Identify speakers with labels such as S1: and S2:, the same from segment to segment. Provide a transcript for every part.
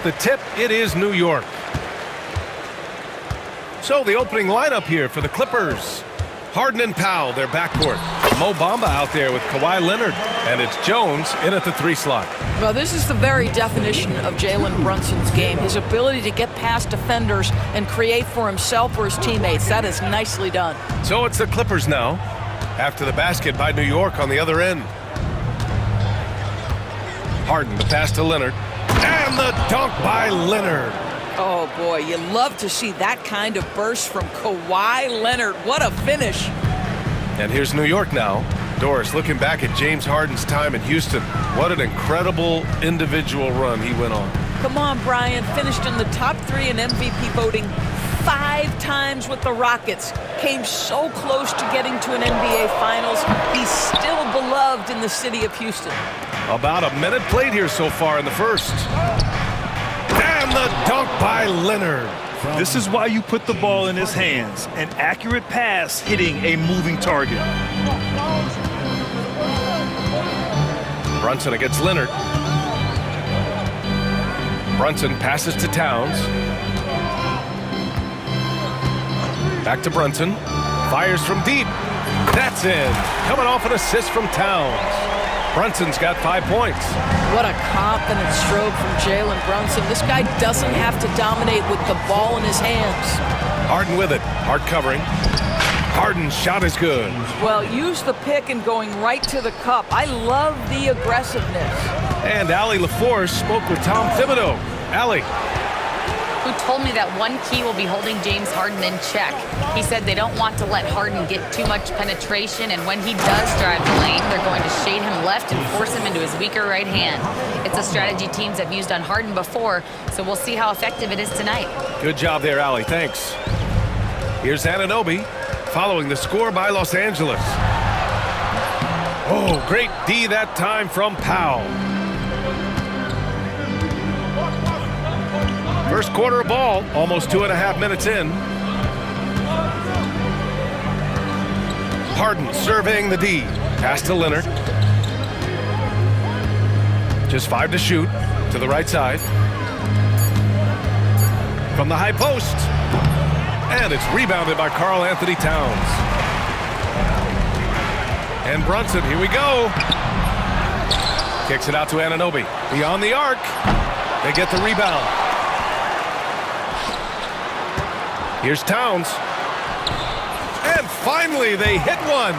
S1: the tip, it is New York. So the opening lineup here for the Clippers. Harden and Powell, their backcourt. Mo Bamba out there with Kawhi Leonard. And it's Jones in at the 3 slot.
S2: Well, this is the very definition of Jalen Brunson's game. His ability to get past defenders and create for himself or his teammates. That is nicely done.
S1: So it's the Clippers now, after the basket by New York on the other end. Harden, the pass to Leonard. And the dunk by Leonard.
S2: Oh, boy, you love to see that kind of burst from Kawhi Leonard. What a finish.
S1: And here's New York now. Doris looking back at James Harden's time in Houston. What an incredible individual run he went on.
S2: Come on, Brian. Finished in the top 3 in MVP voting 5 times with the Rockets. Came so close to getting to an NBA Finals. He's still beloved in the city of Houston.
S1: About a minute played here so far in the first. And the dunk by Leonard.
S3: This is why you put the ball in his hands. An accurate pass hitting a moving target.
S1: Brunson against Leonard. Brunson passes to Towns. Back to Brunson. Fires from deep. That's in. Coming off an assist from Towns. Brunson's got 5 points.
S2: What a confident stroke from Jalen Brunson. This guy doesn't have to dominate with the ball in his hands. Harden
S1: with it. Hard covering. Harden's shot is good.
S2: Well, use the pick and going right to the cup. I love the aggressiveness.
S1: And Allie LaForce spoke with Tom Thibodeau. Allie.
S4: Who told me that one key will be holding James Harden in check. He said they don't want to let Harden get too much penetration, and when he does drive the lane, they're going to shade him left and force him into his weaker right hand. It's a strategy teams have used on Harden before, so we'll see how effective it is tonight.
S1: Good job there, Allie. Thanks. Here's Anunoby, following the score by Los Angeles. Oh, great D that time from Powell. First quarter of ball, almost 2.5 minutes in. Harden surveying the D. Pass to Leonard. Just 5 to shoot. To the right side. From the high post. And it's rebounded by Karl Anthony Towns. And Brunson, here we go. Kicks it out to Anunoby. Beyond the arc. They get the rebound. Here's Towns. And finally, they hit one.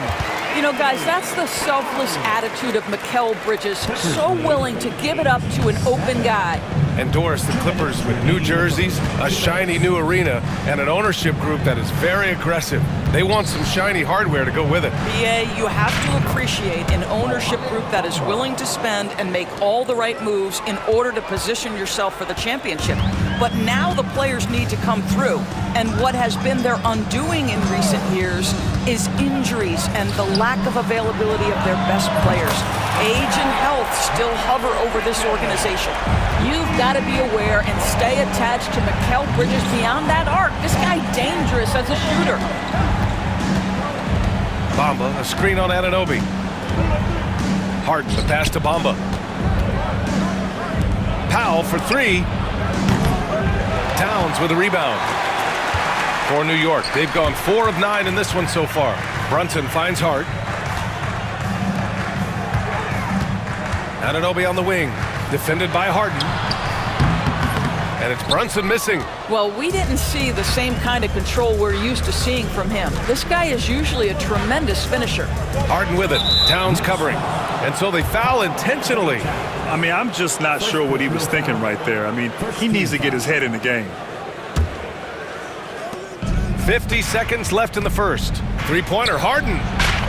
S2: You know, guys, that's the selfless attitude of Mikal Bridges. So willing to give it up to an open guy.
S1: And Doris, the Clippers with new jerseys, a shiny new arena, and an ownership group that is very aggressive. They want some shiny hardware to go with it.
S2: Yeah, you have to appreciate an ownership group that is willing to spend and make all the right moves in order to position yourself for the championship. But now the players need to come through. And what has been their undoing in recent years is injuries and the lack of availability of their best players. Age and health still hover over this organization. You've got to be aware and stay attached to Mikal Bridges beyond that arc. This guy dangerous as a shooter.
S1: Bamba, a screen on Anunoby. Harden, the pass to Bamba. Powell for 3. Towns with a rebound. For New York, they've gone 4 of 9 in this one so far. Brunson finds Hart. Anunoby on the wing, defended by Harden. And it's Brunson missing.
S2: Well, we didn't see the same kind of control we're used to seeing from him. This guy is usually a tremendous finisher.
S1: Harden with it, Towns covering. And so they foul intentionally.
S3: I mean, I'm just not sure what he was thinking right there. I mean, he needs to get his head in the game.
S1: 50 seconds left in the first. 3-pointer, Harden.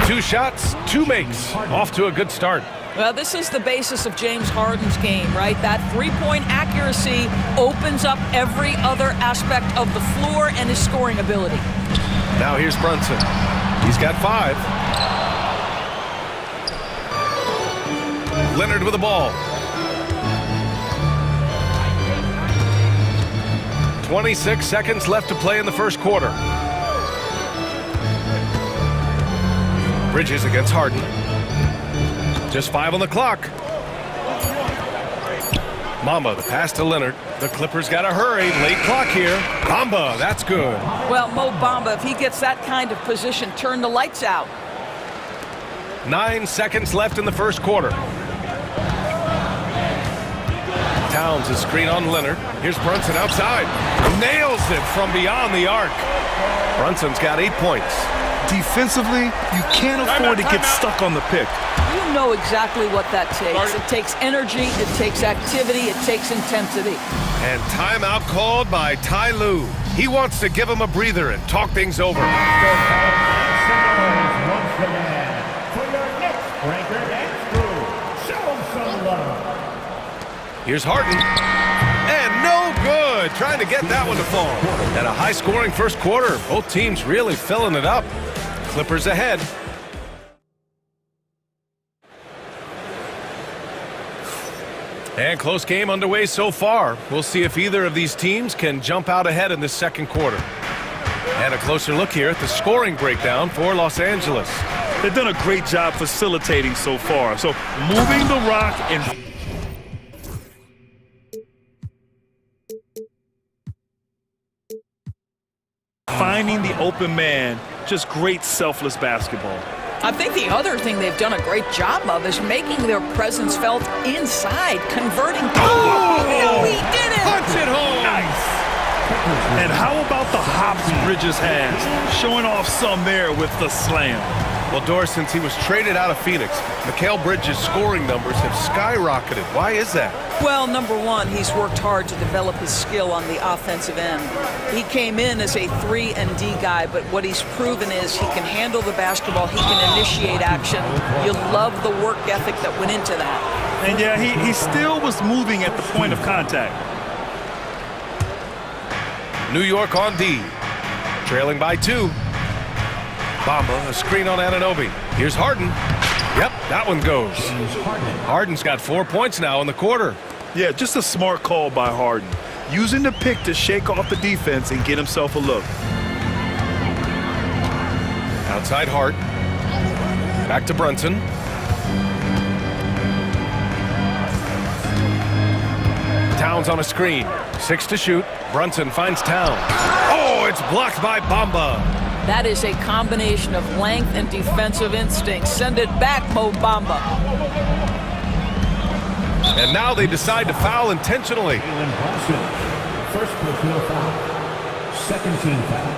S1: 2 shots, 2 makes. Off to a good start.
S2: Well, this is the basis of James Harden's game, right? That 3-point accuracy opens up every other aspect of the floor and his scoring ability.
S1: Now here's Brunson. He's got 5. Leonard with the ball. 26 seconds left to play in the first quarter. Bridges against Harden. Just 5 on the clock. Mamba, the pass to Leonard. The Clippers got to hurry. Late clock here. Bamba, that's good.
S2: Well, Mo Bamba, if he gets that kind of position, turn the lights out.
S1: 9 seconds left in the first quarter. Towns is screen on Leonard. Here's Brunson outside. Nails it from beyond the arc. Brunson's got 8 points.
S3: Defensively, you can't afford to get stuck on the pick.
S2: You know exactly what that takes. It takes energy, it takes activity, it takes intensity.
S1: And timeout called by Ty Lue. He wants to give him a breather and talk things over. Here's Harden. And no good. Trying to get that one to fall. And a high-scoring first quarter. Both teams really filling it up. Clippers ahead. And close game underway so far. We'll see if either of these teams can jump out ahead in this second quarter. And a closer look here at the scoring breakdown for Los Angeles.
S3: They've done a great job facilitating so far. So moving the rock and finding the open man, just great selfless basketball.
S2: I think the other thing they've done a great job of is making their presence felt inside, converting. Oh, he did it!
S1: Punch it home!
S3: Nice! And how about the hops Bridges has? Showing off some there with the slam.
S1: Well, Doris, since he was traded out of Phoenix, Mikal Bridges' scoring numbers have skyrocketed. Why is that?
S2: Well, number one, he's worked hard to develop his skill on the offensive end. He came in as a 3-and-D guy, but what he's proven is he can handle the basketball, he can initiate action. You love the work ethic that went into that.
S3: And yeah, he still was moving at the point of contact.
S1: New York on D, trailing by 2. Bamba, a screen on Anunoby. Here's Harden. Yep, that one goes. Harden's got 4 points now in the quarter.
S3: Yeah, just a smart call by Harden. Using the pick to shake off the defense and get himself a look.
S1: Outside Hart. Back to Brunson. Towns on a screen. 6 to shoot. Brunson finds Towns. Oh, it's blocked by Bamba.
S2: That is a combination of length and defensive instinct. Send it back, Mo Bamba.
S1: And now they decide to foul intentionally.
S5: First personal foul. Second team foul.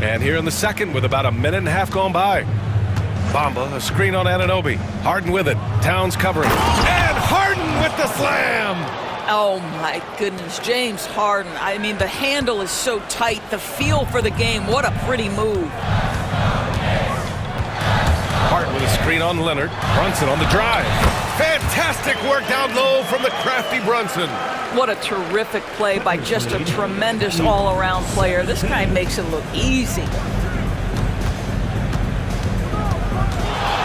S1: And here in the second with about a minute and a half gone by. Bamba, a screen on Anunoby. Harden with it. Towns covering. And Harden with the slam!
S2: Oh, my goodness. James Harden. I mean, the handle is so tight. The feel for the game. What a pretty move.
S1: Harden with a screen on Leonard. Brunson on the drive. Fantastic work down low from the crafty Brunson.
S2: What a terrific play by just a tremendous all-around player. This guy makes it look easy.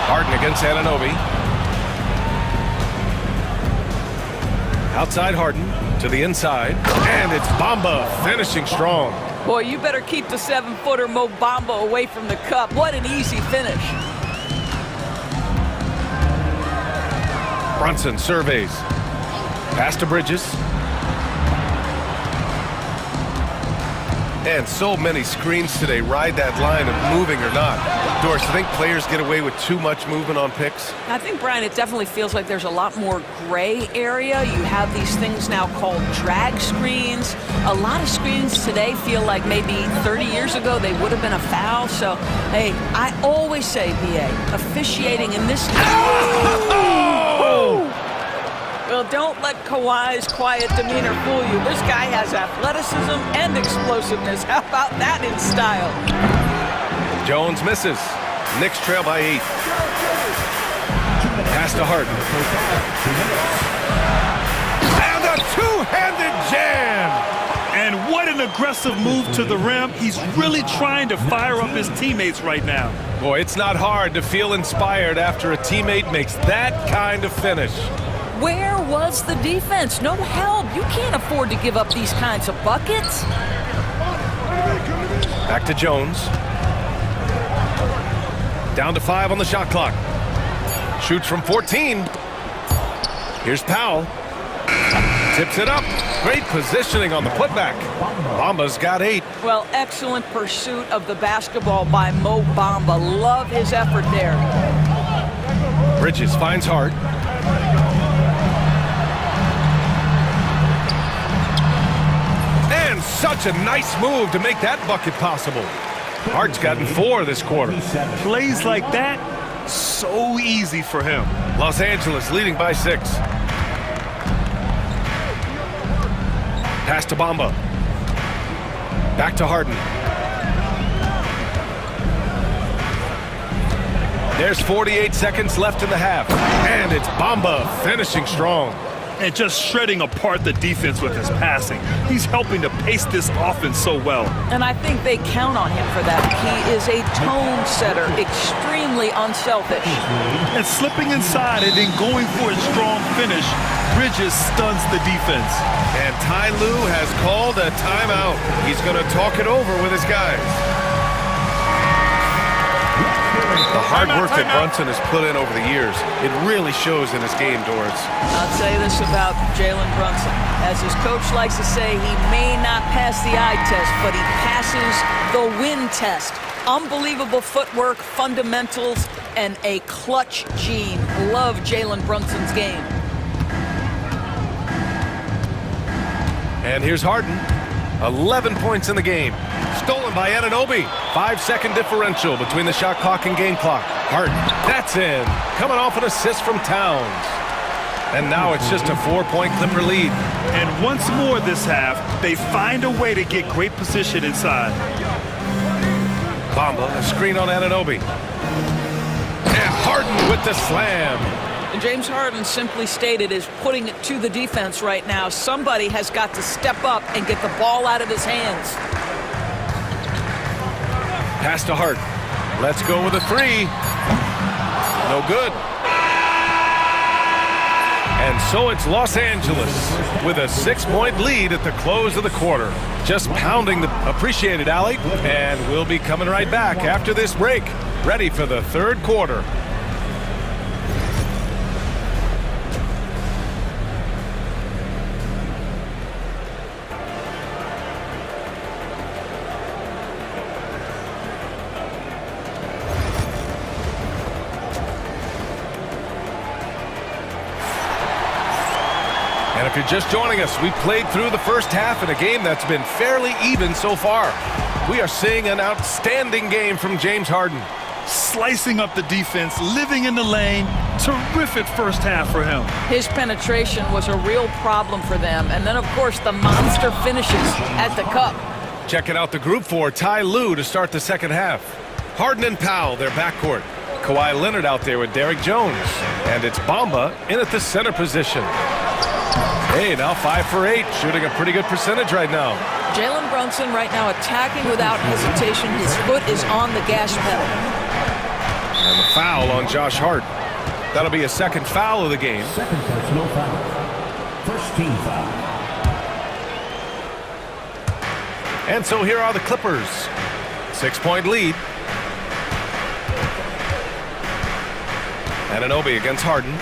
S1: Harden against Anunoby. Outside Harden to the inside. And it's Bamba finishing strong.
S2: Boy, you better keep the 7-footer Mo Bamba away from the cup. What an easy finish.
S1: Brunson surveys. Pass to Bridges. And so many screens today ride that line of moving or not. Doris, I think players get away with too much movement on picks.
S2: I think, Brian, it definitely feels like there's a lot more gray area. You have these things now called drag screens. A lot of screens today feel like maybe 30 years ago they would have been a foul. So, hey, I always say, BA, officiating in this...
S1: Oh!
S2: Well, don't let Kawhi's quiet demeanor fool you. This guy has athleticism and explosiveness. How about that in style?
S1: Jones misses. Knicks trail by 8. Pass to Harden. And a two-handed jam!
S3: And what an aggressive move to the rim. He's really trying to fire up his teammates right now.
S1: Boy, it's not hard to feel inspired after a teammate makes that kind of finish.
S2: Where was the defense? No help. You can't afford to give up these kinds of buckets.
S1: Back to Jones. Down to 5 on the shot clock. Shoots from 14. Here's Powell. Tips it up. Great positioning on the putback. Bamba's got 8.
S2: Well, excellent pursuit of the basketball by Mo Bamba. Love his effort there.
S1: Bridges finds Hart. And such a nice move to make that bucket possible. Hart's gotten 4 this quarter.
S3: Plays like that, so easy for him.
S1: Los Angeles leading by 6. Pass to Bamba. Back to Harden. There's 48 seconds left in the half. And it's Bamba finishing strong.
S3: And just shredding apart the defense with his passing. He's helping to pace this offense so well.
S2: And I think they count on him for that. He is a tone setter, extremely unselfish.
S3: And slipping inside and then going for a strong finish, Bridges stuns the defense.
S1: And Ty Lue has called a timeout. He's going to talk it over with his guys. The hard work that Brunson has put in over the years, it really shows in his game, Doris.
S2: I'll say this about Jalen Brunson. As his coach likes to say, he may not pass the eye test, but he passes the win test. Unbelievable footwork, fundamentals, and a clutch gene. Love Jalen Brunson's game.
S1: And here's Harden. 11 points in the game. Stolen by Anunoby. 5-second differential between the shot clock and game clock. Harden, that's in. Coming off an assist from Towns. And now it's just a 4-point Clipper lead.
S3: And once more this half, they find a way to get great position inside.
S1: Bamba, a screen on Anunoby. And Harden with the slam.
S2: And James Harden simply stated is putting it to the defense right now. Somebody has got to step up and get the ball out of his hands.
S1: Pass to Hart. Let's go with a 3. No good. And so it's Los Angeles with a 6-point lead at the close of the quarter. Just pounding the appreciated alley. And we'll be coming right back after this break. Ready for the third quarter. And if you're just joining us, we played through the first half in a game that's been fairly even so far. We are seeing an outstanding game from James Harden.
S3: Slicing up the defense, living in the lane. Terrific first half for him.
S2: His penetration was a real problem for them. And then, of course, the monster finishes at the cup.
S1: Checking out the group for Ty Lue to start the second half. Harden and Powell, their backcourt. Kawhi Leonard out there with Derrick Jones. And it's Bamba in at the center position. Hey, now 5 for 8, shooting a pretty good percentage right now.
S2: Jalen Brunson right now attacking without hesitation. His foot is on the gas pedal.
S1: And the foul on Josh Hart. That'll be a second foul of the game.
S5: Second personal foul. First team foul.
S1: And so here are the Clippers. 6-point lead. Anunoby against Harden.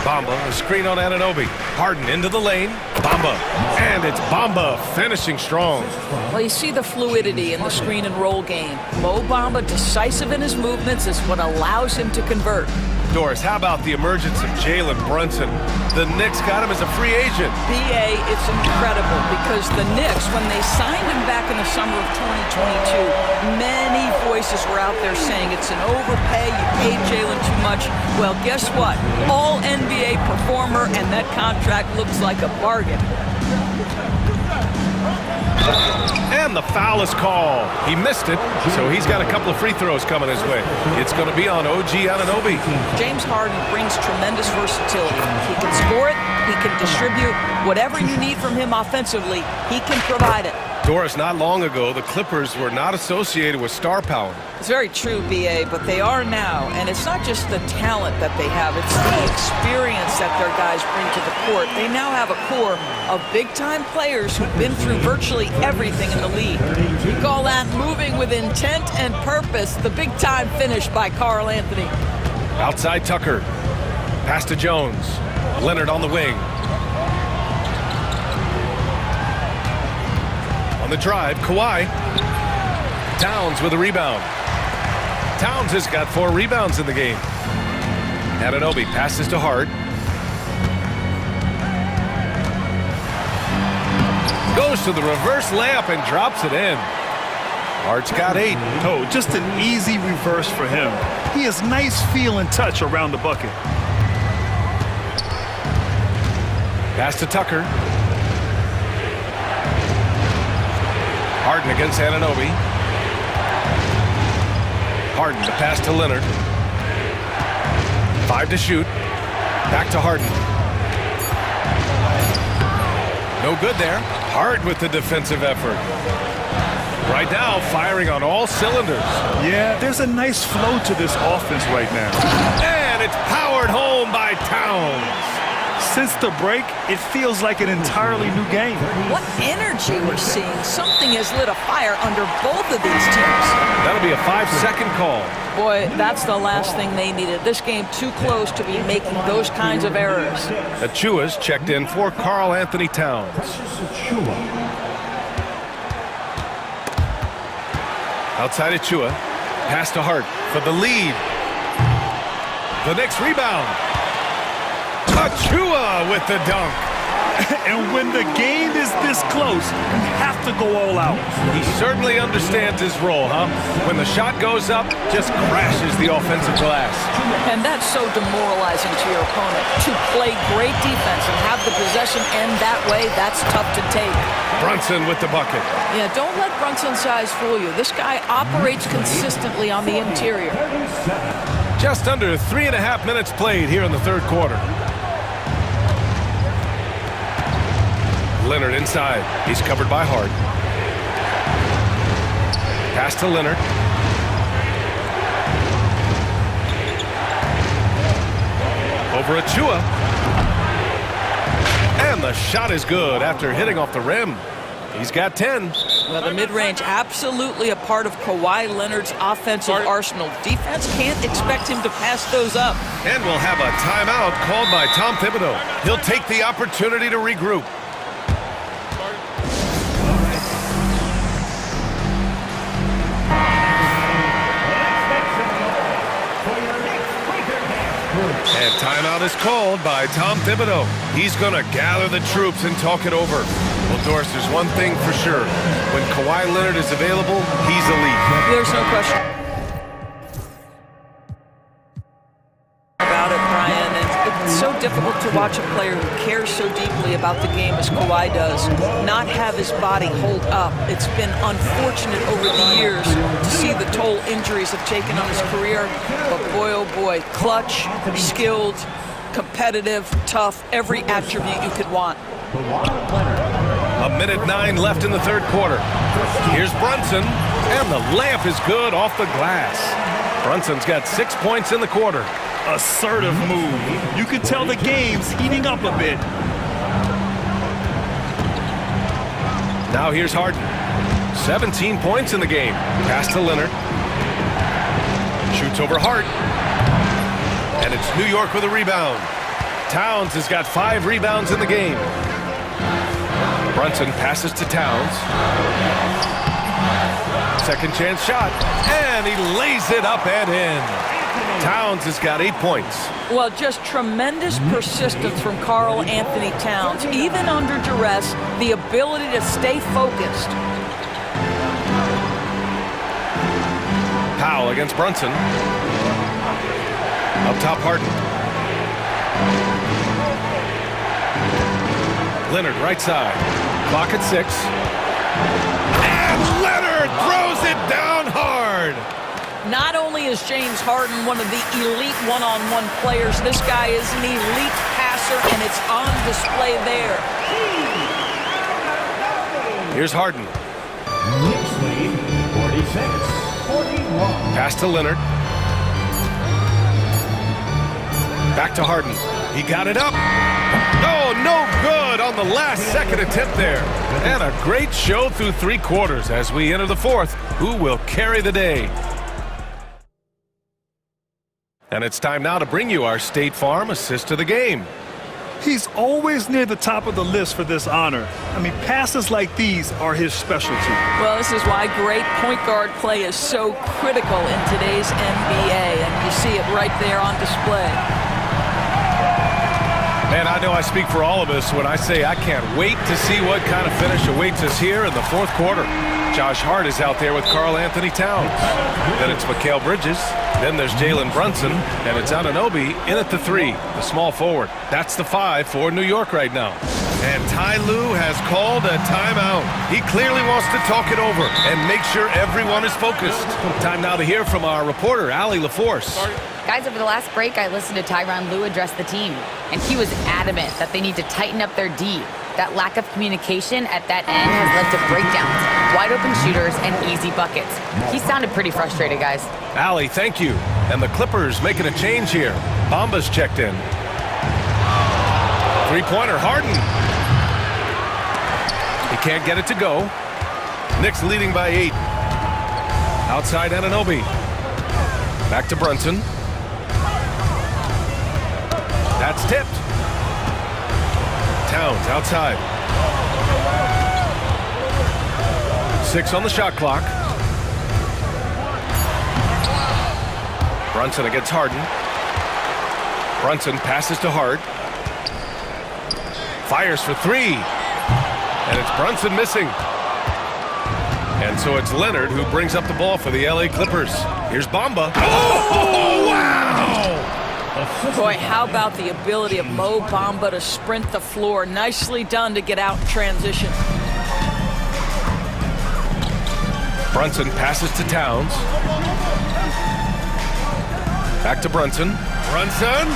S1: Bamba, a screen on Anunoby. Harden into the lane. Bamba. And it's Bamba finishing strong.
S2: Well, you see the fluidity in the screen and roll game. Mo Bamba, decisive in his movements, is what allows him to convert.
S1: Doris, how about the emergence of Jalen Brunson? The Knicks got him as a free agent.
S2: BA, it's incredible because the Knicks, when they signed him back in the summer of 2022, many voices were out there saying it's an overpay, you paid Jalen too much. Well, guess what? All NBA performer, and that contract looks like a bargain.
S1: And the foul is called. He missed it, so he's got a couple of free throws coming his way. It's going to be on OG Anunoby.
S2: James Harden brings tremendous versatility. He can score it, he can distribute. Whatever you need from him offensively, he can provide it.
S1: Doris, not long ago, the Clippers were not associated with star power.
S2: It's very true, BA, but they are now. And it's not just the talent that they have, it's the experience that their guys bring to the court. They now have a core of big-time players who've been through virtually everything in the league. We call that moving with intent and purpose, the big-time finish by Karl Anthony.
S1: Outside Tucker. Pass to Jones. Leonard on the wing. On the drive, Kawhi. Towns with a rebound. Towns has got 4 rebounds in the game. Anunoby passes to Hart. Goes to the reverse layup and drops it in. Hart's got 8.
S3: Oh, just an easy reverse for him. He has nice feel and touch around the bucket.
S1: Pass to Tucker. Harden against Anunoby. Harden to pass to Leonard. 5 to shoot. Back to Harden. No good there. Hart with the defensive effort. Right now, firing on all cylinders.
S3: Yeah, there's a nice flow to this offense right now.
S1: And it's powered home by Towns.
S3: Since the break, it feels like an entirely new game.
S2: What energy we're seeing. Something has lit a fire under both of these teams.
S1: That'll be a 5-second call.
S2: Boy, that's the last thing they needed. This game too close to be making those kinds of errors.
S1: Achua's checked in for Karl Anthony Towns. Outside Achua. Pass to Hart for the lead. The next rebound. Achua with the dunk.
S3: And when the game is this close, you have to go all out.
S1: He certainly understands his role, huh? When the shot goes up, just crashes the offensive glass.
S2: And that's so demoralizing to your opponent. To play great defense and have the possession end that way, that's tough to take.
S1: Brunson with the bucket.
S2: Yeah, don't let Brunson's size fool you. This guy operates consistently on the interior.
S1: Just under 3.5 minutes played here in the third quarter. Leonard inside. He's covered by Hart. Pass to Leonard. Over Achua. And the shot is good after hitting off the rim. He's got 10.
S2: Well, the mid-range absolutely a part of Kawhi Leonard's offensive arsenal. Defense can't expect him to pass those up.
S1: And we'll have a timeout called by Tom Thibodeau. He'll take the opportunity to regroup. And timeout is called by Tom Thibodeau. He's going to gather the troops and talk it over. Well, Doris, there's one thing for sure. When Kawhi Leonard is available, he's elite.
S2: There's no question about it, Brian. And it's so difficult to watch a player who cares so deeply about the game as Kawhi does not have his body hold up. It's been unfortunate over the years to see the toll injuries have taken on his career. But boy, oh boy, clutch, skilled, competitive, tough, every attribute you could want.
S1: 1:09 left in the third quarter. Here's Brunson, and the layup is good off the glass. Brunson's got 6 points in the quarter.
S3: Assertive move. You can tell the game's heating up a bit.
S1: Now here's Harden. 17 points in the game. Pass to Leonard. Shoots over Hart. And it's New York with a rebound. Towns has got 5 rebounds in the game. Brunson passes to Towns. Second chance shot. And he lays it up and in. Towns has got 8 points.
S2: Well, just tremendous persistence from Karl Anthony Towns. Even under duress, the ability to stay focused.
S1: Powell against Brunson. Up top, Harden. Leonard right side. Clock at 6. And Leonard throws it down hard.
S2: Not only is James Harden one of the elite one-on-one players, this guy is an elite passer, and it's on display there.
S1: Here's Harden.
S5: Knicks lead, 46-41.
S1: Pass to Leonard. Back to Harden. He got it up. Oh, no good on the last second attempt there. And a great show through 3 quarters as we enter the fourth. Who will carry the day? And it's time now to bring you our State Farm assist of the game.
S3: He's always near the top of the list for this honor. I mean, passes like these are his specialty.
S2: Well, this is why great point guard play is so critical in today's NBA, and you see it right there on display.
S1: Man, I know I speak for all of us when I say I can't wait to see what kind of finish awaits us here in the fourth quarter. Josh Hart is out there with Karl Anthony Towns. Then it's Mikal Bridges. Then there's Jalen Brunson. And it's Anunoby in at the 3, the small forward. That's the 5 for New York right now. And Ty Lue has called a timeout. He clearly wants to talk it over and make sure everyone is focused. Time now to hear from our reporter, Allie LaForce.
S4: Guys, over the last break, I listened to Tyronn Lue address the team, and he was adamant that they need to tighten up their D. That lack of communication at that end has led to breakdowns, wide open shooters, and easy buckets. He sounded pretty frustrated, guys.
S1: Allie, thank you. And the Clippers making a change here. Bamba's checked in. Three-pointer, Harden. He can't get it to go. Knicks leading by 8. Outside Anunoby. Back to Brunson. That's tipped. Towns outside. 6 on the shot clock. Brunson against Harden. Brunson passes to Hart. Fires for 3. And it's Brunson missing. And so it's Leonard who brings up the ball for the LA Clippers. Here's Bamba. Oh, wow!
S2: Boy, how about the ability of Mo Bamba to sprint the floor? Nicely done to get out in transition.
S1: Brunson passes to Towns. Back to Brunson. Brunson!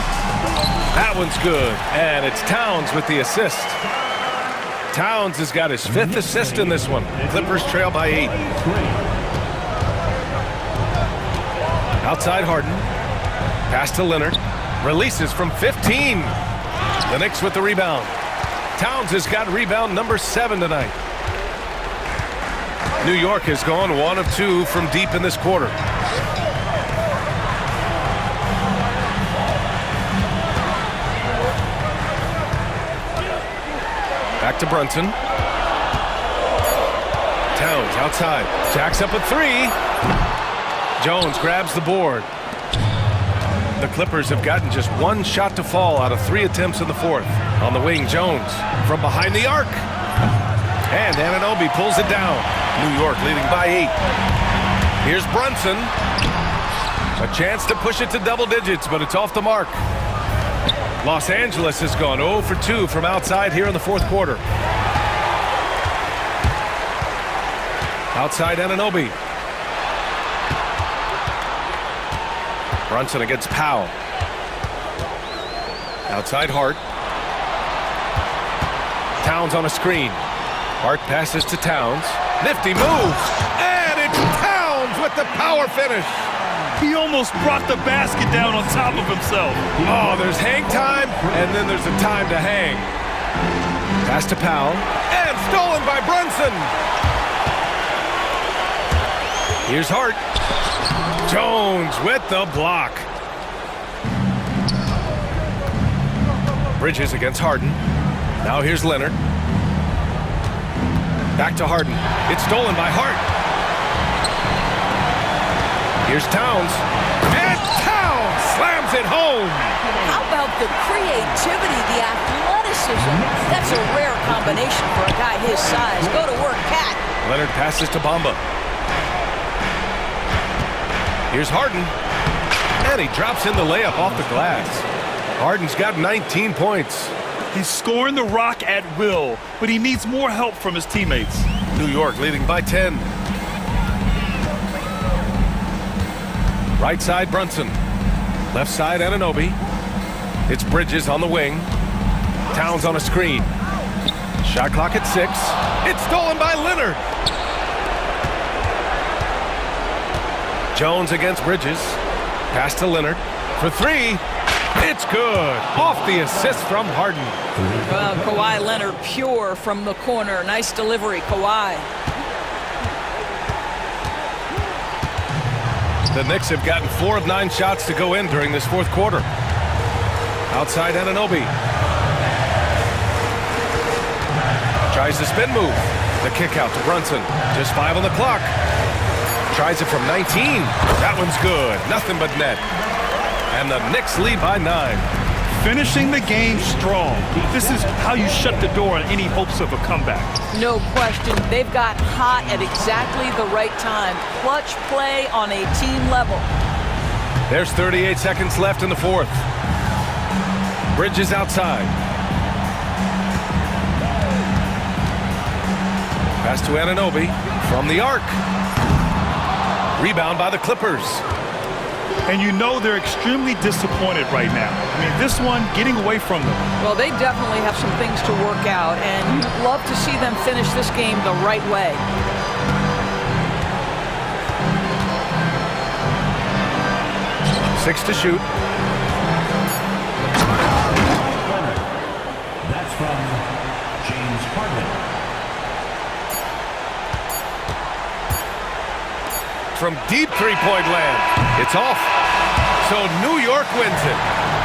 S1: That one's good. And it's Towns with the assist. Towns has got his 5th assist in this one. Clippers trail by 8. Outside Harden. Pass to Leonard. Releases from 15. The Knicks with the rebound. Towns has got rebound number 7 tonight. New York has gone 1 of 2 from deep in this quarter. Back to Brunson. Towns outside. Jacks up a 3. Jones grabs the board. The Clippers have gotten just 1 shot to fall out of 3 attempts in the 4th. On the wing, Jones from behind the arc. And Anunoby pulls it down. New York leading by 8. Here's Brunson. A chance to push it to double digits, but it's off the mark. Los Angeles has gone 0 for 2 from outside here in the 4th quarter. Outside Anunoby. Brunson against Powell. Outside Hart. Towns on a screen. Hart passes to Towns. Nifty move. And it's Towns with the power finish.
S3: He almost brought the basket down on top of himself.
S1: Oh, there's hang time, and then there's a time to hang. Pass to Powell. And stolen by Brunson. Here's Hart. Jones with the block. Bridges against Harden. Now here's Leonard. Back to Harden. It's stolen by Hart. Here's Towns. And Towns slams it home.
S2: How about the creativity, the athleticism? That's a rare combination for a guy his size. Go to work, Cat.
S1: Leonard passes to Bamba. Here's Harden. And he drops in the layup off the glass. Harden's got 19 points.
S3: He's scoring the rock at will, but he needs more help from his teammates.
S1: New York leading by 10. Right side, Brunson. Left side, Anunoby. It's Bridges on the wing. Towns on a screen. Shot clock at 6. It's stolen by Leonard. Jones against Bridges. Pass to Leonard for 3. It's good. Off the assist from Harden.
S2: Well, Kawhi Leonard pure from the corner. Nice delivery, Kawhi.
S1: The Knicks have gotten 4 of 9 shots to go in during this 4th quarter. Outside Anunoby. Tries the spin move. The kick out to Brunson. Just 5 on the clock. Tries it from 19. That one's good. Nothing but net. And the Knicks lead by 9.
S3: Finishing the game strong. This is how you shut the door on any hopes of a comeback.
S2: No question. They've got hot at exactly the right time. Clutch play on a team level.
S1: There's 38 seconds left in the fourth. Bridges outside. Pass to Anunoby from the arc. Rebound by the Clippers.
S3: And you know they're extremely disappointed right now. I mean, this one getting away from them.
S2: Well, they definitely have some things to work out, and you'd love to see them finish this game the right way.
S1: Six to shoot.
S5: That's from James Harden.
S1: From deep three-point land. It's off. So New York wins it.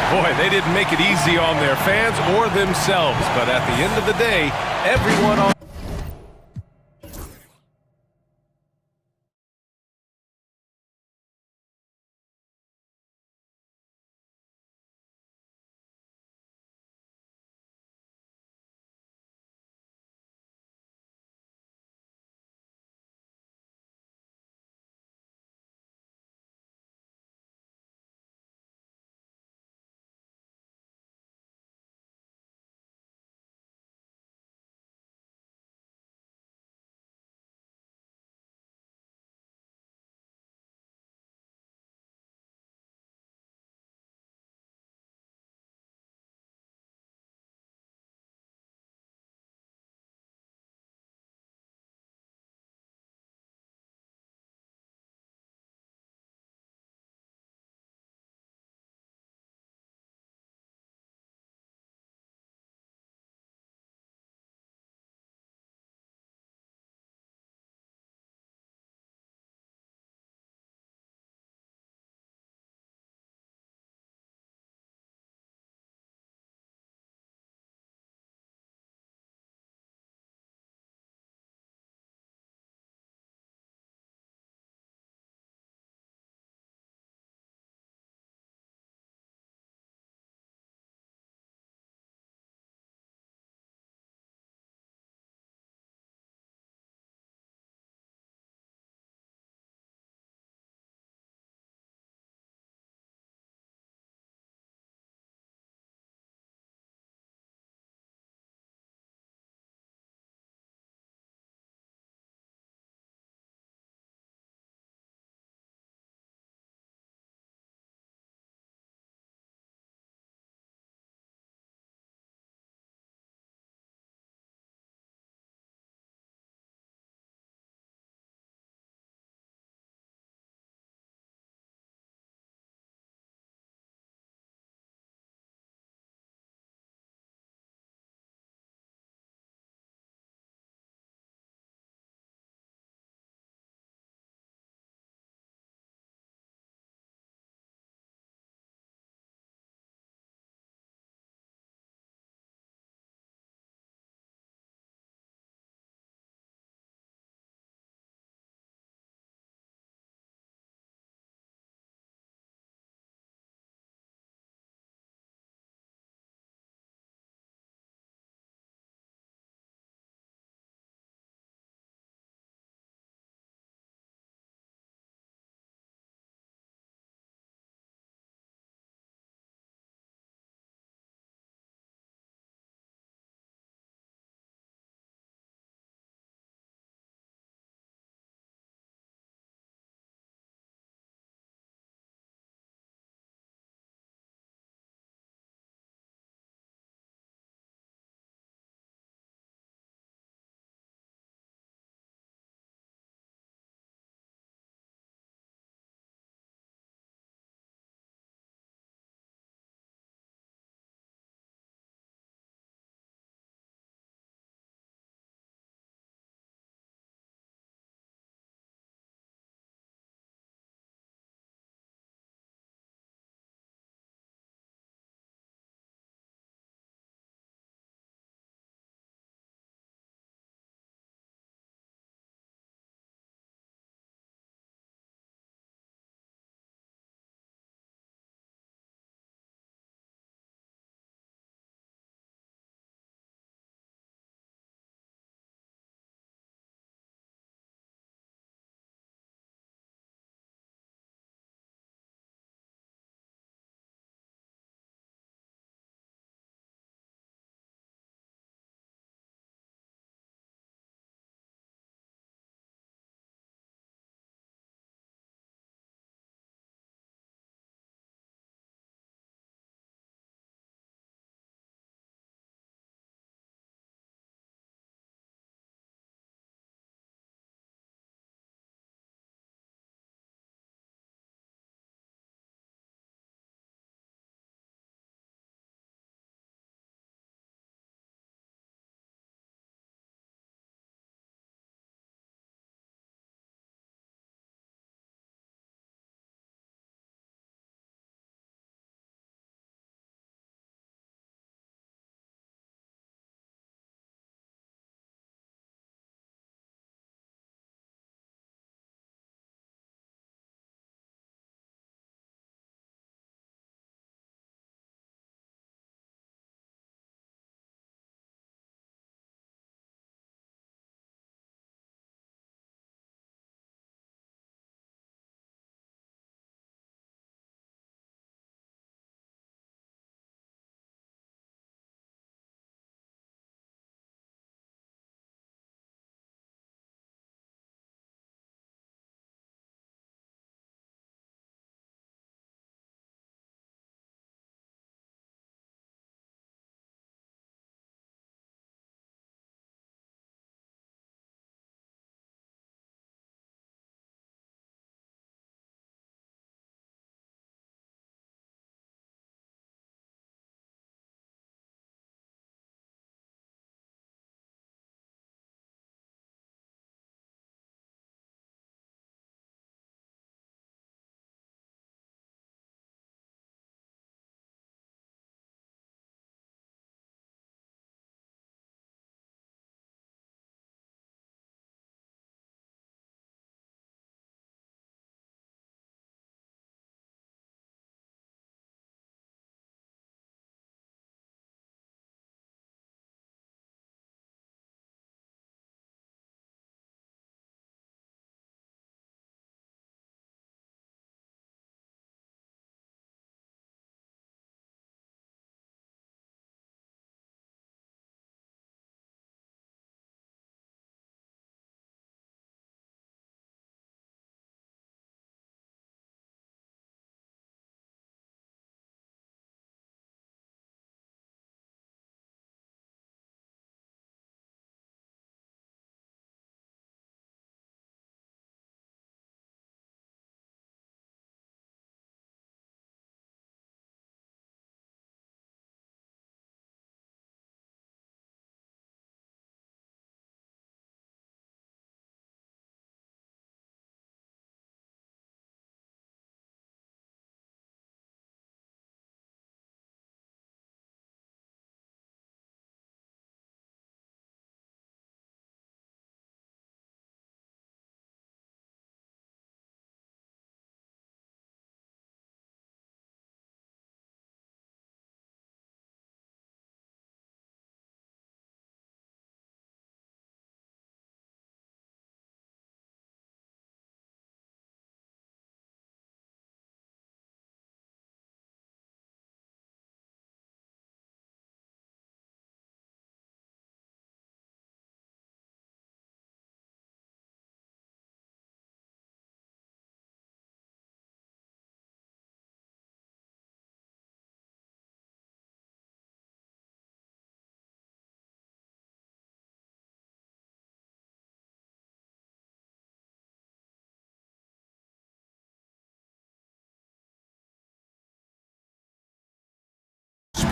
S1: Boy, they didn't make it easy on their fans or themselves, but at the end of the day, everyone on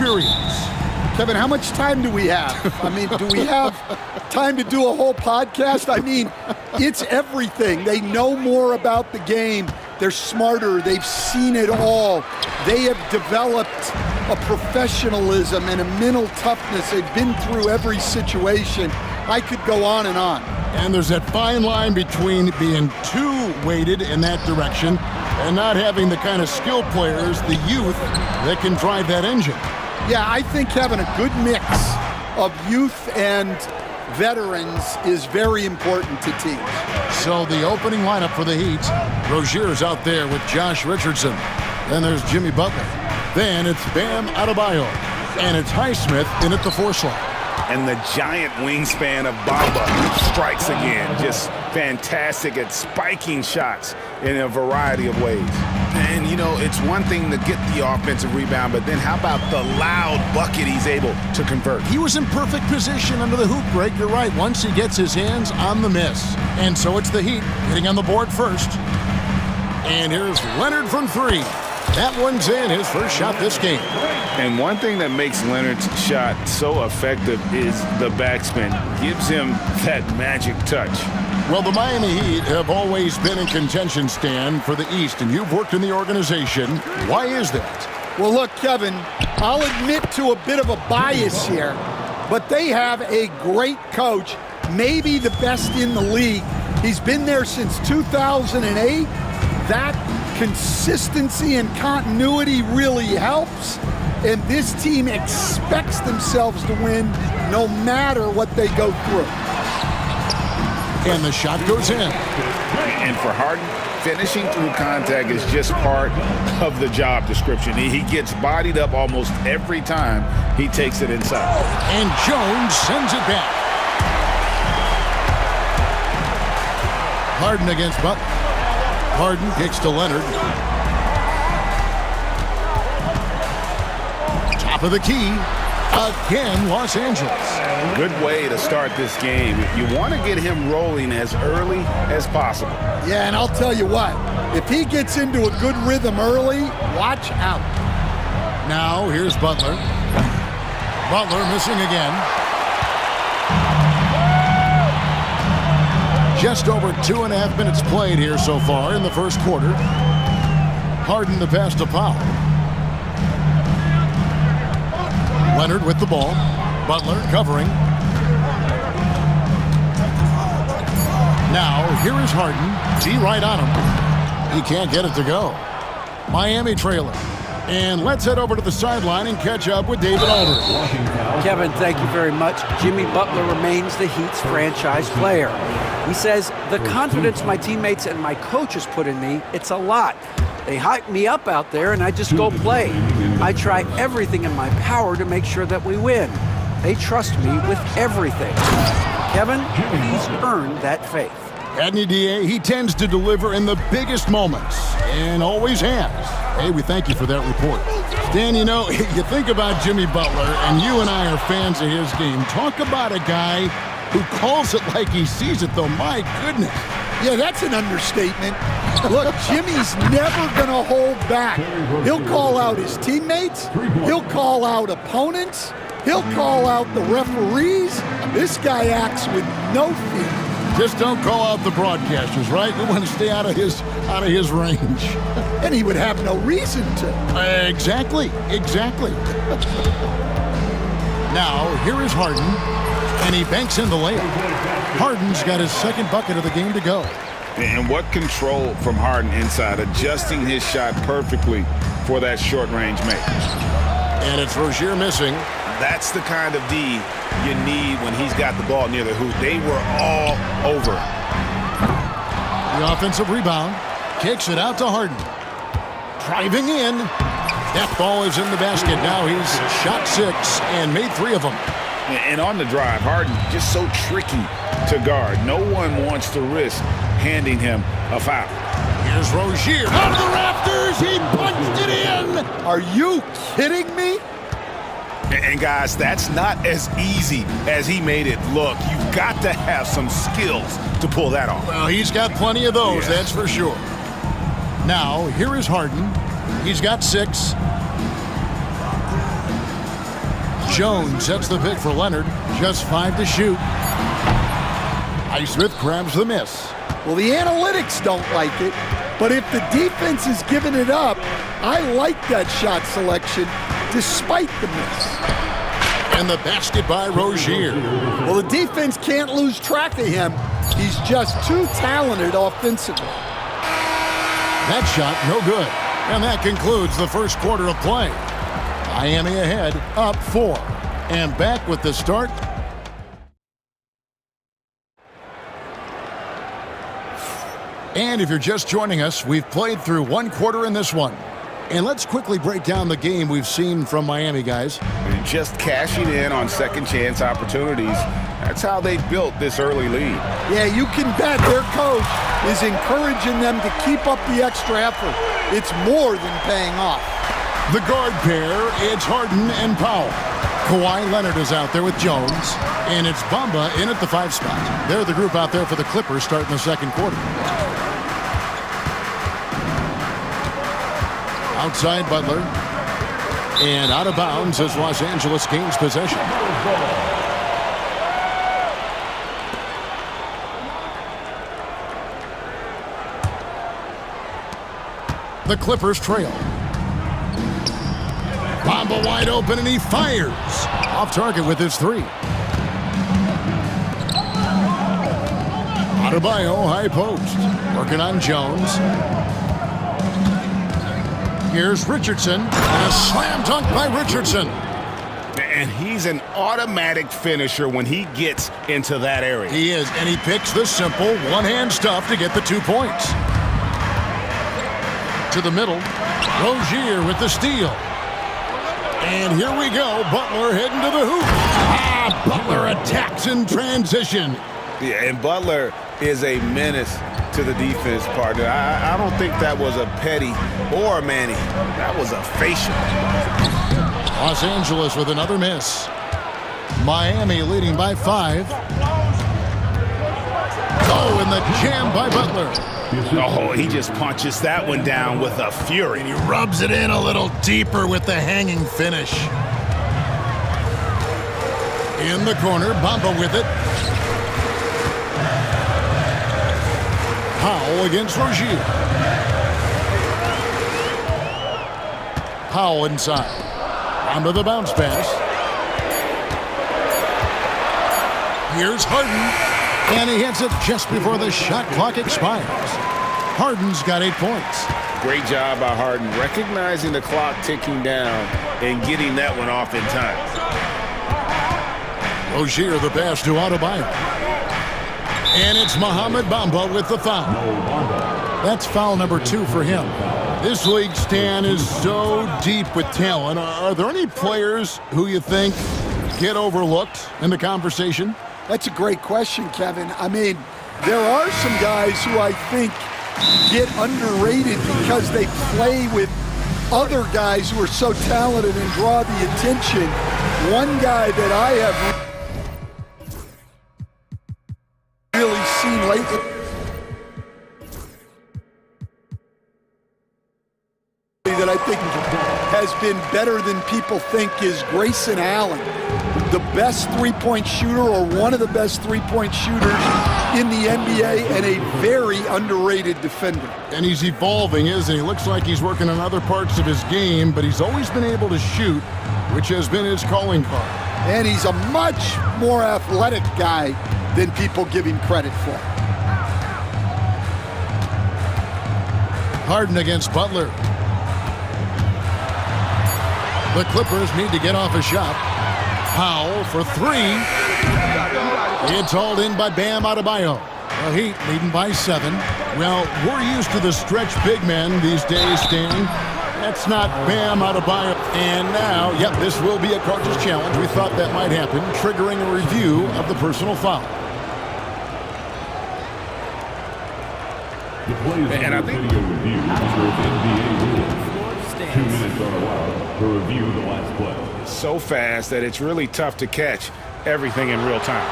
S6: experience.
S7: Kevin, how much time do we have? I mean, do we have time to do a whole podcast? I mean, it's everything. They know more about the game. They're smarter. They've seen it all. They have developed a professionalism and a mental toughness. They've been through every situation. I could go on and on.
S6: And there's that fine line between being too weighted in that direction and not having the kind of skilled players, the youth, that can drive that engine.
S7: Yeah, I think having a good mix of youth and veterans is very important to teams.
S6: So the opening lineup for the Heat, Rozier's out there with Josh Richardson. Then there's Jimmy Butler. Then it's Bam Adebayo. And it's Highsmith in at the 4 slot.
S3: And the giant wingspan of Bamba strikes again. Just fantastic at spiking shots in a variety of ways. And, you know, it's one thing to get the offensive rebound, but then how about the loud bucket he's able to convert?
S6: He was in perfect position under the hoop break. You're right. Once he gets his hands on the miss. And so it's the Heat getting on the board first. And here's Leonard from 3. That one's in, his first shot this game.
S3: And one thing that makes Leonard's shot so effective is the backspin. Gives him that magic touch.
S6: Well, the Miami Heat have always been in contention, Stan, for the East, and you've worked in the organization. Why is that?
S7: Well, look, Kevin, I'll admit to a bit of a bias here, but they have a great coach, maybe the best in the league. He's been there since 2008. That consistency and continuity really helps, and this team expects themselves to win no matter what they go through.
S6: And the shot goes in.
S3: And for Harden, finishing through contact is just part of the job description. He gets bodied up almost every time he takes it inside.
S6: And Jones sends it back. Harden against Butler. Harden kicks to Leonard. Top of the key. Again, Los Angeles.
S3: Good way to start this game. You want to get him rolling as early as possible.
S7: Yeah, and I'll tell you what, if he gets into a good rhythm early, watch out.
S6: Now, here's Butler. Butler missing again. Just over 2.5 minutes played here so far in the first quarter. Harden the pass to Powell. Leonard with the ball. Butler covering. Now, here is Harden. D right on him. He can't get it to go. Miami trailer. And let's head over to the sideline and catch up with David Aldridge.
S8: Kevin, thank you very much. Jimmy Butler remains the Heat's franchise player. He says, the confidence my teammates and my coaches put in me, it's a lot. They hype me up out there and I just go play. I try everything in my power to make sure that we win. They trust me with everything. Kevin, he's earned that faith.
S6: Adney DA, he tends to deliver in the biggest moments, and always has. Hey, we thank you for that report. Dan, you know, you think about Jimmy Butler, and you and I are fans of his game. Talk about a guy who calls it like he sees it, though. My goodness.
S7: Yeah, that's an understatement. Look, Jimmy's never going to hold back. He'll call out his teammates. He'll call out opponents. He'll call out the referees. This guy acts with no fear.
S6: Just don't call out the broadcasters, right? We want to stay out of his range.
S7: And he would have no reason to.
S6: Exactly. Now, here is Harden, and he banks in the layup. Harden's got his second bucket of the game to go.
S3: And what control from Harden inside, adjusting his shot perfectly for that short-range make.
S6: And it's Rozier missing.
S3: That's the kind of D you need when he's got the ball near the hoop. They were all over.
S6: The offensive rebound. Kicks it out to Harden. Driving in. That ball is in the basket. Now he's shot 6 and made 3 of them.
S3: And on the drive, Harden just so tricky to guard. No one wants to risk handing him a foul.
S6: Here's Rozier. Out of the rafters. He punched it in.
S7: Are you kidding me?
S3: And guys, that's not as easy as he made it look. You've got to have some skills to pull that off.
S6: Well, he's got plenty of those, that's for sure. Now, here is Harden. He's got 6. Jones sets the pick for Leonard. Just 5 to shoot. Highsmith grabs the miss.
S7: Well, the analytics don't like it, but if the defense is giving it up, I like that shot selection despite the miss.
S6: And the basket by Rozier.
S7: Well, the defense can't lose track of him. He's just too talented offensively.
S6: That shot, no good. And that concludes the first quarter of play. Miami ahead, up 4. And back with the start. And if you're just joining us, we've played through one quarter in this one. And let's quickly break down the game we've seen from Miami, guys.
S3: Just cashing in on second chance opportunities. That's how they built this early lead.
S7: Yeah, you can bet their coach is encouraging them to keep up the extra effort. It's more than paying off.
S6: The guard pair, it's Harden and Powell. Kawhi Leonard is out there with Jones. And it's Bamba in at the 5 spot. They're the group out there for the Clippers starting the second quarter. Outside Butler. And out of bounds as Los Angeles gains possession. The Clippers trail. Bamba wide open and he fires. Off target with his 3. Adebayo high post. Working on Jones. Here's Richardson, and a slam dunk by Richardson.
S3: And he's an automatic finisher when he gets into that area.
S6: He is, and he picks the simple one-hand stuff to get the 2 points. To the middle, Rozier with the steal. And here we go, Butler heading to the hoop. Butler attacks in transition.
S3: Yeah, and Butler is a menace to the defense partner. I don't think that was a Petty or a Manny. That was a facial.
S6: Los Angeles with another miss. Miami leading by 5. Oh, and the jam by Butler.
S3: Oh, he just punches that one down with a fury.
S6: And he rubs it in a little deeper with the hanging finish. In the corner, Bamba with it. Powell against Rozier. Powell inside. Onto the bounce pass. Here's Harden. And he hits it just before the shot clock expires. Harden's got 8 points.
S3: Great job by Harden, recognizing the clock ticking down and getting that one off in time.
S6: Rozier the pass to Adebayo. And it's Mohamed Bamba with the foul. That's foul number 2 for him. This league, Stan, is so deep with talent. Are there any players who you think get overlooked in the conversation?
S7: That's a great question, Kevin. I mean, there are some guys who I think get underrated because they play with other guys who are so talented and draw the attention. One guy that I have really seen lately that I think has been better than people think is Grayson Allen, the best three-point shooter or one of the best three-point shooters in the NBA and a very underrated defender.
S6: And he's evolving, isn't he? Looks like he's working on other parts of his game, but he's always been able to shoot, which has been his calling card.
S7: And he's a much more athletic guy than people give him credit for.
S6: Harden against Butler. The Clippers need to get off a shot. Powell for 3. It's hauled in by Bam Adebayo. The Heat leading by 7. Well, we're used to the stretch big men these days, Stan. That's not Bam Adebayo. And now, yep, this will be a coach's challenge. We thought that might happen, triggering a review of the personal foul.
S3: And I think
S5: video review NBA rules. 2 minutes are allowed to review the last play.
S3: so fast that it's really tough to catch everything in real time.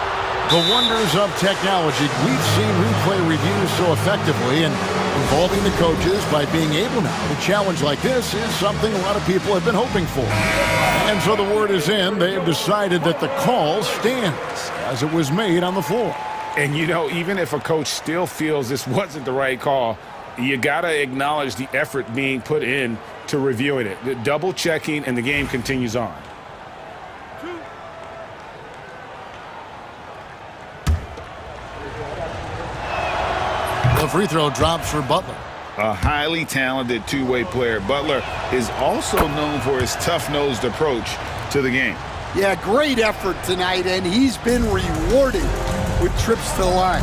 S6: The wonders of technology. We've seen replay reviews so effectively, and Involving the coaches by being able now to challenge like this is something a lot of people have been hoping for. And so the word is in. They've decided that the call stands as it was made on the floor.
S3: And, you know, even if a coach still feels this wasn't the right call, you got to acknowledge the effort being put in to reviewing it. The double checking, and the game continues on.
S6: The free throw drops for Butler.
S3: A highly talented two-way player. Butler is also known for his tough-nosed approach to the game.
S7: Yeah, great effort tonight, and he's been rewarded with trips to the line.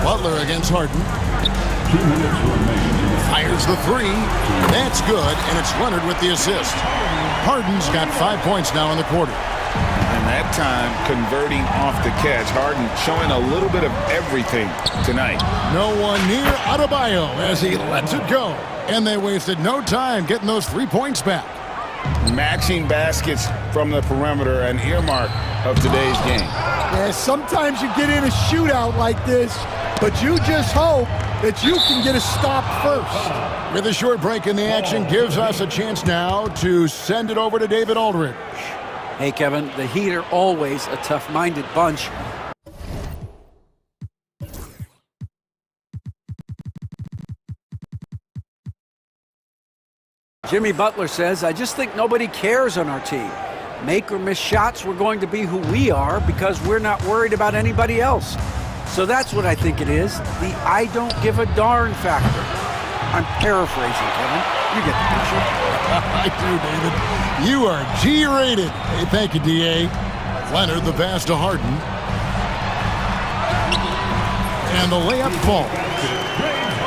S6: Butler against Harden.
S5: 2 minutes remaining.
S6: Fires the three. That's good, and it's Leonard with the assist. Harden's got 5 points now in the quarter.
S3: And that time, converting off the catch. Harden showing a little bit of everything tonight.
S6: No one near Adebayo as he lets it go. And they wasted no time getting those 3 points back.
S3: Matching baskets from the perimeter, an earmark of today's game.
S7: Yeah, sometimes you get in a shootout like this, but you just hope that you can get a stop first.
S6: With a short break in the action, gives us a chance now to send it over to David Aldridge.
S8: Hey, Kevin, the Heat are always a tough-minded bunch. Jimmy Butler says, I just think nobody cares on our team. Make or miss shots, we're going to be who we are because we're not worried about anybody else. So that's what I think it is, the I don't give a darn factor. I'm paraphrasing, Kevin. You get the picture.
S6: I do, David. You are G-rated. Hey, thank you, D.A. Leonard, the pass to Harden. And the layup falls.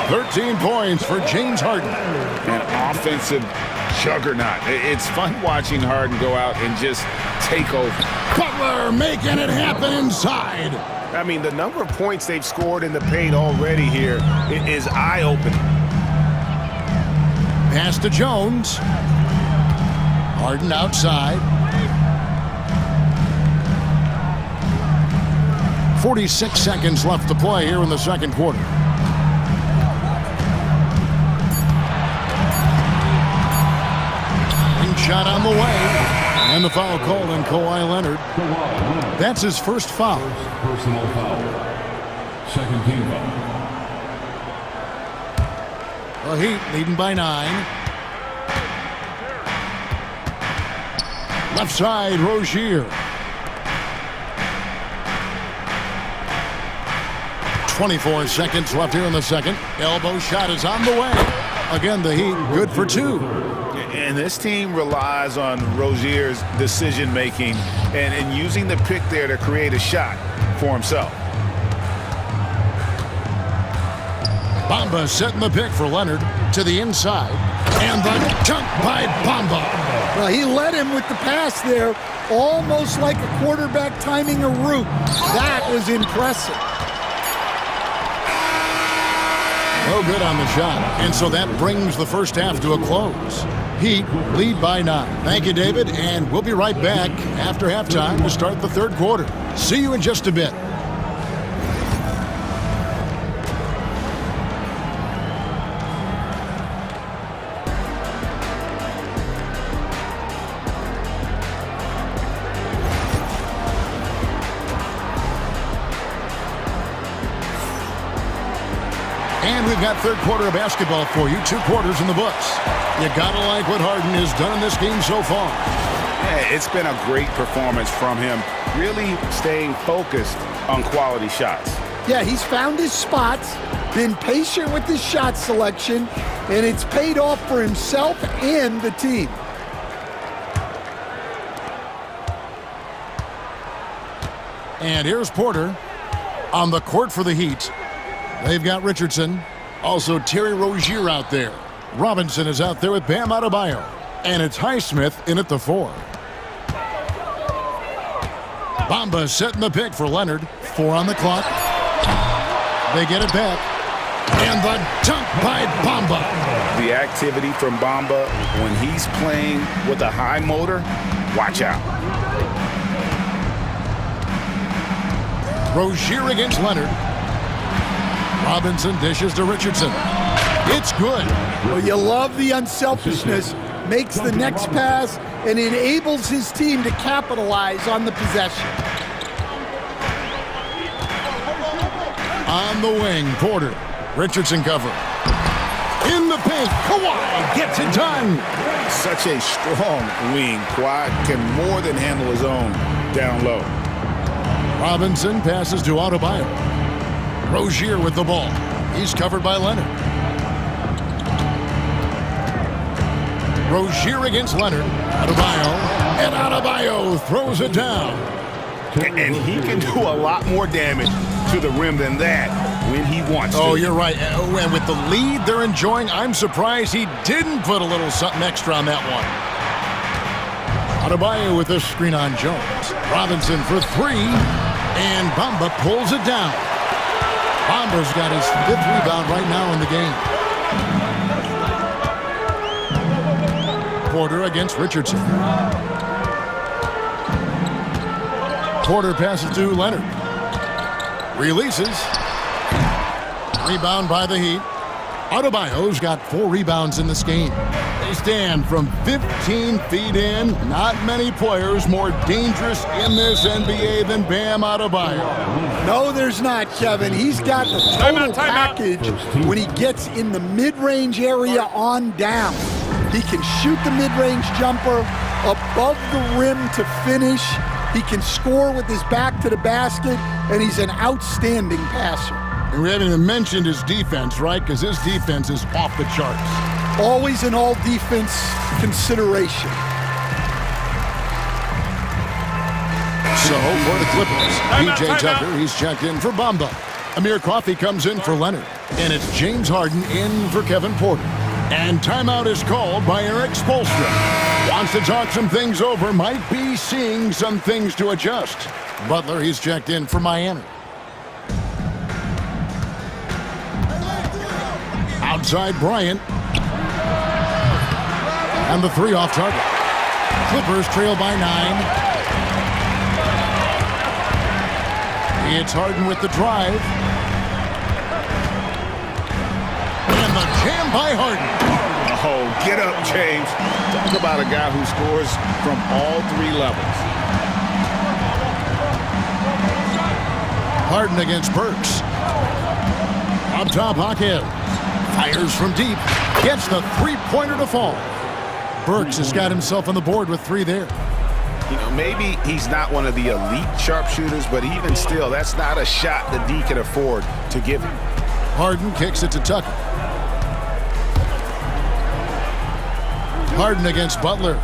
S6: 13 points for James Harden.
S3: An offensive juggernaut. It's fun watching Harden go out and just take over.
S6: Butler making it happen inside.
S3: I mean, the number of points they've scored in the paint already here is eye-opening.
S6: Pass to Jones. Harden outside. 46 seconds left to play here in the second quarter. Shot on the way. And the foul called on Kawhi Leonard. That's his first foul.
S5: Personal foul. Second team foul.
S6: The Heat leading by 9. Left side, Rozier. 24 seconds left here in the second. Elbow shot is on the way. Again, the Heat good for 2.
S3: And this team relies on Rozier's decision-making and using the pick there to create a shot for himself.
S6: Bamba setting the pick for Leonard to the inside. And the dunk by Bamba.
S7: Well, he led him with the pass there, almost like a quarterback timing a route. That was impressive.
S6: No good on the shot. And so that brings the first half to a close. Heat lead by 9. Thank you, David, and we'll be right back after halftime to start the third quarter. See you in just a bit. And we've got third quarter of basketball for you. 2 quarters in the books. You gotta like what Harden has done in this game so far.
S3: Yeah, it's been a great performance from him, really staying focused on quality shots.
S7: Yeah, he's found his spots, been patient with his shot selection, and it's paid off for himself and the team.
S6: And here's Porter on the court for the Heat. They've got Richardson, also Terry Rozier out there. Robinson is out there with Bam Adebayo. And it's Highsmith in at the 4. Bamba setting the pick for Leonard. 4 on the clock. They get it back. And the dunk by Bamba.
S3: The activity from Bamba when he's playing with a high motor, watch out.
S6: Rozier against Leonard. Robinson dishes to Richardson. It's good.
S7: Well, you love the unselfishness. Makes the next pass and enables his team to capitalize on the possession.
S6: On the wing, Porter. Richardson cover. In the paint, Kawhi gets it done.
S3: Such a strong wing. Kawhi can more than handle his own down low.
S6: Robinson passes to Adebayo. Rozier with the ball. He's covered by Leonard. Rozier against Leonard. Adebayo. And Adebayo throws it down.
S3: And he can do a lot more damage to the rim than that when he wants to.
S6: Oh, you're right. And with the lead they're enjoying, I'm surprised he didn't put a little something extra on that one. Adebayo with this screen on Jones. Robinson for three. And Bamba pulls it down. Bamba's got his 5th rebound right now in the game. Porter against Richardson. Porter passes to Leonard. Releases. Rebound by the Heat. Adebayo's got 4 rebounds in this game. They stand from 15 feet in. Not many players more dangerous in this NBA than Bam Adebayo.
S7: No, there's not, Kevin. He's got the total package when he gets in the mid-range area on down. He can shoot the mid-range jumper above the rim to finish. He can score with his back to the basket, and he's an outstanding passer.
S6: And we haven't even mentioned his defense, right? Because his defense is off the charts.
S7: Always an all-defense consideration.
S6: So, for the Clippers, P.J. Tucker, he's checked in for Bamba. Amir Coffey comes in for Leonard. And it's James Harden in for Kevin Porter. And timeout is called by Eric Spoelstra. Wants to talk some things over, might be seeing some things to adjust. Butler, he's checked in for Miami. Outside Bryant. And the 3 off target. Clippers trail by 9. It's Harden with the drive. And the jam by Harden.
S3: Oh, get up, James. Talk about a guy who scores from all 3 levels.
S6: Harden against Burks. Up top, Hawkhead. Fires from deep. Gets the 3-pointer to fall. Burks has got himself on the board with 3 there.
S3: You know, maybe he's not one of the elite sharpshooters, but even still, that's not a shot that D can afford to give him.
S6: Harden kicks it to Tucker. Harden against Butler.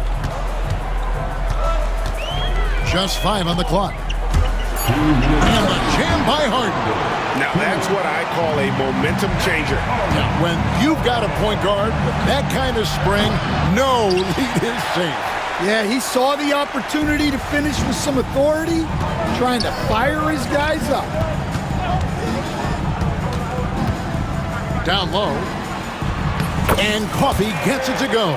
S6: Just 5 on the clock. And the jam by Harden.
S3: Now, that's what I call a momentum changer.
S6: Now, when you've got a point guard with that kind of spring, no lead is safe.
S7: Yeah, he saw the opportunity to finish with some authority, trying to fire his guys up.
S6: Down low. And Coffey gets it to go.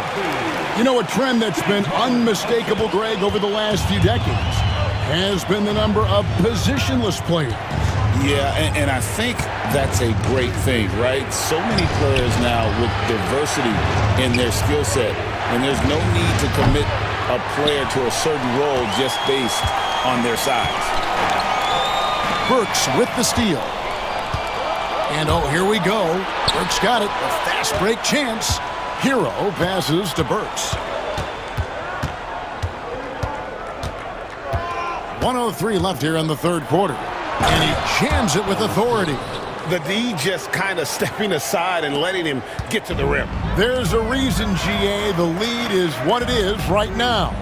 S6: You know, a trend that's been unmistakable, Greg, over the last few decades has been the number of positionless players.
S3: Yeah, and I think that's a great thing, right? So many players now with diversity in their skill set, and there's no need to commit a player to a certain role just based on their size.
S6: Burks with the steal. And oh, here we go. Burks got it. A fast break chance. Hero passes to Burks. 1:03 left here in the 3rd quarter. And he jams it with authority.
S3: The D just kind of stepping aside and letting him get to the rim.
S6: There's a reason, GA, the lead is what it is right now.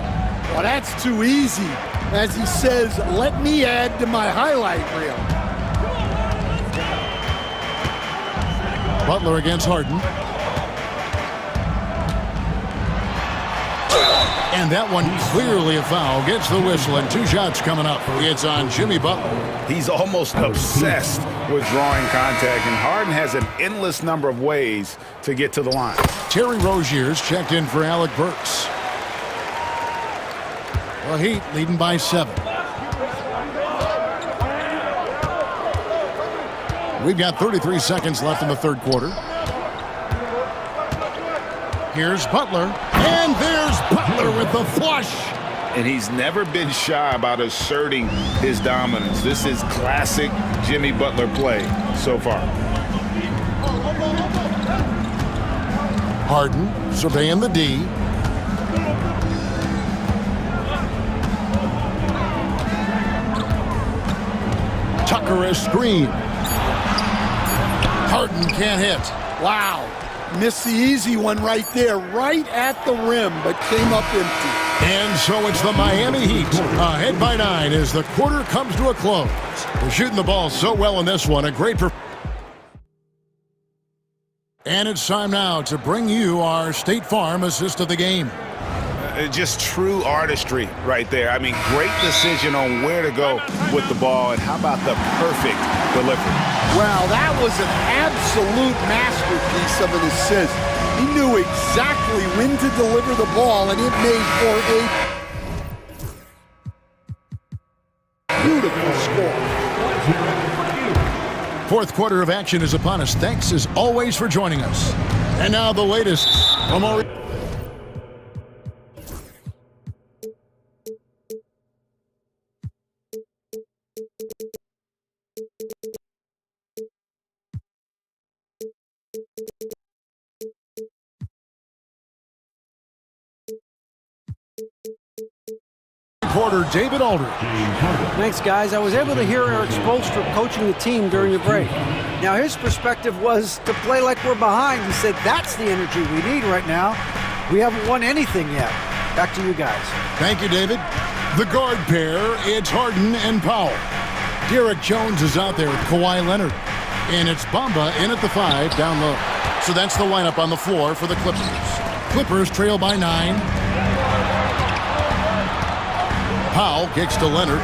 S7: Well, that's too easy. As he says, let me add to my highlight reel.
S6: Butler against Harden. And that one clearly a foul. Gets the whistle, and 2 shots coming up. It's on Jimmy Butler.
S3: He's almost obsessed with drawing contact, and Harden has an endless number of ways to get to the line.
S6: Terry Rozier's checked in for Alec Burks. The Heat leading by 7. We've got 33 seconds left in the third quarter. Here's Butler, and there's Butler with the flush.
S3: And he's never been shy about asserting his dominance. This is classic Jimmy Butler play so far.
S6: Harden surveying the D. Tucker a screen. Harden can't hit.
S7: Wow. Missed the easy one right there, right at the rim, but came up empty.
S6: And so it's the Miami Heat ahead by 9 as the quarter comes to a close. They're shooting the ball so well in this one. A great performance. And it's time now to bring you our State Farm assist of the game.
S3: Just true artistry right there. I mean, great decision on where to go with the ball, and how about the perfect delivery?
S7: Wow, that was an absolute masterpiece of an assist. He knew exactly when to deliver the ball, and it made for a beautiful score.
S6: Fourth quarter of action is upon us. Thanks as always for joining us. And now the latest from our... Quarter, David Aldridge.
S8: Thanks, guys. I was able to hear Eric Spoelstra coaching the team during the break. Now, his perspective was to play like we're behind. He said that's the energy we need right now. We haven't won anything yet. Back to you guys.
S6: Thank you, David. The guard pair, it's Harden and Powell. Derek Jones is out there with Kawhi Leonard. And it's Bamba in at the 5, down low. So that's the lineup on the floor for the Clippers. Clippers trail by 9. Powell kicks to Leonard.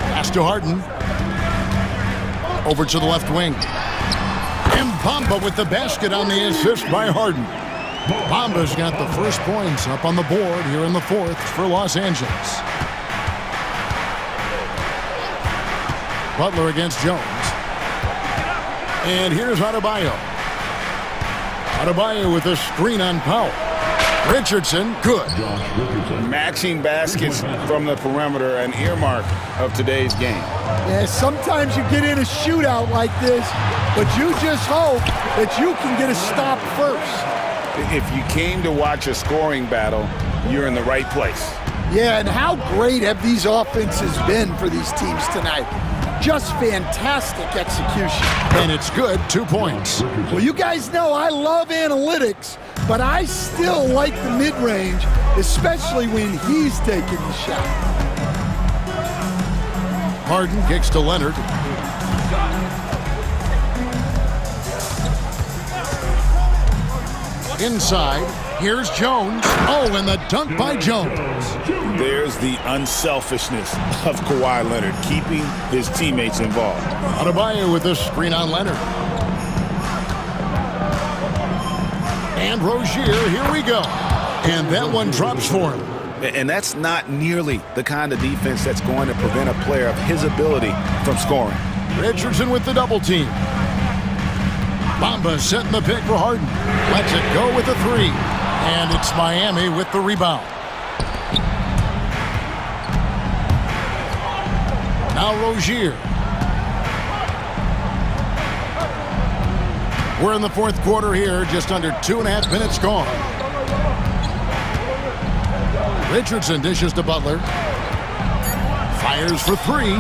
S6: Pass to Harden. Over to the left wing. And Bamba with the basket on the assist by Harden. Bamba's got the first points up on the board here in the fourth for Los Angeles. Butler against Jones. And here's Adebayo. Adebayo with a screen on Powell. Richardson, good.
S3: Matching baskets from the perimeter, an earmark of today's game.
S7: Yeah, sometimes you get in a shootout like this, but you just hope that you can get a stop first.
S3: If you came to watch a scoring battle, you're in the right place.
S7: Yeah, and how great have these offenses been for these teams tonight? Just fantastic execution.
S6: And it's good, 2 points.
S7: Well, you guys know I love analytics, but I still like the mid-range, especially when he's taking the shot.
S6: Harden kicks to Leonard. Inside, here's Jones. Oh, and the dunk by Jones.
S3: There's the unselfishness of Kawhi Leonard, keeping his teammates involved.
S6: Adebayo with a screen on Leonard. And Rozier, here we go. And that one drops for him.
S3: And that's not nearly the kind of defense that's going to prevent a player of his ability from scoring.
S6: Richardson with the double team. Bamba setting the pick for Harden. Lets it go with a 3. And it's Miami with the rebound. Now Rozier. We're in the fourth quarter here, just under 2.5 minutes gone. Richardson dishes to Butler. Fires for 3.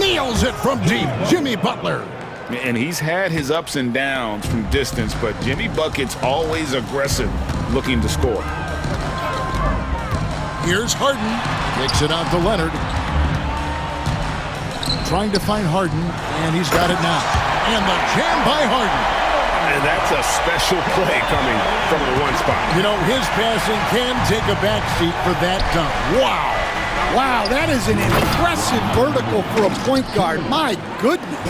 S6: Nails it from deep. Jimmy Butler.
S3: And he's had his ups and downs from distance, but Jimmy Bucket's always aggressive, looking to score.
S6: Here's Harden. Kicks it out to Leonard. Trying to find Harden, and he's got it now. And the jam by Harden.
S3: And that's a special play coming from the one spot.
S6: You know, his passing can take a backseat for that dunk. Wow.
S7: Wow, that is an impressive vertical for a point guard. My goodness.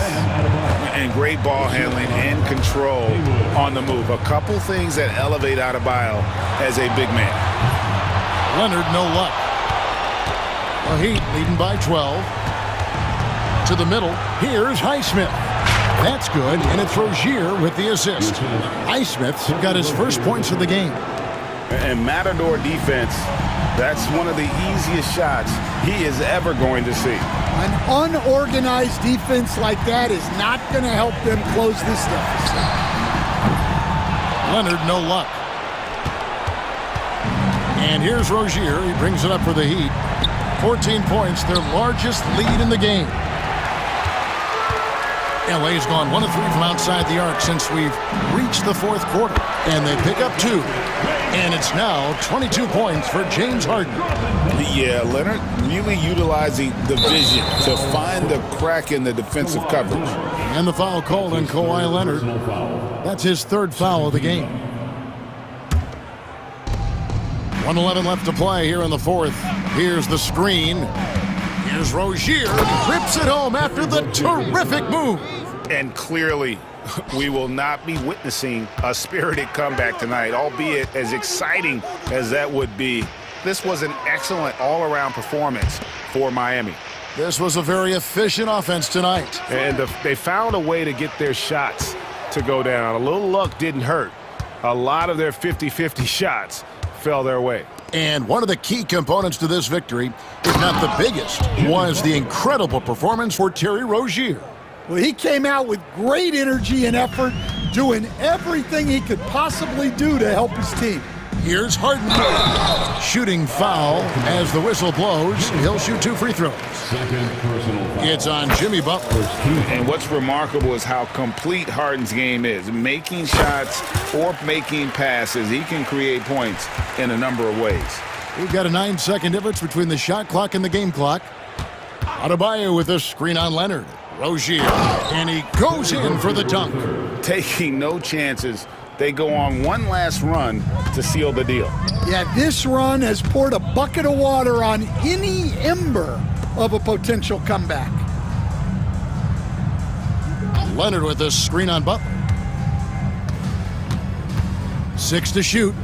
S3: And great ball handling and control on the move. A couple things that elevate Adebayo as a big man.
S6: Leonard, no luck. The Heat leading by 12. To the middle, here's Highsmith. That's good, and it's Rozier with the assist. Highsmith's got his first points of the game.
S3: And Matador defense, that's one of the easiest shots he is ever going to see.
S7: An unorganized defense like that is not going to help them close this deficit.
S6: Leonard, no luck. And here's Rozier. He brings it up for the Heat. 14 points, their largest lead in the game. LA's gone 1 of 3 from outside the arc since we've reached the fourth quarter. And they pick up 2. And it's now 22 points for James Harden.
S3: Yeah, Leonard really utilizing the vision to find the crack in the defensive coverage.
S6: And the foul called on Kawhi Leonard. That's his 3rd foul of the game. 1:11 left to play here in the 4th. Here's the screen. Here's Rozier. Rips it home after the terrific move.
S3: And clearly, we will not be witnessing a spirited comeback tonight, albeit as exciting as that would be. This was an excellent all-around performance for Miami.
S6: This was a very efficient offense tonight.
S3: And they found a way to get their shots to go down. A little luck didn't hurt. A lot of their 50-50 shots fell their way.
S6: And one of the key components to this victory, if not the biggest, was the incredible performance for Terry Rozier.
S7: Well, he came out with great energy and effort, doing everything he could possibly do to help his team.
S6: Here's Harden. Shooting foul as the whistle blows. He'll shoot 2 free throws.
S5: Second personal foul.
S6: It's on Jimmy Butler.
S3: And what's remarkable is how complete Harden's game is. Making shots or making passes, he can create points in a number of ways.
S6: We've got a 9-second difference between the shot clock and the game clock. Adebayo with a screen on Leonard. Rozier, and he goes in for the dunk.
S3: Taking no chances. They go on one last run to seal the deal.
S7: Yeah, this run has poured a bucket of water on any ember of a potential comeback.
S6: Leonard with a screen on Butler. 6 to shoot.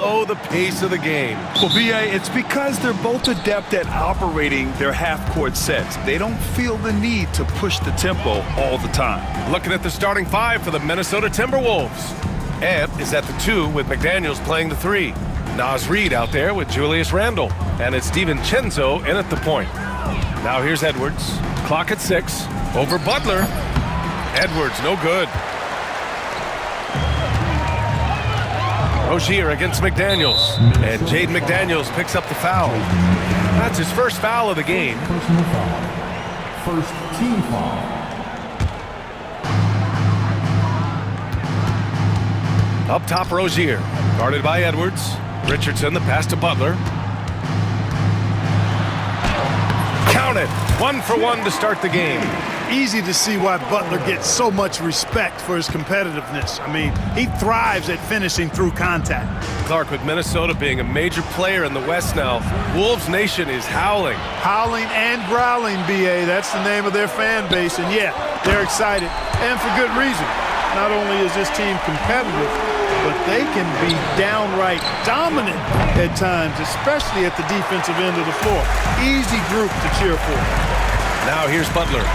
S1: Oh, the pace of the game.
S9: Well, BA, it's because they're both adept at operating their half-court sets. They don't feel the need to push the tempo all the time.
S1: Looking at the starting five for the Minnesota Timberwolves. Ed is at the 2 with McDaniels playing the 3. Naz Reid out there with Julius Randle. And it's DiVincenzo in at the point. Now here's Edwards. Clock at 6. Over Butler. Edwards, no good. Rozier against McDaniels. And Jade McDaniels picks up the foul. That's his first foul of the game.
S5: Personal foul. First team foul.
S1: Up top, Rozier. Guarded by Edwards. Richardson, the pass to Butler. Count it. 1 for 1 to start the game.
S10: Easy to see why Butler gets so much respect for his competitiveness. I mean, he thrives at finishing through contact.
S1: Clark, with Minnesota being a major player in the West now, Wolves Nation is howling.
S10: Howling and growling, BA. That's the name of their fan base. And yeah, they're excited. And for good reason. Not only is this team competitive, but they can be downright dominant at times, especially at the defensive end of the floor. Easy group to cheer for.
S1: Now here's Butler.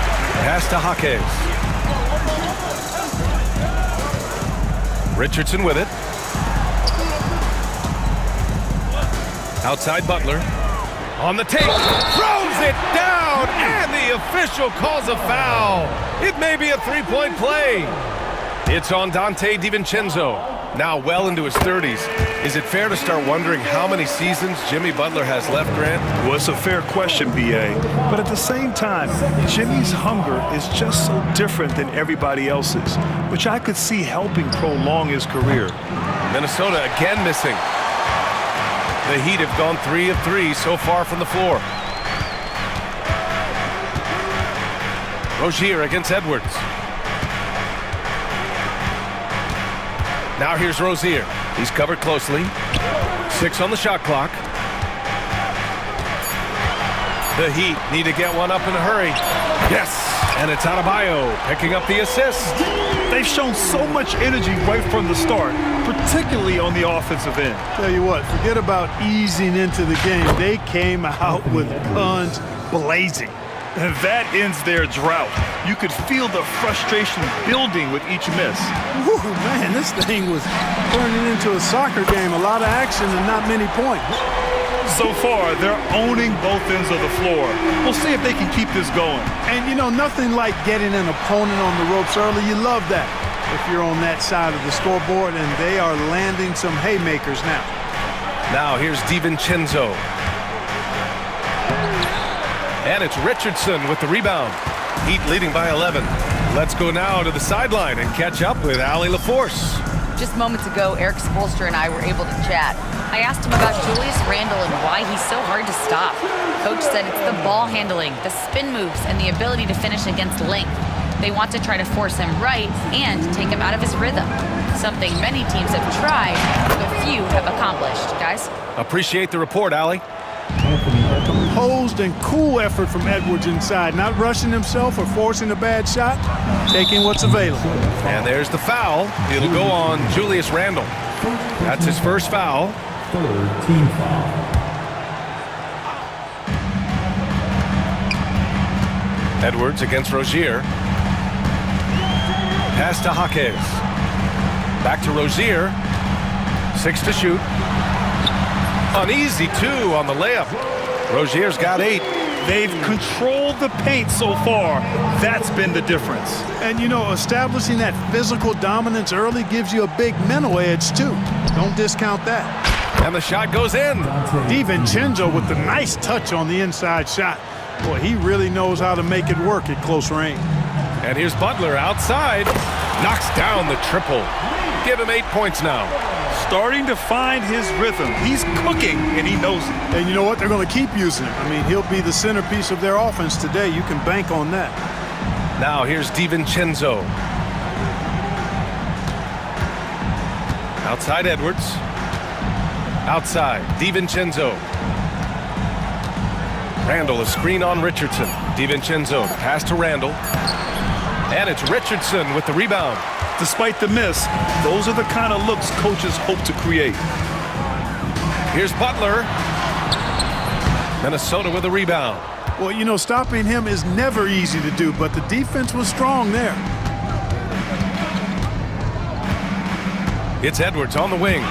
S1: Pass to Hawkes. Richardson with it. Outside Butler. On the take. Throws it down. And the official calls a foul. It may be a three-point play. It's on Dante DiVincenzo. Now well into his 30s. Is it fair to start wondering how many seasons Jimmy Butler has left, Grant?
S9: Well, it's a fair question, BA. But at the same time, Jimmy's hunger is just so different than everybody else's, which I could see helping prolong his career.
S1: Minnesota again missing. The Heat have gone 3 of 3 so far from the floor. Rozier against Edwards. Now here's Rozier. He's covered closely. 6 on the shot clock. The Heat need to get one up in a hurry. Yes, and it's Adebayo picking up the assist.
S9: They've shown so much energy right from the start, particularly on the offensive end.
S10: Tell you what, forget about easing into the game. They came out with guns blazing.
S9: And that ends their drought. You could feel the frustration building with each miss.
S10: Whew, man, this thing was turning into a soccer game. A lot of action and not many points.
S9: So far, they're owning both ends of the floor. We'll see if they can keep this going.
S10: And, you know, nothing like getting an opponent on the ropes early. You love that if you're on that side of the scoreboard, and they are landing some haymakers now.
S1: Now here's DiVincenzo. And it's Richardson with the rebound. Heat leading by 11. Let's go now to the sideline and catch up with Allie LaForce.
S4: Just moments ago, Eric Spoelstra and I were able to chat. I asked him about Julius Randle and why he's so hard to stop. Coach said it's the ball handling, the spin moves, and the ability to finish against length. They want to try to force him right and take him out of his rhythm. Something many teams have tried, but few have accomplished. Guys?
S1: Appreciate the report, Allie.
S10: Composed and cool effort from Edwards inside, not rushing himself or forcing a bad shot, taking what's available.
S1: And there's the foul. It'll go on Julius Randle. That's his first foul.
S5: Third team foul.
S1: Edwards against Rozier. Pass to Hawkes. Back to Rozier. 6 to shoot. An easy 2 on the layup. Rozier's got 8.
S9: They've controlled the paint so far. That's been the difference.
S10: And, you know, establishing that physical dominance early gives you a big mental edge, too. Don't discount that.
S1: And the shot goes in.
S10: DiVincenzo with the nice touch on the inside shot. Boy, he really knows how to make it work at close range.
S1: And here's Butler outside. Knocks down the triple. Give him 8 points now.
S9: Starting to find his rhythm. He's cooking, and he knows it.
S10: And you know what? They're going to keep using him. I mean, he'll be the centerpiece of their offense today. You can bank on that.
S1: Now here's DiVincenzo. Outside Edwards. Outside DiVincenzo. Randle, a screen on Richardson. DiVincenzo, pass to Randle. And it's Richardson with the rebound.
S9: Despite the miss, those are the kind of looks coaches hope to create.
S1: Here's Butler. Minnesota with a rebound.
S10: Well, you know, stopping him is never easy to do, but the defense was strong there.
S1: It's Edwards on the wing.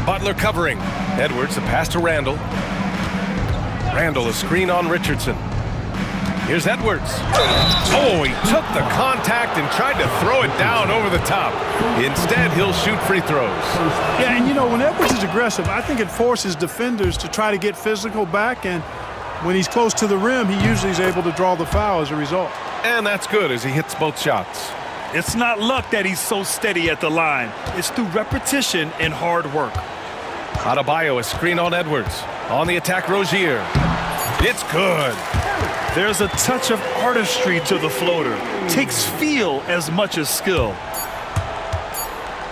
S1: Butler covering. Edwards, a pass to Randall. Randall, a screen on Richardson. Here's Edwards. Oh, he took the contact and tried to throw it down over the top. Instead, he'll shoot free throws.
S10: Yeah, and you know, when Edwards is aggressive, I think it forces defenders to try to get physical back, and when he's close to the rim, he usually is able to draw the foul as a result.
S1: And that's good as he hits both shots.
S9: It's not luck that he's so steady at the line. It's through repetition and hard work.
S1: Adebayo, a screen on Edwards. On the attack, Rozier. It's good.
S9: There's a touch of artistry to the floater. Takes feel as much as skill.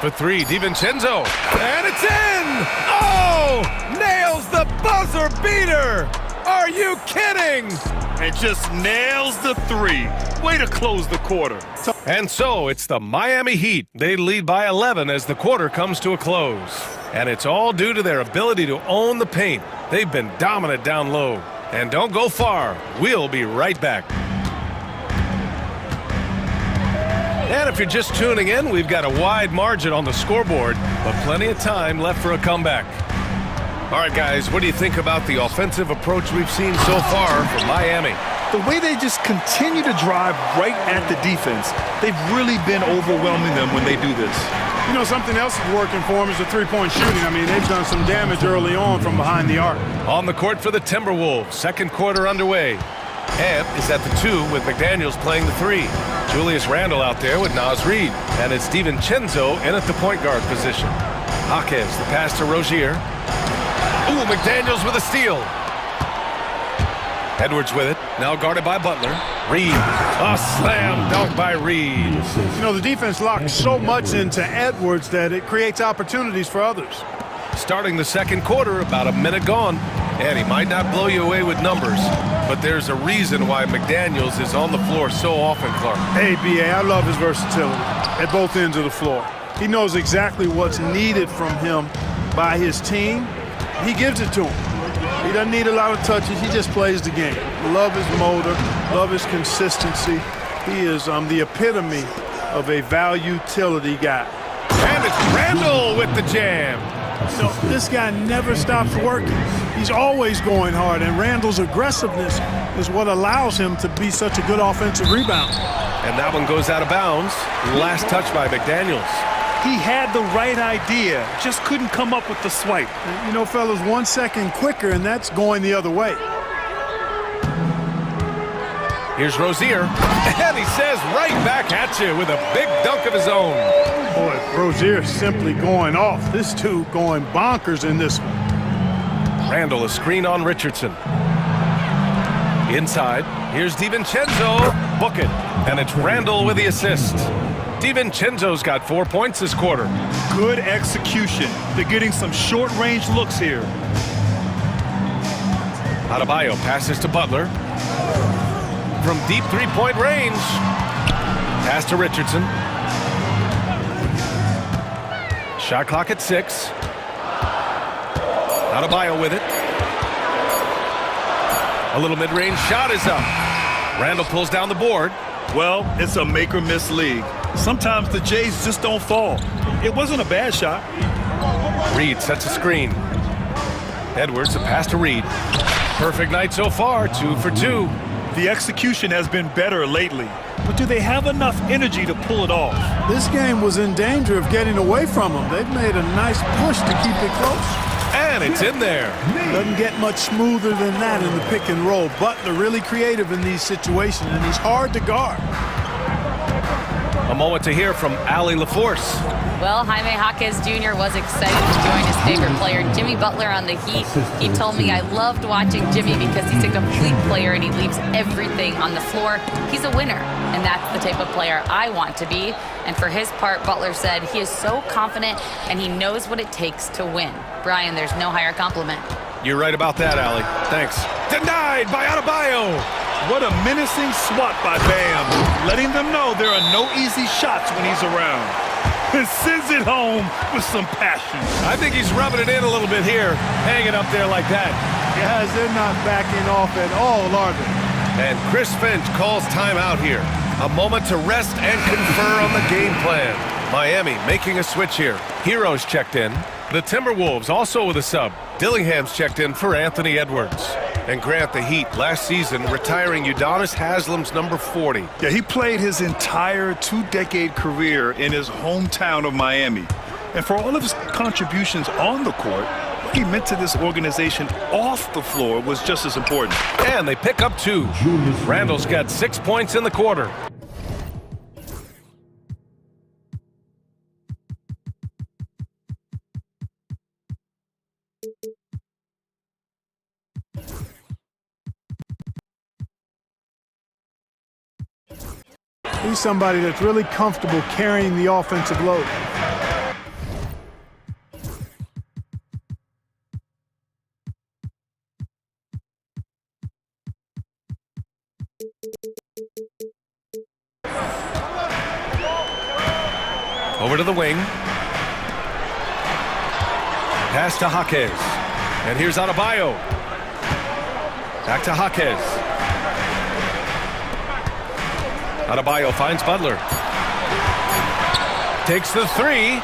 S1: For three, DiVincenzo. And it's in! Oh! Nails the buzzer beater! Are you kidding?
S9: And just nails the three. Way to close the quarter.
S1: And so it's the Miami Heat. They lead by 11 as the quarter comes to a close. And it's all due to their ability to own the paint. They've been dominant down low. And don't go far. We'll be right back. And if you're just tuning in, we've got a wide margin on the scoreboard, but plenty of time left for a comeback. All right, guys, what do you think about the offensive approach we've seen so far from Miami?
S9: The way they just continue to drive right at the defense, they've really been overwhelming them when they do this.
S10: You know, something else that's working for them is the three-point shooting. I mean, they've done some damage early on from behind the arc.
S1: On the court for the Timberwolves, second quarter underway. Ant is at the 2 with McDaniels playing the 3. Julius Randle out there with Naz Reid. And it's DiVincenzo in at the point guard position. Jaquez, the pass to Rozier. Ooh, McDaniels with a steal. Edwards with it, now guarded by Butler. Reid, a slam dunk by Reid.
S10: You know, the defense locks so much into Edwards that it creates opportunities for others.
S1: Starting the second quarter, about a minute gone. And he might not blow you away with numbers, but there's a reason why McDaniels is on the floor so often, Clark.
S10: Hey, B.A., I love his versatility at both ends of the floor. He knows exactly what's needed from him by his team. He gives it to him. He doesn't need a lot of touches. He just plays the game. Love his motor. Love his consistency. He is the epitome of a value-utility guy.
S1: And it's Randall with the jam.
S10: No, this guy never stops working. He's always going hard, and Randall's aggressiveness is what allows him to be such a good offensive rebounder.
S1: And that one goes out of bounds. Last touch by McDaniels.
S9: He had the right idea, just couldn't come up with the swipe.
S10: You know, fellas, 1 second quicker, and that's going the other way.
S1: Here's Rozier, and he says right back at you with a big dunk of his own.
S10: Boy, Rozier simply going off. This two going bonkers in this one.
S1: Randall, a screen on Richardson. Inside, here's DiVincenzo. Book it, and it's Randall with the assist. DiVincenzo's got 4 points this quarter.
S9: Good execution. They're getting some short-range looks here.
S1: Adebayo passes to Butler. From deep three-point range. Pass to Richardson. Shot clock at 6. Adebayo with it. A little mid-range shot is up. Randall pulls down the board.
S9: Well, it's a make-or-miss league. Sometimes the Jays just don't fall. It wasn't a bad shot.
S1: Reid sets a screen. Edwards, a pass to Reid. Perfect night so far, 2 for 2.
S9: The execution has been better lately, but do they have enough energy to pull it off?
S10: This game was in danger of getting away from them. They've made a nice push to keep it close.
S1: And it's in there.
S10: Doesn't get much smoother than that in the pick and roll. Butler really creative in these situations, and he's hard to guard.
S1: A moment to hear from Allie LaForce.
S4: Well, Jaime Jaquez Jr. was excited to join his favorite player, Jimmy Butler, on the Heat. He told me, I loved watching Jimmy because he's a complete player and he leaves everything on the floor. He's a winner, and that's the type of player I want to be. And for his part, Butler said he is so confident and he knows what it takes to win. Brian, there's no higher compliment.
S1: You're right about that, Allie. Thanks. Denied by Adebayo.
S9: What a menacing swat by Bam, letting them know there are no easy shots when he's around. and sends it home with some passion.
S1: I think he's rubbing it in a little bit here, hanging up there like that.
S10: Guys, they're not backing off at all, are they?
S1: And Chris Finch calls timeout here. A moment to rest and confer on the game plan. Miami making a switch here. Heroes checked in. The Timberwolves also with a sub. Dillingham's checked in for Anthony Edwards. And Grant, the Heat, last season retiring Udonis Haslam's number 40.
S9: Yeah, he played his entire two-decade career in his hometown of Miami. And for all of his contributions on the court, what he meant to this organization off the floor was just as important.
S1: And they pick up 2. Randall's got 6 points in the quarter.
S10: He's somebody that's really comfortable carrying the offensive load.
S1: Over to the wing. Pass to Jaquez. And here's Adebayo. Back to Jaquez. Adebayo finds Butler. Takes the 3.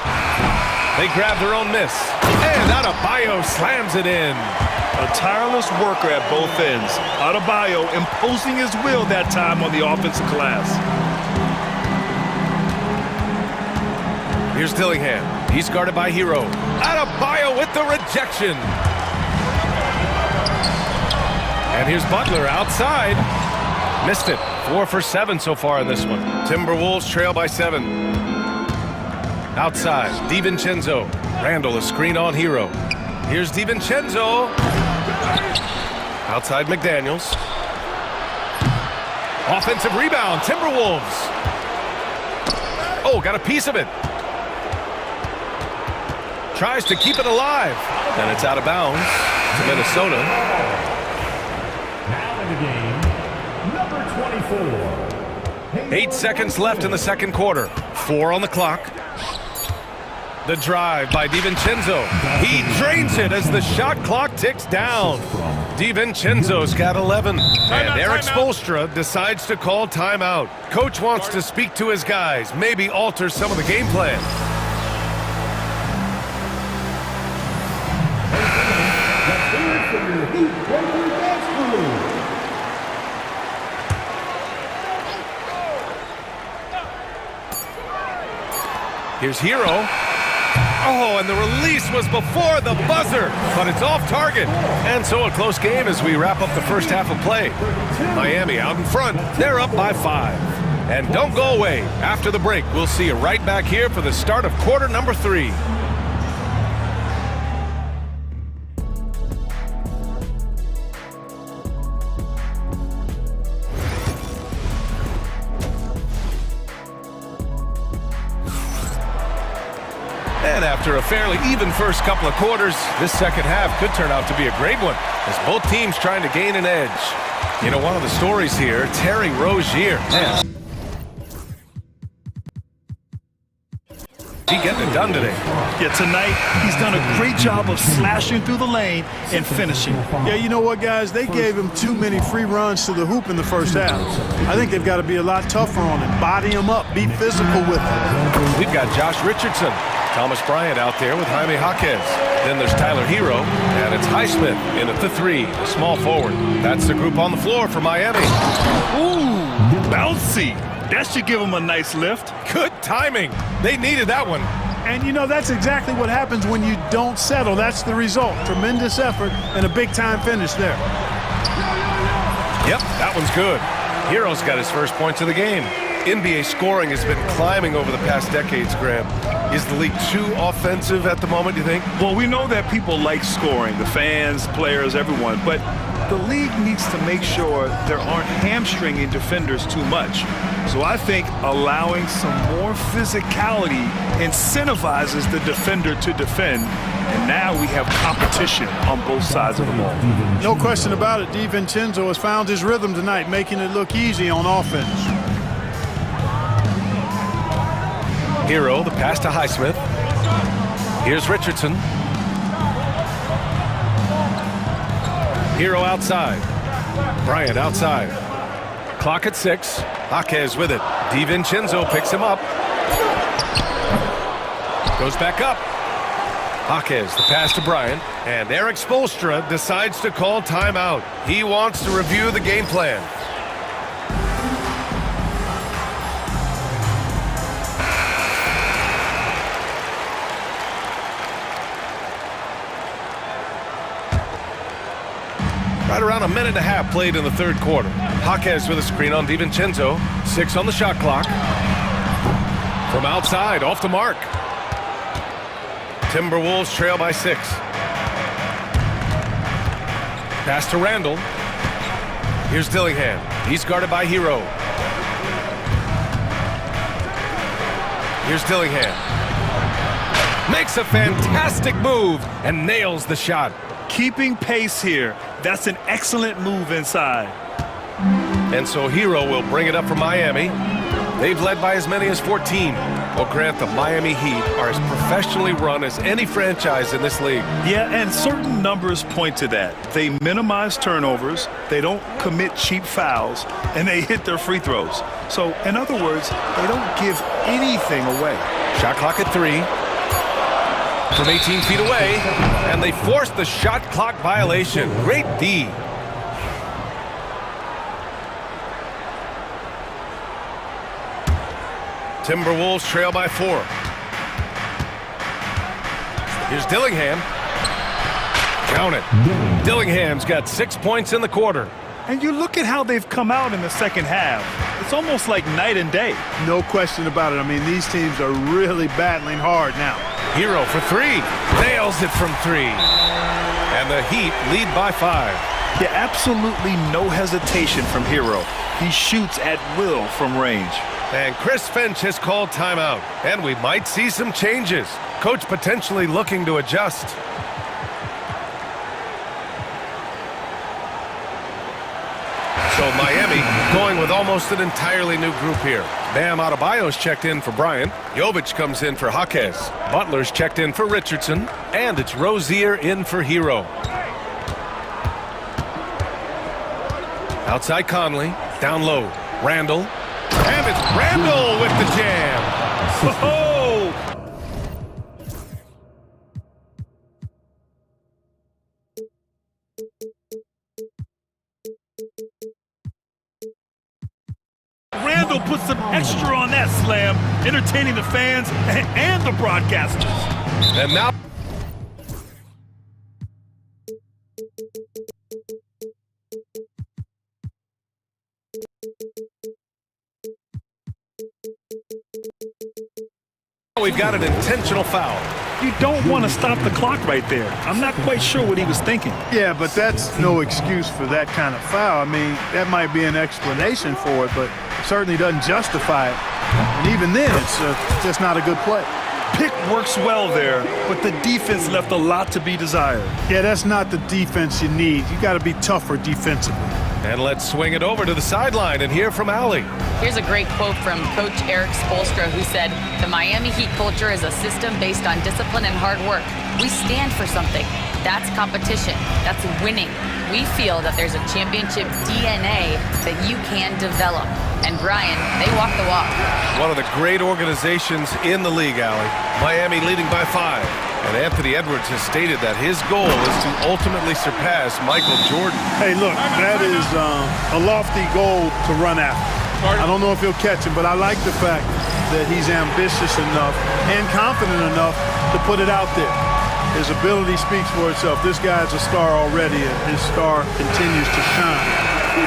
S1: They grab their own miss. And Adebayo slams it in.
S9: A tireless worker at both ends. Adebayo imposing his will that time on the offensive glass.
S1: Here's Dillingham. He's guarded by Hero. Adebayo with the rejection. And here's Butler outside. Missed it. 4 for 7 so far in this one. Timberwolves trail by 7. Outside, DiVincenzo. Randall, a screen on Hero. Here's DiVincenzo. Outside McDaniels. Offensive rebound, Timberwolves. Oh, got a piece of it. Tries to keep it alive. And it's out of bounds to Minnesota.
S5: Now in the game, number 24.
S1: 8 seconds left in the second quarter. 4 on the clock. The drive by DiVincenzo. He drains it as the shot clock ticks down. DiVincenzo's got 11. And Eric Spoelstra decides to call timeout. Coach wants to speak to his guys, maybe alter some of the game plan. Here's Hero. Oh, and the release was before the buzzer, but it's off target. And so a close game as we wrap up the first half of play. Miami out in front. They're up by 5. And don't go away. After the break, we'll see you right back here for the start of quarter number 3. And after a fairly even first couple of quarters, this second half could turn out to be a great one as both teams trying to gain an edge. You know, one of the stories here, Terry Rozier. Man, he getting it done today.
S9: Yeah, tonight he's done a great job of slashing through the lane and finishing.
S10: Yeah, you know what, guys? They gave him too many free runs to the hoop in the first half. I think they've got to be a lot tougher on him. Body him up. Be physical with him.
S1: We've got Josh Richardson. Thomas Bryant out there with Jaime Jaquez. Then there's Tyler Hero, and it's Highsmith in at the 3, a small forward. That's the group on the floor for Miami.
S9: Ooh, bouncy. That should give him a nice lift.
S1: Good timing. They needed that one.
S10: And, you know, that's exactly what happens when you don't settle. That's the result. Tremendous effort and a big-time finish there.
S1: Yep, that one's good. Hero's got his first points of the game. NBA scoring has been climbing over the past decades, Graham. Is the league too offensive at the moment, do you think?
S9: Well, we know that people like scoring, the fans, players, everyone, but the league needs to make sure there aren't hamstringing defenders too much. So I think allowing some more physicality incentivizes the defender to defend, and now we have competition on both sides of the ball.
S10: No question about it. DiVincenzo has found his rhythm tonight, making it look easy on offense.
S1: Hero, the pass to Highsmith. Here's Richardson. Hero outside. Bryant outside. Clock at 6. Jaquez with it. DiVincenzo picks him up. Goes back up. Jaquez, the pass to Bryant. And Eric Spoelstra decides to call timeout. He wants to review the game plan. Right around a minute and a half played in the third quarter. Jaquez with a screen on DiVincenzo. 6 on the shot clock. From outside, off the mark. Timberwolves trail by 6. Pass to Randall. Here's Dillingham. He's guarded by Hero. Here's Dillingham. Makes a fantastic move and nails the shot.
S9: Keeping pace here. That's an excellent move inside.
S1: And so Hero will bring it up for Miami. They've led by as many as 14. Well, Grant, the Miami Heat are as professionally run as any franchise in this league.
S9: Yeah, and certain numbers point to that. They minimize turnovers, they don't commit cheap fouls, and they hit their free throws. So, in other words, they don't give anything away.
S1: Shot clock at 3. From 18 feet away, and they force the shot clock violation. Great D. Timberwolves trail by 4. Here's Dillingham. Count it. Dillingham's got 6 points in the quarter.
S9: And you look at how they've come out in the second half. It's almost like night and day.
S10: No question about it. I mean, these teams are really battling hard now.
S1: Hero for 3. Nails it from 3. And the Heat lead by 5.
S9: Yeah, absolutely no hesitation from Hero. He shoots at will from range.
S1: And Chris Finch has called timeout. And we might see some changes. Coach potentially looking to adjust. So Miami going with almost an entirely new group here. Bam Adebayo's checked in for Bryant. Jovic comes in for Jaquez. Butler's checked in for Richardson. And it's Rozier in for Hero. Outside Conley. Down low. Randall. And it's Randall with the jam. Oh!
S9: Randall puts some extra on that slam, entertaining the fans and the broadcasters.
S1: And now... we've got an intentional foul.
S9: You don't want to stop the clock right there. I'm not quite sure what he was thinking.
S10: Yeah, but that's no excuse for that kind of foul. I mean, that might be an explanation for it, but certainly doesn't justify it. And even then, it's just not a good play.
S9: Pick works well there, but the defense left a lot to be desired.
S10: Yeah, that's not the defense you need. You got to be tougher defensively.
S1: And let's swing it over to the sideline and hear from Allie.
S4: Here's a great quote from Coach Eric Spoelstra, who said, "The Miami Heat culture is a system based on discipline and hard work. We stand for something. That's competition. That's winning. We feel that there's a championship DNA that you can develop." And Brian, they walk the walk.
S1: One of the great organizations in the league, Allie. Miami leading by 5. And Anthony Edwards has stated that his goal is to ultimately surpass Michael Jordan.
S10: Hey, look, that is a lofty goal to run after. I don't know if he'll catch him, but I like the fact that he's ambitious enough and confident enough to put it out there. His ability speaks for itself. This guy's a star already, and his star continues to shine.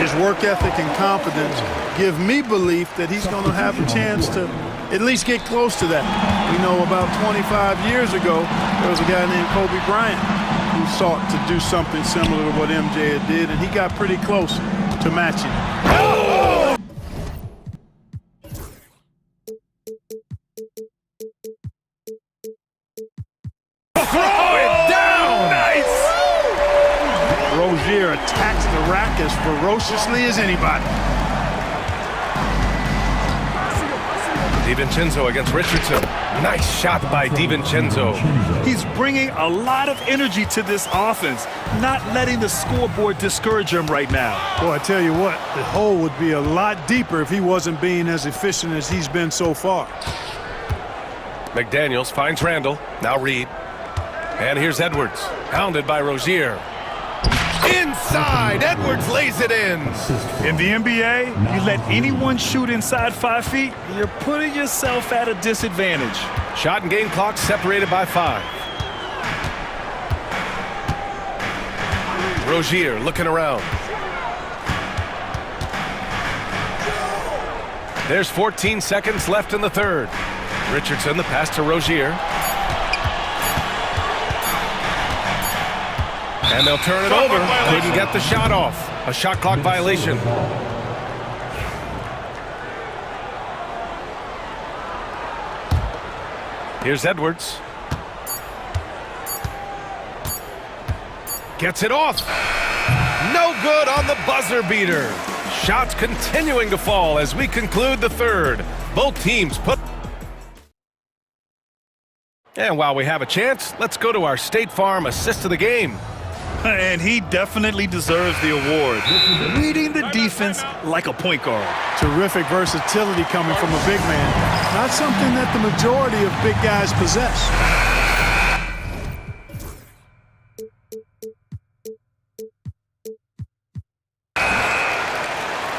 S10: His work ethic and confidence give me belief that he's going to have a chance to at least get close to that. We know about 25 years ago, there was a guy named Kobe Bryant who sought to do something similar to what MJ did, and he got pretty close to matching. Oh!
S1: Throw it down!
S9: Nice!
S10: Rozier attacks the rack as ferociously as anybody.
S1: DiVincenzo against Richardson. Nice shot by DiVincenzo.
S9: He's bringing a lot of energy to this offense, not letting the scoreboard discourage him right now.
S10: Boy, I tell you what, the hole would be a lot deeper if he wasn't being as efficient as he's been so far.
S1: McDaniels finds Randall. Now Reed. And here's Edwards, hounded by Rozier. Inside, Edwards lays it in.
S9: In the NBA, you let anyone shoot inside 5 feet, you're putting yourself at a disadvantage.
S1: Shot and game clock separated by 5. Rozier looking around. There's 14 seconds left in the third. Richardson, the pass to Rozier. And they'll turn it over. Couldn't get the shot off. A shot clock violation. Here's Edwards. Gets it off. No good on the buzzer beater. Shots continuing to fall as we conclude the third. Both teams put... And while we have a chance, let's go to our State Farm assist of the game.
S9: And he definitely deserves the award. Reading the defense like a point guard.
S10: Terrific versatility coming from a big man. Not something that the majority of big guys possess.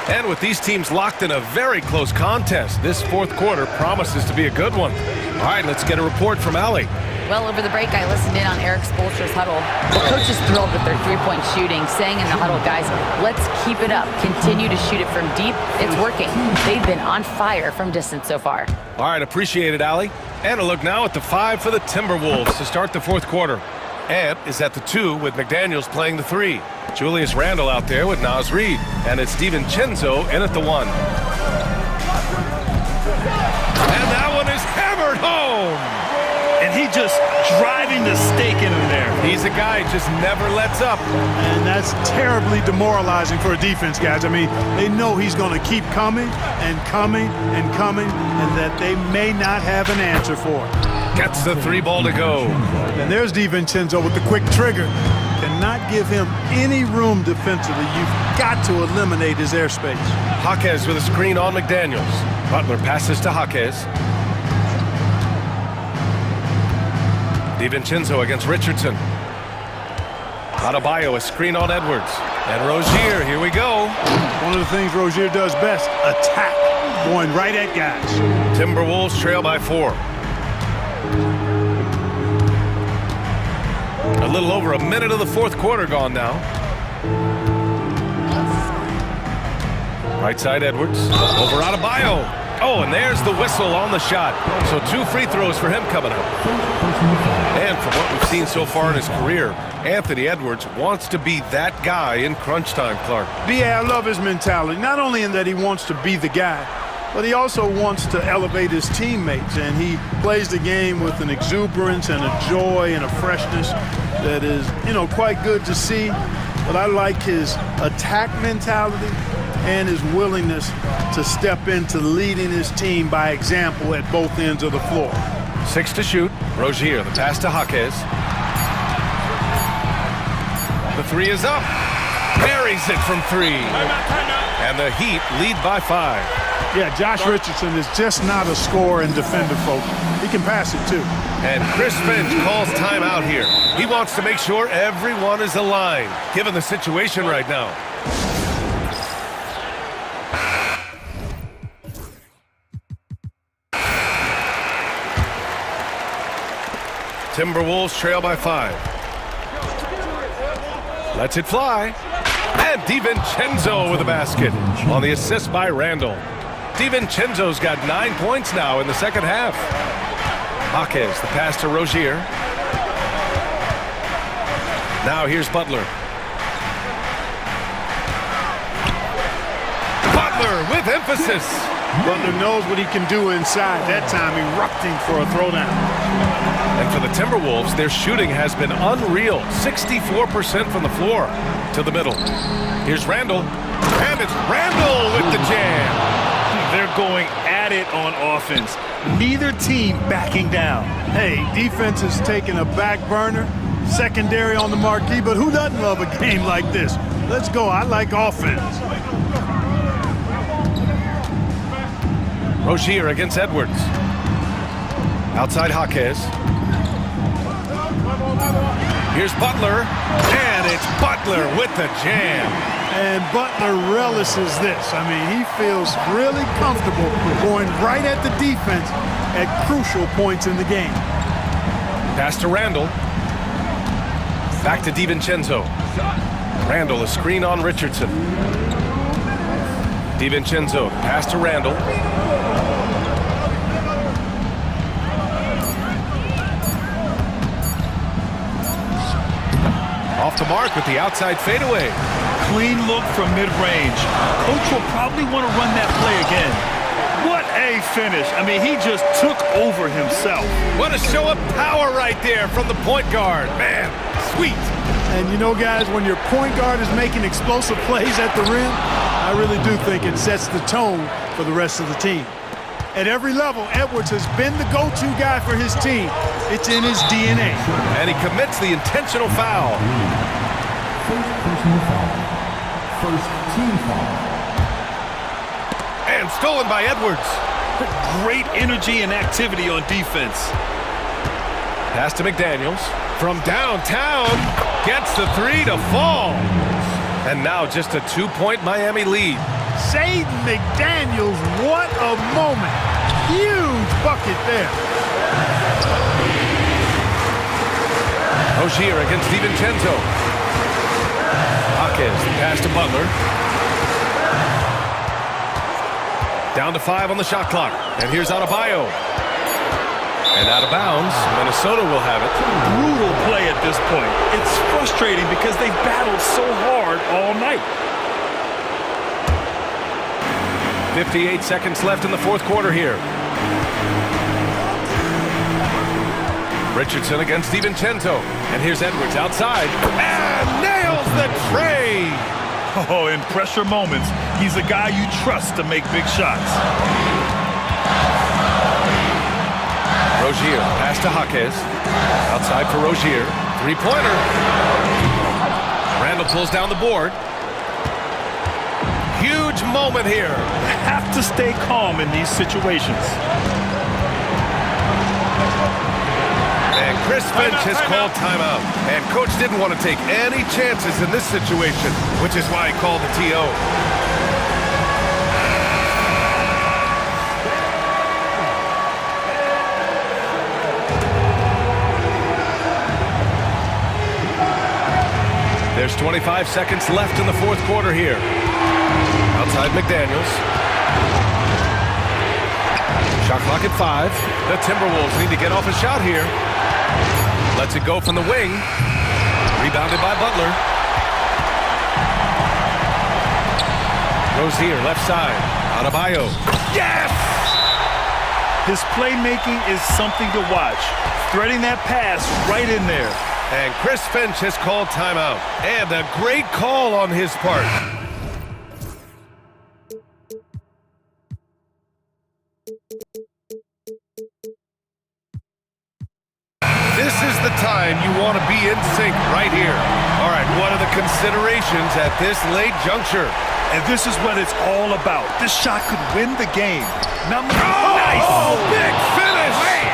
S1: And with these teams locked in a very close contest, this fourth quarter promises to be a good one. All right, let's get a report from Allie.
S4: Well, over the break, I listened in on Eric Spoelstra's huddle. The coach is thrilled with their three-point shooting, saying in the huddle, guys, let's keep it up. Continue to shoot it from deep. It's working. They've been on fire from distance so far.
S1: All right, appreciate it, Allie. And a look now at the 5 for the Timberwolves to start the fourth quarter. Ant is at the 2 with McDaniels playing the 3. Julius Randle out there with Naz Reid. And it's DiVincenzo in at the 1. And that one is hammered home.
S9: And he just driving the stake in him there.
S1: He's a guy who just never lets up.
S10: And that's terribly demoralizing for a defense, guys. I mean, they know he's going to keep coming and coming and coming, and that they may not have an answer for it.
S1: Gets the 3 ball to go.
S10: And there's DiVincenzo with the quick trigger. Cannot give him any room defensively. You've got to eliminate his airspace.
S1: Jaquez with a screen on McDaniels. Butler passes to Jaquez. DiVincenzo against Richardson. Adebayo, a screen on Edwards. And Rozier, here we go.
S10: One of the things Rozier does best, attack. Going right at guys.
S1: Timberwolves trail by 4. A little over a minute of the fourth quarter gone now. Right side Edwards. Over Adebayo. Oh, and there's the whistle on the shot. So 2 free throws for him coming up. And from what we've seen so far in his career, Anthony Edwards wants to be that guy in crunch time, Clark.
S10: B.A., I love his mentality. Not only in that he wants to be the guy, but he also wants to elevate his teammates. And he plays the game with an exuberance and a joy and a freshness that is, quite good to see. But I like his attack mentality and his willingness to step into leading his team by example at both ends of the floor.
S1: 6 to shoot. Rozier, the pass to Jaquez. The 3 is up. Buries it from 3. And the Heat lead by 5.
S10: Yeah, Josh Richardson is just not a scorer and defender, folks. He can pass it, too.
S1: And Chris Finch calls timeout here. He wants to make sure everyone is aligned, given the situation right now. Timberwolves trail by 5. Lets it fly. And DiVincenzo with a basket on the assist by Randall. DiVincenzo's got 9 points now in the second half. Jaquez, the pass to Rozier. Now here's Butler. Butler with emphasis.
S10: Butler knows what he can do inside. That time erupting for a throwdown.
S1: And for the Timberwolves, their shooting has been unreal. 64% from the floor to the middle. Here's Randall. And it's Randall with the jam.
S9: They're going at at it on offense. Neither team backing down.
S10: Hey, defense is taking a back burner, secondary on the marquee, but who doesn't love a game like this? Let's go. I like offense.
S1: Rozier against Edwards. Outside Jaquez. Here's Butler, and it's Butler with the jam.
S10: And Butler relishes this. I mean, he feels really comfortable going right at the defense at crucial points in the game.
S1: Pass to Randall. Back to DiVincenzo. Randall, a screen on Richardson. DiVincenzo, pass to Randall. Off the mark with the outside fadeaway.
S9: Clean look from mid-range. Coach will probably want to run that play again. What a finish. I mean, he just took over himself.
S1: What a show of power right there from the point guard. Man, sweet.
S10: And you know, guys, when your point guard is making explosive plays at the rim, I really do think it sets the tone for the rest of the team. At every level, Edwards has been the go-to guy for his team. It's in his DNA.
S1: And he commits the intentional foul.
S5: First personal foul. First team foul.
S1: And stolen by Edwards.
S9: Great energy and activity on defense.
S1: Pass to McDaniels. From downtown, gets the three to fall. And now just a 2-point Miami lead.
S10: Shaden McDaniels, what a moment. Huge bucket there.
S1: Rozier against DiVincenzo. Jaquez, pass to Butler. Down to 5 on the shot clock. And here's Adebayo. And out of bounds, Minnesota will have it.
S9: Brutal play at this point. It's frustrating because they've battled so hard all night.
S1: 58 seconds left in the fourth quarter here. Richardson against DiVincenzo. And here's Edwards outside. And nails the tray!
S9: Oh, in pressure moments, he's a guy you trust to make big shots.
S1: Rozier, pass to Jaquez. Outside for Rozier. Three-pointer. Randall pulls down the board. Huge moment here.
S9: Have to stay calm in these situations.
S1: And Chris Finch has called timeout. And coach didn't want to take any chances in this situation, which is why he called the TO. There's 25 seconds left in the fourth quarter here. Outside McDaniels. Shot clock at 5. The Timberwolves need to get off a shot here. Lets it go from the wing. Rebounded by Butler. Rozier, left side. Adebayo. Yes!
S9: His playmaking is something to watch. Threading that pass right in there.
S1: And Chris Finch has called timeout. And a great call on his part. This is the time you want to be in sync right here. All right, what are the considerations at this late juncture?
S9: And this is what it's all about. This shot could win the game. Now,
S1: Nice! Oh, big finish!
S9: Man.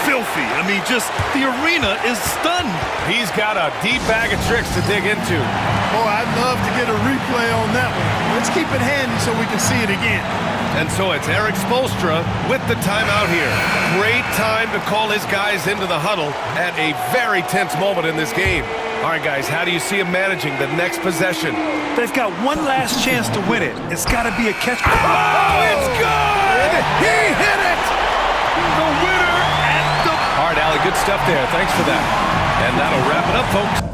S9: Filthy. I mean, just the arena is stunned.
S1: He's got a deep bag of tricks to dig into.
S10: Boy, I'd love to get a replay on that one. Let's keep it handy so we can see it again.
S1: And so it's Eric Spoelstra with the timeout here. Great time to call his guys into the huddle at a very tense moment in this game. All right, guys, how do you see him managing the next possession?
S9: They've got one last chance to win it. It's got to be a catch.
S1: Oh, it's good! He hit it!
S9: The winner at the...
S1: All right, Allie, good stuff there. Thanks for that. And that'll wrap it up, folks.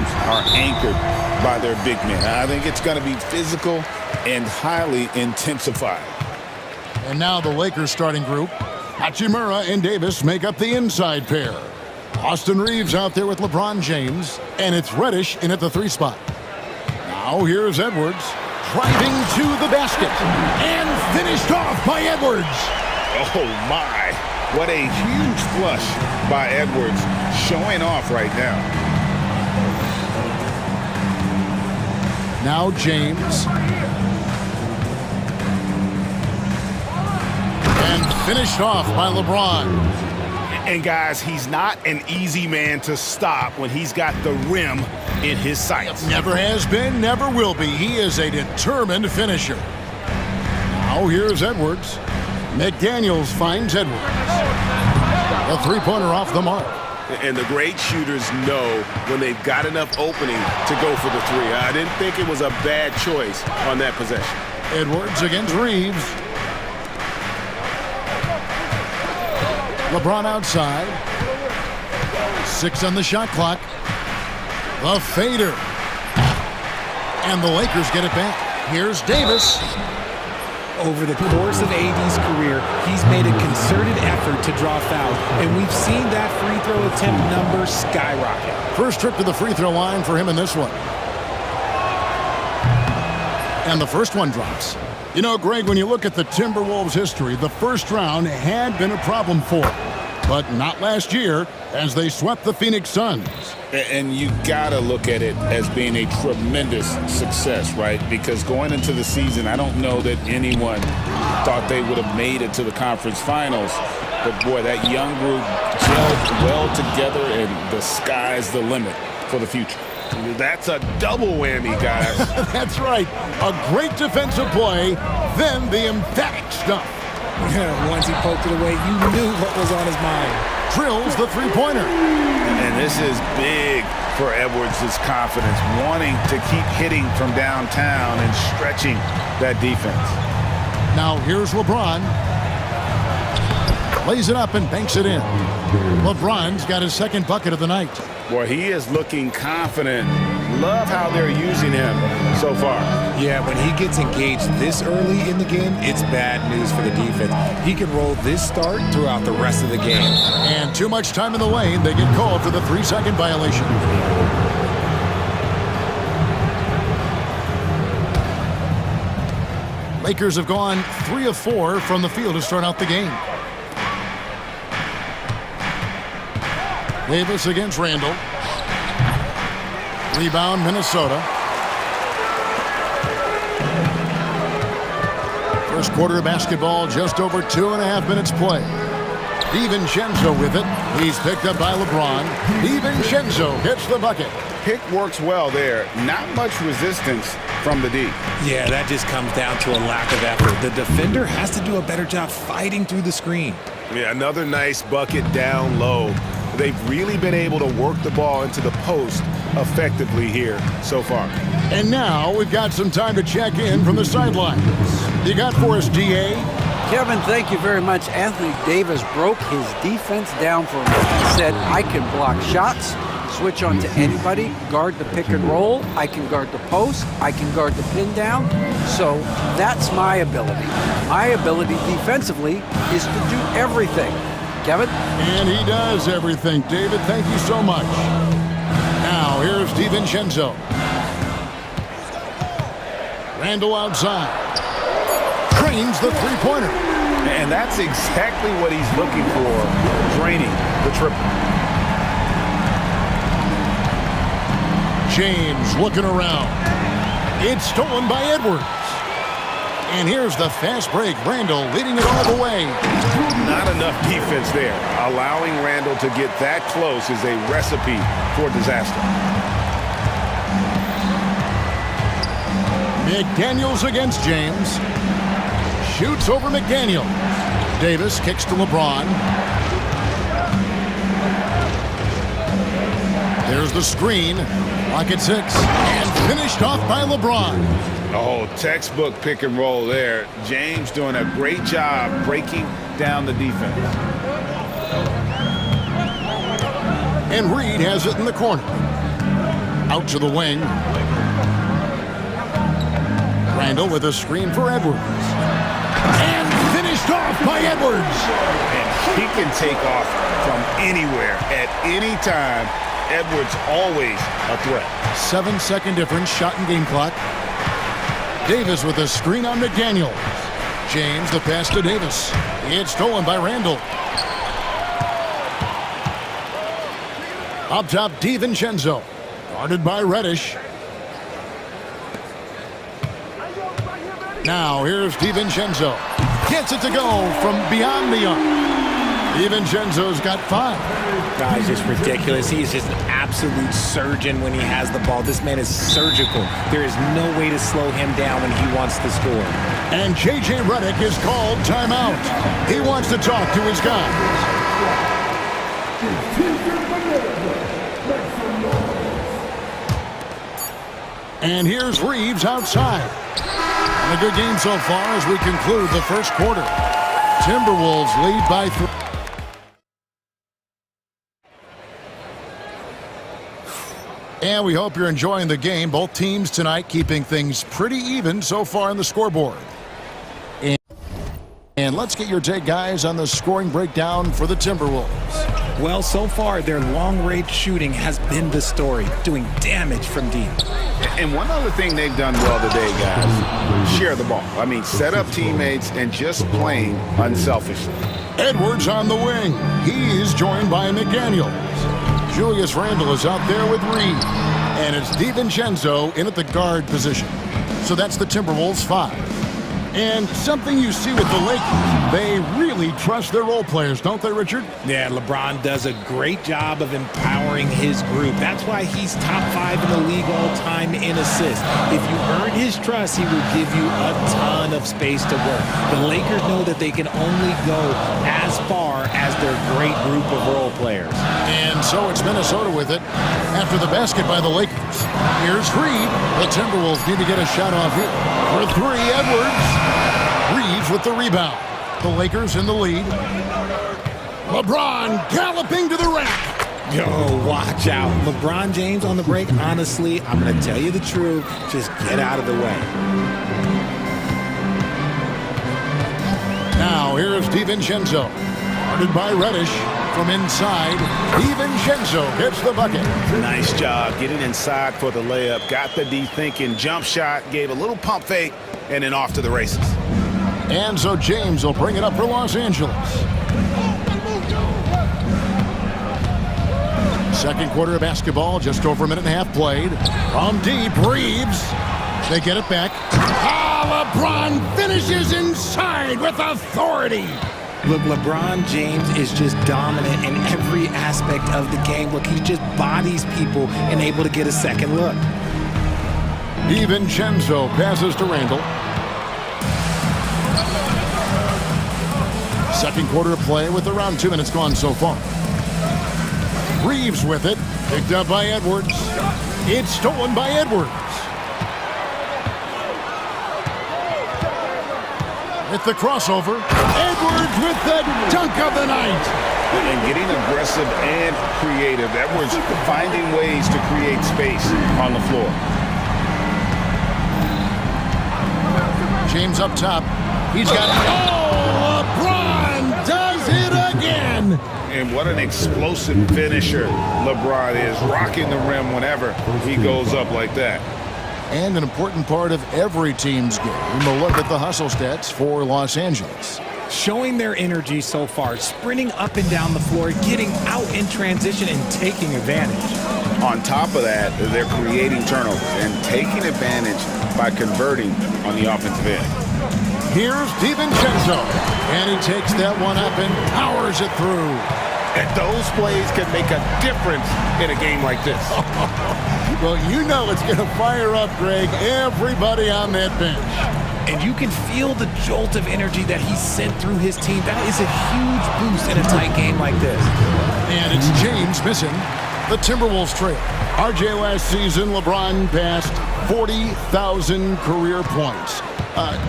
S3: teams are anchored by their big men. I think it's going to be physical and highly intensified.
S6: And now the Lakers starting group. Hachimura and Davis make up the inside pair. Austin Reeves out there with LeBron James, and it's Reddish in at the 3 spot. Now here's Edwards, driving to the basket, and finished off by Edwards.
S3: Oh my, what a huge flush by Edwards, showing off right now.
S6: Now James. And finished off by LeBron.
S3: And guys, he's not an easy man to stop when he's got the rim in his sights.
S6: Never has been, never will be. He is a determined finisher. Now here's Edwards. McDaniels finds Edwards. A 3-pointer off the mark.
S3: And the great shooters know when they've got enough opening to go for the 3. I didn't think it was a bad choice on that possession.
S6: Edwards against Reeves. LeBron outside. 6 on the shot clock. The fader. And the Lakers get it back. Here's Davis.
S11: Over the course of AD's career, he's made a concerted effort to draw fouls, and we've seen that free throw attempt number skyrocket.
S6: First trip to the free throw line for him in this one. And the first one drops. You know, Greg, when you look at the Timberwolves' history, the first round had been a problem for them, but not last year as they swept the Phoenix Suns.
S3: And you gotta look at it as being a tremendous success, right? Because going into the season, I don't know that anyone thought they would have made it to the conference finals. But boy, that young group gelled well together, and the sky's the limit for the future. That's a double whammy, guys.
S6: That's right. A great defensive play, then the emphatic stuff.
S11: Once he poked it away, you knew what was on his mind.
S6: Drills the 3-pointer.
S3: And this is big for Edwards' confidence, wanting to keep hitting from downtown and stretching that defense.
S6: Now here's LeBron. Lays it up and banks it in. LeBron's got his second bucket of the night.
S3: Boy, he is looking confident. Love how they're using him so far.
S11: Yeah, when he gets engaged this early in the game, it's bad news for the defense. He can roll this start throughout the rest of the game.
S6: And too much time in the lane. They get called for the 3-second violation. Lakers have gone 3 of 4 from the field to start out the game. Davis against Randall. Rebound, Minnesota. First quarter of basketball, just over 2.5 minutes play. DiVincenzo with it. He's picked up by LeBron. DiVincenzo hits the bucket.
S3: Pick works well there. Not much resistance from the D.
S11: Yeah, that just comes down to a lack of effort. The defender has to do a better job fighting through the screen.
S3: Yeah, another nice bucket down low. They've really been able to work the ball into the post effectively here so far.
S6: And now we've got some time to check in from the sidelines. You got for us, DA?
S8: Kevin, thank you very much. Anthony Davis broke his defense down for me. He said, I can block shots, switch on to anybody, guard the pick and roll, I can guard the post, I can guard the pin down. So that's my ability. My ability defensively is to do everything. Kevin?
S6: And he does everything. David, thank you so much. Now, here's DiVincenzo. Randall outside. Trains the 3-pointer.
S3: And that's exactly what he's looking for, draining the triple.
S6: James looking around. It's stolen by Edwards. And here's the fast break. Randall leading it all the way.
S3: Not enough defense there. Allowing Randall to get that close is a recipe for disaster.
S6: McDaniels against James. Shoots over McDaniels. Davis kicks to LeBron. There's the screen. Lock at 6. And finished off by LeBron.
S3: Oh, textbook pick and roll there. James doing a great job breaking down the defense.
S6: And Reed has it in the corner. Out to the wing. Randall with a screen for Edwards. And finished off by Edwards.
S3: And he can take off from anywhere at any time. Edwards always a threat.
S6: 7-second difference, shot and game clock. Davis with a screen on McDaniel. James, the pass to Davis. It's stolen by Randall. Up top, DiVincenzo. Guarded by Reddish. Now here's DiVincenzo. Gets it to go from beyond the arc. DiVincenzo's got 5.
S11: Guys, just ridiculous. He is just an absolute surgeon when he has the ball. This man is surgical. There is no way to slow him down when he wants to score.
S6: And J.J. Redick is called timeout. He wants to talk to his guys. And here's Reeves outside. And a good game so far as we conclude the first quarter. Timberwolves lead by 3. And we hope you're enjoying the game. Both teams tonight keeping things pretty even so far on the scoreboard. And let's get your take, guys, on the scoring breakdown for the Timberwolves.
S11: Well, so far, their long-range shooting has been the story, doing damage from deep.
S3: And one other thing they've done well today, guys, share the ball. I mean, set up teammates and just playing unselfishly.
S6: Edwards on the wing. He is joined by McDaniels. Julius Randle is out there with Reed. And it's DiVincenzo in at the guard position. So that's the Timberwolves 5. And something you see with the Lakers, they really trust their role players, don't they, Richard?
S11: Yeah, LeBron does a great job of empowering his group. That's why he's top 5 in the league all time in assists. If you earn his trust, he will give you a ton of space to work. The Lakers know that they can only go as far as their great group of role players.
S6: And so it's Minnesota with it after the basket by the Lakers. Here's Reed. The Timberwolves need to get a shot off here. For 3, Edwards. Reeves with the rebound. The Lakers in the lead. LeBron galloping to the rack.
S11: Yo, watch out. LeBron James on the break. Honestly, I'm going to tell you the truth. Just get out of the way.
S6: Now here's DiVincenzo. Guarded by Reddish. From inside, DiVincenzo gets the bucket.
S3: Nice job getting inside for the layup. Got the D thinking. Jump shot. Gave a little pump fake. And then off to the races.
S6: And so James will bring it up for Los Angeles. Second quarter of basketball, just over a minute and a half played. From deep, Reeves. They get it back. LeBron finishes inside with authority.
S11: Look, LeBron James is just dominant in every aspect of the game. Look, he just bodies people and able to get a second look.
S6: DiVincenzo passes to Randall. Second quarter of play with around 2 minutes gone so far. Reeves with it. Picked up by Edwards. It's stolen by Edwards. With the crossover. Edwards with the dunk of the night.
S3: And getting aggressive and creative. Edwards finding ways to create space on the floor.
S6: James up top. He's got... Oh, LeBron does it again!
S3: And what an explosive finisher LeBron is. Rocking the rim whenever he goes up like that.
S6: And an important part of every team's game. We'll look at the hustle stats for Los Angeles.
S11: Showing their energy so far, sprinting up and down the floor, getting out in transition and taking advantage.
S3: On top of that, they're creating turnovers and taking advantage by converting on the offensive end.
S6: Here's DiVincenzo, and he takes that one up and powers it through.
S3: And those plays can make a difference in a game like this.
S6: Well, you know it's going to fire up, Greg, everybody on that bench.
S11: And you can feel the jolt of energy that he sent through his team. That is a huge boost in a tight game like this.
S6: And it's James missing. The Timberwolves trail. RJ last season, LeBron passed 40,000 career points.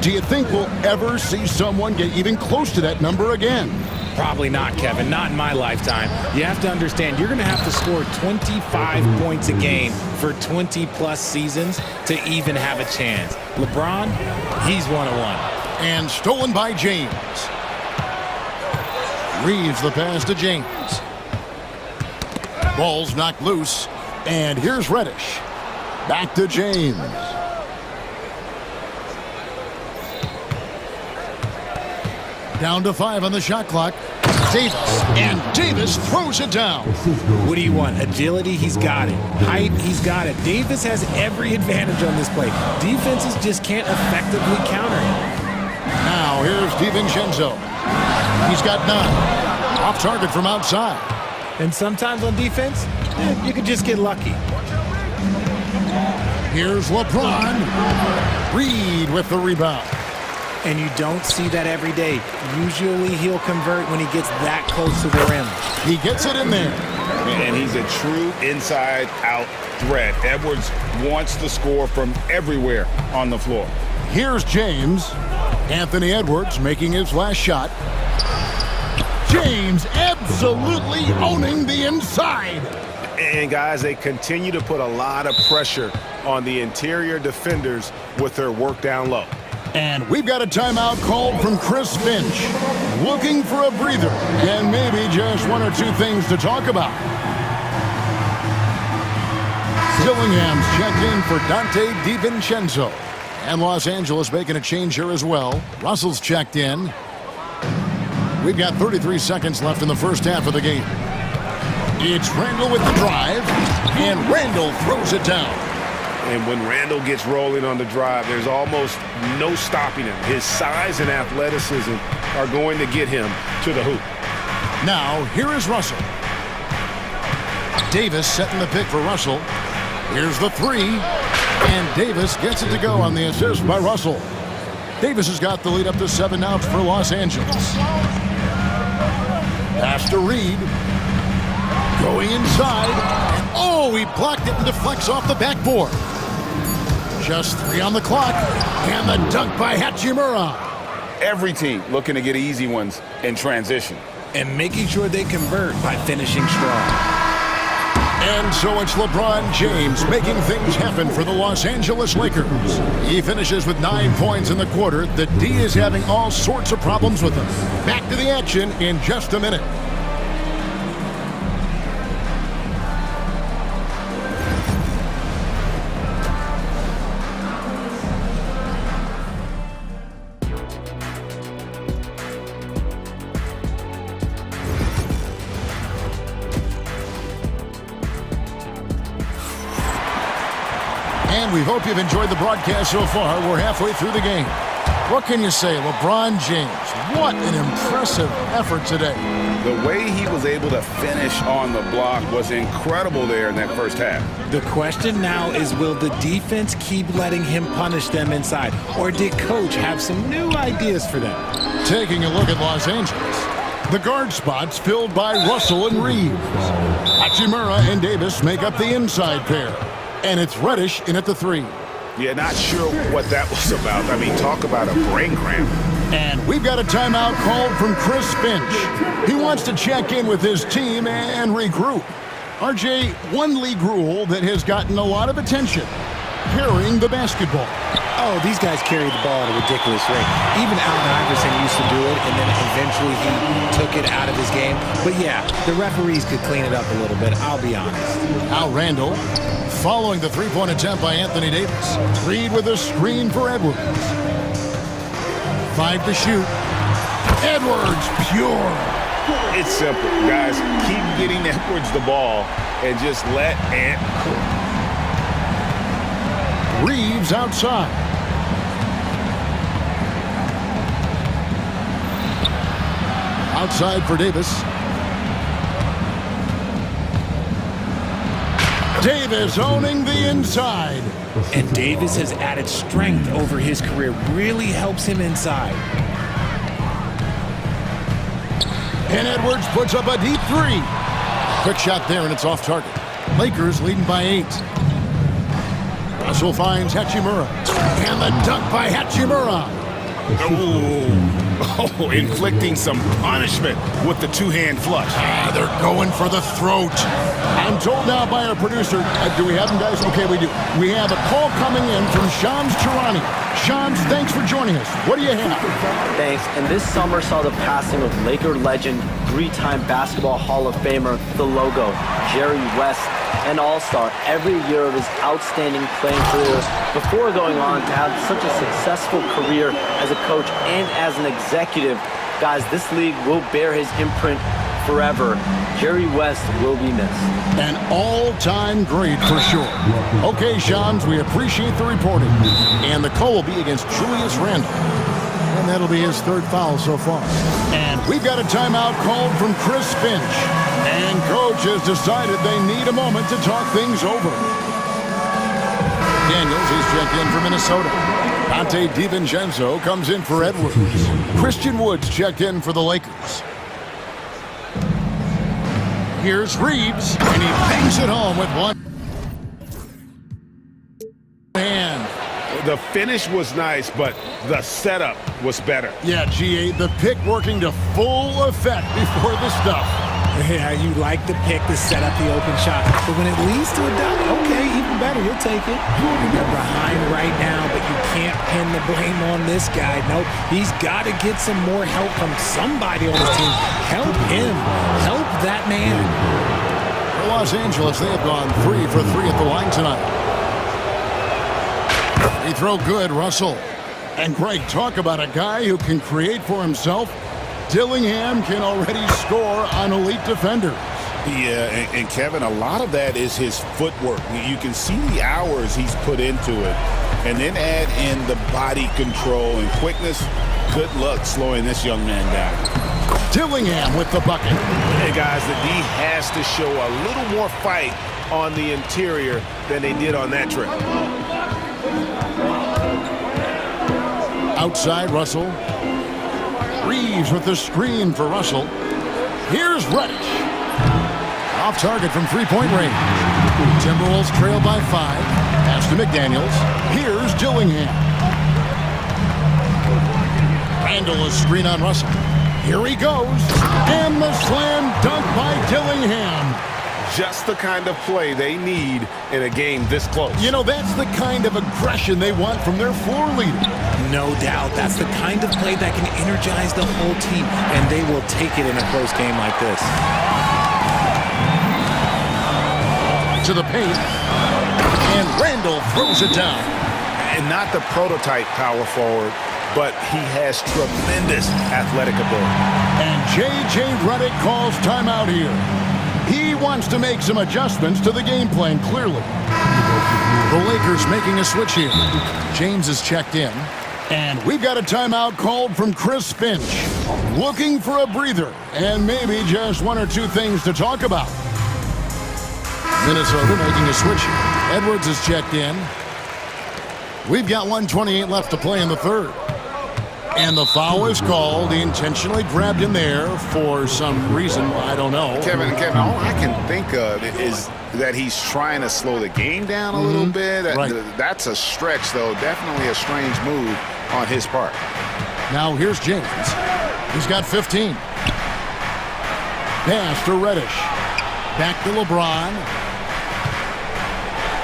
S6: Do you think we'll ever see someone get even close to that number again?
S11: Probably not, Kevin. Not in my lifetime. You have to understand, you're going to have to score 25 points a game for 20-plus seasons to even have a chance. LeBron, he's one-on-one.
S6: And stolen by James. Reeves the pass to James. Ball's knocked loose. And here's Reddish. Back to James. Down to 5 on the shot clock. Davis. And Davis throws it down.
S11: What do you want? Agility? He's got it. Height? He's got it. Davis has every advantage on this play. Defenses just can't effectively counter him.
S6: Now here's DiVincenzo. He's got 9. Off target from outside.
S11: And sometimes on defense, you can just get lucky.
S6: Here's LeBron. Reed with the rebound.
S11: And you don't see that every day. Usually he'll convert when he gets that close to the rim.
S6: He gets it in there.
S3: And he's a true inside-out threat. Edwards wants to score from everywhere on the floor.
S6: Here's James. Anthony Edwards making his last shot. James absolutely owning the inside.
S3: And guys, they continue to put a lot of pressure on the interior defenders with their work down low.
S6: And we've got a timeout called from Chris Finch. Looking for a breather and maybe just 1 or 2 things to talk about. Dillingham's checked in for Dante DiVincenzo. And Los Angeles making a change here as well. Russell's checked in. We've got 33 seconds left in the first half of the game. It's Randall with the drive. And Randall throws it down.
S3: And when Randall gets rolling on the drive, there's almost no stopping him. His size and athleticism are going to get him to the hoop.
S6: Now, here is Russell. Davis setting the pick for Russell. Here's the 3. And Davis gets it to go on the assist by Russell. Davis has got the lead up to 7 now for Los Angeles. Pass to Reed. Going inside. And oh, he blocked it and deflects off the backboard. Just 3 on the clock. And the dunk by Hachimura.
S3: Every team looking to get easy ones in transition.
S11: And making sure they convert by finishing strong.
S6: And so it's LeBron James making things happen for the Los Angeles Lakers. He finishes with 9 points in the quarter. The D is having all sorts of problems with him. Back to the action in just a minute. And we hope you've enjoyed the broadcast so far. We're halfway through the game. What can you say? LeBron James, what an impressive effort today.
S3: The way he was able to finish on the block was incredible there in that first half.
S11: The question now is, will the defense keep letting him punish them inside? Or did Coach have some new ideas for them?
S6: Taking a look at Los Angeles. The guard spots filled by Russell and Reeves. Hachimura and Davis make up the inside pair. And it's Reddish in at the 3.
S3: Yeah, not sure what that was about. I mean, talk about a brain cramp.
S6: And we've got a timeout called from Chris Finch. He wants to check in with his team and regroup. RJ, one league rule that has gotten a lot of attention: carrying the basketball.
S11: Oh, these guys carry the ball at a ridiculous rate. Even Allen Iverson used to do it, and then eventually he took it out of his game. But yeah, the referees could clean it up a little bit, I'll be honest.
S6: Al Randall following the three-point attempt by Anthony Davis. Reed with a screen for Edwards. 5 to shoot. Edwards, pure.
S3: It's simple, guys. Keep getting Edwards the ball and just let Ant cook.
S6: Reeves outside. Outside for Davis. Davis owning the inside.
S11: And Davis has added strength over his career. Really helps him inside.
S6: And Edwards puts up a deep 3. Quick shot there, and it's off target. Lakers leading by 8. Russell finds Hachimura. And the dunk by Hachimura.
S3: Oh, inflicting some punishment with the two-hand flush.
S6: They're going for the throat. I'm told now by our producer, do we have them, guys? Okay, we do. We have a call coming in from Shams Charani. Shams, thanks for joining us. What do you have?
S12: Thanks. And this summer saw the passing of Laker legend, three-time Basketball Hall of Famer, the logo, Jerry West, an all-star every year of his outstanding playing career before going on to have such a successful career as a coach and as an executive. Guys, this league will bear his imprint forever. Jerry West will be missed.
S6: An all-time great for sure. Okay, Shams, we appreciate the reporting. And the call will be against Julius Randle. And that'll be his third foul so far. And we've got a timeout called from Chris Finch. And coach has decided they need a moment to talk things over. Daniels is checked in for Minnesota. Dante DiVincenzo comes in for Edwards. Christian Woods checked in for the Lakers. Here's Reeves, and he bangs it home with one hand.
S3: The finish was nice, but the setup was better.
S6: Yeah, GA, the pick working to full effect before the stuff.
S11: Yeah, you like the pick to set up the open shot. But when it leads to a dunk, okay, even better, you'll take it. You're behind right now, but you can't pin the blame on this guy. Nope, he's got to get some more help from somebody on his team. Help him. Help that man.
S6: For Los Angeles, they have gone 3 for 3 at the line tonight. He throw good, Russell. And Greg, talk about a guy who can create for himself. Dillingham can already score on elite defenders.
S3: Yeah, and Kevin, a lot of that is his footwork. You can see the hours he's put into it. And then add in the body control and quickness. Good luck slowing this young man down.
S6: Dillingham with the bucket.
S3: Hey, guys, the D has to show a little more fight on the interior than they did on that trip.
S6: Outside, Russell. Reeves with the screen for Russell. Here's Reddish. Off target from three-point range. Timberwolves trail by 5. Pass to McDaniels. Here's Dillingham. Randle a screen on Russell. Here he goes. And the slam dunk by Dillingham.
S3: Just the kind of play they need in a game this close.
S6: You know, that's the kind of aggression they want from their floor leader.
S11: No doubt. That's the kind of play that can energize the whole team, and they will take it in a close game like this.
S6: To the paint, and Randle throws it down.
S3: And not the prototype power forward, but he has tremendous athletic ability.
S6: And J.J. Redick calls timeout here. He wants to make some adjustments to the game plan, clearly. The Lakers making a switch here. James is checked in. And we've got a timeout called from Chris Finch. Looking for a breather, and maybe just one or two things to talk about. Minnesota making a switch here. Edwards is checked in. We've got 1:28 left to play in the third. And the foul is called. He intentionally grabbed him there for some reason. I don't know.
S3: Kevin, all I can think of is that he's trying to slow the game down a little bit.
S6: Right.
S3: That's a stretch, though. Definitely a strange move on his part.
S6: Now here's James. He's got 15. Pass to Reddish. Back to LeBron.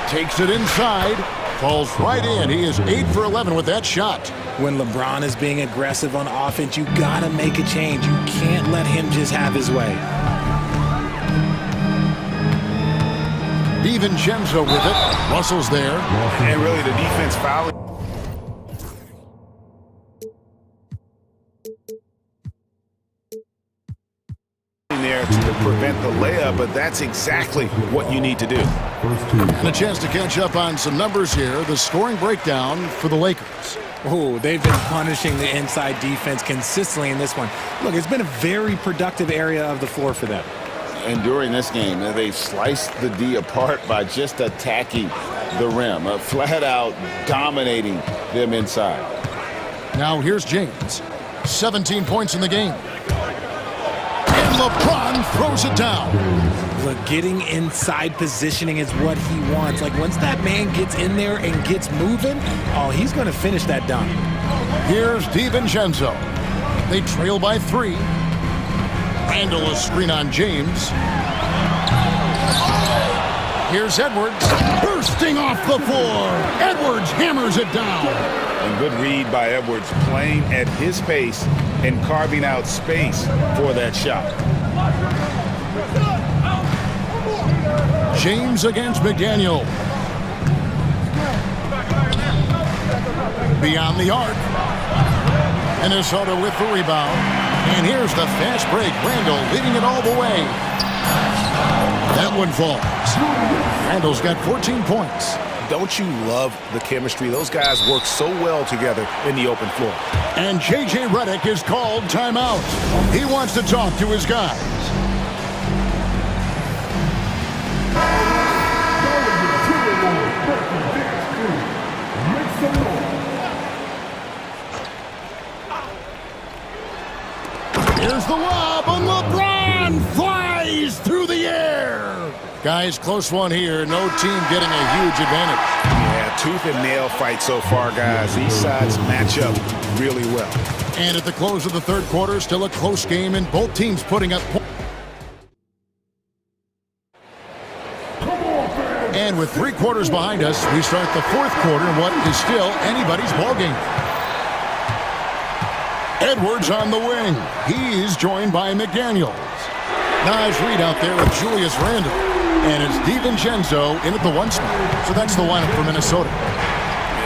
S6: Takes it inside. Falls right in. He is 8 for 11 with that shot.
S11: When LeBron is being aggressive on offense, you gotta make a change. You can't let him just have his way.
S6: DiVincenzo with it. Russell's there.
S3: And really the defense fouling. There to prevent the layup, but that's exactly what you need to do.
S6: And a chance to catch up on some numbers here. The scoring breakdown for the Lakers.
S11: Oh, they've been punishing the inside defense consistently in this one. Look, it's been a very productive area of the floor for them.
S3: And during this game, they've sliced the D apart by just attacking the rim, flat out dominating them inside.
S6: Now here's James. 17 points in the game. And And LeBron throws it down.
S11: Look, getting inside positioning is what he wants. Like, once that man gets in there and gets moving, oh, he's going to finish that dunk.
S6: Here's DiVincenzo. They trail by 3. Randall a screen on James. Here's Edwards, bursting off the floor. Edwards hammers it down.
S3: And good read by Edwards, playing at his pace and carving out space for that shot.
S6: James against McDaniel. Beyond the arc. Minnesota with the rebound. And here's the fast break. Randall leading it all the way. That one falls. Randall's got 14 points.
S3: Don't you love the chemistry? Those guys work so well together in the open floor.
S6: And J.J. Redick is called timeout. He wants to talk to his guys. Here's the lob, and LeBron flies through the air. Guys, close one here. No team getting a huge advantage.
S3: Yeah, tooth and nail fight so far, guys. These sides match up really well.
S6: And at the close of the third quarter, still a close game, and both teams putting up points. And with 3 quarters behind us, we start the fourth quarter in what is still anybody's ballgame. Edwards on the wing. He's joined by McDaniels. Nice read out there with Julius Randle. And it's DiVincenzo in at the 1 spot. So that's the lineup for Minnesota.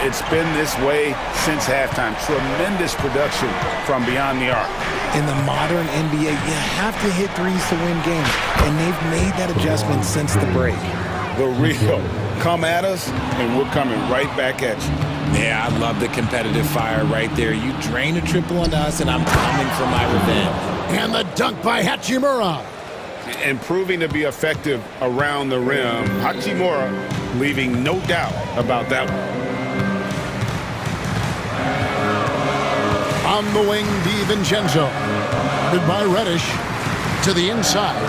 S3: It's been this way since halftime. Tremendous production from beyond the arc.
S11: In the modern NBA, you have to hit threes to win games. And they've made that adjustment since the break.
S3: The real come at us, and we're coming right back at you.
S11: Yeah, I love the competitive fire right there. You drain a triple on us, and I'm coming for my revenge.
S6: And the dunk by Hachimura.
S3: And proving to be effective around the rim. Hachimura leaving no doubt about that one.
S6: On the wing, DiVincenzo. Guarded by Reddish to the inside.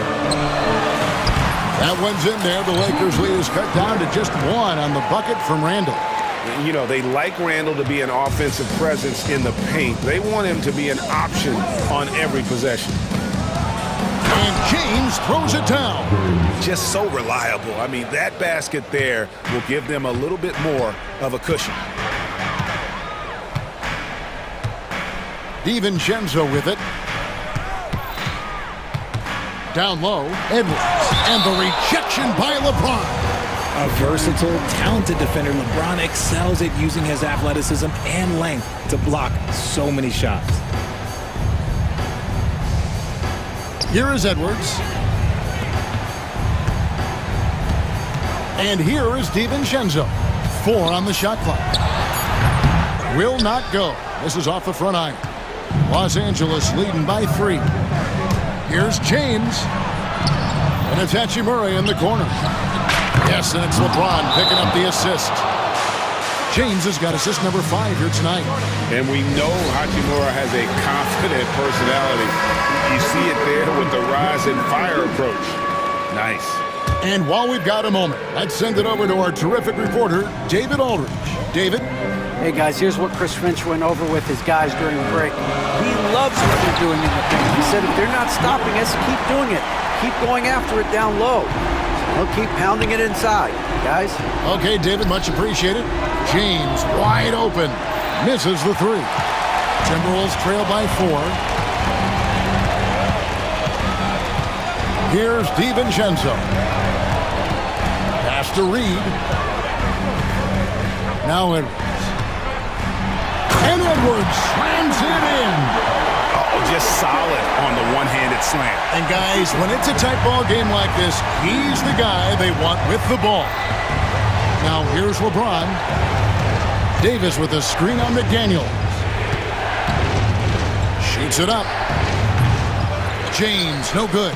S6: That one's in there. The Lakers lead is cut down to just 1 on the bucket from Randall.
S3: You know, they like Randall to be an offensive presence in the paint. They want him to be an option on every possession.
S6: And James throws it down.
S3: Just so reliable. I mean, that basket there will give them a little bit more of a cushion.
S6: DiVincenzo with it. Down low, Edwards. And the rejection by LeBron.
S11: A versatile, talented defender, LeBron excels at using his athleticism and length to block so many shots.
S6: Here is Edwards. And here is DiVincenzo. 4 on the shot clock. Will not go. This is off the front iron. Los Angeles leading by 3. Here's James. And it's Hachimura in the corner. Yes, and it's LeBron picking up the assist. James has got assist number 5 here tonight.
S3: And we know Hachimura has a confident personality. You see it there with the rise and fire approach. Nice.
S6: And while we've got a moment, let's send it over to our terrific reporter, David Aldridge. David?
S8: Hey, guys, here's what Chris Finch went over with his guys during the break. He loves what they're doing in the paint. He said if they're not stopping us, keep doing it. Keep going after it down low. He'll keep pounding it inside, guys.
S6: Okay, David, much appreciated. James wide open. Misses the 3. Timberwolves trail by 4. Here's DiVincenzo. Pass to Reed. Now Edwards. And Edwards slams it in.
S3: Just solid on the one-handed slam.
S6: And guys, when it's a tight ball game like this, he's the guy they want with the ball. Now here's LeBron. Davis with a screen on McDaniels. Shoots it up. James, no good.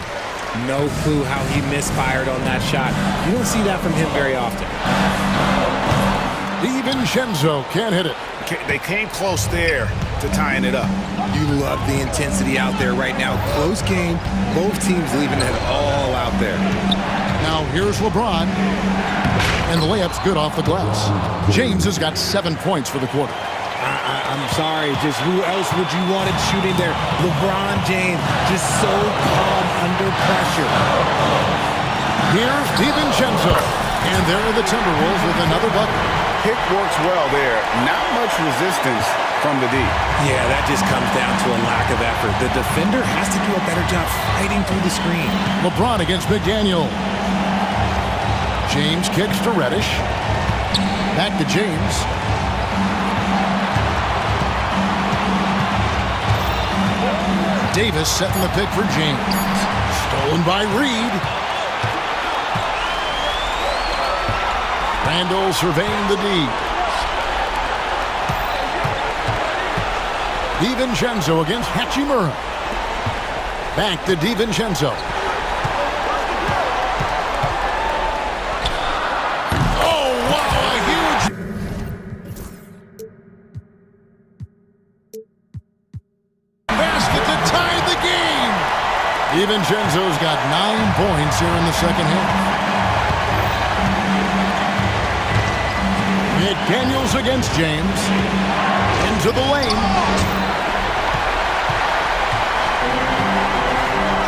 S11: No clue how he misfired on that shot. You don't see that from him very often.
S6: DiVincenzo can't hit it.
S3: They came close there to tying it up.
S11: You love the intensity out there right now. Close game. Both teams leaving it all out there.
S6: Now here's LeBron. And the layup's good off the glass. James has got 7 points for the quarter.
S11: I'm sorry, just who else would you want it shooting there? LeBron James, just so calm under pressure.
S6: Here's DiVincenzo. And there are the Timberwolves with another bucket.
S3: Pick works well there. Not much resistance from the D.
S11: Yeah, that just comes down to a lack of effort. The defender has to do a better job fighting through the screen.
S6: LeBron against McDaniel. James kicks to Reddish. Back to James. Davis setting the pick for James. Stolen by Reed. Randall surveying the D. DiVincenzo against Hachimura. Back to DiVincenzo. Oh, wow, a huge... basket to tie the game. DiVincenzo's got 9 points here in the second half. McDaniels against James. Into the lane.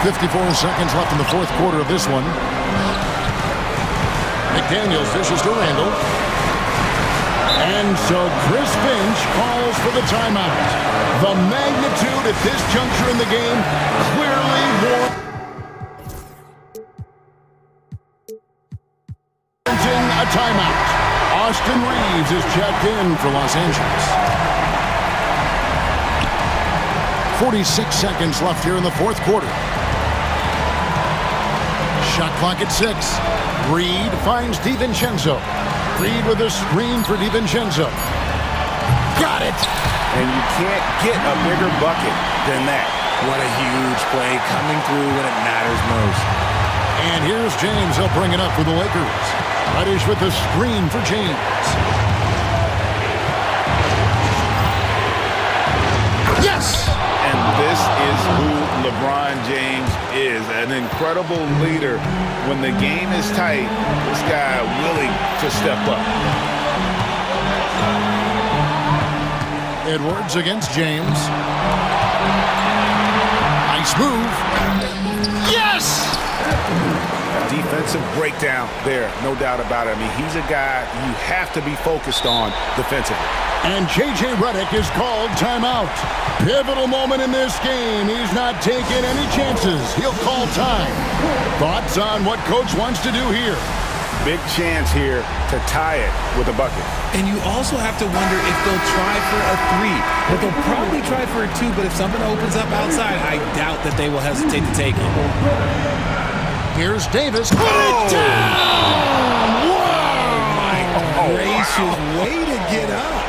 S6: 54 seconds left in the fourth quarter of this one. McDaniels dishes to Randall. And so Chris Finch calls for the timeout. The magnitude at this juncture in the game clearly warranting a timeout. Austin Reeves is checked in for Los Angeles. 46 seconds left here in the fourth quarter. Shot clock at 6. Reed finds DiVincenzo. Reed with a screen for DiVincenzo. Got it!
S3: And you can't get a bigger bucket than that.
S11: What a huge play coming through when it matters most.
S6: And here's James. He'll bring it up for the Lakers. Reddish with the screen for James. Yes!
S3: And this is who LeBron James is. An incredible leader. When the game is tight, this guy willing to step up.
S6: Edwards against James. Nice move. Yes!
S3: Defensive breakdown there, no doubt about it. I mean, he's a guy you have to be focused on defensively.
S6: And J.J. Redick is called timeout. Pivotal moment in this game. He's not taking any chances. He'll call time. Thoughts on what Coach wants to do here?
S3: Big chance here to tie it with a bucket.
S11: And you also have to wonder if they'll try for a 3. But they'll probably try for a 2, but if something opens up outside, I doubt that they will hesitate to take it.
S6: Here's Davis. Put it down!
S11: Whoa! My gracious, way to get up.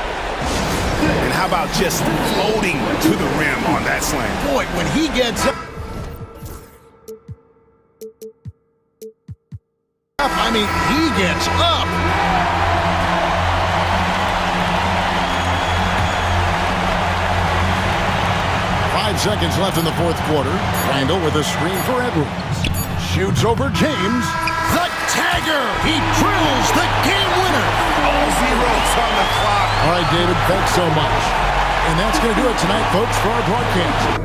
S3: And how about just floating to the rim on that slam?
S6: Boy, when he gets up, I mean, he gets up. Five seconds left in the fourth quarter. Randall with a screen for Edwards. Shoots over James. The tagger. He drills the game winner.
S3: All zeros on the clock.
S6: All right, David, thanks so much. And that's going to do it tonight, folks, for our broadcast.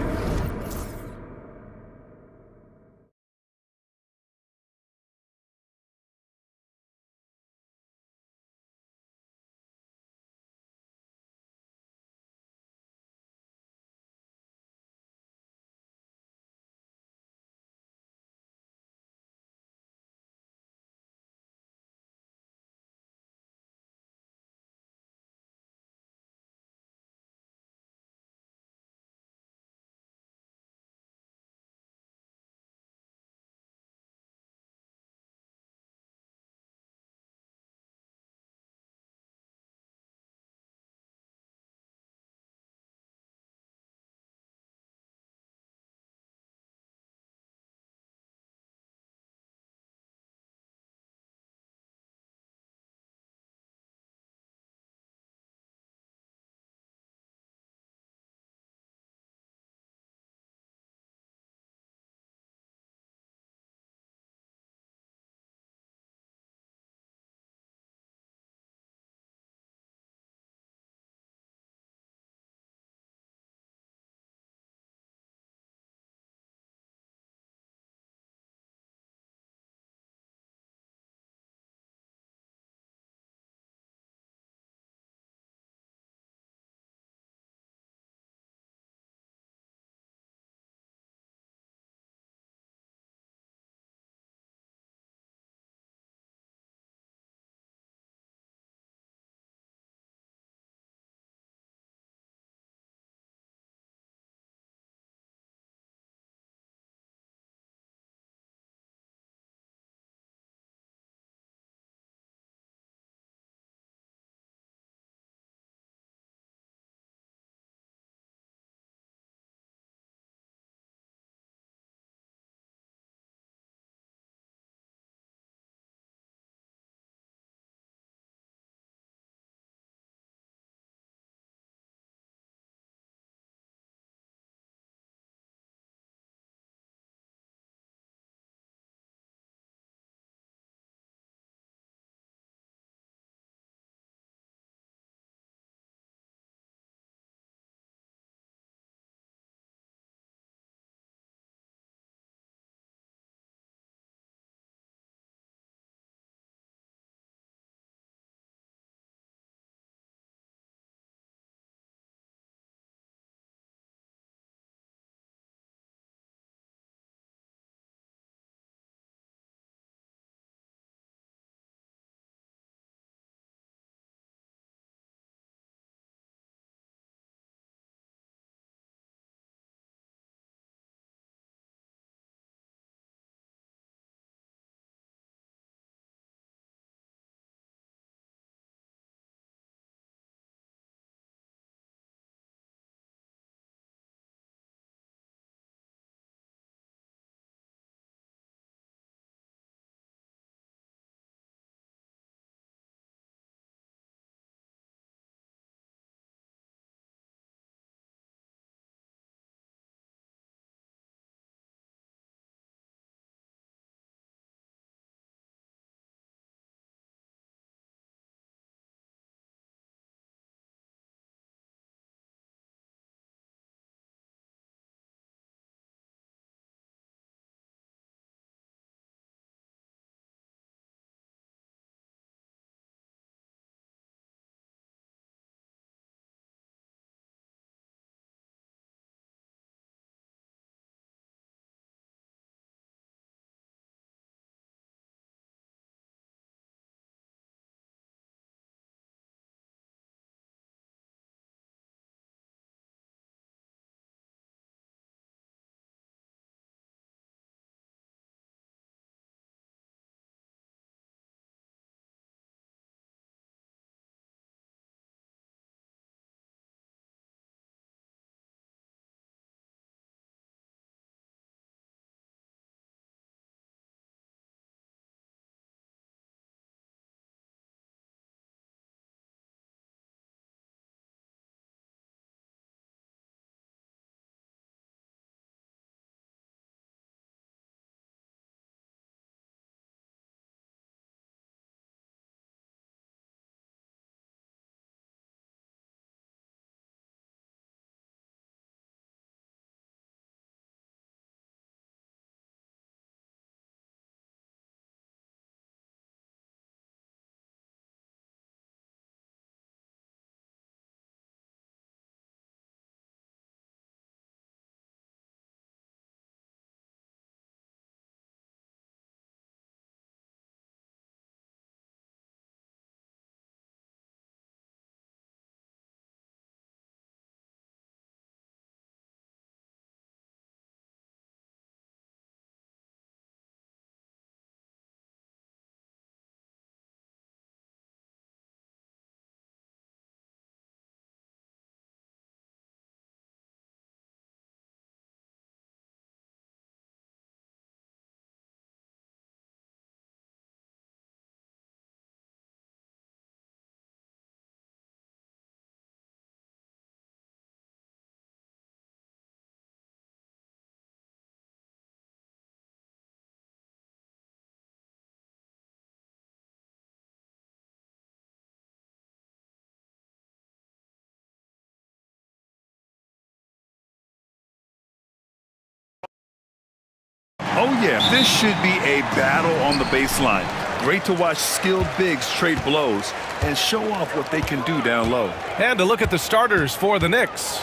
S9: Oh, yeah. This should be a battle on the baseline. Great to watch skilled bigs trade blows and show off what they can do down low.
S1: And to look at the starters for the Knicks.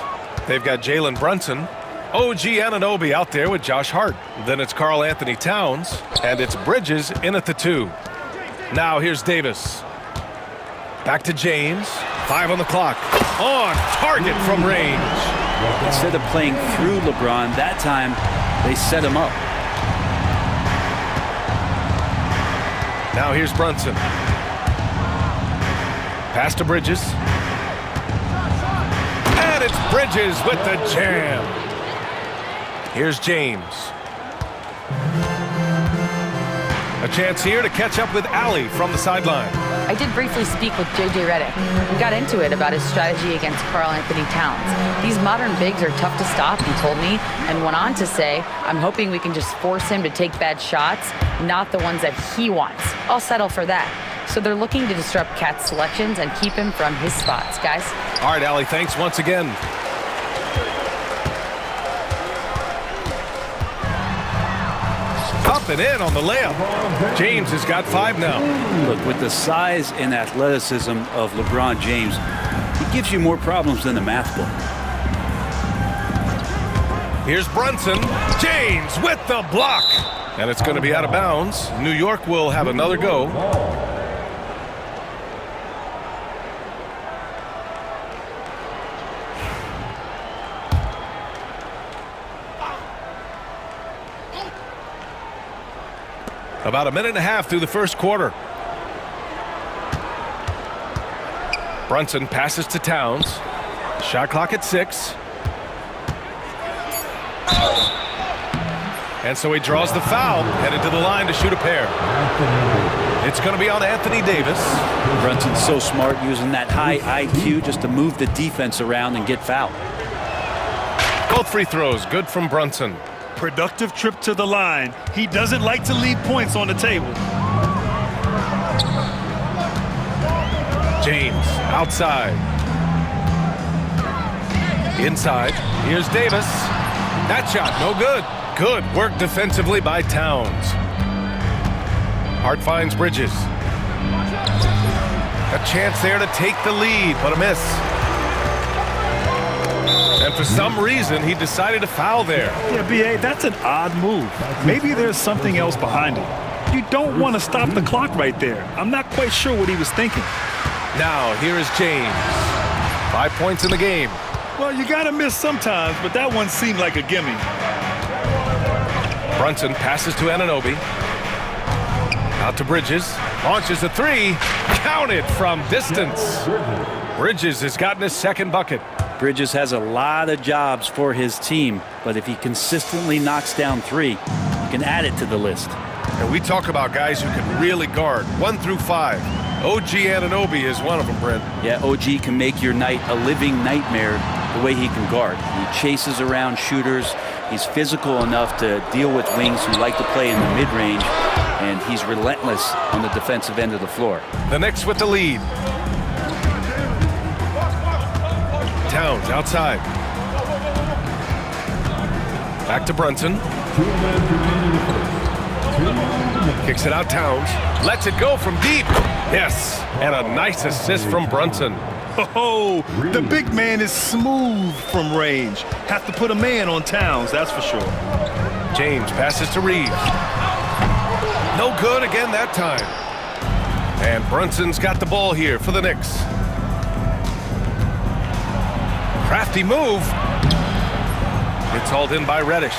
S1: They've got Jalen Brunson, OG Anunoby out there with Josh Hart. Then it's Karl Anthony Towns, and it's Bridges in at the 2. Now here's Davis. Back to James. 5 on the clock. On target from range.
S13: Instead of playing through LeBron, that time they set him up.
S1: Now here's Brunson. Pass to Bridges. And it's Bridges with the jam. Here's James. A chance here to catch up with Allie from the sideline.
S4: I did briefly speak with J.J. Redick. We got into it about his strategy against Karl Anthony Towns. These modern bigs are tough to stop, he told me, and went on to say, I'm hoping we can just force him to take bad shots, not the ones that he wants. I'll settle for that. So they're looking to disrupt Cat's selections and keep him from his spots, guys.
S1: All right, Allie, thanks once again. Up and in on the layup. James has got 5 now.
S13: Look, with the size and athleticism of LeBron James, he gives you more problems than the math book.
S1: Here's Brunson. James with the block. And it's going to be out of bounds. New York will have another go. About a minute and a half through the first quarter. Brunson passes to Towns. Shot clock at 6. And so he draws the foul, headed to the line to shoot a pair. It's going to be on Anthony Davis.
S13: Brunson's so smart, using that high IQ just to move the defense around and get fouled.
S1: Both free throws good from Brunson.
S9: Productive trip to the line. He doesn't like to leave points on the table.
S1: James outside. Inside. Here's Davis. That shot no good. Good work defensively by Towns. Hart finds Bridges. A chance there to take the lead, but a miss. And for some reason, he decided to foul there.
S9: Yeah, B.A., that's an odd move. Maybe there's something else behind it. You don't want to stop the clock right there. I'm not quite sure what he was thinking.
S1: Now, here is James. 5 points in the game.
S9: Well, you got to miss sometimes, but that one seemed like a gimme.
S1: Brunson passes to Anunoby. Out to Bridges. Launches a 3. Counted from distance. Bridges has gotten his second bucket.
S13: Bridges has a lot of jobs for his team, but if he consistently knocks down 3, you can add it to the list.
S1: And we talk about guys who can really guard 1 through 5. OG Anunoby is one of them, Brent.
S13: Yeah, OG can make your night a living nightmare the way he can guard. He chases around shooters. He's physical enough to deal with wings who like to play in the mid-range, and he's relentless on the defensive end of the floor.
S1: The Knicks with the lead. Towns outside. Back to Brunson. Kicks it out Towns. Lets it go from deep. Yes, and a nice assist from Brunson.
S9: Oh, the big man is smooth from range. Have to put a man on Towns, that's for sure.
S1: James passes to Reeves. No good again that time. And Brunson's got the ball here for the Knicks. Crafty move. It's hauled in by Reddish.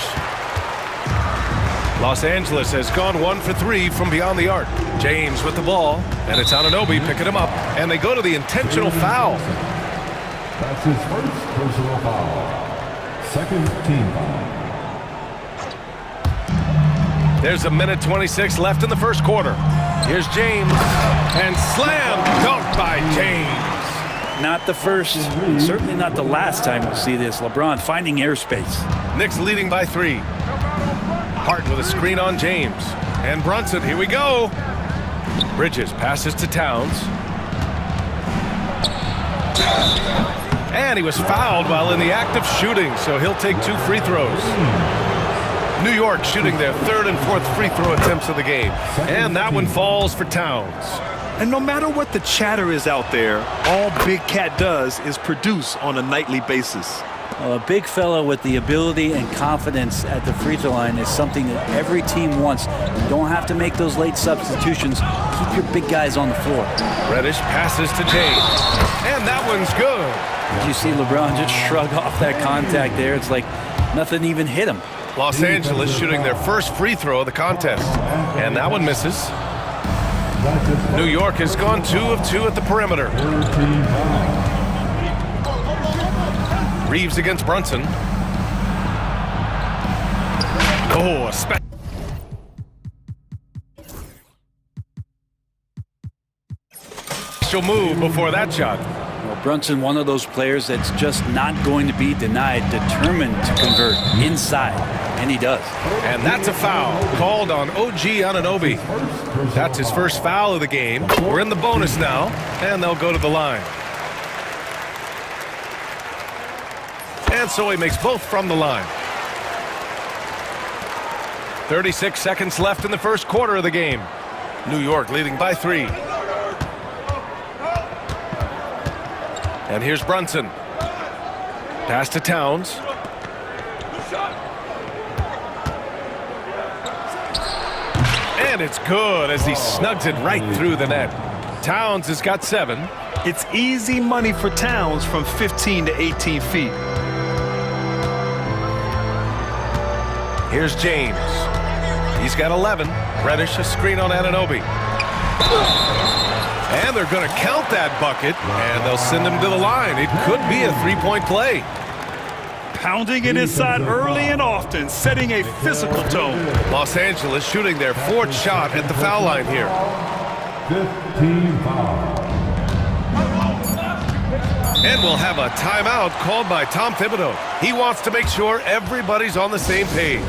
S1: Los Angeles has gone 1 for 3 from beyond the arc. James with the ball, and it's Anunoby picking him up, and they go to the intentional foul.
S5: That's his first personal foul. Second team foul.
S1: There's a minute 26 left in the first quarter. Here's James, and slam dunk by James.
S13: Not the first, certainly not the last time we'll see this. LeBron finding airspace.
S1: Knicks leading by 3. Hart with a screen on James. And Brunson, here we go. Bridges passes to Towns. And he was fouled while in the act of shooting, so he'll take 2 free throws. New York shooting their third and fourth free throw attempts of the game. And that one falls for Towns.
S9: And no matter what the chatter is out there, all Big Cat does is produce on a nightly basis.
S13: Well, a big fella with the ability and confidence at the free throw line is something that every team wants. You don't have to make those late substitutions. Keep your big guys on the floor.
S1: Reddish passes to James. And that one's good.
S13: Did you see LeBron just shrug off that contact there? It's like nothing even hit him.
S1: Los Angeles shooting their first free throw of the contest. And that one misses. New York has gone 2 of 2 at the perimeter. Reeves against Brunson. Oh, a special move before that shot.
S13: Well, Brunson, one of those players that's just not going to be denied, determined to convert inside, and he does.
S1: And that's a foul called on OG Anunoby. That's his first foul of the game. We're in the bonus now, and they'll go to the line. And so he makes both from the line. 36 seconds left in the first quarter of the game. New York leading by 3. And here's Brunson. Pass to Towns. And it's good as he snugs it right through the net. Towns has got 7.
S9: It's easy money for Towns from 15 to 18 feet.
S1: Here's James. He's got 11. Reddish, a screen on Anunoby. And they're going to count that bucket, and they'll send him to the line. It could be a three-point play.
S9: Pounding it inside early and often, setting a physical tone.
S1: Los Angeles shooting their 4th shot at the foul line here.
S5: 15 foul.
S1: And we'll have a timeout called by Tom Thibodeau. He wants to make sure everybody's on the same page.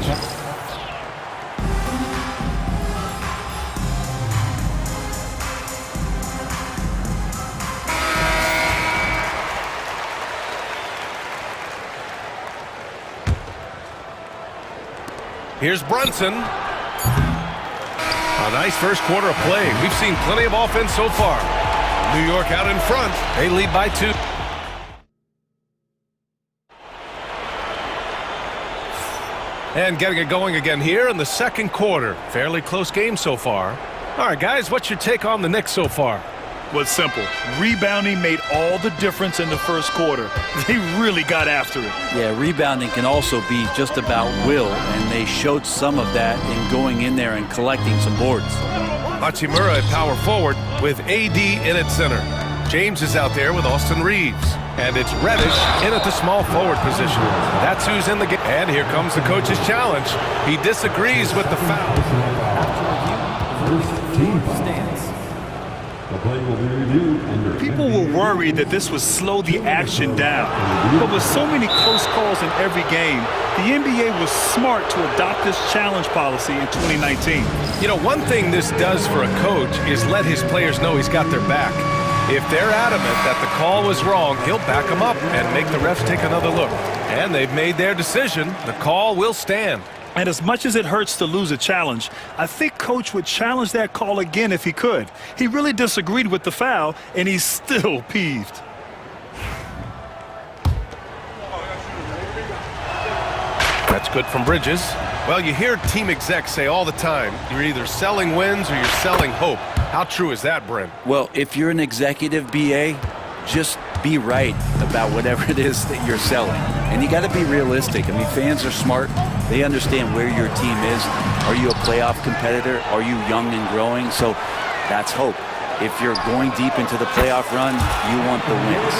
S1: Here's Brunson. A nice first quarter of play. We've seen plenty of offense so far. New York out in front. They lead by 2. And getting it going again here in the second quarter. Fairly close game so far. All right, guys, what's your take on the Knicks so far?
S9: Well, it's simple. Rebounding made all the difference in the first quarter. They really got after it.
S13: Yeah, rebounding can also be just about will, and they showed some of that in going in there and collecting some boards.
S1: Hachimura at power forward with AD in at center. James is out there with Austin Reeves. And it's Reddish in at the small forward position. That's who's in the game. And here comes the coach's challenge. He disagrees with the foul.
S5: First team stance. The play will be reviewed under.
S9: People were worried that this would slow the action down. But with so many close calls in every game, the NBA was smart to adopt this challenge policy in 2019.
S1: You know, one thing this does for a coach is let his players know he's got their back. If they're adamant that the call was wrong, he'll back them up and make the refs take another look. And they've made their decision. The call will stand.
S9: And as much as it hurts to lose a challenge, I think Coach would challenge that call again if he could. He really disagreed with the foul, and he's still peeved.
S1: That's good from Bridges. Well, you hear team execs say all the time, you're either selling wins or you're selling hope. How true is that, Brent?
S13: Well, if you're an executive BA, just be right about whatever it is that you're selling. And you got to be realistic. I mean, fans are smart. They understand where your team is. Are you a playoff competitor? Are you young and growing? So that's hope. If you're going deep into the playoff run, you want the wins.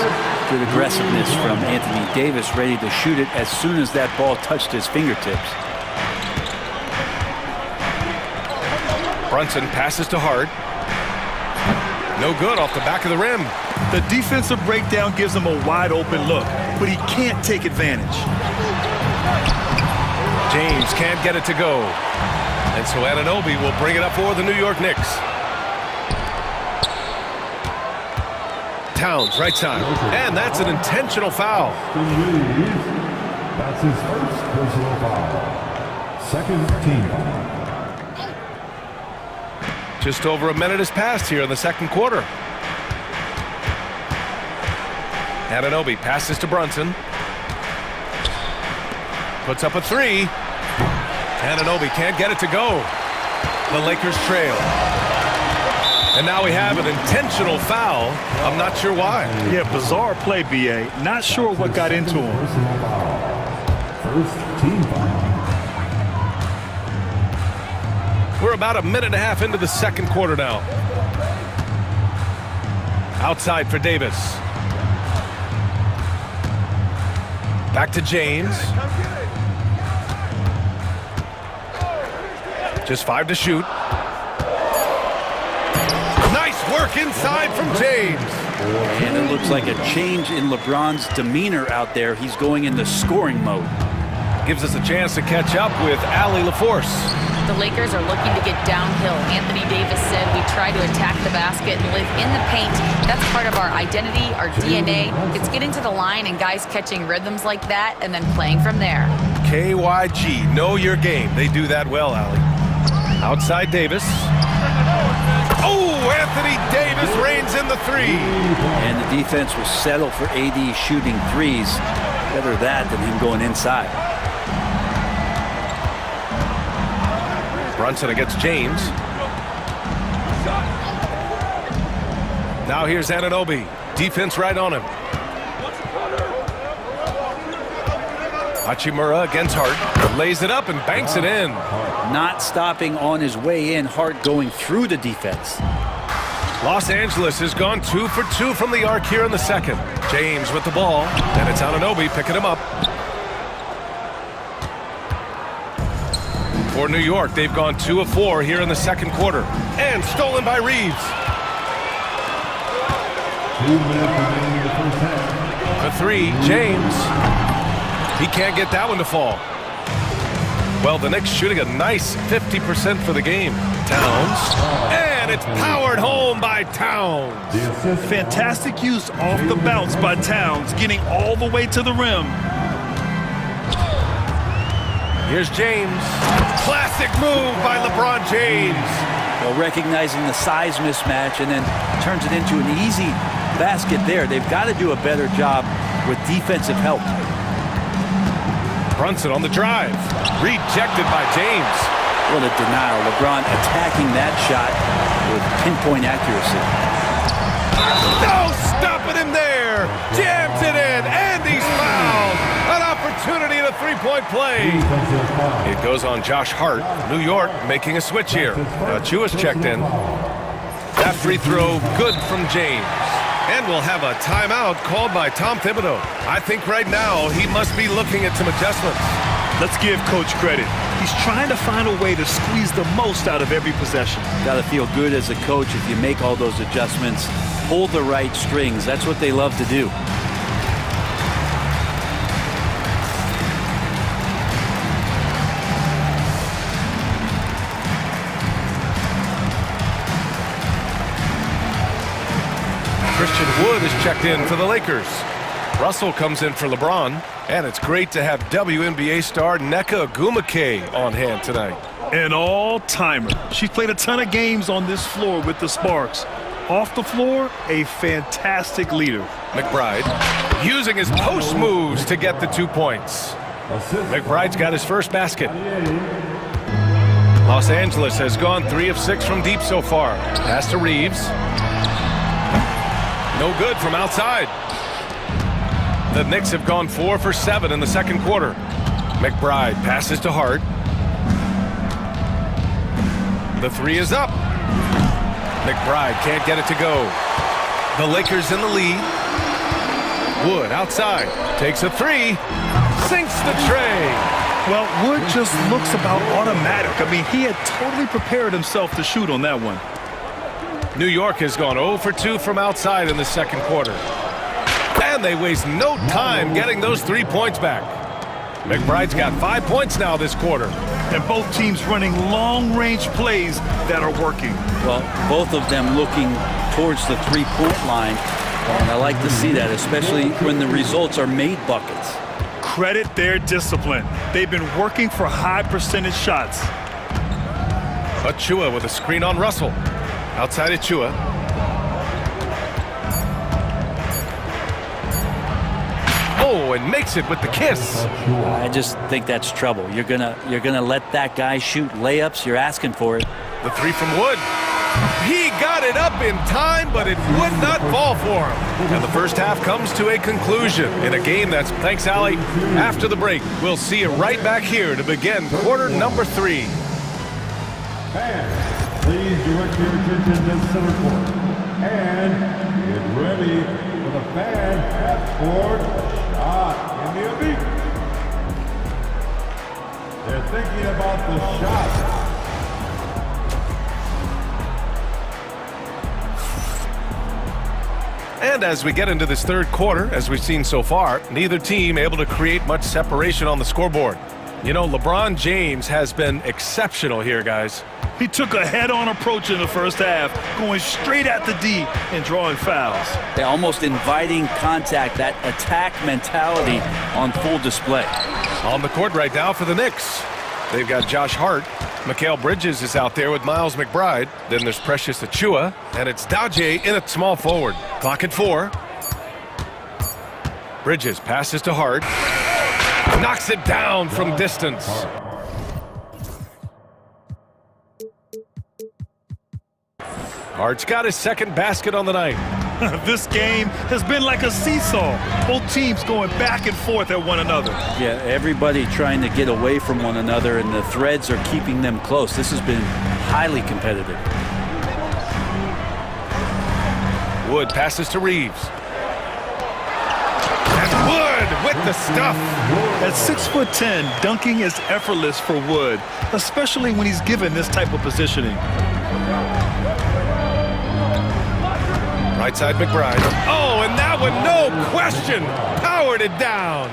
S13: Good aggressiveness from Anthony Davis, ready to shoot it as soon as that ball touched his fingertips.
S1: Brunson passes to Hart. No good off the back of the rim.
S9: The defensive breakdown gives him a wide open look, but he can't take advantage.
S1: James can't get it to go. And so Anunoby will bring it up for the New York Knicks. Towns, right side. And that's an intentional foul.
S5: That's his first personal foul. Second team.
S1: Just over a minute has passed here in the second quarter. Anunoby passes to Brunson. Puts up a three. Anunoby can't get it to go. The Lakers trail. And now we have an intentional foul. I'm not sure why.
S9: Yeah, bizarre play, B.A. Not sure what got into him.
S5: First team foul.
S1: We're about a minute and a half into the second quarter now. Outside for Davis. Back to James. Just 5 to shoot. Nice work inside from James.
S13: And it looks like a change in LeBron's demeanor out there. He's going into scoring mode.
S1: Gives us a chance to catch up with Allie LaForce.
S4: The Lakers are looking to get downhill. Anthony Davis said we try to attack the basket and live in the paint. That's part of our identity, our DNA. It's getting to the line and guys catching rhythms like that and then playing from there.
S1: KYG, know your game. They do that well, Allie. Outside Davis. Oh, Anthony Davis reigns in the three.
S13: And the defense will settle for AD shooting threes. Better that than him going inside.
S1: Brunson against James. Now here's Anunoby. Defense right on him. Hachimura against Hart. Lays it up and banks it in.
S13: Not stopping on his way in. Hart going through the defense.
S1: Los Angeles has gone 2 for 2 from the arc here in the second. James with the ball. And it's Anunoby picking him up. For New York, they've gone 2 of 4 here in the second quarter. And stolen by Reeves.
S5: 2 minutes remaining in the first half.
S1: The three, James. He can't get that one to fall. Well, the Knicks shooting a nice 50% for the game. Towns. And it's powered home by Towns.
S9: Fantastic use off the bounce by Towns, getting all the way to the rim.
S1: Here's James. Classic move by LeBron James.
S13: Well, recognizing the size mismatch and then turns it into an easy basket there. They've got to do a better job with defensive help.
S1: Brunson on the drive. Rejected by James.
S13: What a denial. LeBron attacking that shot with pinpoint accuracy.
S1: No, stopping him there. Jams it in, and he's fouled. An opportunity in a three-point play. It goes on Josh Hart. New York making a switch here. Chua checked in. That free throw good from James. And we'll have a timeout called by Tom Thibodeau. I think right now he must be looking at some adjustments.
S9: Let's give Coach credit. He's trying to find a way to squeeze the most out of every possession.
S13: Got to feel good as a coach if you make all those adjustments. Pull the right strings. That's what they love to do.
S1: Christian Wood is checked in for the Lakers. Russell comes in for LeBron. And it's great to have WNBA star Nneka Ogwumike on hand tonight.
S9: An all-timer. She's played a ton of games on this floor with the Sparks. Off the floor, a fantastic leader.
S1: McBride using his post moves to get the 2 points. McBride's got his first basket. Los Angeles has gone 3 of 6 from deep so far. Pass to Reeves. No good from outside. The Knicks have gone 4 for 7 in the second quarter. McBride passes to Hart. The three is up. McBride can't get it to go. The Lakers in the lead. Wood outside. Takes a three. Sinks the tray.
S9: Well, Wood just looks about automatic. I mean, he had totally prepared himself to shoot on that one.
S1: New York has gone 0 for 2 from outside in the second quarter. And they waste no time getting those 3 points back. McBride's got 5 points now this quarter.
S9: And both teams running long-range plays that are working.
S13: Well, both of them looking towards the three-point line. And I like to see that, especially when the results are made buckets.
S9: credit their discipline. They've been working for high percentage shots.
S1: Achua with a screen on Russell. Outside Achua. Oh, and makes it with the kiss.
S13: I just think that's trouble. You're gonna let that guy shoot layups. You're asking for it.
S1: The three from Wood. He got it up in time, but it would not fall for him. And the first half comes to a conclusion in a game that's, thanks, Allie. After the break, we'll see it right back here to begin quarter number 3.
S5: Fans, please direct your attention to center court. And get ready for the fan half-court shot in the elite. They're thinking about the shot.
S1: And as we get into this third quarter, as we've seen so far, neither team able to create much separation on the scoreboard. You know, LeBron James has been exceptional here, guys.
S9: He took a head-on approach in the first half, going straight at the D and drawing fouls.
S13: They're almost inviting contact, that attack mentality on full display.
S1: On the court right now for the Knicks. They've got Josh Hart. Mikal Bridges is out there with Miles McBride. Then there's Precious Achua, and it's Daje in at small forward. Clock at 4. Bridges passes to Hart. Knocks it down from distance. Hart's got his second basket on the night.
S9: This game has been like a seesaw. Both teams going back and forth at one another.
S13: Yeah, everybody trying to get away from one another, and the threads are keeping them close. This has been highly competitive.
S1: Wood passes to Reeves. And Wood with the stuff.
S9: At 6'10", dunking is effortless for Wood, especially when he's given this type of positioning.
S1: Right side McBride. Oh, and that one, no question, powered it down.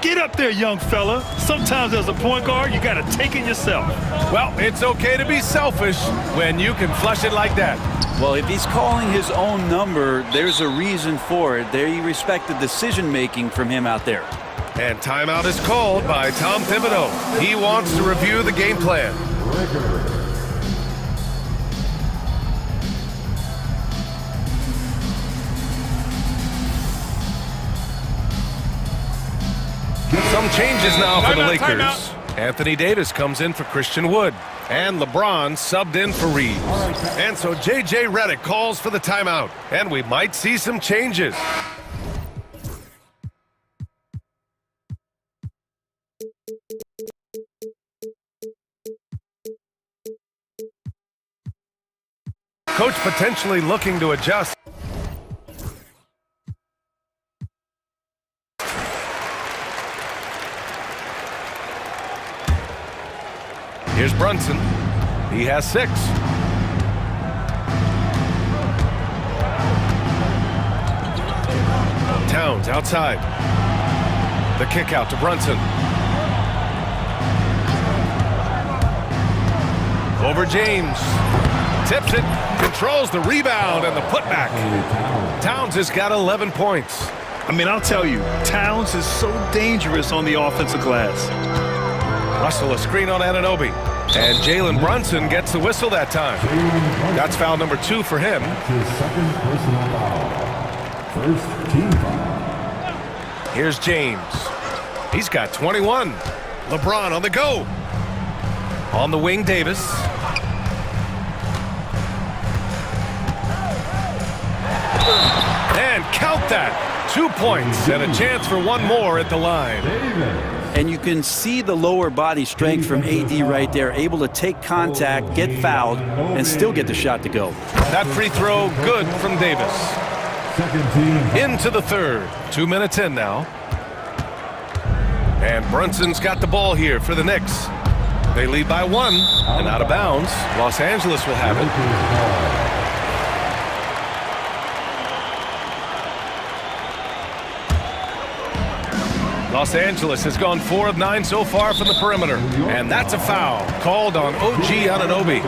S9: Get up there, young fella. Sometimes as a point guard, you got to take it yourself.
S1: Well, it's okay to be selfish when you can flush it like that.
S13: Well, if he's calling his own number, there's a reason for it. They respect the decision-making from him out there.
S1: And timeout is called by Tom Thibodeau. He wants to review the game plan. Some changes now for the Lakers. Anthony Davis comes in for Christian Wood. And LeBron subbed in for Reeves. And so J.J. Redick calls for the timeout. And we might see some changes. Coach potentially looking to adjust. Here's Brunson. He has 6. Towns outside. The kick out to Brunson. Over James. Tips it. Controls the rebound and the putback. Towns has got 11 points.
S9: I mean, I'll tell you, Towns is so dangerous on the offensive glass.
S1: Russell a screen on Anunoby. And Jalen Brunson gets the whistle that time. That's foul number 2 for him.
S5: His second personal foul. First team foul.
S1: Here's James. He's got 21. LeBron on the go. On the wing, Davis. And count that. 2 points and a chance for one more at the line.
S13: And you can see the lower body strength from AD right there, able to take contact, get fouled, and still get the shot to go.
S1: That free throw good from Davis.
S5: Second team.
S1: Into the third. 2 minutes in now. And Brunson's got the ball here for the Knicks. They lead by 1 and out of bounds. Los Angeles will have it. Los Angeles has gone 4 of 9 so far from the perimeter. And that's a foul called on OG Anunoby.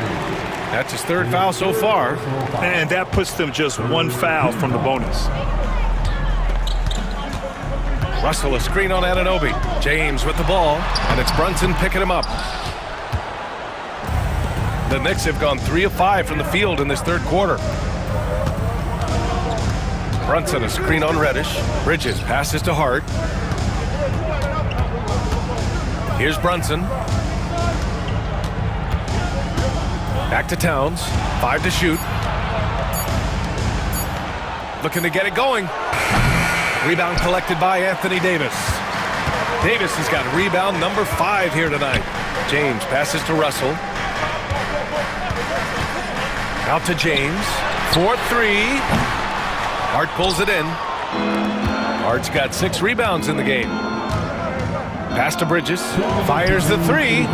S1: That's his 3rd foul so far.
S9: And that puts them just 1 foul from the bonus.
S1: Russell, a screen on Anunoby. James with the ball, and it's Brunson picking him up. The Knicks have gone 3 of 5 from the field in this third quarter. Brunson, a screen on Reddish. Bridges passes to Hart. Here's Brunson. Back to Towns. 5 to shoot. Looking to get it going. Rebound collected by Anthony Davis. Davis has got rebound number 5 here tonight. James passes to Russell. Out to James. 4-3. Hart pulls it in. Hart's got 6 rebounds in the game. Pass to Bridges. Fires the 3.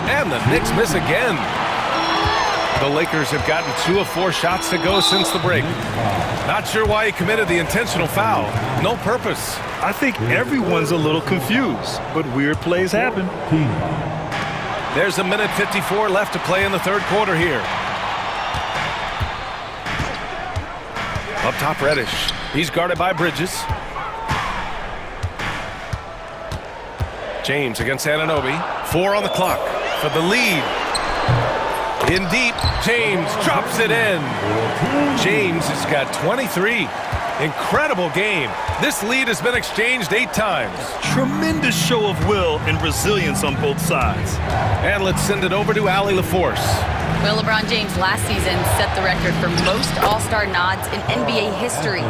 S1: And the Knicks miss again. The Lakers have gotten 2 of 4 shots to go since the break. Not sure why he committed the intentional foul. No purpose.
S9: I think everyone's a little confused, but weird plays happen.
S1: There's a minute 54 left to play in the third quarter here. Up top, Reddish. He's guarded by Bridges. James against Anunoby. 4 on the clock for the lead. In deep, James drops it in. James has got 23. Incredible game. This lead has been exchanged 8 times.
S9: Tremendous show of will and resilience on both sides.
S1: And let's send it over to Allie LaForce.
S4: Well, LeBron James last season set the record for most All-Star nods in NBA history.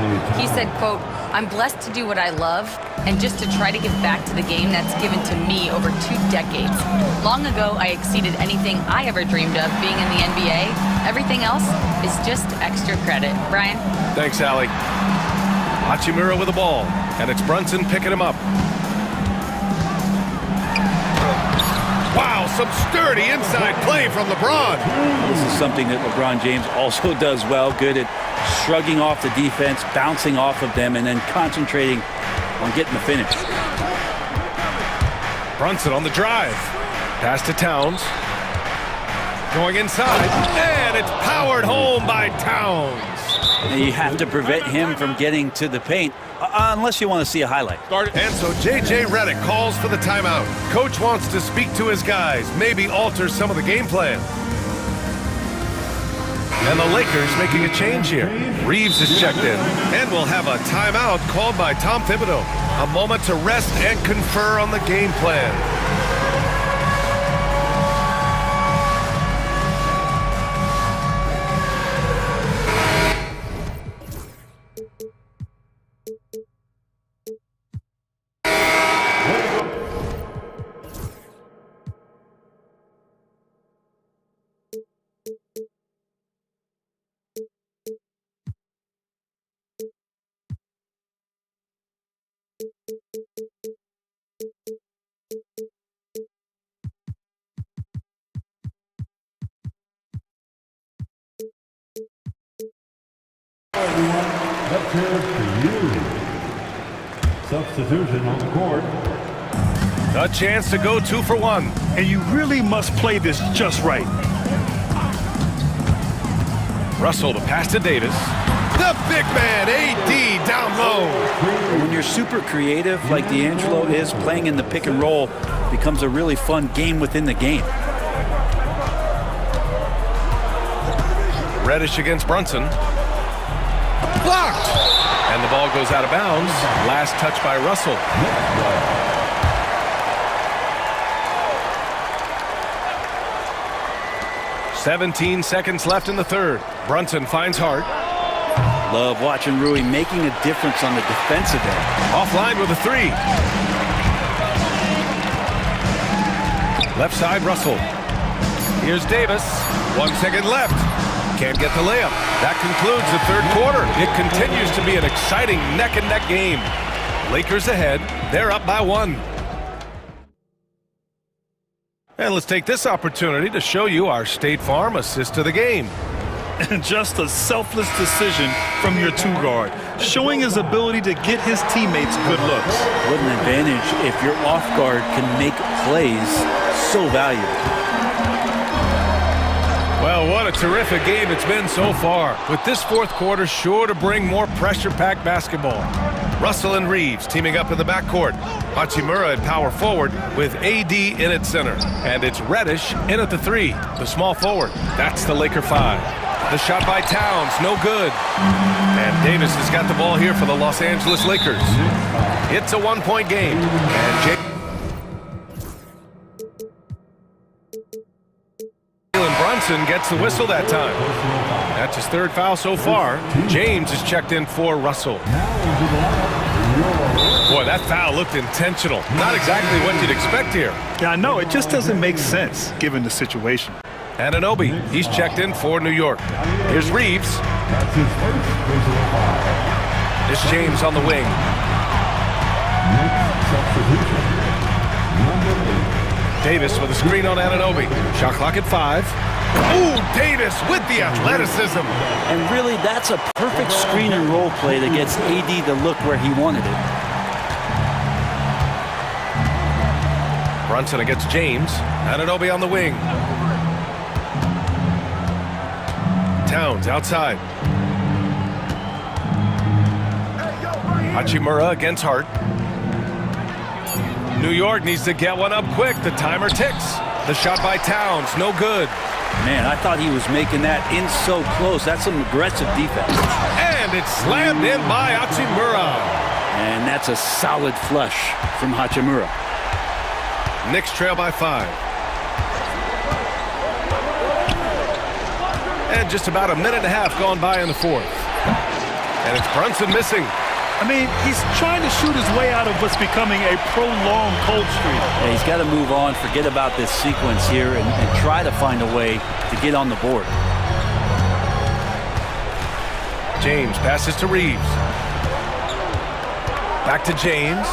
S4: He said, quote, "I'm blessed to do what I love and just to try to give back to the game that's given to me over 2 decades. Long ago, I exceeded anything I ever dreamed of being in the NBA. Everything else is just extra credit." Brian?
S1: Thanks, Allie. Hachimura with the ball, and it's Brunson picking him up. Wow, some sturdy inside play from LeBron.
S13: This is something that LeBron James also does well, good at shrugging off the defense, bouncing off of them, and then concentrating on getting the finish.
S1: Brunson on the drive. Pass to Towns. Going inside, and it's powered home by Towns.
S13: And you have to prevent him from getting to the paint, unless you want to see a highlight.
S1: And so J.J. Redick calls for the timeout. Coach wants to speak to his guys, maybe alter some of the game plan. And the Lakers making a change here. Reeves is checked in, and we'll have a timeout called by Tom Thibodeau. A moment to rest and confer on the game plan.
S5: Everyone, let's hear it for you. Substitution on the court.
S1: A chance to go 2 for 1.
S9: And you really must play this just right.
S1: Russell, the pass to Davis. The big man, AD, down low.
S13: When you're super creative like D'Angelo is, playing in the pick and roll becomes a really fun game within the game.
S1: Reddish against Brunson. Blocked! And the ball goes out of bounds. Last touch by Russell. 17 seconds left in the third. Brunson finds Hart.
S13: Love watching Rui making a difference on the defensive end.
S1: Offline with a 3. Left side, Russell. Here's Davis. 1 second left. Can't get the layup. That concludes the third quarter. It continues to be an exciting neck-and-neck game. Lakers ahead. They're up by 1. And let's take this opportunity to show you our State Farm assist to the game.
S9: And just a selfless decision from your 2-guard, showing his ability to get his teammates good looks.
S13: What an advantage if your off guard can make plays so valuable.
S1: Well, what a terrific game it's been so far, with this fourth quarter sure to bring more pressure-packed basketball. Russell and Reeves teaming up in the backcourt. Hachimura at power forward with AD in at center. And it's Reddish in at the 3, the small forward. That's the Laker 5. The shot by Towns, no good. And Davis has got the ball here for the Los Angeles Lakers. It's a one-point game. And Jalen Brunson gets the whistle that time. That's his 3rd foul so far. James is checked in for Russell. Boy, that foul looked intentional. Not exactly what you'd expect here.
S9: Yeah, I know. It just doesn't make sense given the situation.
S1: Anunoby, he's checked in for New York. Here's Reeves. It's James on the wing. Davis with a screen on Anunoby. Shot clock at 5. Ooh, Davis with the athleticism.
S13: And really, that's a perfect screen and roll play that gets AD to look where he wanted it.
S1: Brunson against James. Anunoby on the wing. Towns outside. Hachimura against Hart. New York needs to get one up quick. The timer ticks. The shot by Towns, no good.
S13: Man, I thought he was making that in so close. That's some aggressive defense.
S1: And it's slammed in by Hachimura.
S13: And that's a solid flush from Hachimura.
S1: Knicks trail by 5. And just about a minute and a half gone by in the 4th. And it's Brunson missing.
S9: I mean, he's trying to shoot his way out of what's becoming a prolonged cold streak.
S13: Yeah, he's got to move on, forget about this sequence here, and try to find a way to get on the board.
S1: James passes to Reeves. Back to James.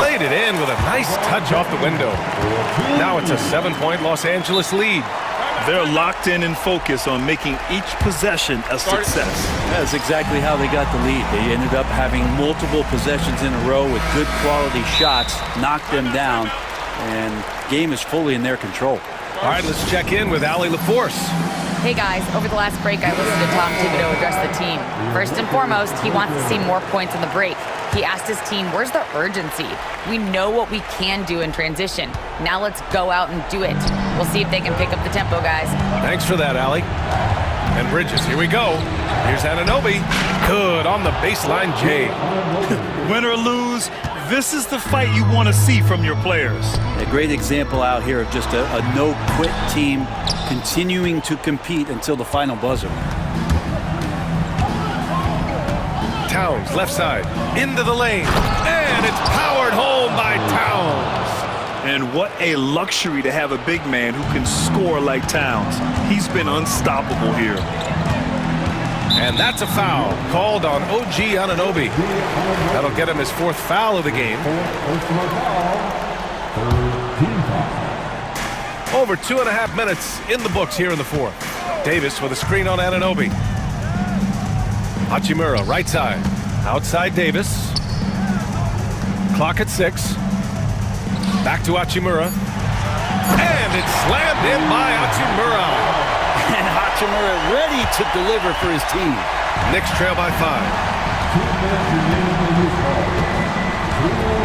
S1: Laid it in with a nice touch off the window. Now it's a 7-point Los Angeles lead.
S9: They're locked in and focused on making each possession a success.
S13: That's exactly how they got the lead. They ended up having multiple possessions in a row with good quality shots, knocked them down, and game is fully in their control.
S1: All right, let's check in with Allie LaForce.
S4: Hey guys, over the last break I listened to Tom Thibodeau address the team. First and foremost, he wants to see more points in the break. He asked his team, where's the urgency? We know what we can do in transition. Now let's go out and do it. We'll see if they can pick up the tempo, guys.
S1: Thanks for that, Allie. And Bridges, here we go. Here's Anunoby. Good on the baseline, Jay.
S9: Win or lose, this is the fight you want to see from your players.
S13: A great example out here of just a no-quit team continuing to compete until the final buzzer.
S1: Towns, left side, into the lane, and it's powered home by Towns.
S9: And what a luxury to have a big man who can score like Towns. He's been unstoppable here.
S1: And that's a foul called on OG Anunoby. That'll get him his 4th foul of the game. Over 2.5 minutes in the books here in the 4th. Davis with a screen on Anunoby. Hachimura, right side. Outside Davis. Clock at 6. Back to Hachimura. And it's slammed in by Hachimura.
S13: And Hachimura ready to deliver for his team.
S1: Knicks trail by 5.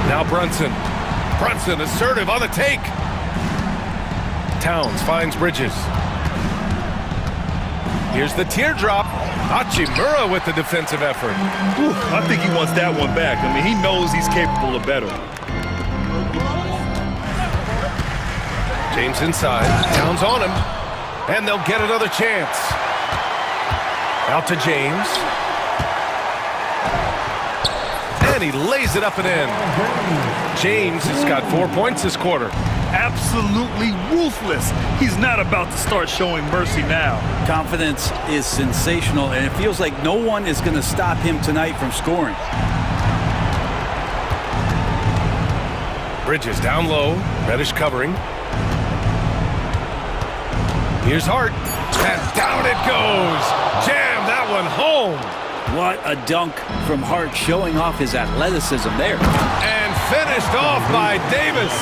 S1: Now Brunson. Brunson assertive on the take. Towns finds Bridges. Here's the teardrop. Hachimura with the defensive effort.
S9: Ooh, I think he wants that one back. I mean, he knows he's capable of better.
S1: James inside. Towns on him. And they'll get another chance. Out to James. And he lays it up and in. James has got 4 points this quarter.
S9: Absolutely ruthless. He's not about to start showing mercy now.
S13: Confidence is sensational, and it feels like no one is going to stop him tonight from scoring.
S1: Bridges down low. Reddish covering. Here's Hart. And down it goes. Jam that one home.
S13: What a dunk from Hart, showing off his athleticism there.
S1: And finished off by Davis.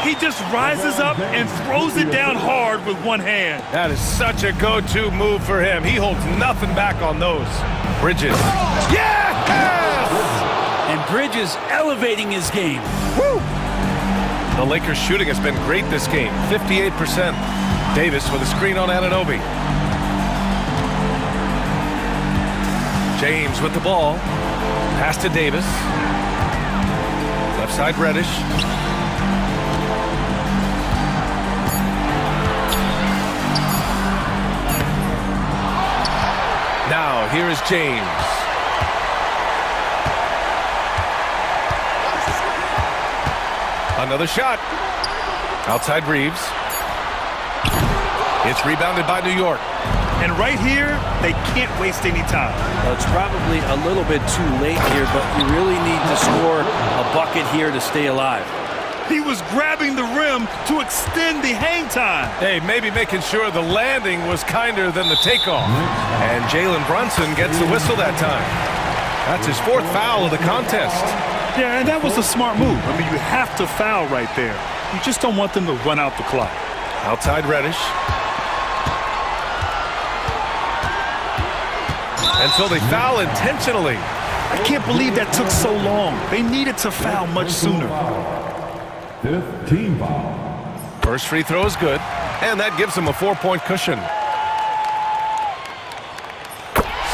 S9: He just rises up and throws it down hard with one hand.
S1: That is such a go-to move for him. He holds nothing back on those. Bridges. Yes!
S13: Bridges elevating his game.
S1: Woo! The Lakers' shooting has been great this game, 58%. Davis with a screen on Anunoby. James with the ball. Pass to Davis. Left side Reddish. Now here is James. Another shot. Outside Reeves. It's rebounded by New York.
S9: And right here, they can't waste any time.
S13: Well, it's probably a little bit too late here, but you really need to score a bucket here to stay alive.
S9: He was grabbing the rim to extend the hang time.
S1: Hey, maybe making sure the landing was kinder than the takeoff. And Jalen Brunson gets the whistle that time. That's his fourth foul of the contest.
S9: Yeah, and that was a smart move. I mean, you have to foul right there. You just don't want them to run out the clock.
S1: Outside Reddish. And so they foul intentionally.
S9: I can't believe that took so long. They needed to foul much sooner.
S5: 5th team foul.
S1: First free throw is good, and that gives them a 4-point cushion.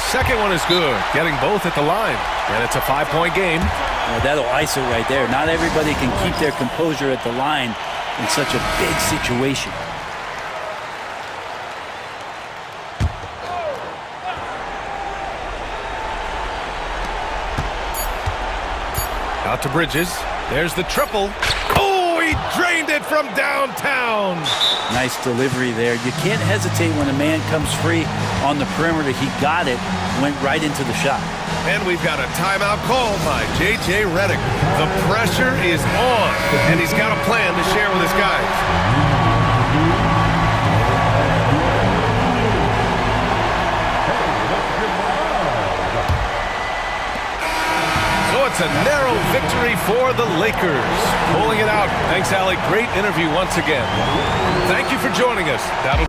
S1: Second one is good, getting both at the line. And it's a 5-point game.
S13: Well, that'll ice it right there. Not everybody can keep their composure at the line in such a big situation.
S1: Out to Bridges. There's the triple. Oh, he drained it from downtown.
S13: Nice delivery there. You can't hesitate when a man comes free on the perimeter. He got it, went right into the shot.
S1: And we've got a timeout called by J.J. Redick. The pressure is on, and he's got a plan to share with his guys. It's a narrow victory for the Lakers. Pulling it out. Thanks, Alec. Great interview once again. Thank you for joining us. That'll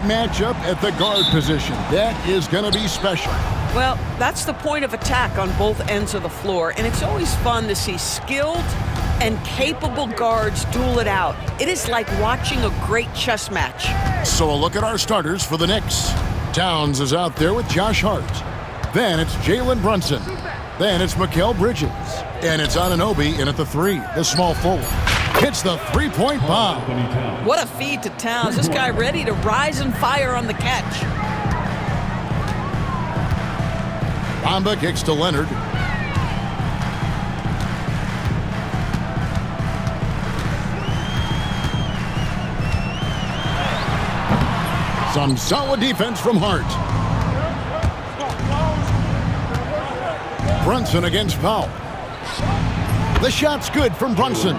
S6: matchup at the guard position. That is going to be special.
S8: Well, that's the point of attack on both ends of the floor, and it's always fun to see skilled and capable guards duel it out. It is like watching a great chess match.
S6: So a look at our starters for the Knicks. Towns is out there with Josh Hart. Then it's Jalen Brunson. Then it's Mikal Bridges. And it's Anunoby in at the 3, the small forward. Hits the three-point bomb.
S2: What a feed to Towns. This guy ready to rise and fire on the catch.
S6: Bamba kicks to Leonard. Some solid defense from Hart. Brunson against Powell. The shot's good from Brunson.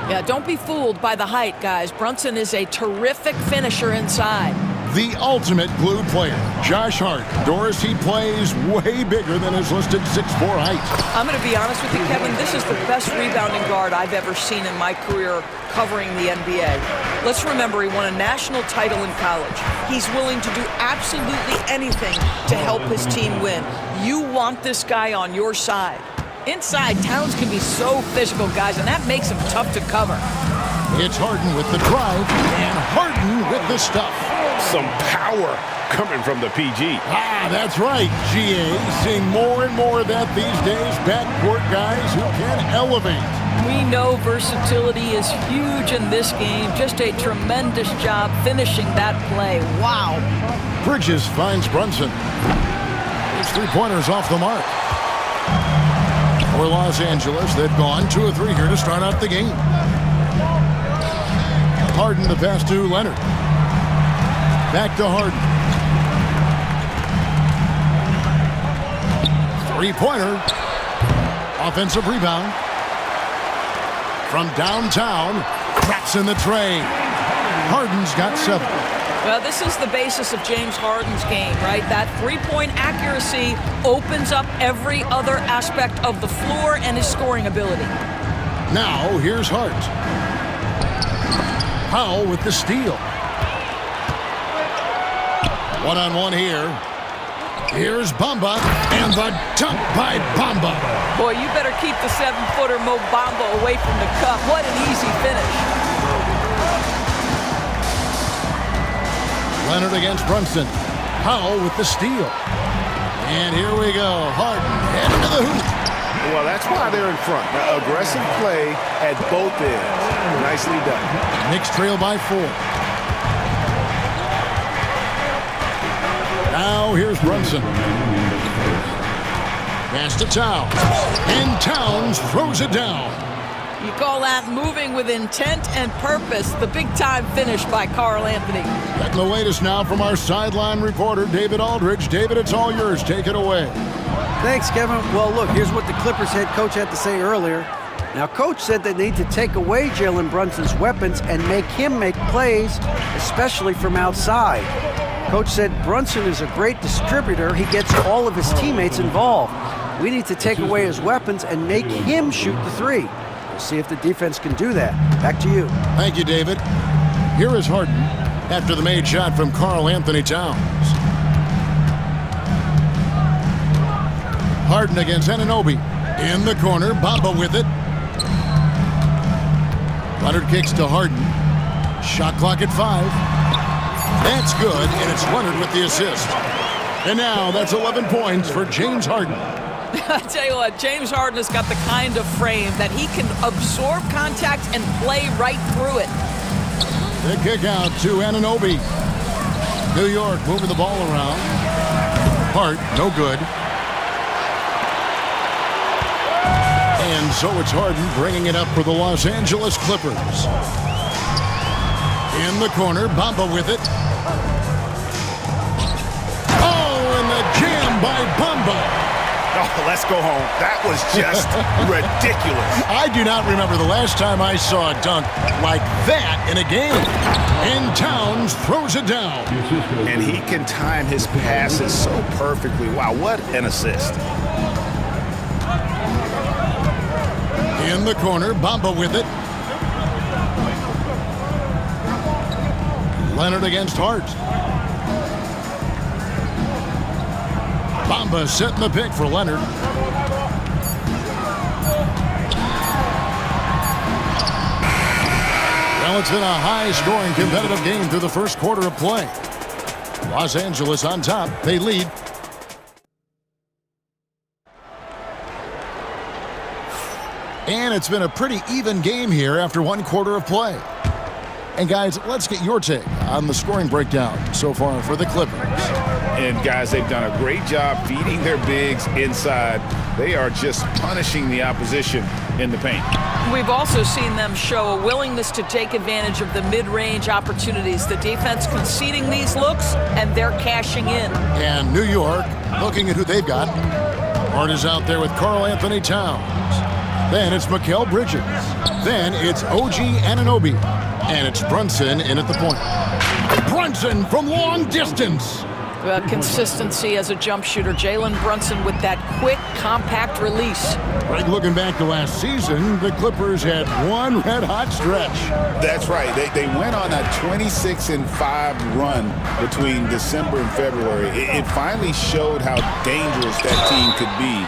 S2: Yeah, don't be fooled by the height, guys. Brunson is a terrific finisher inside.
S6: The ultimate glue player, Josh Hart. Doris, he plays way bigger than his listed 6'4" height.
S2: I'm going to be honest with you, Kevin. This is the best rebounding guard I've ever seen in my career covering the NBA. Let's remember, he won a national title in college. He's willing to do absolutely anything to help his team win. You want this guy on your side. Inside, Towns can be so physical, guys, and that makes him tough to cover.
S6: It's Harden with the drive, and Harden with the stuff.
S3: Some power coming from the PG.
S6: That's right, GA. Seeing more and more of that these days. Backcourt guys who can elevate.
S2: We know versatility is huge in this game. Just a tremendous job finishing that play. Wow.
S6: Bridges finds Brunson. His three-pointers off the mark. For Los Angeles, they've gone 2 of 3 here to start out the game. Harden the pass to Leonard. Back to Harden. Three-pointer. Offensive rebound. From downtown. Cracks in the tray. Harden's got 7.
S2: Well, this is the basis of James Harden's game, right? That three-point accuracy opens up every other aspect of the floor and his scoring ability.
S6: Now, here's Hart. Powell with the steal. One-on-one here. Here's Bamba, and the dunk by Bamba.
S2: Boy, you better keep the 7-footer Mo Bamba away from the cup. What an easy finish.
S6: Leonard against Brunson. Powell with the steal. And here we go. Harden heading to the hoop.
S3: Well, that's why they're in front. Now, aggressive play at both ends. Nicely done.
S6: Knicks trail by 4. Now here's Brunson. Pass to Towns. And Towns throws it down.
S2: You call that moving with intent and purpose. The big-time finish by Karl Anthony.
S6: Getting the latest now from our sideline reporter, David Aldridge. David, it's all yours. Take it away.
S8: Thanks, Kevin. Well, look, here's what the Clippers head coach had to say earlier. Now, Coach said they need to take away Jalen Brunson's weapons and make him make plays, especially from outside. Coach said Brunson is a great distributor. He gets all of his teammates involved. We need to take away his weapons and make him shoot the 3. We'll see if the defense can do that. Back to you.
S6: Thank you, David. Here is Harden after the made shot from Karl Anthony Towns. Harden against Anunoby. In the corner, Bamba with it. Leonard kicks to Harden. Shot clock at 5. That's good, and it's Leonard with the assist. And now that's 11 points for James Harden.
S2: I tell you what, James Harden has got the kind of frame that he can absorb contact and play right through it.
S6: The kick out to Anunoby. New York moving the ball around. Hart, no good. And so it's Harden bringing it up for the Los Angeles Clippers. In the corner, Bamba with it. Oh, and the jam by Bamba.
S3: Oh, let's go home. That was just ridiculous.
S6: I do not remember the last time I saw a dunk like that in a game. And Towns throws it down.
S3: And he can time his passes so perfectly. Wow, what an assist.
S6: In the corner, Bamba with it. Leonard against Hart. Bamba setting the pick for Leonard. Well, it's been a high-scoring competitive game through the first quarter of play. Los Angeles on top. They lead. And it's been a pretty even game here after one quarter of play. And guys, let's get your take on the scoring breakdown so far for the Clippers.
S3: And guys, they've done a great job feeding their bigs inside. They are just punishing the opposition in the paint.
S2: We've also seen them show a willingness to take advantage of the mid-range opportunities. The defense conceding these looks, and they're cashing in.
S6: And New York, looking at who they've got. Hart is out there with Karl Anthony Towns. Then it's Mikal Bridges. Then it's OG Anunoby. And it's Brunson in at the point. Brunson from long distance.
S2: Consistency as a jump shooter. Jalen Brunson with that quick, compact release.
S6: Right, looking back to last season, the Clippers had one red-hot stretch.
S3: That's right. They went on a 26-5 run between December and February. It finally showed how dangerous that team could be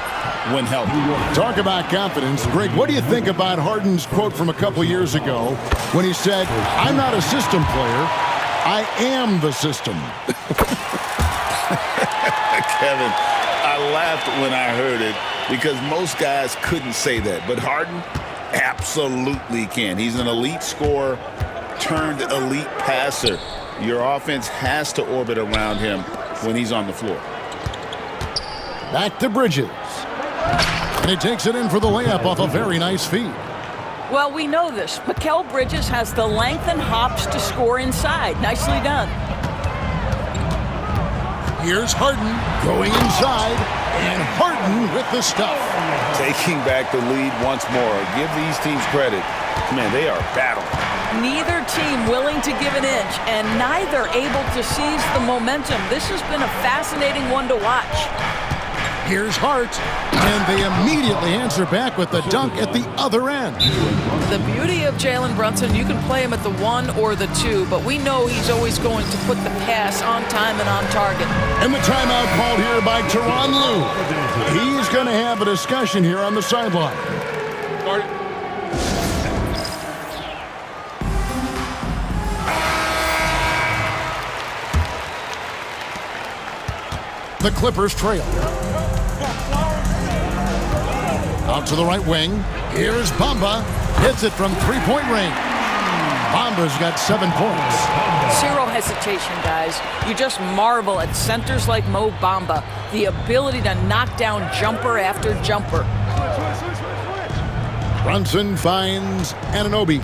S3: when healthy.
S6: Talk about confidence. Greg, what do you think about Harden's quote from a couple years ago when he said, "I'm not a system player, I am the system"?
S3: Kevin, I laughed when I heard it because most guys couldn't say that. But Harden absolutely can. He's an elite scorer turned elite passer. Your offense has to orbit around him when he's on the floor.
S6: Back to Bridges. And he takes it in for the layup off a very nice feed.
S2: Well, we know this. Mikal Bridges has the length and hops to score inside. Nicely done.
S6: Here's Harden going inside, and Harden with the stuff.
S3: Taking back the lead once more. Give these teams credit. Man, they are battling.
S2: Neither team willing to give an inch, and neither able to seize the momentum. This has been a fascinating one to watch.
S6: Here's Hart, and they immediately answer back with the dunk at the other end.
S2: The beauty of Jalen Brunson, you can play him at the 1 or the 2, but we know he's always going to put the pass on time and on target.
S6: And the timeout called here by Tyronn Lue. He's going to have a discussion here on the sideline. The Clippers trail. Out to the right wing. Here's Bamba. Hits it from three-point range. Bamba's got 7 points.
S2: Zero hesitation, guys. You just marvel at centers like Mo Bamba. The ability to knock down jumper after jumper.
S6: Brunson finds Anunoby.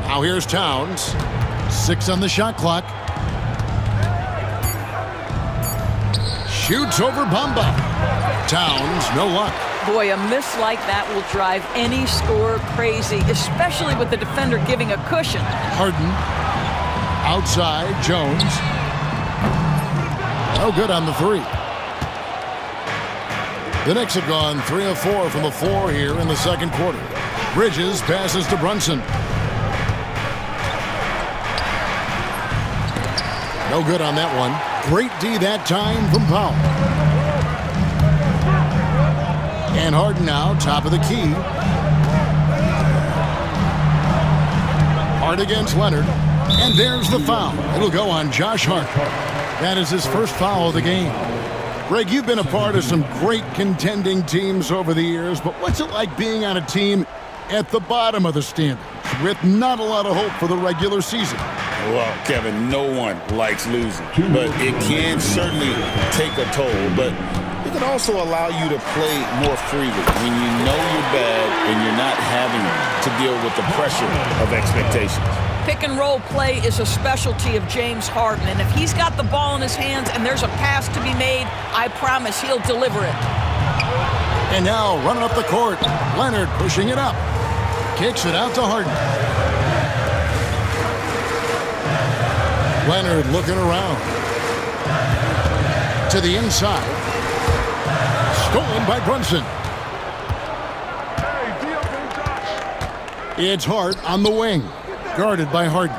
S6: Now here's Towns. 6 on the shot clock. Shoots over Bamba. Towns, no luck.
S2: Boy, a miss like that will drive any scorer crazy, especially with the defender giving a cushion.
S6: Harden. Outside, Jones. No good on the 3. The Knicks have gone 3 of 4 from the floor here in the second quarter. Bridges passes to Brunson. No good on that one. Great D that time from Powell. And Harden now, top of the key. Hart against Leonard. And there's the foul. It'll go on Josh Hart. That is his first foul of the game. Greg, you've been a part of some great contending teams over the years, but what's it like being on a team at the bottom of the standings with not a lot of hope for the regular season?
S3: Well, Kevin, no one likes losing, but it can certainly take a toll. But it can also allow you to play more freely when you know you're bad and you're not having to deal with the pressure of expectations.
S2: Pick and roll play is a specialty of James Harden, and if he's got the ball in his hands and there's a pass to be made, I promise he'll deliver it.
S6: And now running up the court, Leonard pushing it up. Kicks it out to Harden. Leonard looking around. To the inside. Stolen by Brunson. It's Hart on the wing. Guarded by Harden.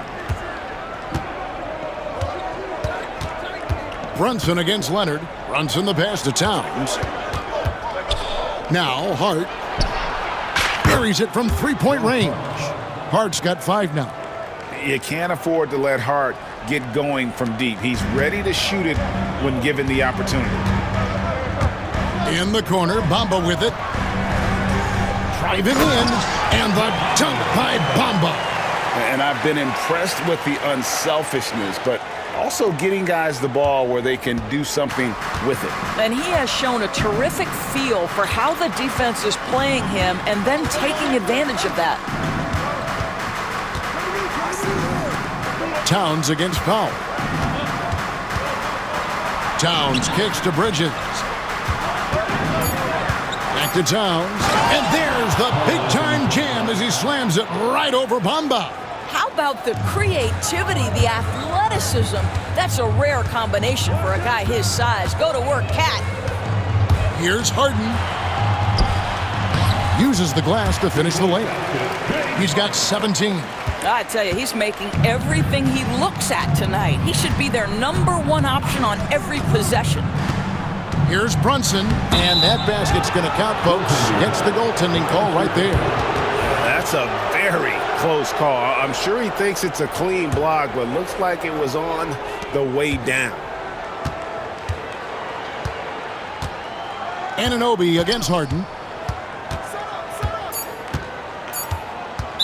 S6: Brunson against Leonard. Brunson the pass to Towns. Now Hart buries it from three-point range. Hart's got 5 now.
S3: You can't afford to let Hart get going from deep. He's ready to shoot it when given the opportunity.
S6: In the corner, Bamba with it. Driving in, and the dunk by Bamba.
S3: And I've been impressed with the unselfishness, but also getting guys the ball where they can do something with it.
S2: And he has shown a terrific feel for how the defense is playing him and then taking advantage of that.
S6: Towns against Powell. Towns kicks to Bridges. Back to Towns. And there's the big-time jam as he slams it right over Bamba.
S2: How about the creativity, the athleticism? That's a rare combination for a guy his size. Go to work, Cat.
S6: Here's Harden. Uses the glass to finish the layup. He's got 17.
S2: I tell you, he's making everything he looks at tonight. He should be their #1 option on every possession.
S6: Here's Brunson, and that basket's going to count, folks. Gets the goaltending call right there.
S3: That's a very close call. I'm sure he thinks it's a clean block, but looks like it was on the way down.
S6: Anunoby against Harden.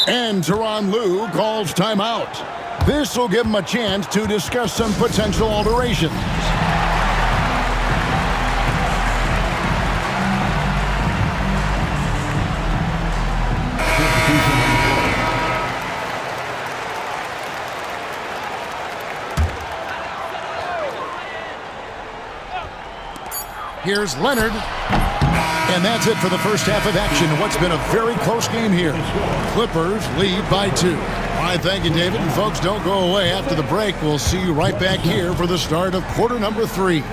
S6: And Tyronn Lue calls timeout. This will give him a chance to discuss some potential alterations. Here's Leonard. And that's it for the first half of action. What's been a very close game here. Clippers lead by 2. All right, thank you, David. And folks, don't go away. After the break, we'll see you right back here for the start of quarter number 3.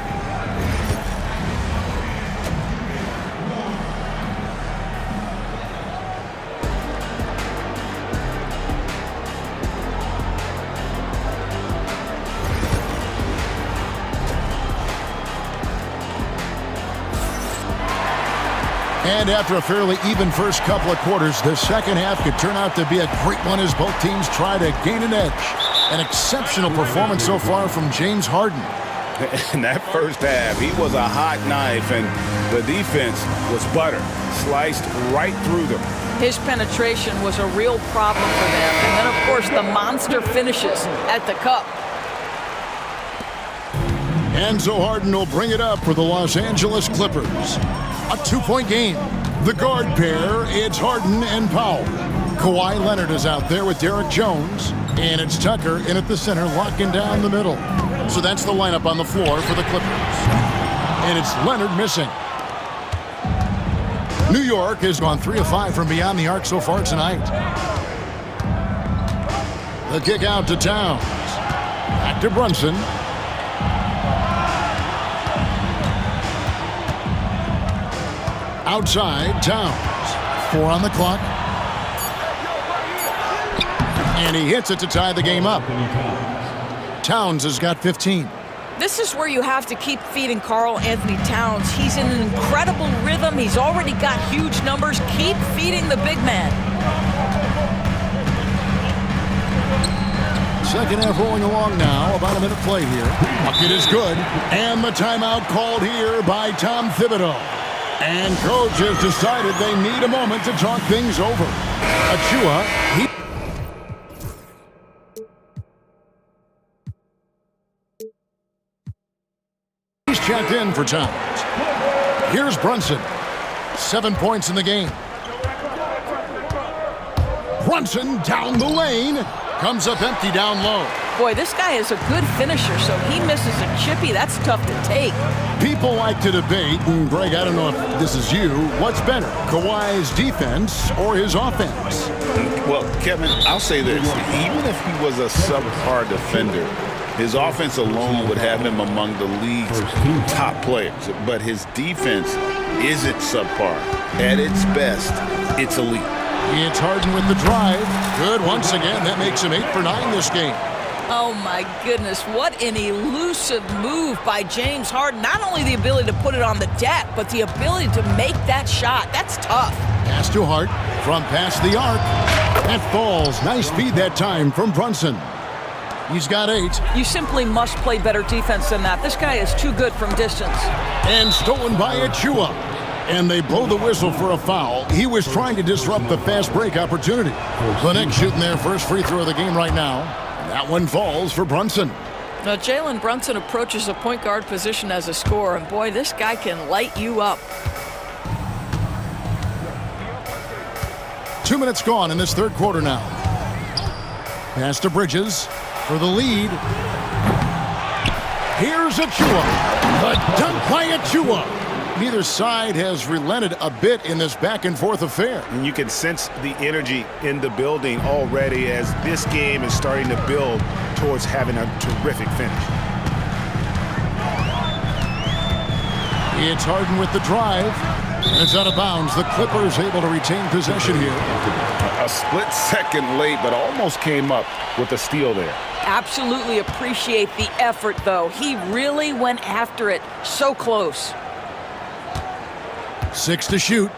S6: And after a fairly even first couple of quarters, the second half could turn out to be a great one as both teams try to gain an edge. An exceptional performance so far from James Harden.
S3: In that first half, he was a hot knife, and the defense was butter, sliced right through them.
S2: His penetration was a real problem for them. And then, of course, the monster finishes at the cup.
S6: And so Harden will bring it up for the Los Angeles Clippers. A 2-point game. The guard pair, it's Harden and Powell. Kawhi Leonard is out there with Derek Jones. And it's Tucker in at the center, locking down the middle. So that's the lineup on the floor for the Clippers. And it's Leonard missing. New York has gone 3 of 5 from beyond the arc so far tonight. The kick out to Towns. Back to Brunson. Outside, Towns. 4 on the clock. And he hits it to tie the game up. Towns has got 15.
S2: This is where you have to keep feeding Karl Anthony Towns. He's in an incredible rhythm. He's already got huge numbers. Keep feeding the big man.
S6: Second half rolling along now. About a minute play here. Bucket is good. And the timeout called here by Tom Thibodeau. And coach has decided they need a moment to talk things over. Achua, he's checked in for Towns. Here's Brunson. 7 points in the game. Brunson down the lane. Comes up empty down low.
S2: Boy, this guy is a good finisher, so he misses a chippy. That's tough to take.
S6: People like to debate, and Greg, I don't know if this is you, what's better, Kawhi's defense or his offense?
S3: Well, Kevin, I'll say this. Even if he was a subpar defender, his offense alone would have him among the league's top players. But his defense isn't subpar. At its best, it's elite.
S6: It's Harden with the drive. Good once again. That makes him 8 for 9 this game.
S2: Oh, my goodness. What an elusive move by James Harden. Not only the ability to put it on the deck, but the ability to make that shot. That's tough.
S6: Pass to Hart from past the arc. That falls. Nice feed that time from Brunson. He's got 8.
S2: You simply must play better defense than that. This guy is too good from distance.
S6: And stolen by Achua. And they blow the whistle for a foul. He was trying to disrupt the fast break opportunity. The Knicks shooting their first free throw of the game right now. That one falls for Brunson.
S2: Now, Jalen Brunson approaches a point guard position as a scorer, and boy, this guy can light you up.
S6: 2 minutes gone in this third quarter now. Pass to Bridges for the lead. Here's Achua. The dunk by Achua. Neither side has relented a bit in this back-and-forth affair.
S3: And you can sense the energy in the building already as this game is starting to build towards having a terrific finish.
S6: It's Harden with the drive. And it's out of bounds. The Clippers able to retain possession here.
S3: A split second late, but almost came up with a steal there.
S2: Absolutely appreciate the effort, though. He really went after it. So close.
S6: 6 to shoot.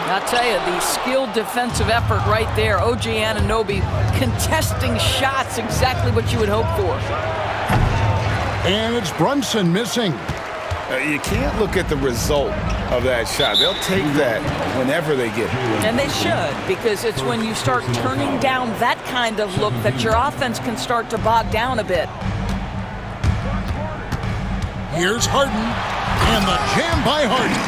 S2: I'll tell you, the skilled defensive effort right there. OG Anunoby contesting shots, exactly what you would hope for.
S6: And it's Brunson missing.
S3: You can't look at the result of that shot. They'll take that whenever they get it.
S2: And they should, because it's when you start turning down that kind of look that your offense can start to bog down a bit.
S6: Here's Harden, and the jam by Harden.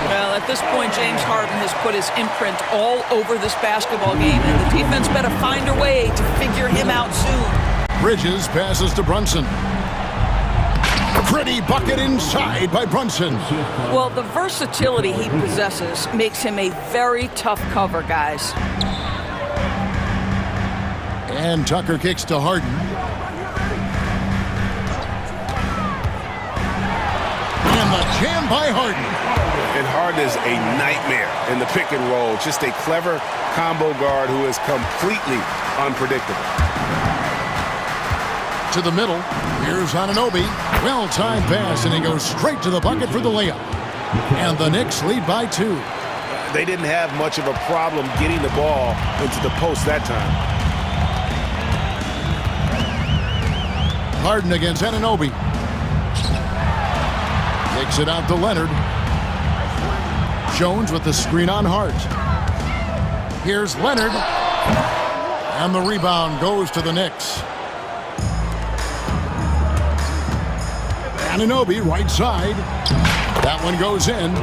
S2: Well, at this point, James Harden has put his imprint all over this basketball game, and the defense better find a way to figure him out soon.
S6: Bridges passes to Brunson. Pretty bucket inside by Brunson.
S2: Well, the versatility he possesses makes him a very tough cover, guys.
S6: And Tucker kicks to Harden. And the jam by Harden.
S3: And Harden is a nightmare in the pick and roll. Just a clever combo guard who is completely unpredictable.
S6: To the middle. Here's Anunoby. Well-timed pass, and he goes straight to the bucket for the layup. And the Knicks lead by 2.
S3: They didn't have much of a problem getting the ball into the post that time.
S6: Harden against Anunoby. Takes it out to Leonard. Jones with the screen on Hart. Here's Leonard. And the rebound goes to the Knicks. Anunoby, right side. That one goes in.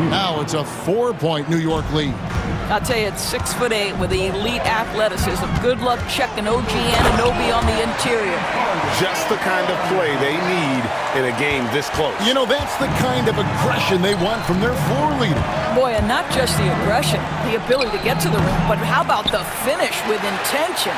S6: Now it's a 4-point New York lead.
S2: I'll tell you, it's 6'8" with elite athleticism. Good luck checking OG Anunoby on the interior.
S3: Just the kind of play they need in a game this close.
S6: You know, that's the kind of aggression they want from their floor leader.
S2: Boy, and not just the aggression, the ability to get to the rim, but how about the finish with intention?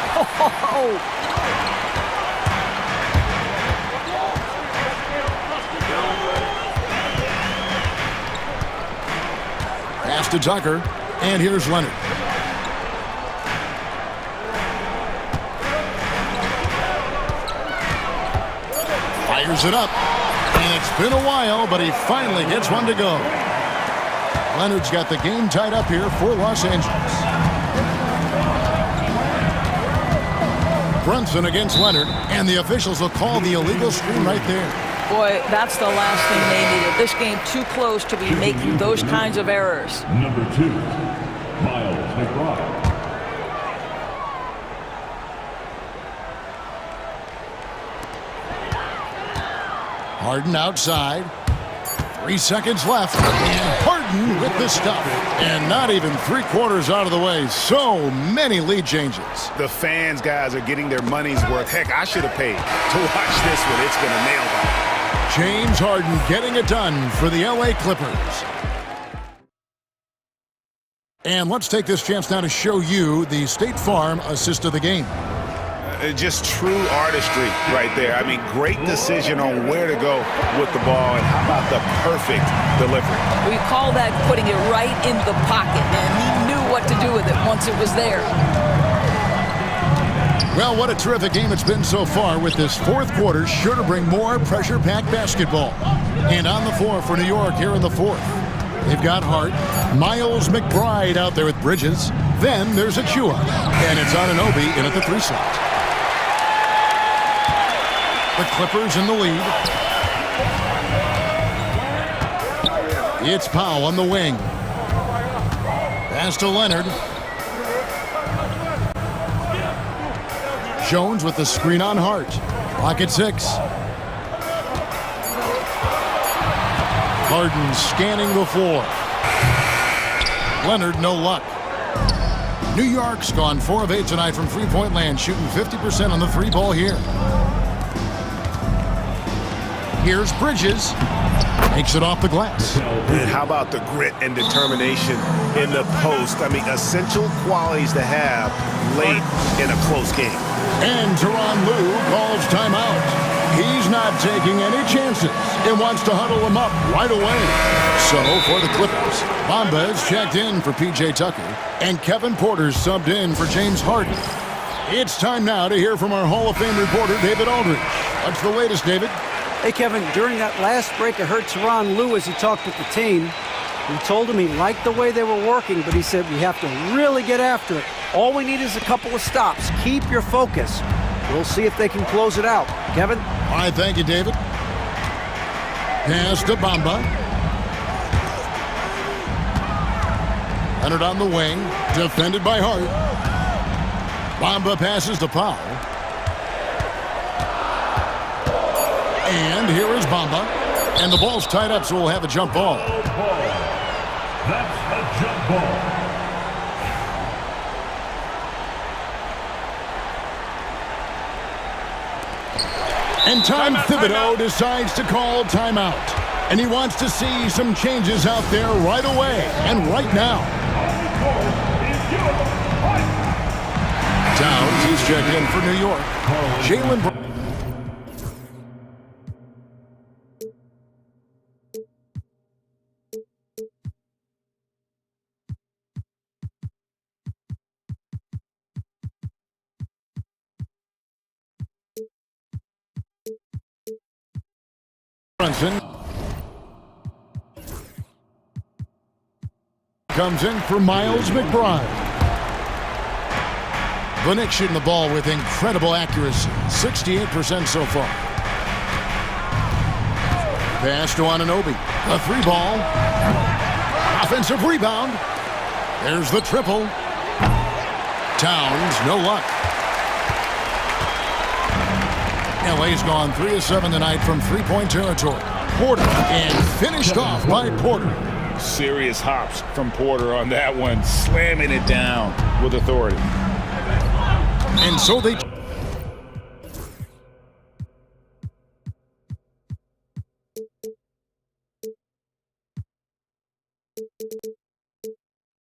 S6: Pass to Tucker, and here's Leonard. Fires it up, and it's been a while, but he finally gets one to go. Leonard's got the game tied up here for Los Angeles. Brunson against Leonard, and the officials will call the illegal screen right there.
S2: Boy, that's the last thing they needed. This game too close to be making those kinds of errors.
S5: Number 2, Miles McBride.
S6: Harden outside. 3 seconds left. And Harden with the stuff. And not even 3/4 out of the way. So many lead changes.
S3: The fans, guys, are getting their money's worth. Heck, I should have paid to watch this one. It's going to nail it.
S6: James Harden getting it done for the LA Clippers. And let's take this chance now to show you the State Farm assist of the game.
S3: just true artistry right there. I mean, great decision on where to go with the ball, and how about the perfect delivery?
S2: We call that putting it right in the pocket, and he knew what to do with it once it was there.
S6: Well, what a terrific game it's been so far, with this fourth quarter sure to bring more pressure-packed basketball. And on the floor for New York here in the fourth, they've got Hart, Miles McBride out there with Bridges. Then there's Achua, and it's Anunoby in at the 3 slot. The Clippers in the lead. It's Powell on the wing. Pass to Leonard. Jones with the screen on Hart. Clock at 6. Harden scanning the floor. Leonard, no luck. New York's gone 4 of 8 tonight from three-point land, shooting 50% on the 3 ball here. Here's Bridges. Makes it off the glass.
S3: And how about the grit and determination in the post? I mean, essential qualities to have late in a close game.
S6: And Tyronn Lue calls timeout. He's not taking any chances and wants to huddle him up right away. So for the Clippers, Bamba is checked in for P.J. Tucker, and Kevin Porter's subbed in for James Harden. It's time now to hear from our Hall of Fame reporter, David Aldridge. What's the latest, David?
S8: Hey, Kevin, during that last break, I heard Tyronn Lue as he talked with the team. He told him he liked the way they were working, but he said we have to really get after it. All we need is a couple of stops. Keep your focus. We'll see if they can close it out. Kevin?
S6: All right, thank you, David. Pass to Bamba. Leonard on the wing, defended by Hart. Bamba passes to Powell. And here is Bamba. And the ball's tied up, so we'll have a jump ball.
S5: That's a jump ball.
S6: And Tom Thibodeau decides to call timeout. And he wants to see some changes out there right away and right now. Towns is checked in for New York. Jalen Brunson comes in for Miles McBride. The Knicks shooting the ball with incredible accuracy, 68% so far. Pass to Anunoby. The 3 ball. Offensive rebound. There's the triple. Towns, no luck. LA's gone 3 of 7 tonight from three-point territory. Porter, and finished off by Porter.
S3: Serious hops from Porter on that one, slamming it down with authority.
S6: And so they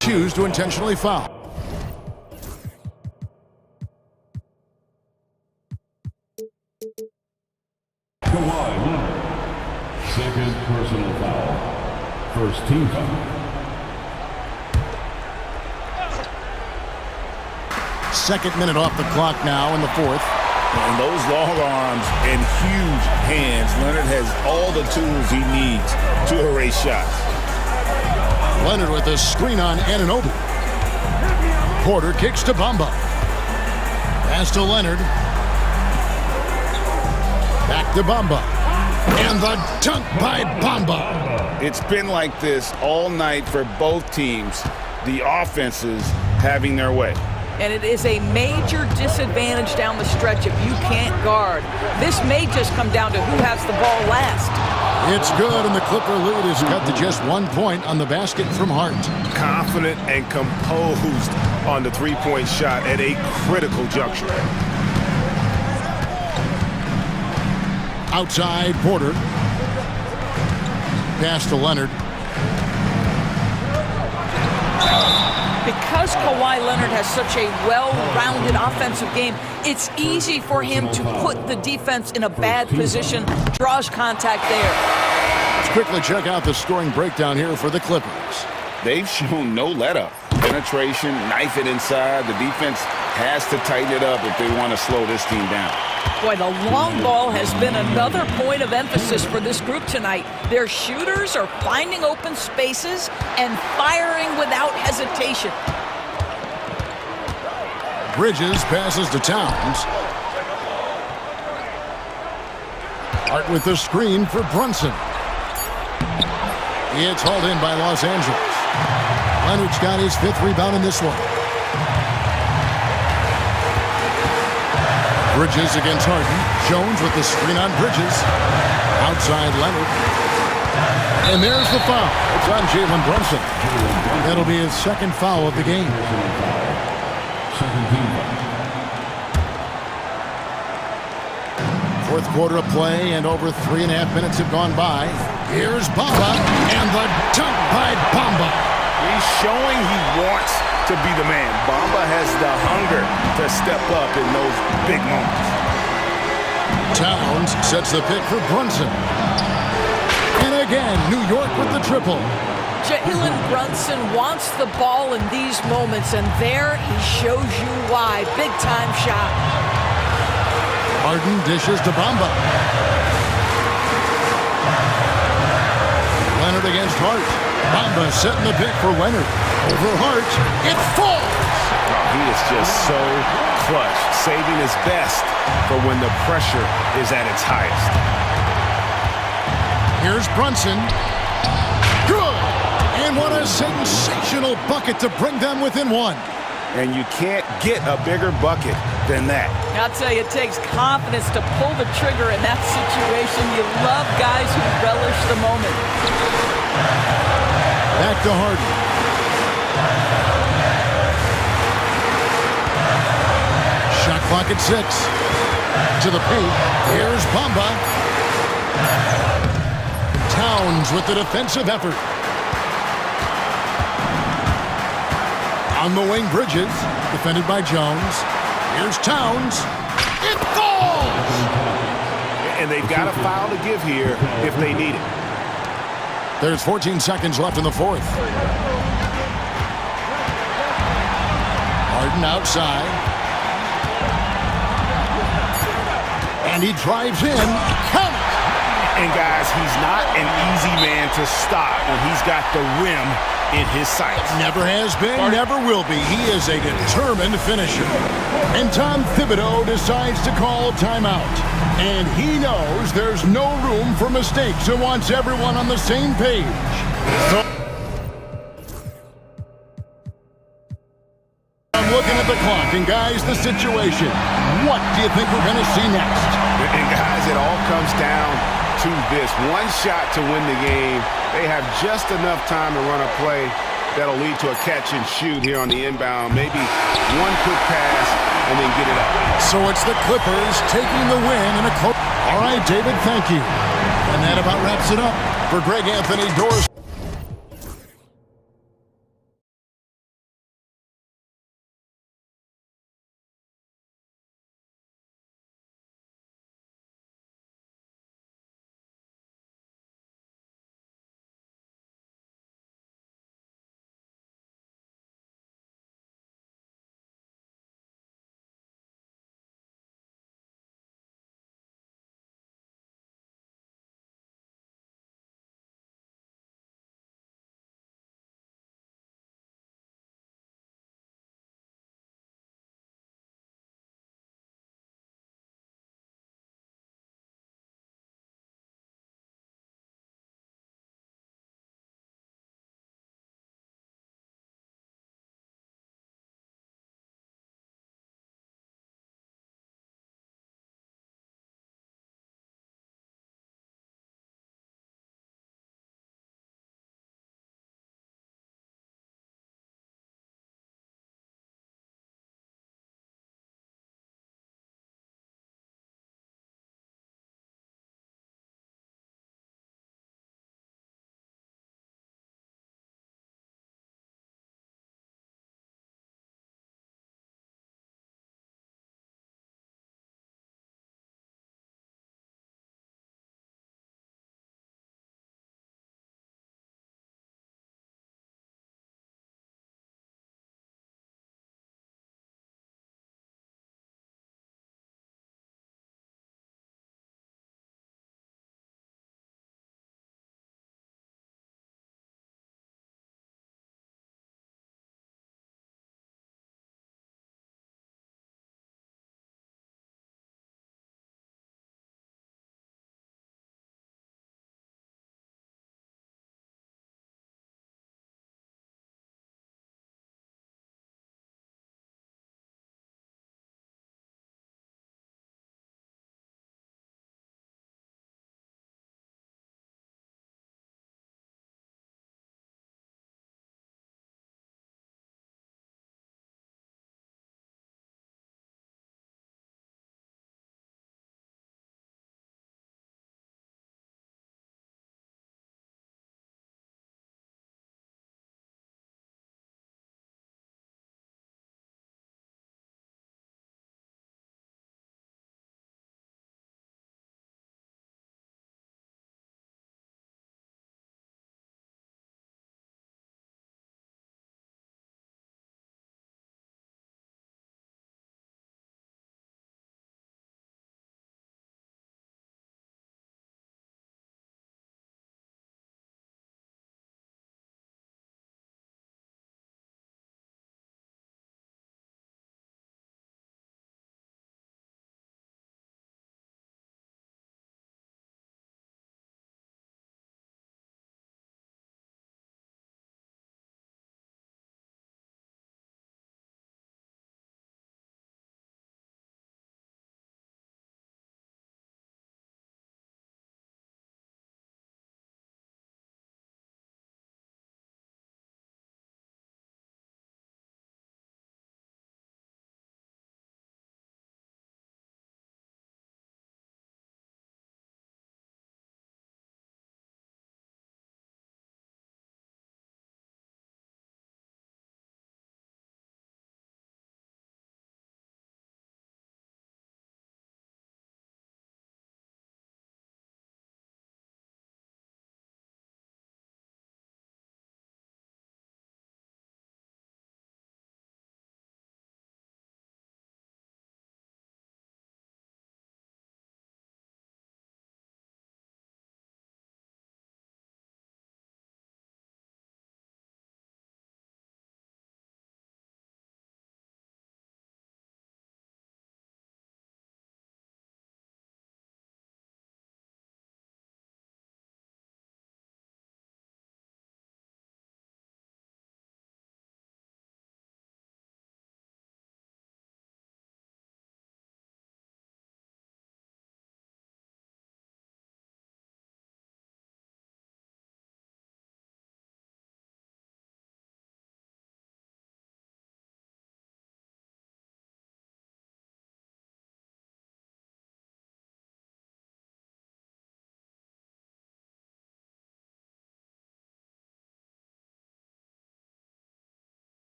S6: choose to intentionally foul.
S5: Kawhi Leonard. Second personal foul. First team foul.
S6: Second minute off the clock now in the fourth.
S3: And those long arms and huge hands, Leonard has all the tools he needs to erase shots.
S6: Leonard with a screen on Anunoby. Porter kicks to Bamba. Pass to Leonard. Back to Bamba. And the dunk by Bamba.
S3: It's been like this all night for both teams. The offenses having their way.
S2: And it is a major disadvantage down the stretch if you can't guard. This may just come down to who has the ball last.
S6: It's good, and the Clipper lead is cut to just 1 point on the basket from Hart.
S3: Confident and composed on the three-point shot at a critical juncture.
S6: Outside, Porter. Pass to Leonard.
S2: Because Kawhi Leonard has such a well-rounded offensive game, it's easy for him to put the defense in a bad position, draws contact there.
S6: Let's quickly check out the scoring breakdown here for the Clippers.
S3: They've shown no let-up. Penetration, knife it inside. The defense has to tighten it up if they want to slow this team down.
S2: Boy, the long ball has been another point of emphasis for this group tonight. Their shooters are finding open spaces and firing without hesitation.
S6: Bridges passes to Towns. Hart with the screen for Brunson. It's hauled in by Los Angeles. Leonard's got his 5th rebound in this one. Bridges against Harden. Jones with the screen on Bridges. Outside Leonard. And there's the foul. It's on Jalen Brunson. That'll be his 2nd foul of the game. Fourth quarter of play, and over 3.5 minutes have gone by. Here's Bamba, and the dunk by Bamba.
S3: He's showing he wants to be the man. Bamba has the hunger to step up in those big moments.
S6: Towns sets the pick for Brunson. And again, New York with the triple.
S2: Jalen Brunson wants the ball in these moments, and there he shows you why. Big-time shot.
S6: Harden dishes to Bamba. Leonard against Hart. Bamba setting the pick for Leonard. Over Hart. It falls!
S3: He is just so clutch, saving his best for when the pressure is at its highest.
S6: Here's Brunson. Good! And what a sensational bucket to bring them within 1.
S3: And you can't get a bigger bucket than that.
S2: I'll tell you, it takes confidence to pull the trigger in that situation. You love guys who relish the moment.
S6: Back to Harden. Shot clock at 6. To the paint. Here's Bamba. Towns with the defensive effort. On the wing, Bridges, defended by Jones. Here's Towns. It falls!
S3: And they've got a foul to give here if they need it.
S6: There's 14 seconds left in the 4th. Harden outside. And he drives in. Count it!
S3: And guys, he's not an easy man to stop when he's got the rim in his sights.
S6: Never has been, never will be. He is a determined finisher. And Tom Thibodeau decides to call timeout. And he knows there's no room for mistakes and wants everyone on the same page. So I'm looking at the clock, and guys, the situation. What do you think we're going to see next?
S3: And guys, it all comes down to this. One shot to win the game. They have just enough time to run a play that'll lead to a catch and shoot here on the inbound. Maybe one quick pass and then get it up.
S6: So it's the Clippers taking the win in a close. All right, David, thank you. And that about wraps it up. For Greg Anthony Doris.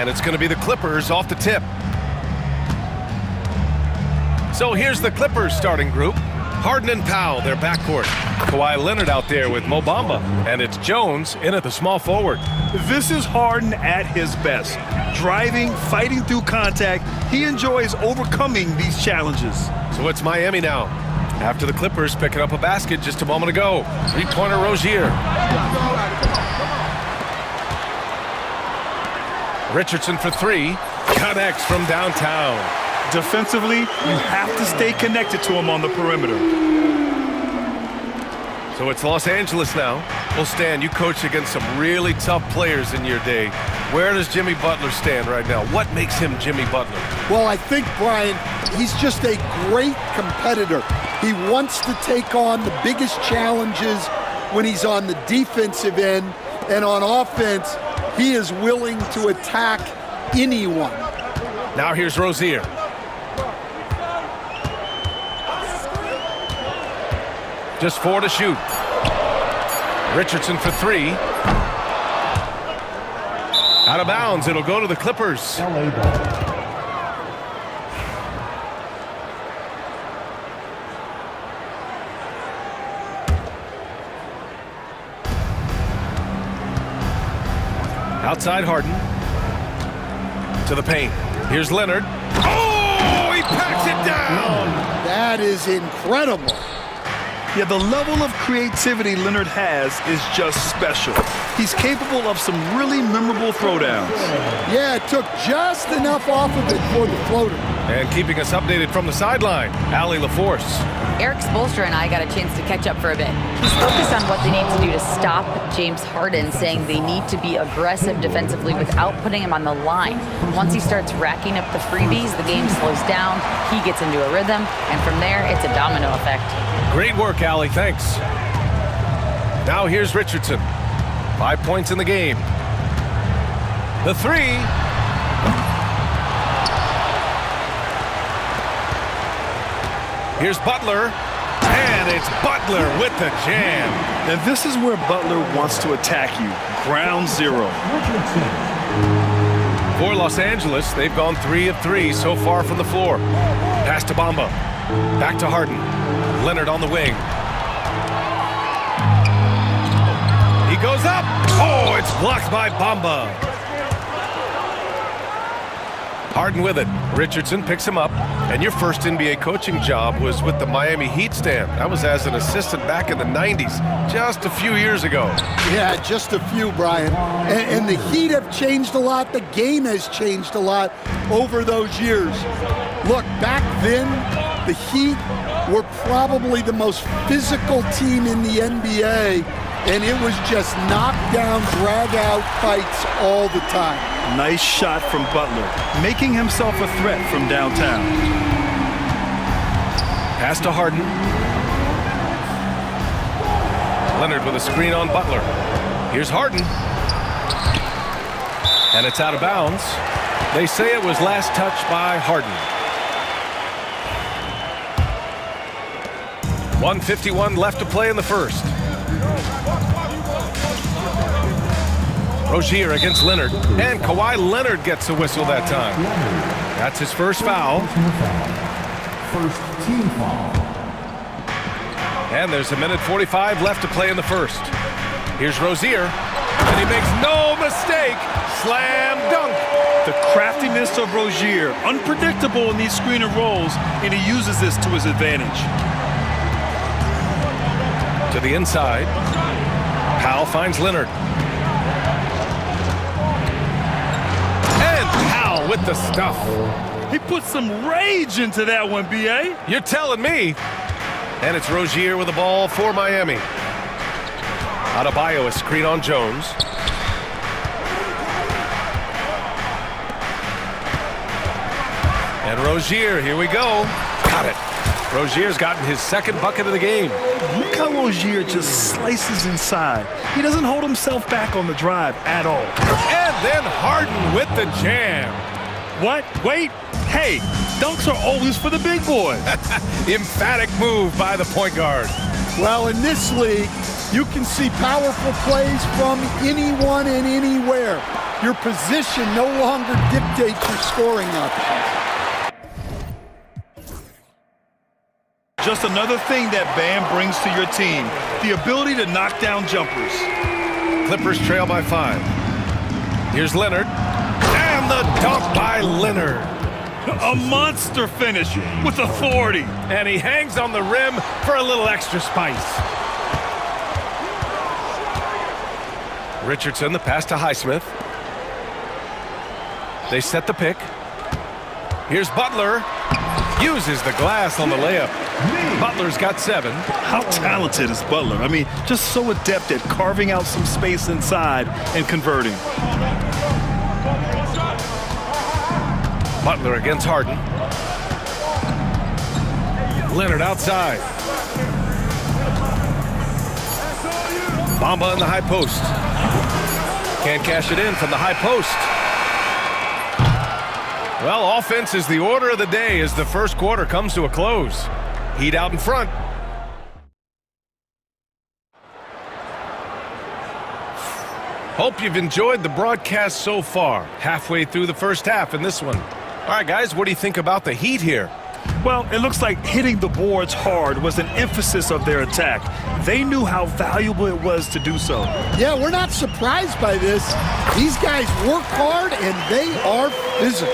S1: And it's going to be the Clippers off the tip. So here's the Clippers starting group. Harden and Powell, their backcourt. Kawhi Leonard out there with Mo Bamba. And it's Jones in at the small forward.
S9: This is Harden at his best. Driving, fighting through contact. He enjoys overcoming these challenges.
S1: So it's Miami now. After the Clippers picking up a basket just a moment ago. Three-pointer Rozier. Richardson for three. Connects from downtown.
S9: Defensively, you have to stay connected to him on the perimeter.
S1: So it's Los Angeles now. Well, Stan, you coached against some really tough players in your day. Where does Jimmy Butler stand right now? What makes him Jimmy Butler?
S7: Well, I think, Brian, he's just a great competitor. He wants to take on the biggest challenges when he's on the defensive end, and on offense, he is willing to attack anyone.
S1: Now here's Rozier. Just 4 to shoot. Richardson for three. Out of bounds, it'll go to the Clippers. Outside Harden. To the paint. Here's Leonard. Oh, he packs it down!
S7: That is incredible.
S9: Yeah, the level of creativity Leonard has is just special. He's capable of some really memorable throwdowns.
S7: Yeah, it took just enough off of it for the floater.
S1: And keeping us updated from the sideline, Allie LaForce.
S4: Eric Spoelstra and I got a chance to catch up for a bit. He's focused on what they need to do to stop James Harden, saying they need to be aggressive defensively without putting him on the line. Once he starts racking up the freebies, the game slows down, he gets into a rhythm, and from there, it's a domino effect.
S1: Great work, Allie. Thanks. Now here's Richardson. 5 points in the game. The three. Here's Butler. And it's Butler with the jam.
S9: And this is where Butler wants to attack you. Ground zero.
S1: For Los Angeles, they've gone 3 of 3 so far from the floor. Pass to Bamba. Back to Harden. Leonard on the wing. He goes up. Oh, it's blocked by Bamba. Harden with it. Richardson picks him up. And your first NBA coaching job was with the Miami Heat, Stan. That was as an assistant back in the 90s, just a few years ago.
S7: Yeah, just a few, Brian. And the Heat have changed a lot. The game has changed a lot over those years. Look, back then, the Heat were probably the most physical team in the NBA, and it was just knockdown, drag-out fights all the time.
S9: Nice shot from Butler, making himself a threat from downtown.
S1: Pass to Harden. Leonard with a screen on Butler. Here's Harden. And it's out of bounds. They say it was last touched by Harden. 1:51 left to play in the first. Rozier against Leonard. And Kawhi Leonard gets a whistle that time. That's his first foul.
S5: First team foul.
S1: And there's 1:45 left to play in the first. Here's Rozier. And he makes no mistake. Slam dunk.
S9: The craftiness of Rozier, unpredictable in these screen and rolls, and he uses this to his advantage.
S1: To the inside. Powell finds Leonard. And Powell with the stuff.
S9: He put some rage into that one, B.A.
S1: You're telling me. And it's Rozier with the ball for Miami. Adebayo, a screen on Jones. And Rozier, here we go. Got it. Rozier's gotten his second bucket of the game.
S9: Look how Rozier just slices inside. He doesn't hold himself back on the drive at all.
S1: And then Harden with the jam.
S9: What? Wait. Hey, dunks are always for the big boys.
S1: Emphatic move by the point guard.
S7: Well, in this league, You can see powerful plays from anyone and anywhere. Your position no longer dictates your scoring options.
S9: Just another thing that Bam brings to your team, the ability to knock down jumpers.
S1: Clippers trail by 5. Here's Leonard. And the dunk by Leonard.
S9: A monster finish with authority.
S1: And he hangs on the rim for a little extra spice. Richardson, the pass to Highsmith. They set the pick. Here's Butler. Uses the glass on the layup. Butler's got 7.
S9: How talented is Butler? I mean, just so adept at carving out some space inside and converting.
S1: Butler against Harden. Leonard outside. Bamba in the high post. Can't cash it in from the high post. Well, offense is the order of the day as the first quarter comes to a close. Heat out in front. Hope you've enjoyed the broadcast so far. Halfway through the first half in this one. All right, guys, what do you think about the Heat here?
S9: Well, it looks like hitting the boards hard was an emphasis of their attack. They knew how valuable it was to do so.
S7: Yeah, we're not surprised by this. These guys work hard and they are physical.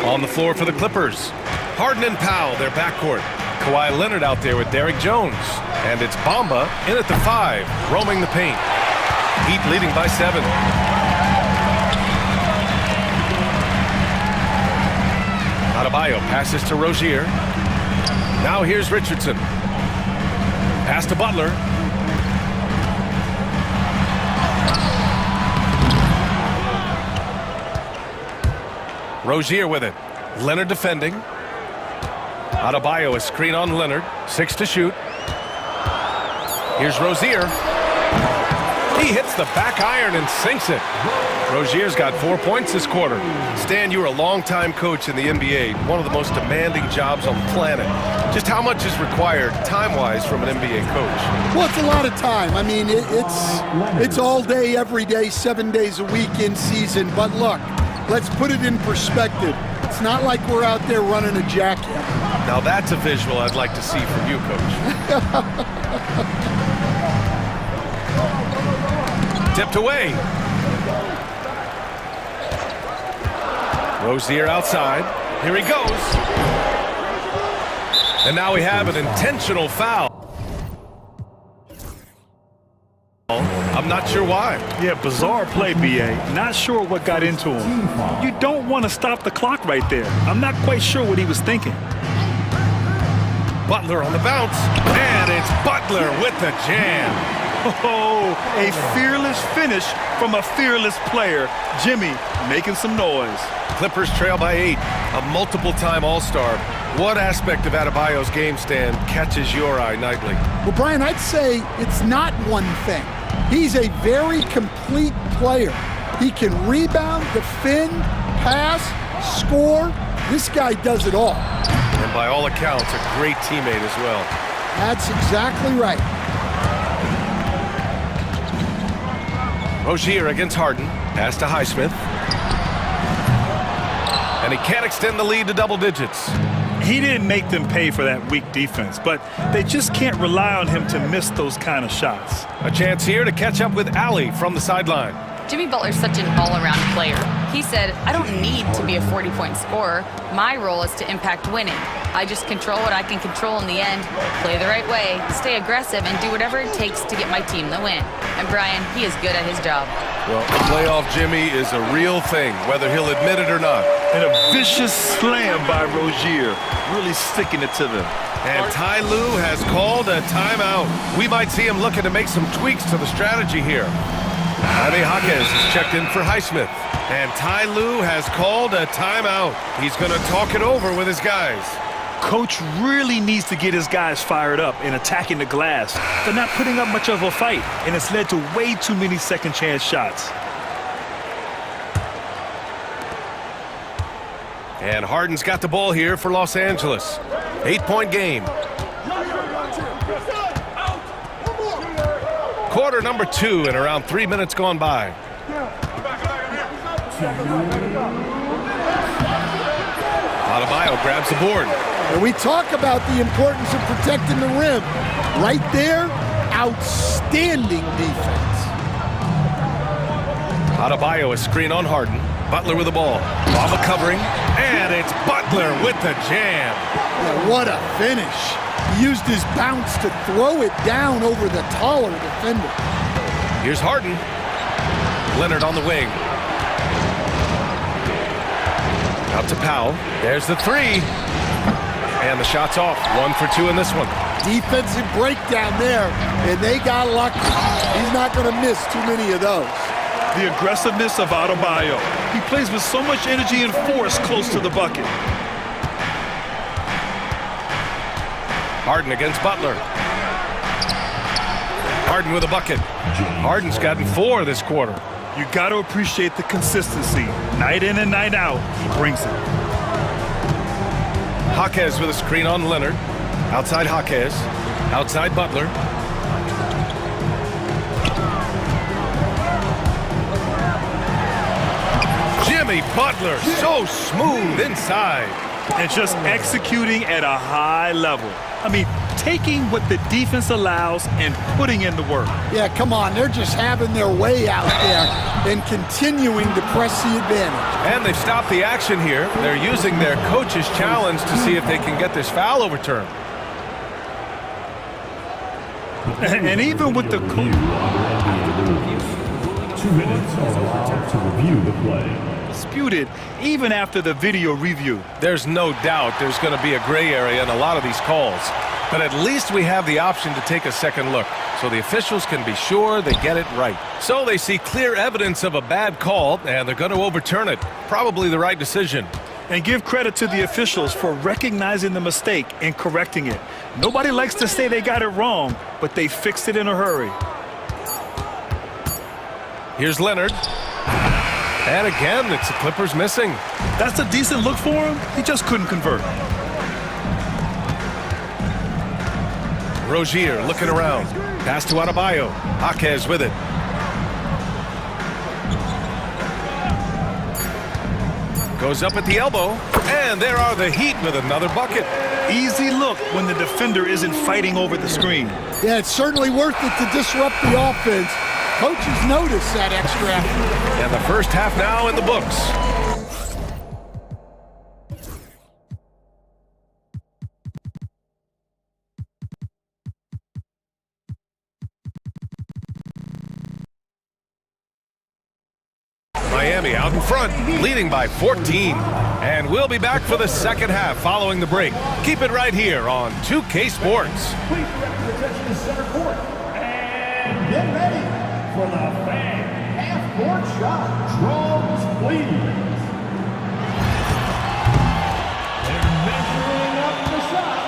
S1: On the floor for the Clippers. Harden and Powell, their backcourt. Kawhi Leonard out there with Derrick Jones. And it's Bamba in at the 5, roaming the paint. Heat leading by 7. Adebayo passes to Rozier. Now here's Richardson. Pass to Butler. Rozier with it. Leonard defending. Adebayo a screen on Leonard. 6 to shoot. Here's Rozier. He hits the back iron and sinks it. Rozier's got 4 points this quarter. Stan, you were a long-time coach in the NBA, one of the most demanding jobs on the planet. Just how much is required time-wise from an NBA coach?
S7: Well, it's a lot of time. I mean, it's all day, every day, 7 days a week in season. But look, let's put it in perspective. It's not like we're out there running a jacket.
S1: Now that's a visual I'd like to see from you, Coach. Tipped away. Rozier outside. Here he goes. And now we have an intentional foul. I'm not sure why.
S9: Yeah, bizarre play, B.A. Not sure what got into him. You don't want to stop the clock right there. I'm not quite sure what he was thinking.
S1: Butler on the bounce. And it's Butler with the jam.
S9: Oh, a fearless finish from a fearless player. Jimmy making some noise.
S1: Clippers trail by 8. A multiple-time All-Star. What aspect of Adebayo's game, Stan, catches your eye nightly?
S7: Well, Brian, I'd say it's not one thing. He's a very complete player. He can rebound, defend, pass, score. This guy does it all.
S1: And by all accounts, a great teammate as well.
S7: That's exactly right.
S1: Rozier against Harden. Pass to Highsmith. And he can't extend the lead to double digits.
S9: He didn't make them pay for that weak defense, but they just can't rely on him to miss those kind of shots.
S1: A chance here to catch up with Allie from the sideline.
S4: Jimmy Butler's such an all-around player. He said, I don't need to be a 40-point scorer. My role is to impact winning. I just control what I can control in the end, play the right way, stay aggressive, and do whatever it takes to get my team the win. And Brian, he is good at his job.
S1: Well, playoff Jimmy is a real thing, whether he'll admit it or not.
S9: And a vicious slam by Rozier, really sticking it to them.
S1: And Ty Lue has called a timeout. We might see him looking to make some tweaks to the strategy here. Jaime Jaquez is checked in for Highsmith. And Ty Lue has called a timeout. He's going to talk it over with his guys.
S9: Coach really needs to get his guys fired up and attacking the glass. They're not putting up much of a fight, and it's led to way too many second chance shots.
S1: And Harden's got the ball here for Los Angeles. 8-point game. quarter number 2 in around 3 minutes gone by. Adebayo grabs the board.
S7: And we talk about the importance of protecting the rim. Right there, outstanding defense.
S1: Adebayo, a screen on Harden. Butler with the ball. Bamba covering, and it's Butler with the jam.
S7: Yeah, what a finish. He used his bounce to throw it down over the taller defender.
S1: Here's Harden. Leonard on the wing. Out to Powell. There's the three. And the shot's off. 1 for 2 in this one.
S7: Defensive breakdown there, and they got lucky. He's not going to miss too many of those.
S9: The aggressiveness of Adebayo. He plays with so much energy and force close to the bucket.
S1: Harden against Butler. Harden with a bucket. Harden's gotten 4 this quarter.
S9: You got to appreciate the consistency. Night in and night out, he brings it.
S1: Jaquez with a screen on Leonard. Outside Jaquez. Outside Butler. Jimmy Butler, so smooth inside.
S9: And just executing at a high level. I mean, taking what the defense allows and putting in the work.
S7: Yeah, come on. They're just having their way out there and continuing to press the advantage.
S1: And they've stopped the action here. They're using their coach's challenge to see if they can get this foul overturned.
S9: And even with the
S5: 2 minutes are allowed to review the play.
S9: disputed even after the video review.
S1: There's no doubt there's going to be a gray area in a lot of these calls. But at least we have the option to take a second look, so the officials can be sure they get it right. So they see clear evidence of a bad call, and they're going to overturn it. Probably the right decision.
S9: And give credit to the officials for recognizing the mistake and correcting it. Nobody likes to say they got it wrong, but they fixed it in a hurry.
S1: Here's Leonard. And again, it's the Clippers missing.
S9: That's a decent look for him. He just couldn't convert.
S1: Rozier looking around. Pass to Adebayo. Jaquez with it. Goes up at the elbow. And there are the Heat with another bucket.
S9: Easy look when the defender isn't fighting over the screen.
S7: Yeah, it's certainly worth it to disrupt the offense. Coaches notice that extra effort.
S1: And the first half now in the books. Miami out in front, leading by 14. And we'll be back for the second half following the break. Keep it right here on 2K Sports.
S5: Please direct your attention to center court. And get ready for the fan half-court shot. Drums, please. They're measuring up the shot.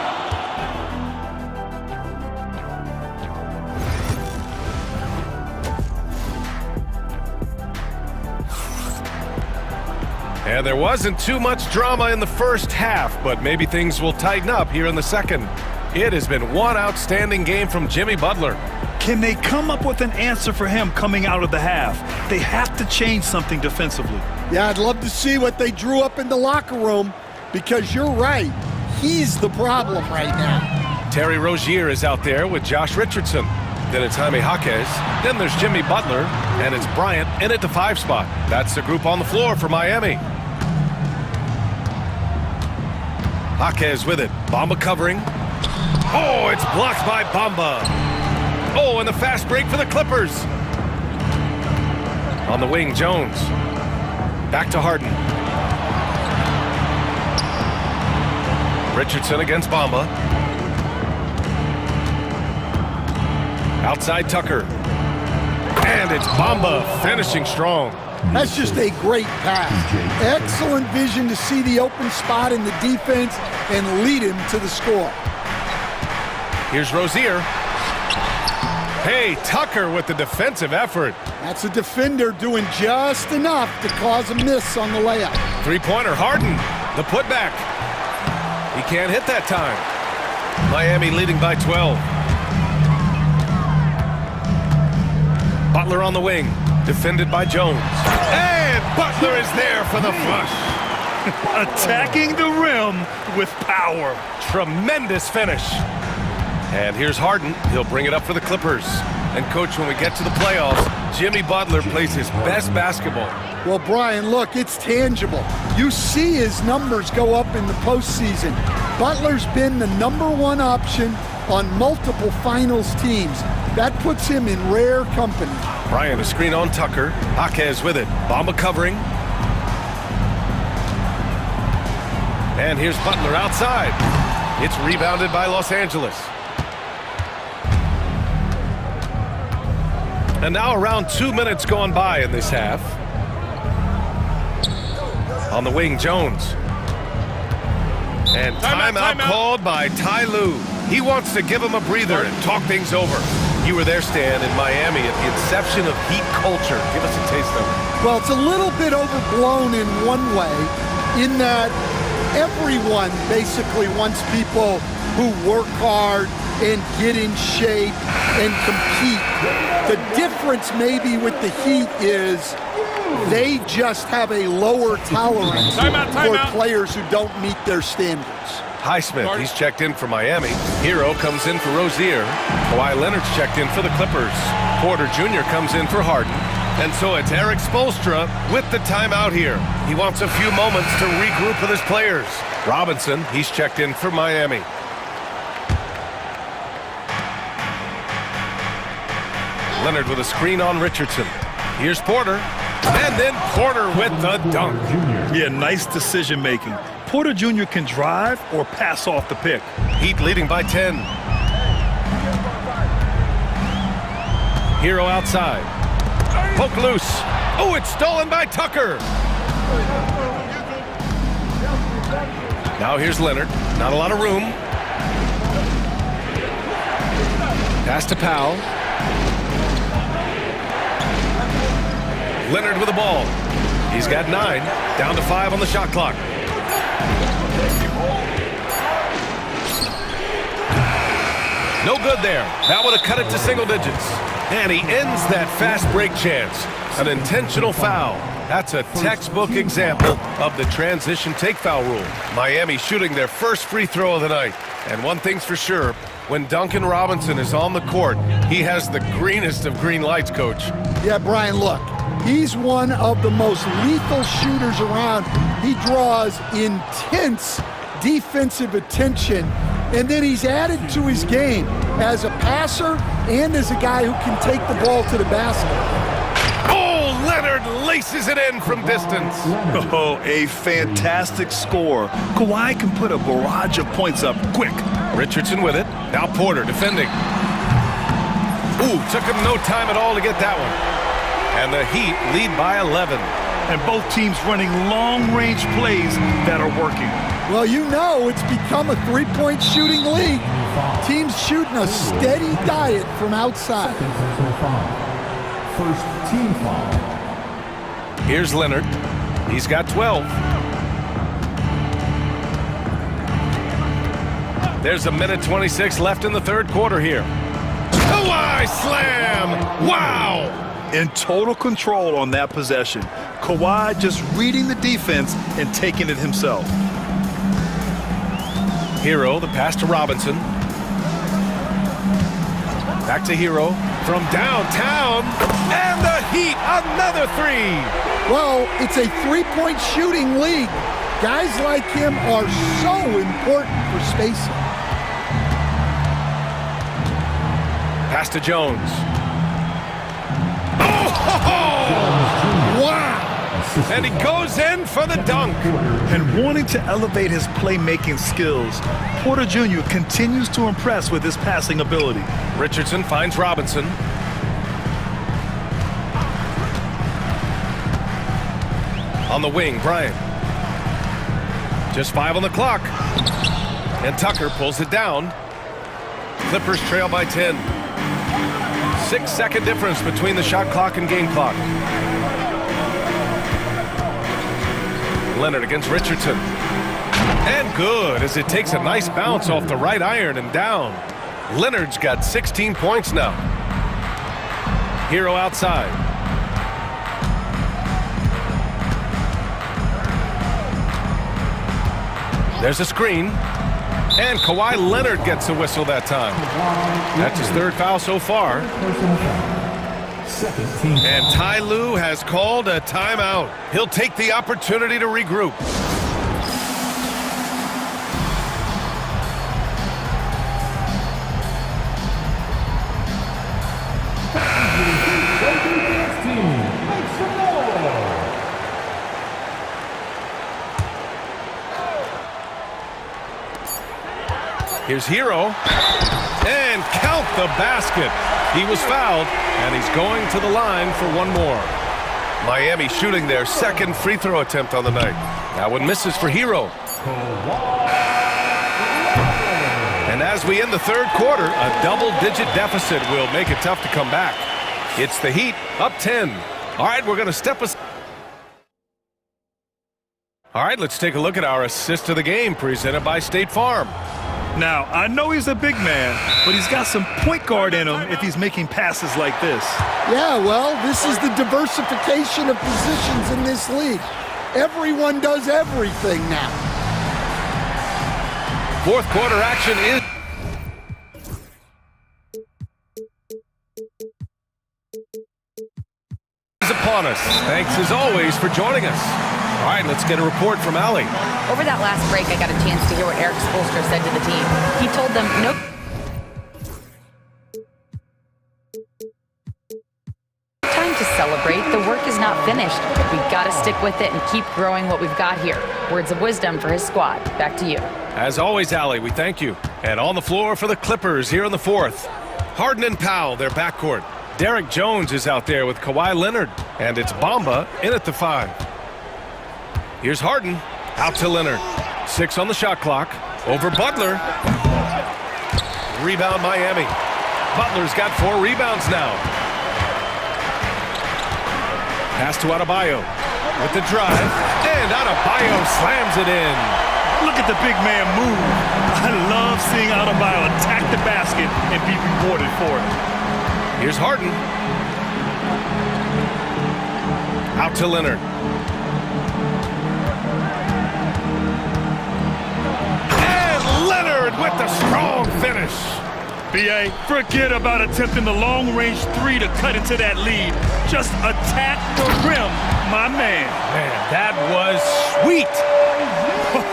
S1: And there wasn't too much drama in the first half, but maybe things will tighten up here in the second. It has been one outstanding game from Jimmy Butler.
S9: Can they come up with an answer for him coming out of the half? They have to change something defensively.
S7: Yeah, I'd love to see what they drew up in the locker room, because you're right. He's the problem right now.
S1: Terry Rozier is out there with Josh Richardson. Then it's Jaime Jaquez. Then there's Jimmy Butler. And it's Bryant in at the 5 spot. That's the group on the floor for Miami. Jaquez with it. Bamba covering. Oh, it's blocked by Bamba. Oh, and the fast break for the Clippers. On the wing, Jones. Back to Harden. Richardson against Bamba. Outside Tucker. And it's Bamba finishing strong.
S7: That's just a great pass. Excellent vision to see the open spot in the defense and lead him to the score.
S1: Here's Rozier. Hey, Tucker with the defensive effort.
S7: That's a defender doing just enough to cause a miss on the layup.
S1: Three-pointer, Harden. The putback. He can't hit that time. Miami leading by 12. Butler on the wing, defended by Jones. And Butler is there for the flush.
S9: Attacking the rim with power.
S1: Tremendous finish. And here's Harden. He'll bring it up for the Clippers. And, Coach, when we get to the playoffs, Jimmy Butler plays his best basketball.
S7: Well, Brian, look, it's tangible. You see his numbers go up in the postseason. Butler's been the #1 option on multiple finals teams. That puts him in rare company.
S1: Bryant, a screen on Tucker. Jaquez with it. Bamba covering. And here's Butler outside. It's rebounded by Los Angeles. And now around 2 minutes gone by in this half. On the wing, Jones. And timeout called by Ty Lue. He wants to give him a breather and talk things over. You were there, Stan, in Miami at the inception of Heat culture. Give us a taste of it.
S7: Well, it's a little bit overblown in one way, in that everyone basically wants people who work hard and get in shape and compete. The difference maybe with the Heat is they just have a lower tolerance for players who don't meet their standards.
S1: Highsmith, he's checked in for Miami. Hero comes in for Rozier. Kawhi Leonard's checked in for the Clippers. Porter Jr. comes in for Harden. And so it's Eric Spoelstra with the timeout here. He wants a few moments to regroup with his players. Robinson, he's checked in for Miami. Leonard with a screen on Richardson. Here's Porter. And then Porter with the dunk.
S9: Yeah, nice decision making. Porter Jr. can drive or pass off the pick.
S1: Heat leading by 10. Hero outside. Poke loose. Oh, it's stolen by Tucker. Now here's Leonard. Not a lot of room. Pass to Powell. Leonard with the ball. He's got 9. Down to 5 on the shot clock. No good there. That would have cut it to single digits. And he ends that fast break chance. An intentional foul. That's a textbook example of the transition take foul rule. Miami shooting their first free throw of the night. And one thing's for sure, when Duncan Robinson is on the court, he has the greenest of green lights, Coach.
S7: Yeah, Brian, look. He's one of the most lethal shooters around. He draws intense defensive attention, and then he's added to his game as a passer and as a guy who can take the ball to the basket.
S1: Oh, Leonard laces it in from distance.
S9: Oh, a fantastic score. Kawhi can put a barrage of points up quick.
S1: Richardson with it. Now Porter defending. Ooh, took him no time at all to get that one. And the Heat lead by 11.
S9: And both teams running long-range plays that are working.
S7: Well, you know it's become a three-point shooting league. Teams shooting a steady diet from outside.
S5: First team foul.
S1: Here's Leonard. He's got 12. There's 1:26 left in the third quarter here. Kawhi slam! Wow!
S9: In total control on that possession. Kawhi just reading the defense and taking it himself.
S1: Hero, the pass to Robinson. Back to Hero from downtown. And the Heat, another three.
S7: Well, it's a three-point shooting league. Guys like him are so important for spacing.
S1: Pass to Jones. Wow! And he goes in for the dunk.
S9: And wanting to elevate his playmaking skills, Porter Jr. continues to impress with his passing ability.
S1: Richardson finds Robinson. On the wing, Bryant. Just 5 on the clock. And Tucker pulls it down. Clippers trail by 10. 6-second difference between the shot clock and game clock. Leonard against Richardson. And good, as it takes a nice bounce off the right iron and down. Leonard's got 16 points now. Hero outside. There's a screen. And Kawhi Leonard gets a whistle that time. That's his third foul so far. And Ty Lue has called a timeout. He'll take the opportunity to regroup. Here's Hero, and count the basket. He was fouled, and he's going to the line for one more. Miami shooting their second free throw attempt on the night. That one misses for Hero. And as we end the third quarter, a double-digit deficit will make it tough to come back. It's the Heat, up 10. All right, we're going to step aside. All right, let's take a look at our assist of the game presented by State Farm.
S9: Now, I know he's a big man, but he's got some point guard in him if he's making passes like this.
S7: Yeah, well, this is the diversification of positions in this league. Everyone does everything now.
S1: Fourth quarter action is upon us. Thanks as always for joining us. All right, let's get a report from Allie.
S4: Over that last break, I got a chance to hear what Eric Spoelstra said to the team. He told them, nope. Time to celebrate. The work is not finished. We've got to stick with it and keep growing what we've got here. Words of wisdom for his squad. Back to you.
S1: As always, Allie, we thank you. And on the floor for the Clippers here in the fourth. Harden and Powell, their backcourt. Derek Jones is out there with Kawhi Leonard. And it's Bamba in at the 5. Here's Harden, out to Leonard. 6 on the shot clock, over Butler. Rebound Miami. Butler's got 4 rebounds now. Pass to Adebayo with the drive, and Adebayo slams it in.
S9: Look at the big man move. I love seeing Adebayo attack the basket and be rewarded for it.
S1: Here's Harden. Out to Leonard. Leonard with the strong finish.
S9: B.A., forget about attempting the long-range 3 to cut into that lead. Just attack the rim, my man.
S1: Man, that was sweet.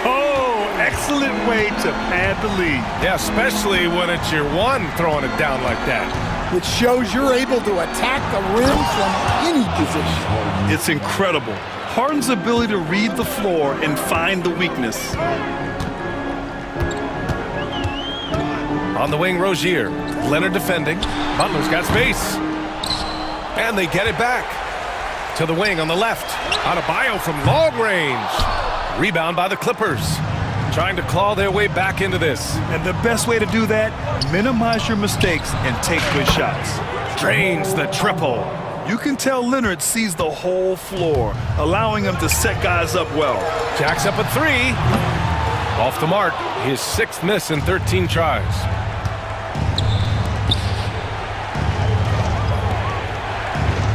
S9: Oh, excellent way to pad the lead.
S1: Yeah, especially when it's your one throwing it down like that.
S7: Which shows you're able to attack the rim from any position.
S9: It's incredible. Harden's ability to read the floor and find the weakness.
S1: On the wing, Rozier. Leonard defending. Butler's got space. And they get it back. To the wing on the left. Adebayo from long range. Rebound by the Clippers. Trying to claw their way back into this.
S9: And the best way to do that, minimize your mistakes and take good shots.
S1: Drains the triple.
S9: You can tell Leonard sees the whole floor, allowing him to set guys up well.
S1: Jacks up at 3. Off the mark. His 6th miss in 13 tries.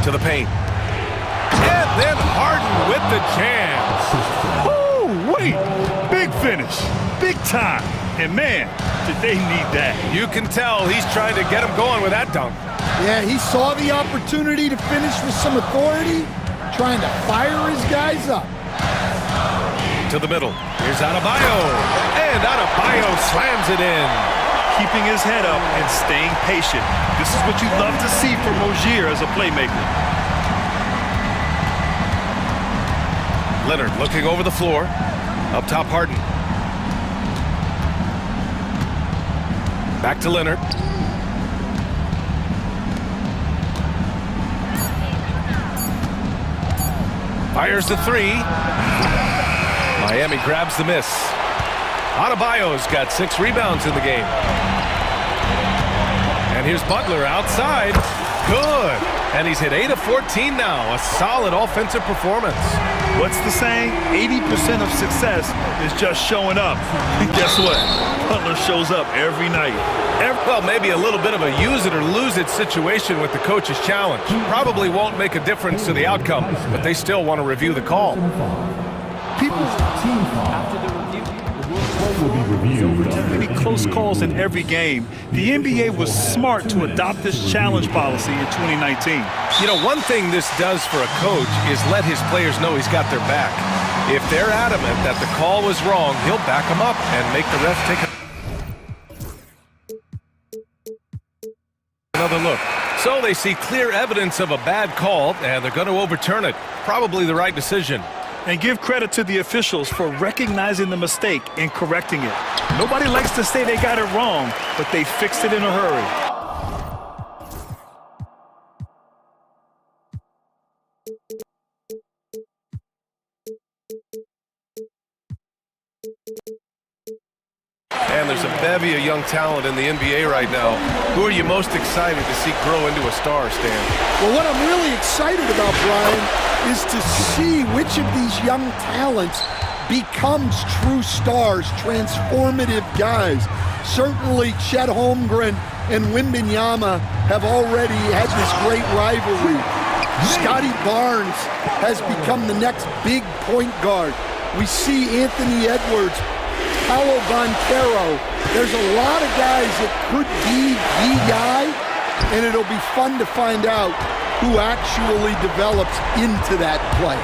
S1: To the paint. And then Harden with the jam.
S9: Oh, wait. Big finish. Big time. And man, did they need that.
S1: You can tell he's trying to get him going with that dunk.
S7: Yeah, he saw the opportunity to finish with some authority, trying to fire his guys up.
S1: To the middle. Here's Adebayo. And Adebayo slams it in.
S9: Keeping his head up and staying patient. This is what you love to see from Rozier as a playmaker.
S1: Leonard looking over the floor. Up top, Harden. Back to Leonard. Fires the 3. Miami grabs the miss. Adebayo's got 6 rebounds in the game. And here's Butler outside. Good. And he's hit 8 of 14 now. A solid offensive performance.
S9: What's the saying? 80% of success is just showing up. And guess what? Butler shows up every night.
S1: Well, maybe a little bit of a use it or lose it situation with the coach's challenge. Probably won't make a difference to the outcome, but they still want to review the call.
S9: Too many close calls in every game. The NBA was smart to adopt this challenge policy in 2019.
S1: You know, one thing this does for a coach is let his players know he's got their back. If they're adamant that the call was wrong, he'll back them up and make the ref take another look. So they see clear evidence of a bad call, and they're going to overturn it. Probably the right decision.
S9: And give credit to the officials for recognizing the mistake and correcting it. Nobody likes to say they got it wrong, but they fixed it in a hurry.
S1: And there's a bevy of young talent in the NBA right now. Who are you most excited to see grow into a star, Stan?
S7: Well, what I'm really excited about, Brian, is to see which of these young talents becomes true stars, transformative guys. Certainly, Chet Holmgren and Wembanyama have already had this great rivalry. Scotty Barnes has become the next big point guard. We see Anthony Edwards, Paolo Banchero. There's a lot of guys that could be the guy, and it'll be fun to find out who actually develops into that play.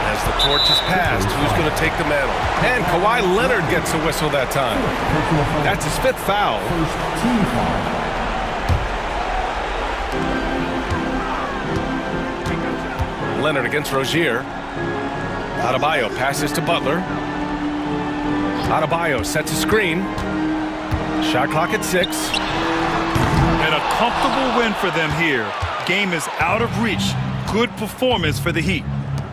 S1: As the torch is passed, who's going to take the mantle? And Kawhi Leonard gets a whistle that time. That's his 5th foul. Leonard against Rozier. Adebayo passes to Butler. Adebayo sets a screen. Shot clock at 6.
S9: And a comfortable win for them here. Game is out of reach. Good performance for the Heat.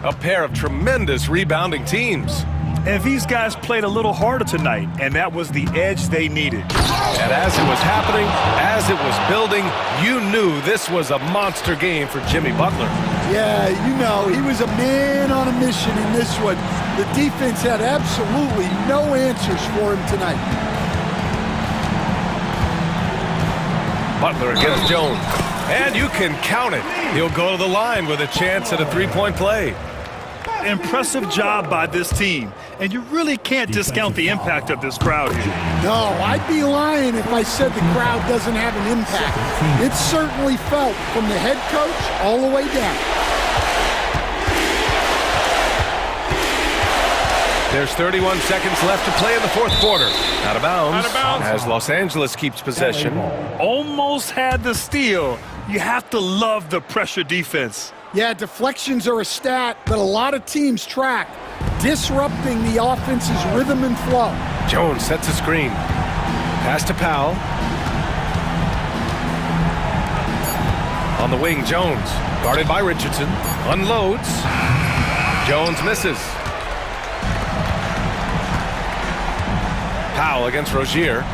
S1: A pair of tremendous rebounding teams.
S9: And these guys played a little harder tonight, and that was the edge they needed.
S1: And as it was happening, as it was building, you knew this was a monster game for Jimmy Butler.
S7: Yeah, you know, he was a man on a mission in this one. The defense had absolutely no answers for him tonight.
S1: Butler against Jones. And you can count it. He'll go to the line with a chance at a three-point play.
S9: Impressive job by this team. And you really can't discount the impact of this crowd here.
S7: No, I'd be lying if I said the crowd doesn't have an impact. It's certainly felt from the head coach all the way down.
S1: There's 31 seconds left to play in the 4th quarter. Out of bounds. As Los Angeles keeps possession.
S9: Almost had the steal. You have to love the pressure defense.
S7: Yeah, deflections are a stat that a lot of teams track, disrupting the offense's rhythm and flow.
S1: Jones sets a screen. Pass to Powell. On the wing, Jones. Guarded by Richardson. Unloads. Jones misses. Powell against Rozier.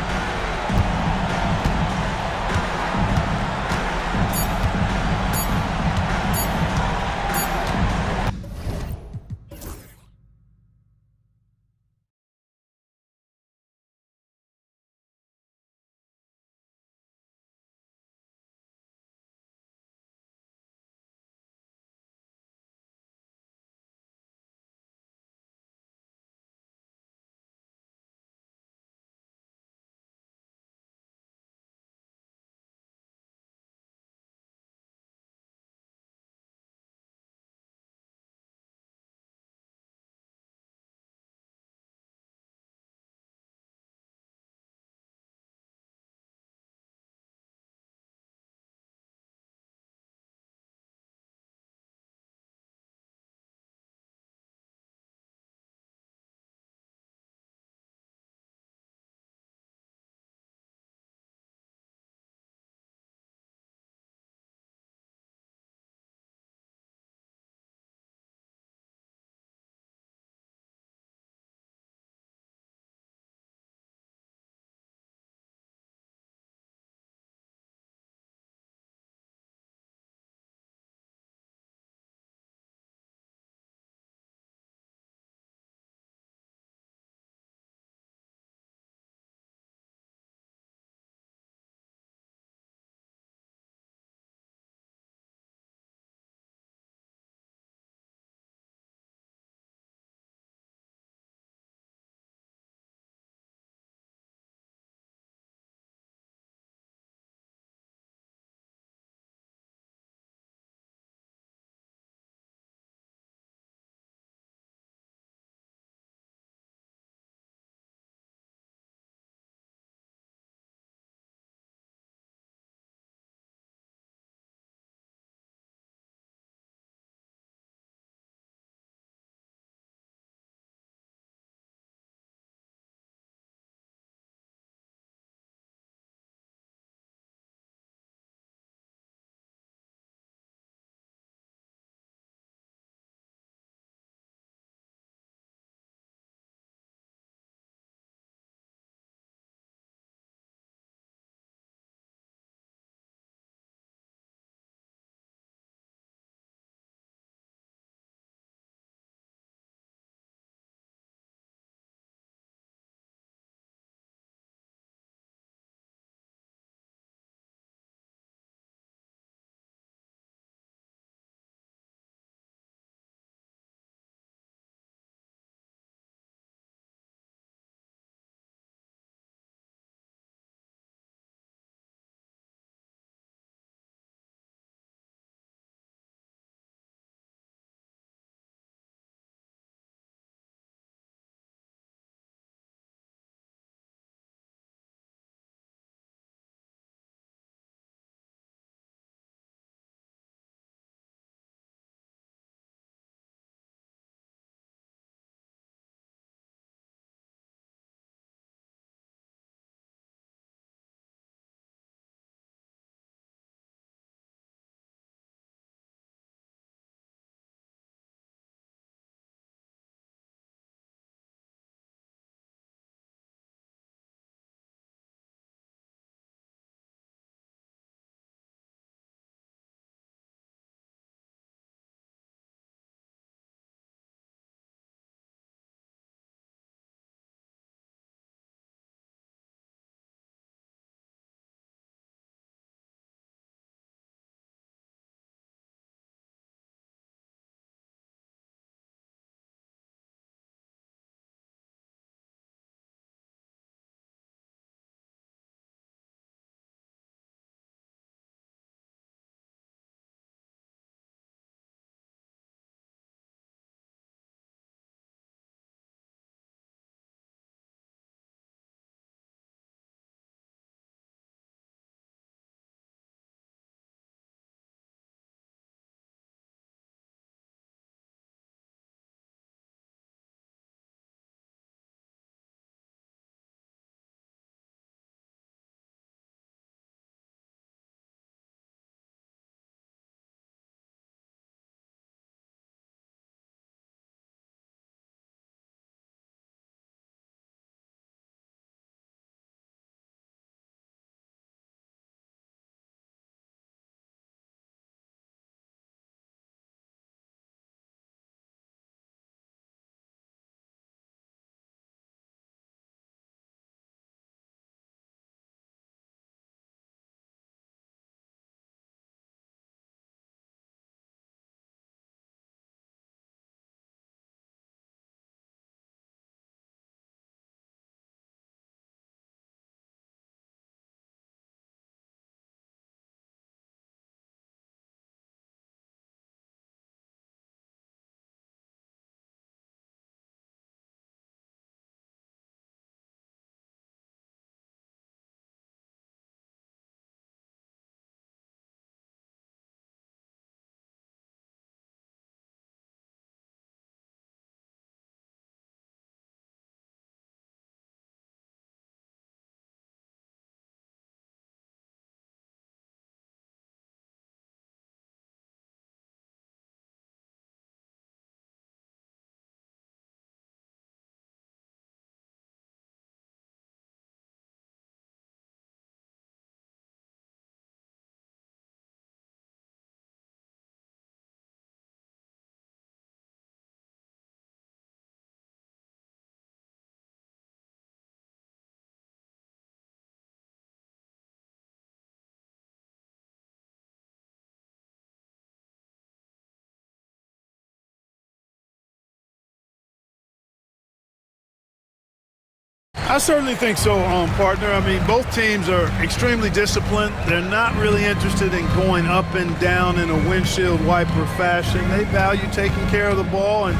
S10: I certainly think so, partner. I mean, both teams are extremely disciplined. They're not really interested in going up and down in a windshield wiper fashion. They value taking care of the ball and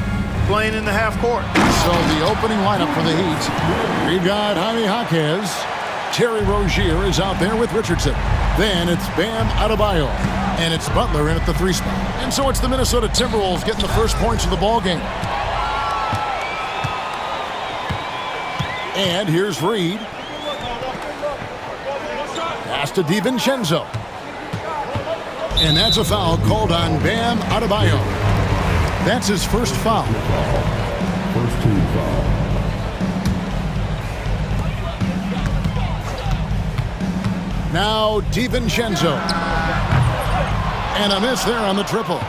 S10: playing in the half court.
S6: So the opening lineup for the Heat. We've got Jaime Jaquez. Terry Rozier is out there with Richardson. Then it's Bam Adebayo. And it's Butler in at the 3 spot. And so it's the Minnesota Timberwolves getting the first points of the ball game. And here's Reed. Pass to DiVincenzo. And that's a foul called on Bam Adebayo. That's his first foul.
S5: First team foul.
S6: Now DiVincenzo. And a miss there on the triple.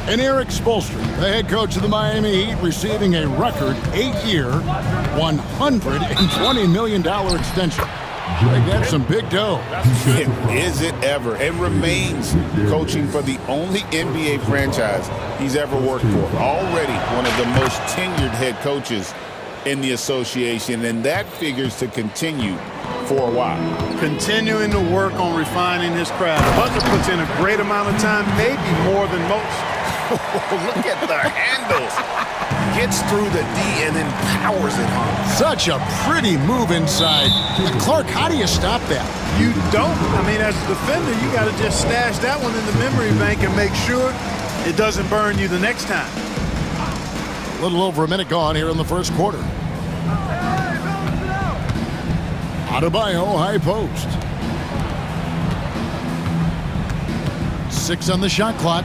S6: And Eric Spoelstra, the head coach of the Miami Heat, receiving a record 8-year, $120 million extension. Like, that's some big dough.
S3: Is it ever? And remains coaching for the only NBA franchise he's ever worked for. Already one of the most tenured head coaches in the association, and that figures to continue for a while.
S10: Continuing to work on refining his craft. Butler puts in a great amount of time, maybe more than most.
S3: Look at the handles. Gets through the D and then powers it home.
S6: Such a pretty move inside. Clark, how do you stop that?
S10: You don't. I mean, as a defender, you got to just stash that one in the memory bank and make sure it doesn't burn you the next time.
S6: A little over a minute gone here in the first quarter. Adebayo, high post. 6 on the shot clock.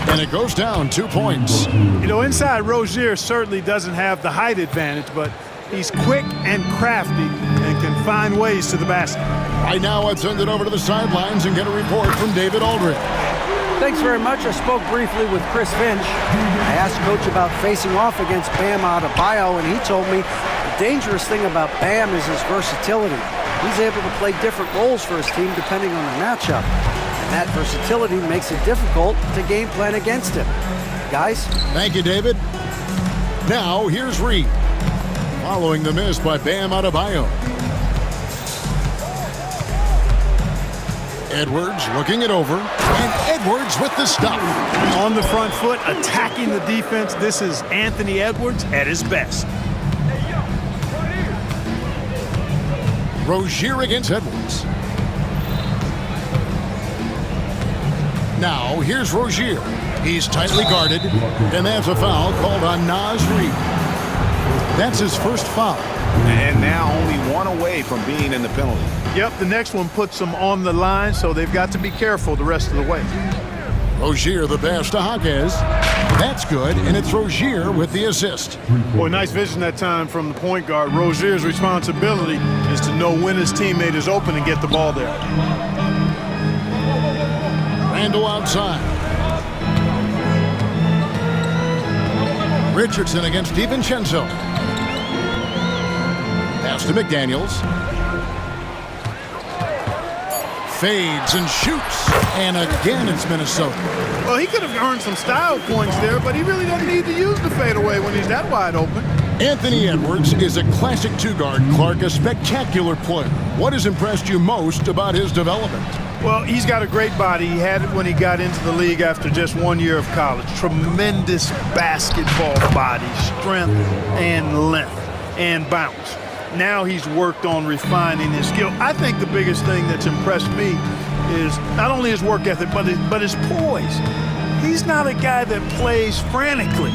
S6: And it goes down 2 points.
S10: You know, inside Rozier certainly doesn't have the height advantage, but he's quick and crafty and can find ways to the basket.
S6: Right now, let's send it over to the sidelines and get a report from David Aldridge.
S8: Thanks very much. I spoke briefly with Chris Finch. I asked Coach about facing off against Bam Adebayo, and he told me the dangerous thing about Bam is his versatility. He's able to play different roles for his team depending on the matchup. And that versatility makes it difficult to game plan against him. Guys?
S6: Thank you, David. Now, here's Reed. Following the miss by Bam Adebayo. Edwards looking it over. And Edwards with the stop.
S10: On the front foot, attacking the defense. This is Anthony Edwards at his best.
S6: Rozier against Edwards. Now, here's Rozier. He's tightly guarded, and that's a foul called on Naz Reid. That's his first foul.
S3: And now only one away from being in the penalty.
S10: Yep, the next one puts them on the line, so they've got to be careful the rest of the way.
S6: Rozier the pass to Jaquez. That's good, and it's Rozier with the assist.
S10: Boy, nice vision that time from the point guard. Rozier's responsibility is to know when his teammate is open and get the ball there.
S6: Randall outside. Richardson against DiVincenzo. Pass to McDaniels. Fades and shoots. And again, it's Minnesota.
S10: Well, he could have earned some style points there, but he really doesn't need to use the fadeaway when he's that wide open.
S6: Anthony Edwards is a classic two-guard, Clark, a spectacular player. What has impressed you most about his development?
S10: Well, he's got a great body. He had it when he got into the league after just 1 year of college. Tremendous basketball body, strength and length and bounce. Now he's worked on refining his skill. I think the biggest thing that's impressed me is not only his work ethic, but his poise. He's not a guy that plays frantically.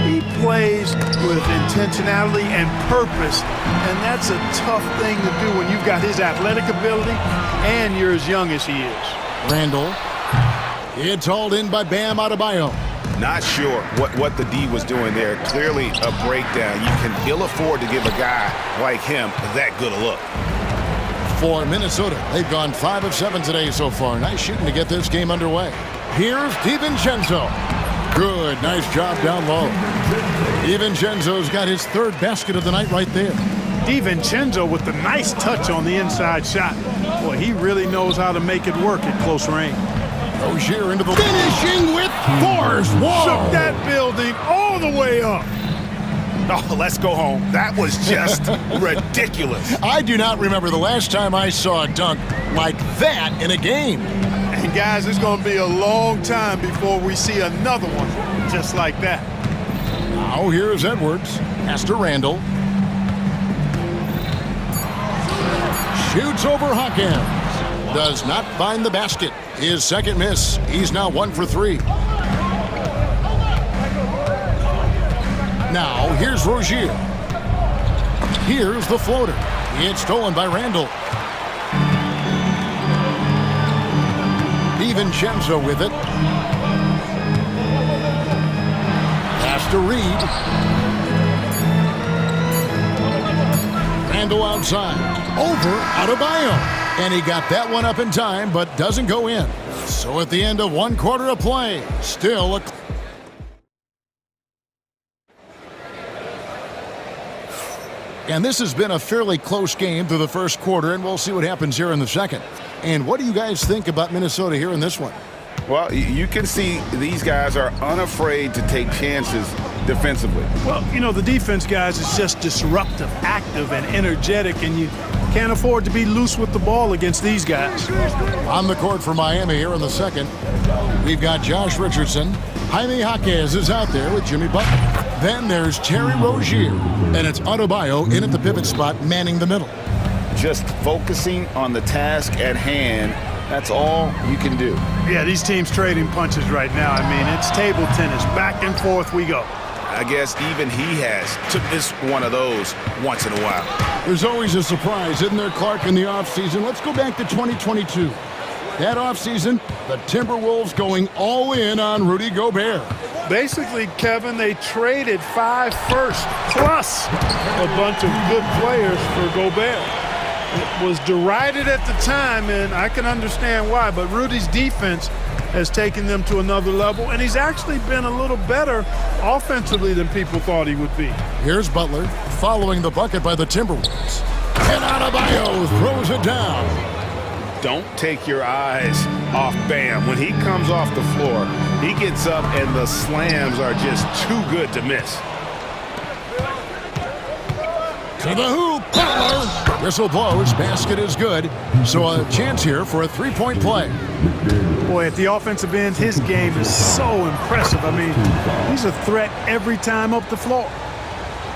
S10: He plays with intentionality and purpose, and that's a tough thing to do when you've got his athletic ability and you're as young as he is.
S6: Randall. It's hauled in by Bam Adebayo.
S3: Not sure what the D was doing there. Clearly a breakdown. You can ill afford to give a guy like him that good a look.
S6: For Minnesota, they've gone 5 of 7 today so far. Nice shooting to get this game underway. Here's DiVincenzo. Good, nice job down low. DiVincenzo's got his third basket of the night right there.
S10: DiVincenzo with the nice touch on the inside shot. Boy, he really knows how to make it work at close range.
S6: Rozier into the finishing with force. Whoa!
S10: Shook that building all the way up.
S3: Oh, let's go home. That was just ridiculous.
S6: I do not remember the last time I saw a dunk like that in a game.
S10: And guys, it's going to be a long time before we see another one just like that.
S6: Now here's Edwards. Pass to Randall. Shoots over Hawkins. Does not find the basket. His second miss. He's now 1 for 3. Now here's Rozier. Here's the floater. It's stolen by Randall. DiVincenzo with it. Pass to Reed. Randall outside. Over Adebayo. And he got that one up in time, but doesn't go in. So at the end of 1 quarter of play, still a... And this has been a fairly close game through the first quarter, and we'll see what happens here in the second. And what do you guys think about Minnesota here in this one?
S3: Well, you can see these guys are unafraid to take chances defensively.
S10: Well, you know, the defense, guys, is just disruptive, active, and energetic, and you can't afford to be loose with the ball against these guys.
S6: On the court for Miami here in the second, we've got Josh Richardson. Jaime Jaquez is out there with Jimmy Butler. Then there's Terry Rozier, and it's Adebayo in at the pivot spot, manning the middle.
S3: Just focusing on the task at hand, that's all you can do.
S10: Yeah, these teams trading punches right now. I mean, it's table tennis. Back and forth we go.
S3: I guess even he has to miss one of those once in a while.
S6: There's always a surprise, isn't there, Clark, in the offseason? Let's go back to 2022. That offseason, the Timberwolves going all in on Rudy Gobert.
S10: Basically, Kevin, they traded 5 firsts plus a bunch of good players for Gobert. It was derided at the time, and I can understand why, but Rudy's defense has taken them to another level, and he's actually been a little better offensively than people thought he would be.
S6: Here's Butler following the bucket by the Timberwolves. And Adebayo throws it down.
S3: Don't take your eyes off Bam. When he comes off the floor, he gets up and the slams are just too good to miss.
S6: To the hoop, Butler. Whistle blows, basket is good. So a chance here for a three-point play.
S10: Boy, at the offensive end, his game is so impressive. I mean, he's a threat every time up the floor.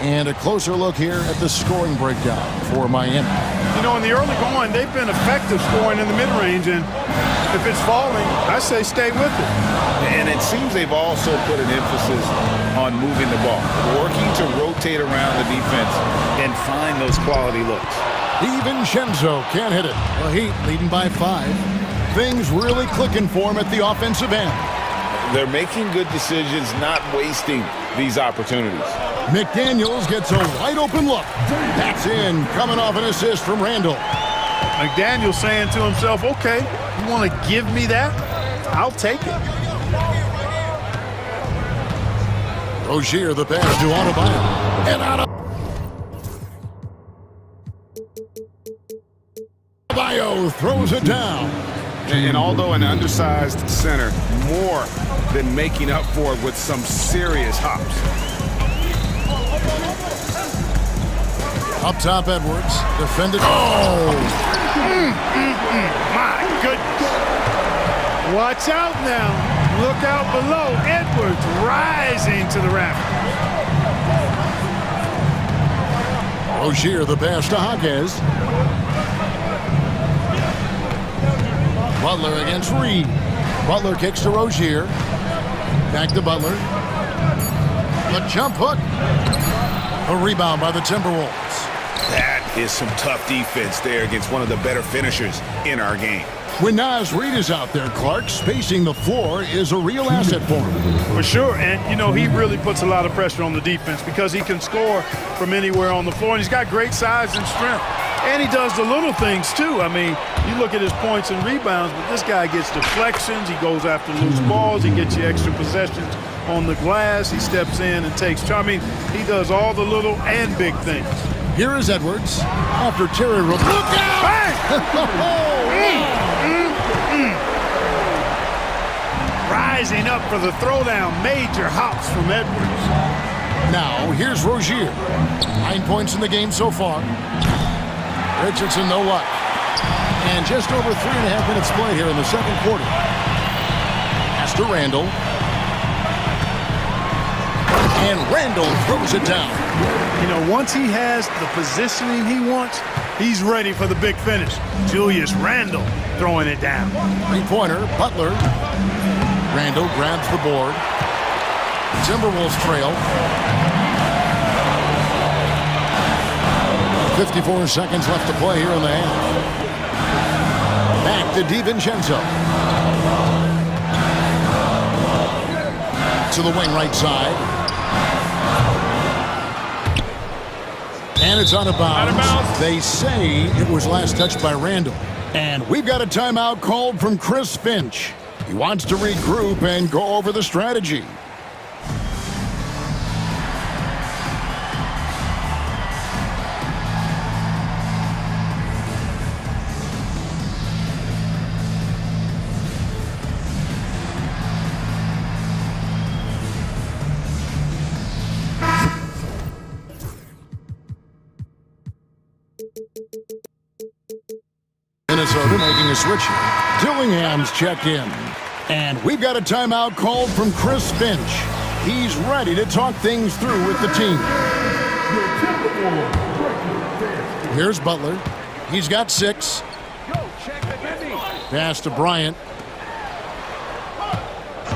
S6: And a closer look here at the scoring breakdown for Miami.
S10: You know, in the early going, they've been effective scoring in the mid-range, and if it's falling, I say stay with it.
S3: And it seems they've also put an emphasis on moving the ball, working to rotate around the defense and find those quality looks.
S6: DiVincenzo can't hit it. The Heat leading by 5. Things really clicking for him at the offensive end.
S3: They're making good decisions, not wasting these opportunities.
S6: McDaniels gets a wide open look. That's in, coming off an assist from Randall.
S10: McDaniels saying to himself, okay, you want to give me that? I'll take it.
S6: Rozier, the pass to Adebayo. And Adebayo throws it down.
S3: And although an undersized center, more than making up for it with some serious hops.
S6: Up top, Edwards. Defended. Oh!
S10: My goodness. Watch out now. Look out below. Edwards rising to the rafters.
S6: Rozier, the pass to Jaquez. Butler against Reed. Butler kicks to Rozier. Back to Butler. The jump hook. A rebound by the Timberwolves.
S3: That is some tough defense there against one of the better finishers in our game.
S6: When Naz Reid is out there, Clark, spacing the floor is a real asset for him.
S10: For sure, and you know, he really puts a lot of pressure on the defense because he can score from anywhere on the floor, and he's got great size and strength. And he does the little things too. I mean, you look at his points and rebounds, but this guy gets deflections, he goes after loose balls, he gets you extra possessions on the glass, he steps in and takes charge. I mean, he does all the little and big things.
S6: Here is Edwards after Terry Rozier. Look out!
S10: Rising up for the throwdown, major hops from Edwards.
S6: Now, here's Rozier. 9 points in the game so far. Richardson, no luck. And just over 3.5 minutes played here in the second quarter. Pass to Randall. And Randall throws it down.
S10: You know, once he has the positioning he wants, he's ready for the big finish. Julius Randall throwing it down.
S6: Three-pointer, Butler. Randall grabs the board. Timberwolves trail. 54 seconds left to play here in the half. Back to DiVincenzo. To the wing right side. And it's out of bounds. They say it was last touched by Randall. And we've got a timeout called from Chris Finch. He wants to regroup and go over the strategy. Minnesota making a switch here. Dillingham's checked in. And we've got a timeout called from Chris Finch. He's ready to talk things through with the team. Here's Butler. He's got 6. Pass to Bryant.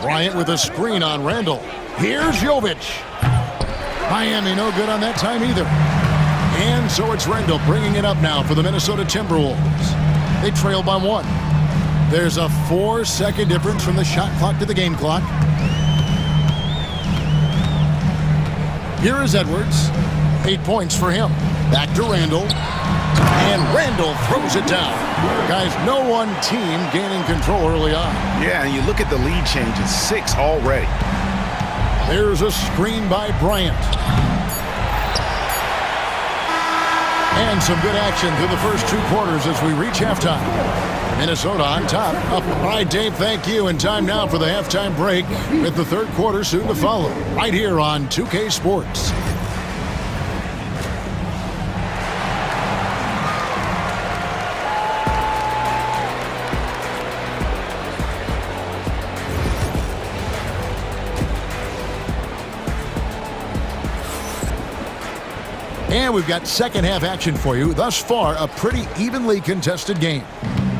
S6: Bryant with a screen on Randall. Here's Jovic. Miami no good on that time either. And so it's Randall bringing it up now for the Minnesota Timberwolves. They trail by 1. There's a 4-second difference from the shot clock to the game clock. Here is Edwards. 8 points for him. Back to Randall. And Randall throws it down. Guys, no one team gaining control early on.
S3: Yeah, and you look at the lead changes. 6 already.
S6: There's a screen by Bryant. And some good action through the first 2 quarters as we reach halftime. Minnesota on top. All right, Dave, thank you. And time now for the halftime break with the third quarter soon to follow. Right here on 2K Sports. And we've got second half action for you. Thus far, a pretty evenly contested game.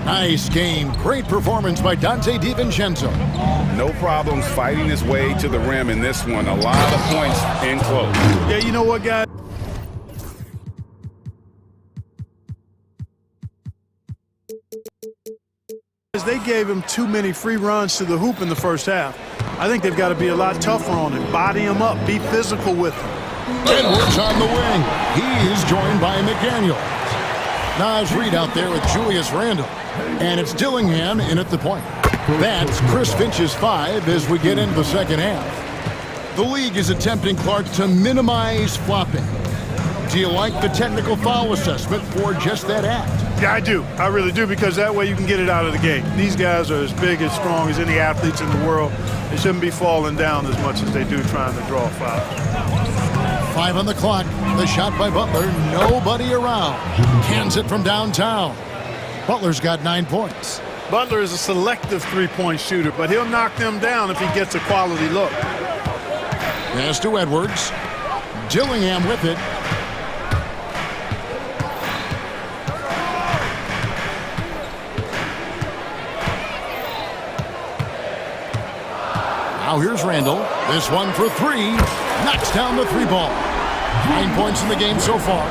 S6: Nice game. Great performance by Dante DiVincenzo.
S3: No problems fighting his way to the rim in this one. A lot of points in close.
S10: Yeah, you know what, guys? They gave him too many free runs to the hoop in the first half. I think they've got to be a lot tougher on him. Body him up. Be physical with him.
S6: Edwards on the wing. He is joined by McDaniel. Nice read out there with Julius Randall. And it's Dillingham in at the point. That's Chris Finch's 5 as we get into the second half. The league is attempting, Clark, to minimize flopping. Do you like the technical foul assessment for just that act?
S10: Yeah, I do. I really do, because that way you can get it out of the gate. These guys are as big and strong as any athletes in the world. They shouldn't be falling down as much as they do trying to draw a foul.
S6: 5 on the clock. The shot by Butler. Nobody around. Cans it from downtown. Butler's got 9 points.
S10: Butler is a selective three-point shooter, but he'll knock them down if he gets a quality look.
S6: Pass to Edwards. Dillingham with it. Now here's Randall. This one for 3. Knocks down the 3 ball. 9 points in the game so far.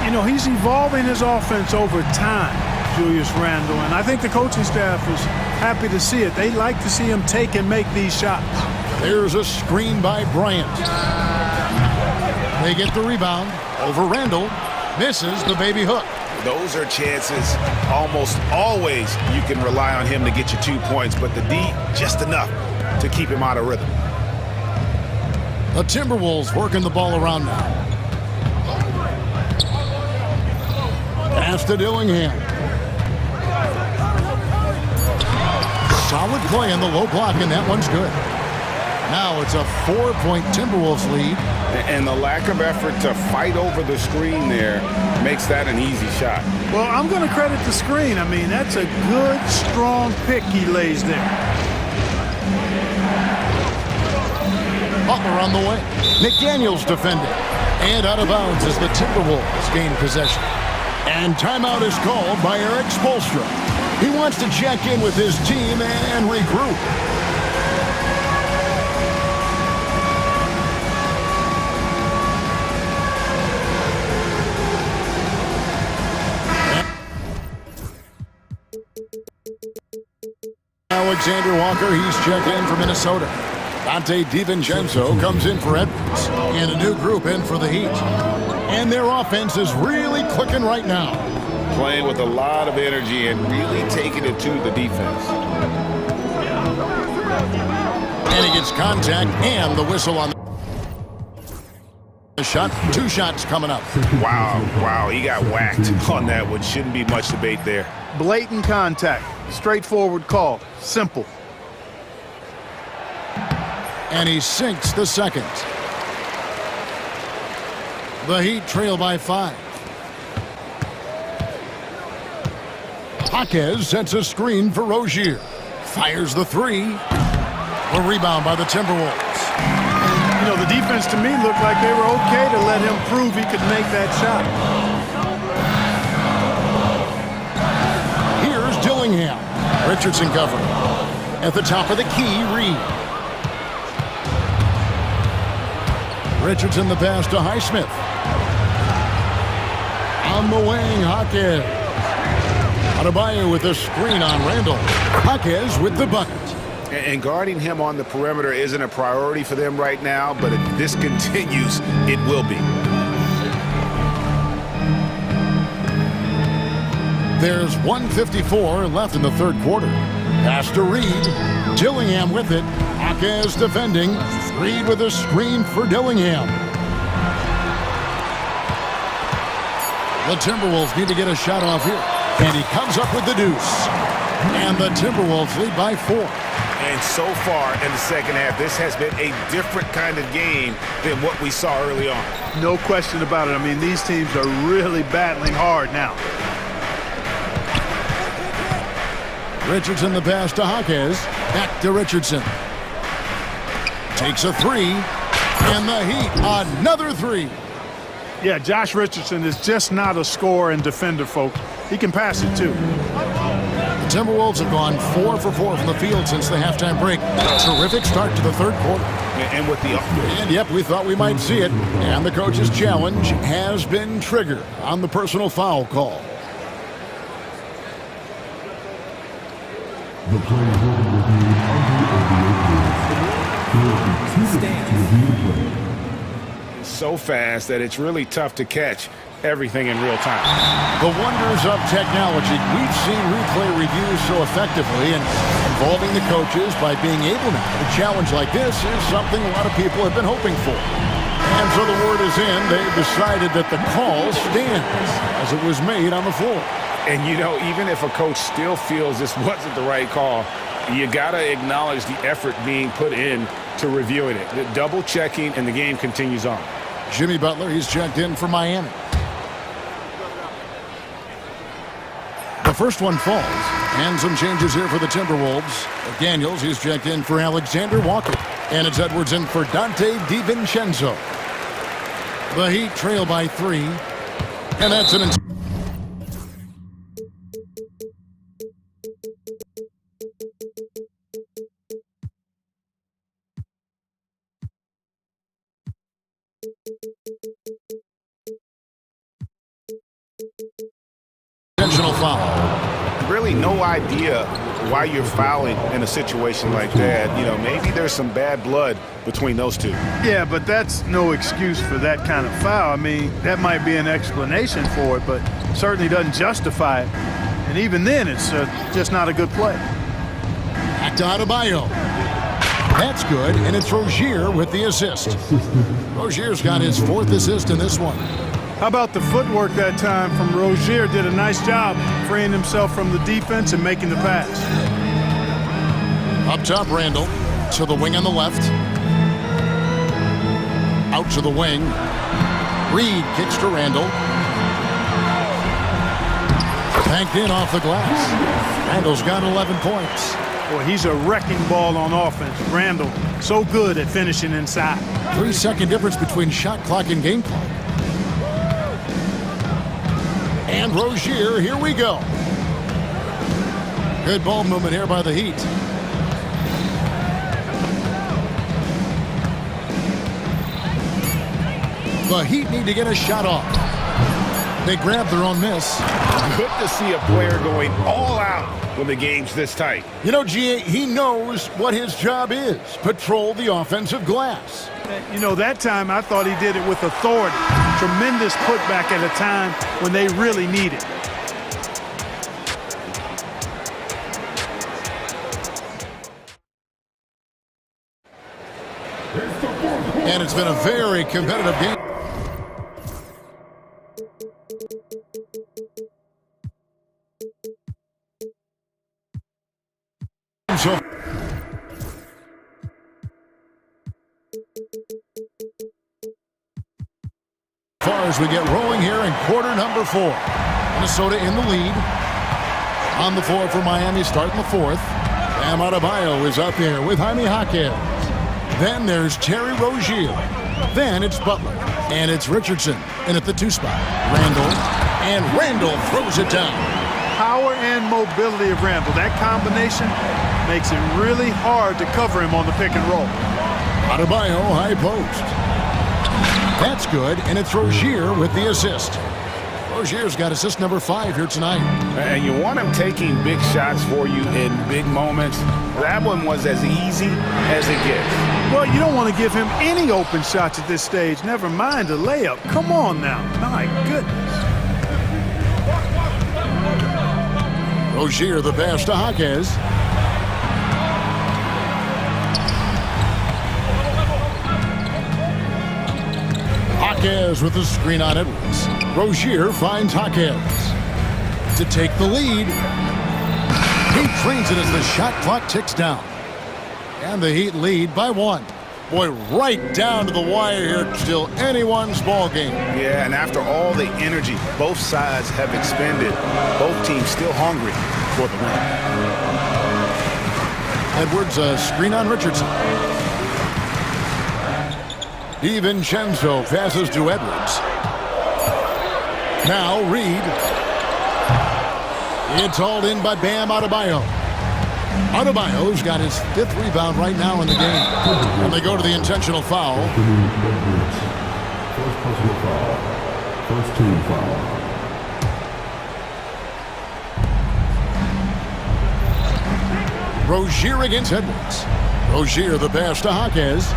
S10: You know, he's evolving his offense over time, Julius Randall, and I think the coaching staff is happy to see it. They like to see him take and make these shots.
S6: There's a screen by Bryant. They get the rebound over Randall. Misses the baby hook.
S3: Those are chances almost always you can rely on him to get you 2 points, but the D just enough to keep him out of rhythm.
S6: The Timberwolves working the ball around now. Pass to Dillingham. Solid play in the low block, and that one's good. Now it's a 4-point Timberwolves lead
S3: And the lack of effort to fight over the screen there makes that an easy shot.
S10: Well, I'm going to credit the screen. I mean, that's a good, strong pick he lays there.
S6: Butler on the way. McDaniels defending. And out of bounds as the Timberwolves gain possession. And timeout is called by Eric Spoelstra. He wants to check in with his team and regroup. Alexander Walker, he's checked in for Minnesota. Dante DiVincenzo comes in for Edwards. And a new group in for the Heat. And their offense is really clicking right now.
S3: Playing with a lot of energy and really taking it to the defense.
S6: And he gets contact and the whistle on the shot. 2 shots coming up.
S3: Wow, he got whacked on that one. Shouldn't be much debate there.
S10: Blatant contact. Straightforward call. Simple.
S6: And he sinks the second. The Heat trail by 5. Jaquez sets a screen for Rozier. Fires the 3. A rebound by the Timberwolves.
S10: You know, the defense to me looked like they were okay to let him prove he could make that shot.
S6: Here's Dillingham. Richardson covering. At the top of the key, Reed. Richardson the pass to Highsmith. On the wing, Jaquez. Adebayo with a screen on Randall. Jaquez with the bucket.
S3: And guarding him on the perimeter isn't a priority for them right now, but if this continues, it will be.
S6: There's 1:54 left in the third quarter. Pass to Reed. Dillingham with it. Jaquez defending. Reed with a screen for Dillingham. The Timberwolves need to get a shot off here. And he comes up with the deuce. And the Timberwolves lead by 4.
S3: And so far in the second half, this has been a different kind of game than what we saw early on.
S10: No question about it. I mean, these teams are really battling hard now.
S6: Richardson the pass to Jaquez. Back to Richardson. Takes a 3. And the Heat, another 3.
S10: Yeah, Josh Richardson is just not a scorer and defender, folks. He can pass it, too.
S6: The Timberwolves have gone 4 for 4 from the field since the halftime break. Terrific start to the third quarter.
S3: And with the...
S6: And, yep, we thought we might see it. And the coach's challenge has been triggered on the personal foul call.
S5: The play will be
S3: so fast that it's really tough to catch everything in real time.
S6: The wonders of technology. We've seen replay reviews so effectively, and involving the coaches by being able now to challenge like this is something a lot of people have been hoping for. And so the word is in. They've decided that the call stands as it was made on the floor.
S3: And, you know, even if a coach still feels this wasn't the right call, you got to acknowledge the effort being put in to reviewing it. The double checking, and the game continues on.
S6: Jimmy Butler, he's checked in for Miami. The first one falls, and some changes here for the Timberwolves. Daniels, he's checked in for Alexander Walker. And it's Edwards in for Dante DiVincenzo. The Heat trail by 3. And that's an... intentional foul.
S3: Really no idea why you're fouling in a situation like that. You know, maybe there's some bad blood between those two.
S10: Yeah, but that's no excuse for that kind of foul. I mean, that might be an explanation for it, but certainly doesn't justify it. And even then, it's just not a good play.
S6: Back to Adebayo. That's good, and it's Rozier with the assist. Rozier's got his 4th assist in this one.
S10: How about the footwork that time from Rozier? Did a nice job freeing himself from the defense and making the pass. Up
S6: top, Randall to the wing on the left. Out to the wing. Reed kicks to Randall. Banked in off the glass. Randall's got 11 points.
S10: Boy, he's a wrecking ball on offense. Randall, so good at finishing inside.
S6: 3-second difference between shot clock and game clock. And Rozier, here we go. Good ball movement here by the Heat. The Heat need to get a shot off. They grab their own miss.
S3: Good to see a player going all out when the game's this tight.
S6: You know, G.A., he knows what his job is. Patrol the offensive glass.
S10: You know, that time I thought he did it with authority. Tremendous putback at a time when they really need it.
S6: And it's been a very competitive game. So far as we get rolling here in quarter number 4. Minnesota in the lead. On the floor for Miami starting the 4th. Bam Adebayo is up here with Jaime Jaquez. Then there's Terry Rozier. Then it's Butler. And it's Richardson in at the 2 spot. Randall. And Randall throws it down.
S10: Power and mobility of Randall. That combination makes it really hard to cover him on the pick and roll.
S6: Adebayo high post. That's good, and it's Rozier with the assist. Rozier's got assist number 5 here tonight.
S3: And you want him taking big shots for you in big moments. That one was as easy as it gets.
S10: Well, you don't want to give him any open shots at this stage. Never mind a layup. Come on now. My goodness.
S6: Rozier the pass to Jaquez. Jaquez with the screen on Edwards. Rozier finds Jaquez to take the lead. He trains it as the shot clock ticks down. And the Heat lead by 1. Boy, right down to the wire here. Still anyone's ball game.
S3: Yeah, and after all the energy both sides have expended, both teams still hungry for the win.
S6: Edwards a screen on Richardson. DiVincenzo passes to Edwards. Now Reed. It's hauled in by Bam Adebayo. Adebayo's got his 5th rebound right now in the game. And they go to the intentional foul.
S5: First personal foul. First team foul.
S6: Rozier against Edwards. Rozier the pass to Jaquez.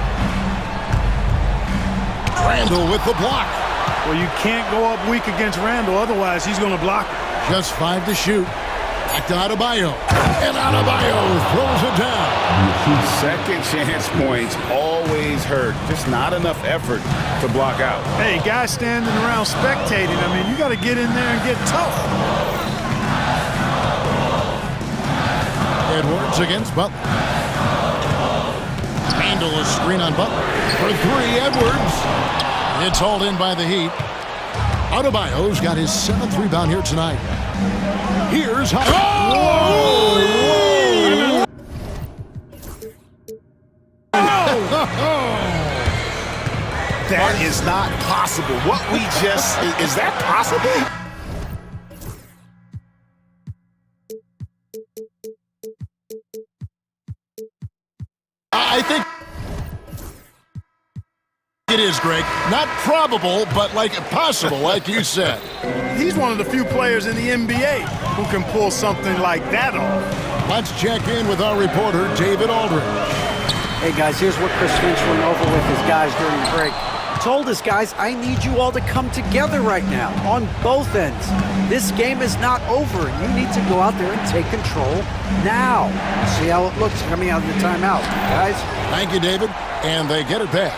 S6: Randall with the block.
S10: Well, you can't go up weak against Randall, otherwise he's going to block it.
S6: Just 5 to shoot. Back to Adebayo. And Adebayo throws it down.
S3: Second chance points always hurt. Just not enough effort to block out.
S10: Hey, guys standing around spectating, I mean, you got to get in there and get tough.
S6: Edwards against Butler. Randall a screen on Butler. For 3, Edwards. It's hauled in by the Heat. Adebayo's got his 7th rebound here tonight. Here's how. Oh!
S3: That is not possible. What we just, is that possible?
S6: I think it is, Greg. Not probable, but like possible, like you said.
S10: He's one of the few players in the NBA who can pull something like that off.
S6: Let's check in with our reporter, David Aldridge.
S8: Hey, guys, here's what Chris Finch went over with his guys during the break. Told his guys, I need you all to come together right now on both ends. This game is not over. You need to go out there and take control now. See how it looks coming out of the timeout, guys.
S6: Thank you, David. And they get it back.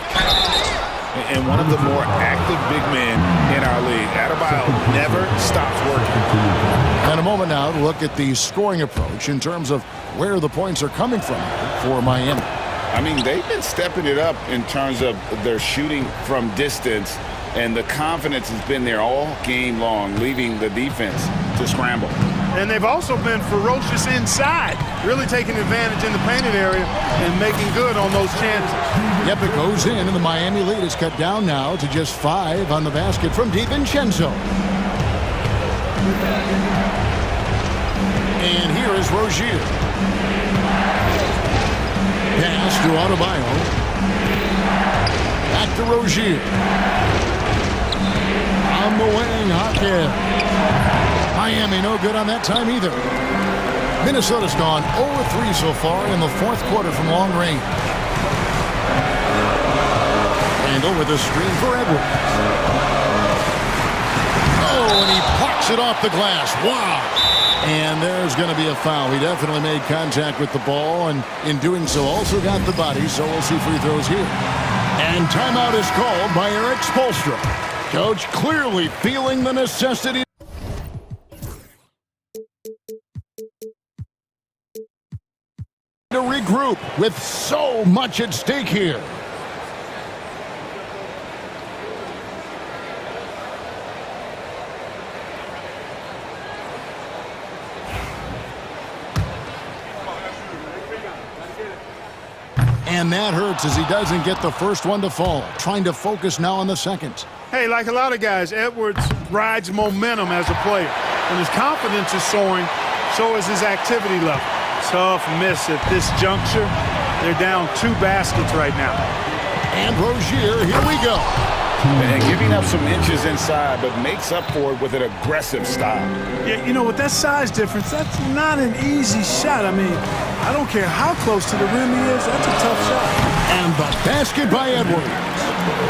S3: And one of the more active big men in our league. Adebayo never stops working.
S6: And a moment now to look at the scoring approach in terms of where the points are coming from for Miami.
S3: I mean, they've been stepping it up in terms of their shooting from distance, and the confidence has been there all game long, leaving the defense to scramble.
S10: And they've also been ferocious inside, really taking advantage in the painted area and making good on those chances.
S6: Yep, it goes in, and the Miami lead is cut down now to just 5 on the basket from DiVincenzo. And here is Rozier. Pass to Adebayo. Back to Rozier. On the wing, Hawkins. Miami no good on that time either. Minnesota's gone 0-3 so far in the fourth quarter from long range. And over the screen for Edwards. Oh, and he plucks it off the glass. Wow. And there's going to be a foul. He definitely made contact with the ball, and in doing so also got the body, so we'll see free throws here. And timeout is called by Eric Spoelstra. Coach clearly feeling the necessity to regroup with so much at stake here. And that hurts as he doesn't get the first one to fall. Trying to focus now on the second.
S10: Hey, like a lot of guys, Edwards rides momentum as a player. When his confidence is soaring, so is his activity level. Tough miss at this juncture. They're down 2 baskets right now.
S6: And Rozier, here we go.
S3: And giving up some inches inside, but makes up for it with an aggressive style.
S10: Yeah, you know, with that size difference, that's not an easy shot. I mean, I don't care how close to the rim he is, that's a tough shot.
S6: And the basket by Edwards.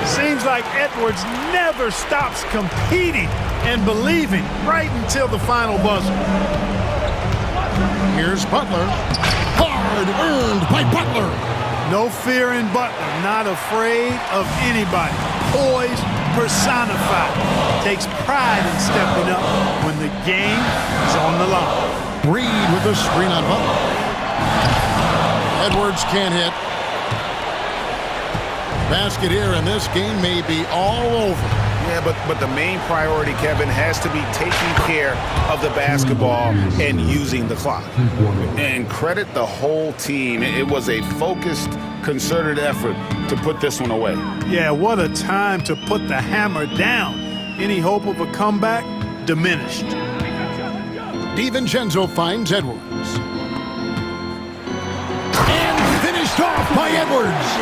S10: Seems like Edwards never stops competing and believing right until the final buzzer.
S6: Here's Butler. Hard earned by Butler.
S10: No fear in Butler, not afraid of anybody. Poise personified. Takes pride in stepping up when the game is on the line.
S6: Reed with the screen on Butler. Edwards can't hit. Basket here, and this game may be all over.
S3: Yeah, but the main priority, Kevin, has to be taking care of the basketball and using the clock. And credit the whole team. It was a focused, concerted effort to put this one away.
S10: Yeah, what a time to put the hammer down. Any hope of a comeback diminished.
S6: DiVincenzo finds Edwards. And finished off by Edwards.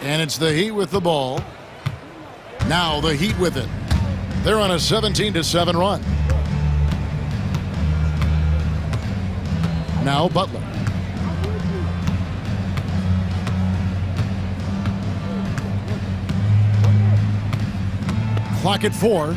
S6: And it's the Heat with the ball. Now the Heat with it. They're on a 17-7 run. Now Butler. Clock at 4.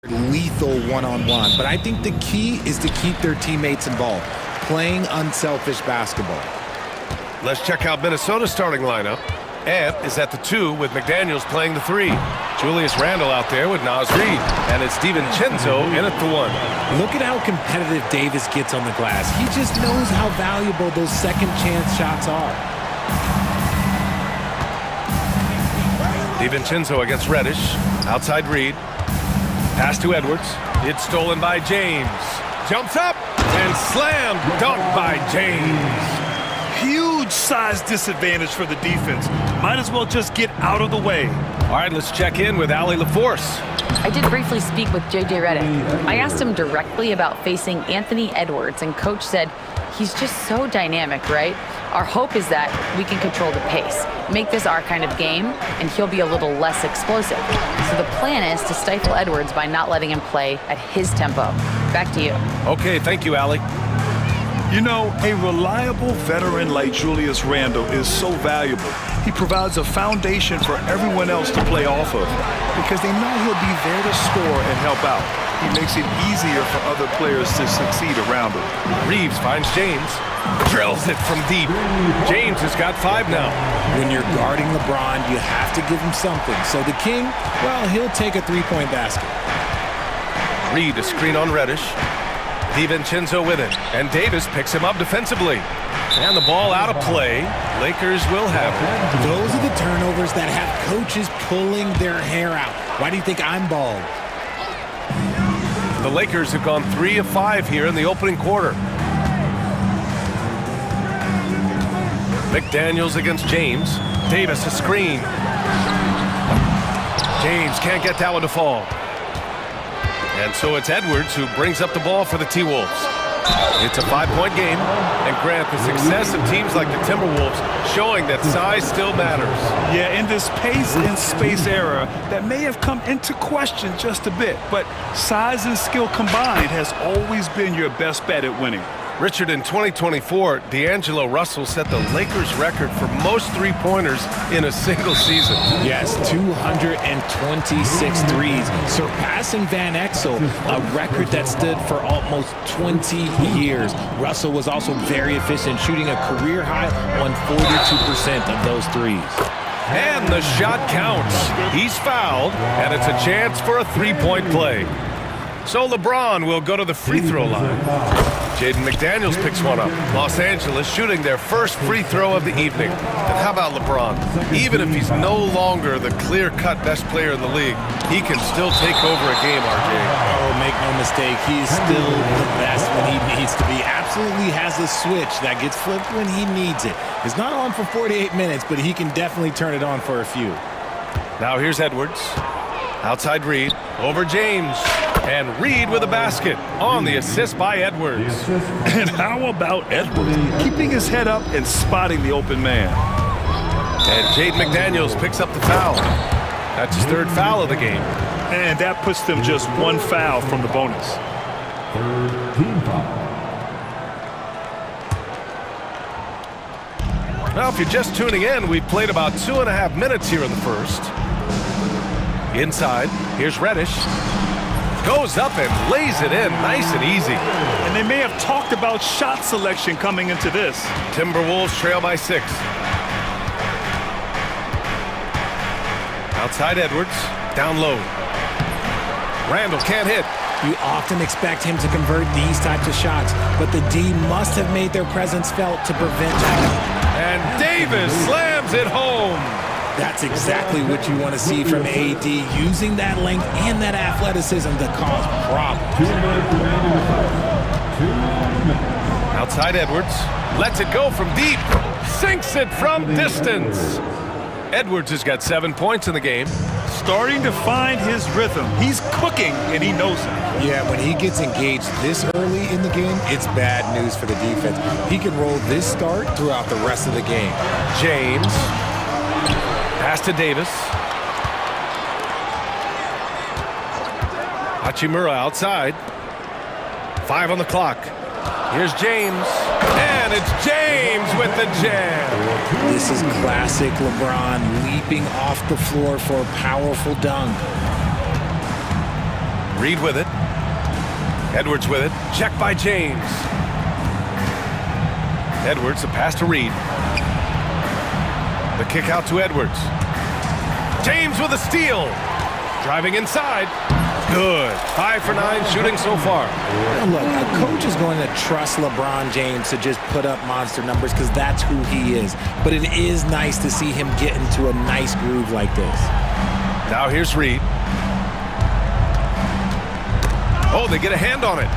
S11: lethal one-on-one, but I think the key is to keep their teammates involved, playing unselfish basketball.
S1: Let's check out Minnesota's starting lineup. Ant is at the 2 with McDaniels playing the 3. Julius Randle out there with Naz Reid. And it's DiVincenzo in at the 1.
S11: Look at how competitive Davis gets on the glass. He just knows how valuable those second chance shots are.
S1: DiVincenzo against Reddish. Outside Reid. Pass to Edwards. It's stolen by James. Jumps up and slammed. Dunked by James.
S9: Huge size disadvantage for the defense. Might as well just get out of the way.
S1: All right, let's check in with Allie LaForce.
S4: I did briefly speak with J.J. Redick. I asked him directly about facing Anthony Edwards, and Coach said he's just so dynamic, right? Our hope is that we can control the pace, make this our kind of game, and he'll be a little less explosive. So the plan is to stifle Edwards by not letting him play at his tempo. Back to you.
S1: Okay, thank you, Allie.
S9: You know, a reliable veteran like Julius Randle is so valuable. He provides a foundation for everyone else to play off of because they know he'll be there to score and help out. He makes it easier for other players to succeed around him.
S1: Reeves finds James, drills it from deep. James has got 5 now.
S11: When you're guarding LeBron, you have to give him something. So the King, well, he'll take a three-point basket.
S1: Reid a screen on Reddish. DiVincenzo with it, and Davis picks him up defensively. And the ball out of play. Lakers will have it.
S11: Those are the turnovers that have coaches pulling their hair out. Why do you think I'm bald?
S1: The Lakers have gone 3 of 5 here in the opening quarter. McDaniels against James. Davis a screen. James can't get that one to fall. And so it's Edwards who brings up the ball for the T-Wolves. It's a 5-point game, and Grant, the success of teams like the Timberwolves showing that size still matters.
S9: Yeah, in this pace and space era, that may have come into question just a bit, but size and skill combined has always been your best bet at winning.
S1: Richard, in 2024, D'Angelo Russell set the Lakers record for most three-pointers in a single season.
S11: Yes, 226 threes, surpassing Van Exel, a record that stood for almost 20 years. Russell was also very efficient, shooting a career high on 42% of those threes.
S1: And the shot counts. He's fouled, and it's a chance for a three-point play. So LeBron will go to the free throw line. Jaden McDaniels picks one up. Los Angeles shooting their first free throw of the evening. And how about LeBron? Even if he's no longer the clear-cut best player in the league, he can still take over a game, RJ.
S11: Oh, make no mistake, he's still the best when he needs to be. Absolutely has a switch that gets flipped when he needs it. It's not on for 48 minutes, but he can definitely turn it on for a few.
S1: Now here's Edwards. Outside Reid, over James. And Reid with a basket on the assist by Edwards.
S9: And how about Edwards keeping his head up and spotting the open man?
S1: And Jaden McDaniels picks up the foul. That's his 3rd foul of the game.
S9: And that puts them just 1 foul from the bonus.
S5: 13 foul.
S1: Well, if you're just tuning in, we've played about 2.5 minutes here in the first. Inside, here's Reddish. Goes up and lays it in nice and easy.
S9: And they may have talked about shot selection coming into this.
S1: Timberwolves trail by 6. Outside Edwards, down low. Randle can't hit.
S11: You often expect him to convert these types of shots, but the D must have made their presence felt to prevent that.
S1: And Davis slams it home.
S11: That's exactly what you want to see from AD, using that length and that athleticism to cause problems.
S1: Outside Edwards, lets it go from deep, sinks it from distance. Edwards has got 7 points in the game.
S9: Starting to find his rhythm. He's cooking, and he knows it.
S11: Yeah, when he gets engaged this early in the game, it's bad news for the defense. He can roll this start throughout the rest of the game.
S1: James. Pass to Davis. Hachimura outside. 5 on the clock. Here's James. And it's James with the jam.
S11: This is classic LeBron leaping off the floor for a powerful dunk.
S1: Reed with it. Edwards with it. Checked by James. Edwards, a pass to Reed. The kick out to Edwards. James with a steal. Driving inside. Good. 5 for 9 shooting so far.
S11: Look, a coach is going to trust LeBron James to just put up monster numbers because that's who he is. But it is nice to see him get into a nice groove like this.
S1: Now here's Reed. Oh, they get a hand on it.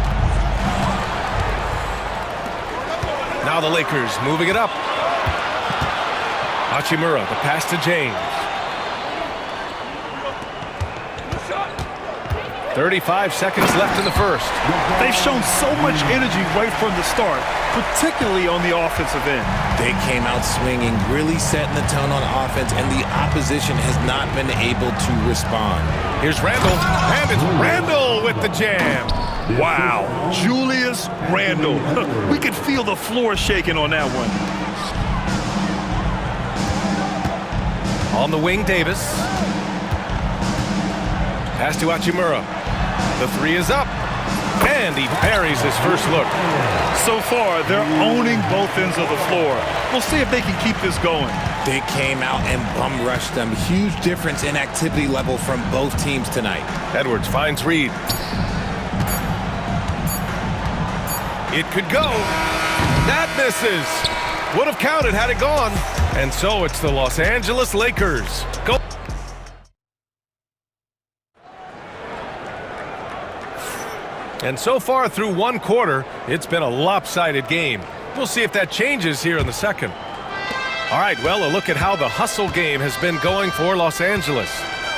S1: Now the Lakers moving it up. Hachimura, the pass to James. 35 seconds left in the first.
S9: They've shown so much energy right from the start, particularly on the offensive end.
S11: They came out swinging, really setting the tone on offense, and the opposition has not been able to respond.
S1: Here's Randall, and it's Randall with the jam.
S9: Wow, Julius Randle. We could feel the floor shaking on that one.
S1: On the wing, Davis. Pass to Hachimura. The three is up, and he buries his first look.
S9: So far, they're owning both ends of the floor. We'll see if they can keep this going.
S11: They came out and bum rushed them. Huge difference in activity level from both teams tonight.
S1: Edwards finds Reed. It could go. That misses. Would have counted had it gone. And so it's the Los Angeles Lakers. Go. And so far through one quarter, it's been a lopsided game. We'll see if that changes here in the second. All right, well, a look at how the hustle game has been going for Los Angeles.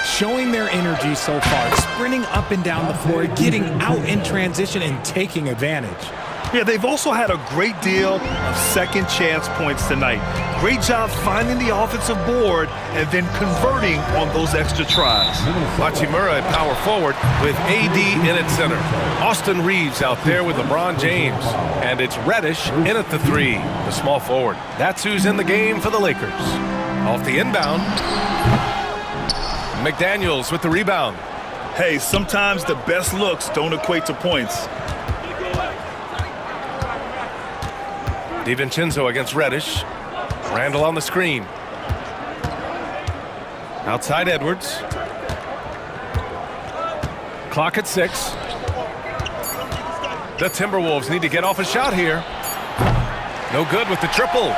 S11: Showing their energy so far, sprinting up and down the floor, getting out in transition and taking advantage.
S9: Yeah, they've also had a great deal of second chance points tonight. Great job finding the offensive board and then converting on those extra tries.
S1: Hachimura at power forward with AD in at center. Austin Reeves out there with LeBron James. And it's Reddish in at the three, the small forward. That's who's in the game for the Lakers. Off the inbound. McDaniels with the rebound.
S9: Hey, sometimes the best looks don't equate to points.
S1: DiVincenzo against Reddish. Randall on the screen. Outside Edwards. Clock at 6. The Timberwolves need to get off a shot here. No good with the triple.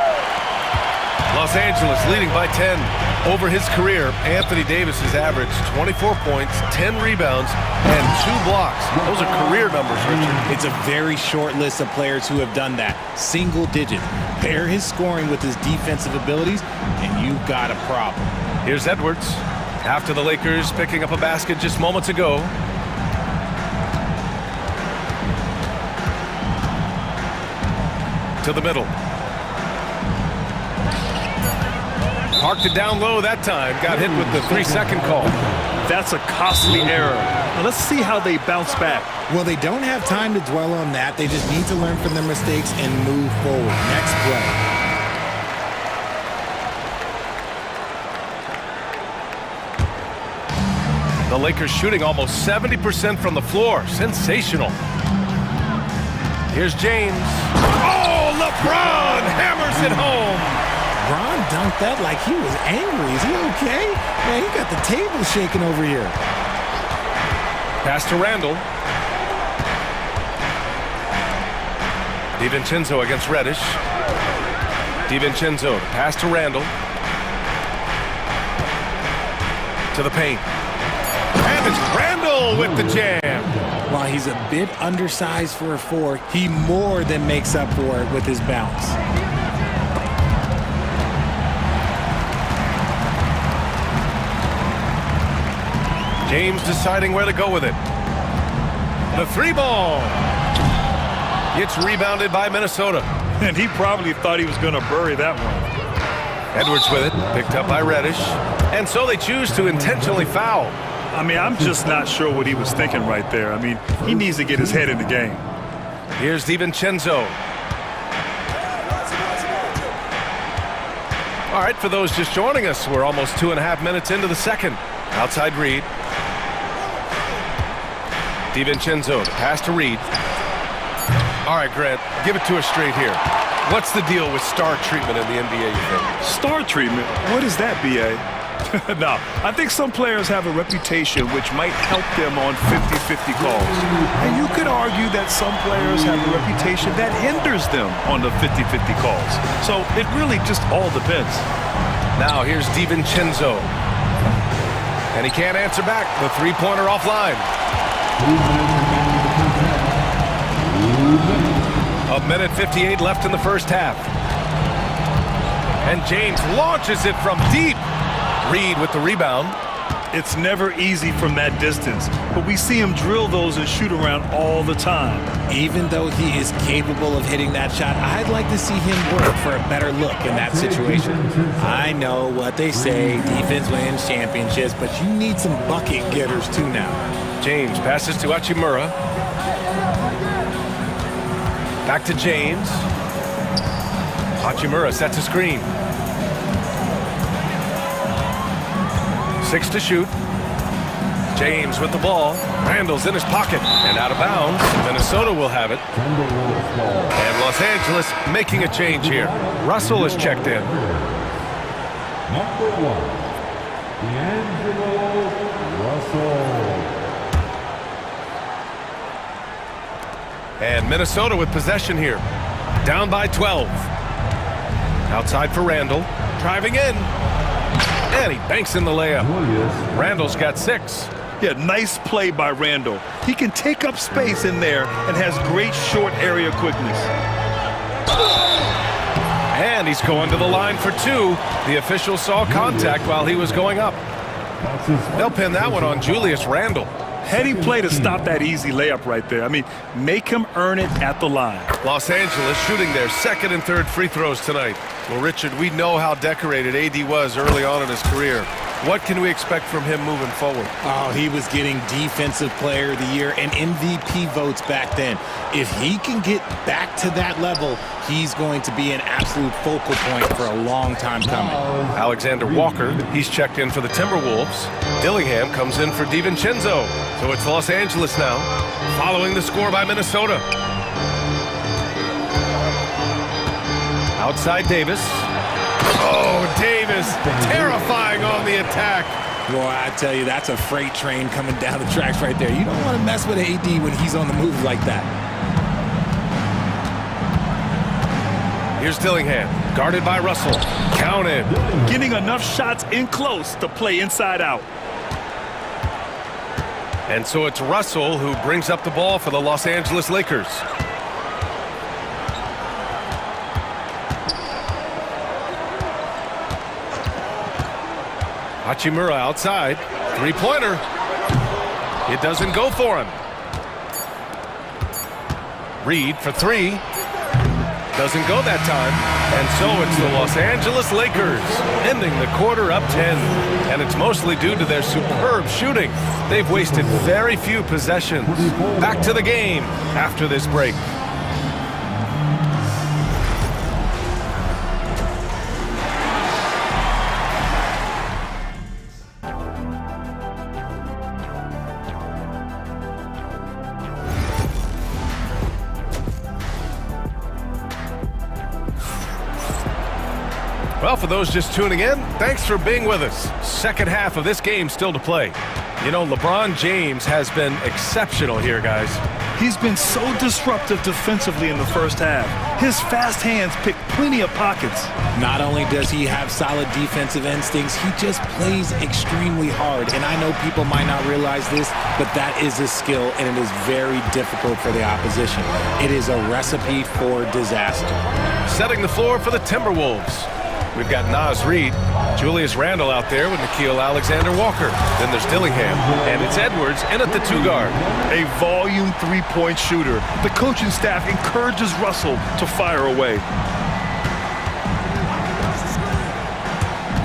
S1: Los Angeles leading by 10. Over his career, Anthony Davis has averaged 24 points, 10 rebounds, and 2 blocks. Those are career numbers, Richard.
S11: It's a very short list of players who have done that. Single digit. Pair his scoring with his defensive abilities, and you've got a problem.
S1: Here's Edwards. After the Lakers picking up a basket just moments ago. To the middle. Parked it down low that time. Got hit with the 3-second call.
S9: That's a costly error. Now let's see how they bounce back.
S11: Well, they don't have time to dwell on that. They just need to learn from their mistakes and move forward. Next play.
S1: The Lakers shooting almost 70% from the floor. Sensational. Here's James. Oh, LeBron hammers it home.
S11: Ron dunked that like he was angry. Is he okay? Man, he got the table shaking over here.
S1: Pass to Randall. DiVincenzo against Reddish. DiVincenzo, pass to Randall. To the paint. And it's Randall with the jam.
S11: While he's a bit undersized for a 4, he more than makes up for it with his bounce.
S1: James deciding where to go with it. The 3-ball. It's rebounded by Minnesota.
S9: And he probably thought he was going to bury that one.
S1: Edwards with it, picked up by Reddish. And so they choose to intentionally foul.
S9: I mean, I'm just not sure what he was thinking right there. I mean, he needs to get his head in the game.
S1: Here's DiVincenzo. All right, for those just joining us, we're almost 2.5 minutes into the second. Outside Reed. DiVincenzo, the pass to Reed. All right, Grant, give it to us straight here. What's the deal with star treatment in the NBA, you think?
S9: Star treatment? What is that, B.A.? No, I think some players have a reputation which might help them on 50-50 calls. And you could argue that some players have a reputation that hinders them on the 50-50 calls. So it really just all depends.
S1: Now here's DiVincenzo. And he can't answer back. The three-pointer offline. A minute 58 left in the first half. And James launches it from deep. Reed with the rebound.
S9: It's never easy from that distance, but we see him drill those and shoot around all the time.
S11: Even though he is capable of hitting that shot, I'd like to see him work for a better look in that situation. I know what they say, defense wins championships, but you need some bucket getters too now.
S1: James passes to Hachimura. Back to James. Hachimura sets a screen. 6 to shoot. James with the ball. Randall's in his pocket and out of bounds. Minnesota will have it. And Los Angeles making a change here. Russell is checked in.
S5: Number 1, D'Angelo Russell.
S1: And Minnesota with possession here. Down by 12. Outside for Randall. Driving in. And he banks in the layup. Randall's got 6.
S9: Yeah, nice play by Randall. He can take up space in there and has great short area quickness.
S1: And he's going to the line for 2. The official saw contact while he was going up. They'll pin that one on Julius Randall.
S9: Heady play to stop that easy layup right there. I mean, make him earn it at the line.
S1: Los Angeles shooting their second and third free throws tonight. Well, Richard, we know how decorated AD was early on in his career. What can we expect from him moving forward?
S11: Oh, he was getting Defensive Player of the Year and MVP votes back then. If he can get back to that level, he's going to be an absolute focal point for a long time coming.
S1: Alexander Walker, he's checked in for the Timberwolves. Dillingham comes in for DiVincenzo. So it's Los Angeles now, following the score by Minnesota. Outside Davis. Oh, Davis, terrifying on the attack.
S11: Boy, I tell you, that's a freight train coming down the tracks right there. You don't want to mess with AD when he's on the move like that.
S1: Here's Dillingham, guarded by Russell. Counted.
S9: Getting enough shots in close to play inside out.
S1: And so it's Russell who brings up the ball for the Los Angeles Lakers. Hachimura outside. Three-pointer. It doesn't go for him. Reed for 3. Doesn't go that time. And so it's the Los Angeles Lakers ending the quarter up 10. And it's mostly due to their superb shooting. They've wasted very few possessions. Back to the game after this break. Well, for those just tuning in, thanks for being with us. Second half of this game still to play. You know, LeBron James has been exceptional here, guys.
S9: He's been so disruptive defensively in the first half. His fast hands pick plenty of pockets.
S11: Not only does he have solid defensive instincts, he just plays extremely hard. And I know people might not realize this, but that is a skill, and it is very difficult for the opposition. It is a recipe for disaster.
S1: Setting the floor for the Timberwolves. We've got Naz Reid, Julius Randle out there with Nickeil Alexander-Walker. Then there's Dillingham, and it's Edwards in at the 2-guard.
S9: A volume three-point shooter. The coaching staff encourages Russell to fire away.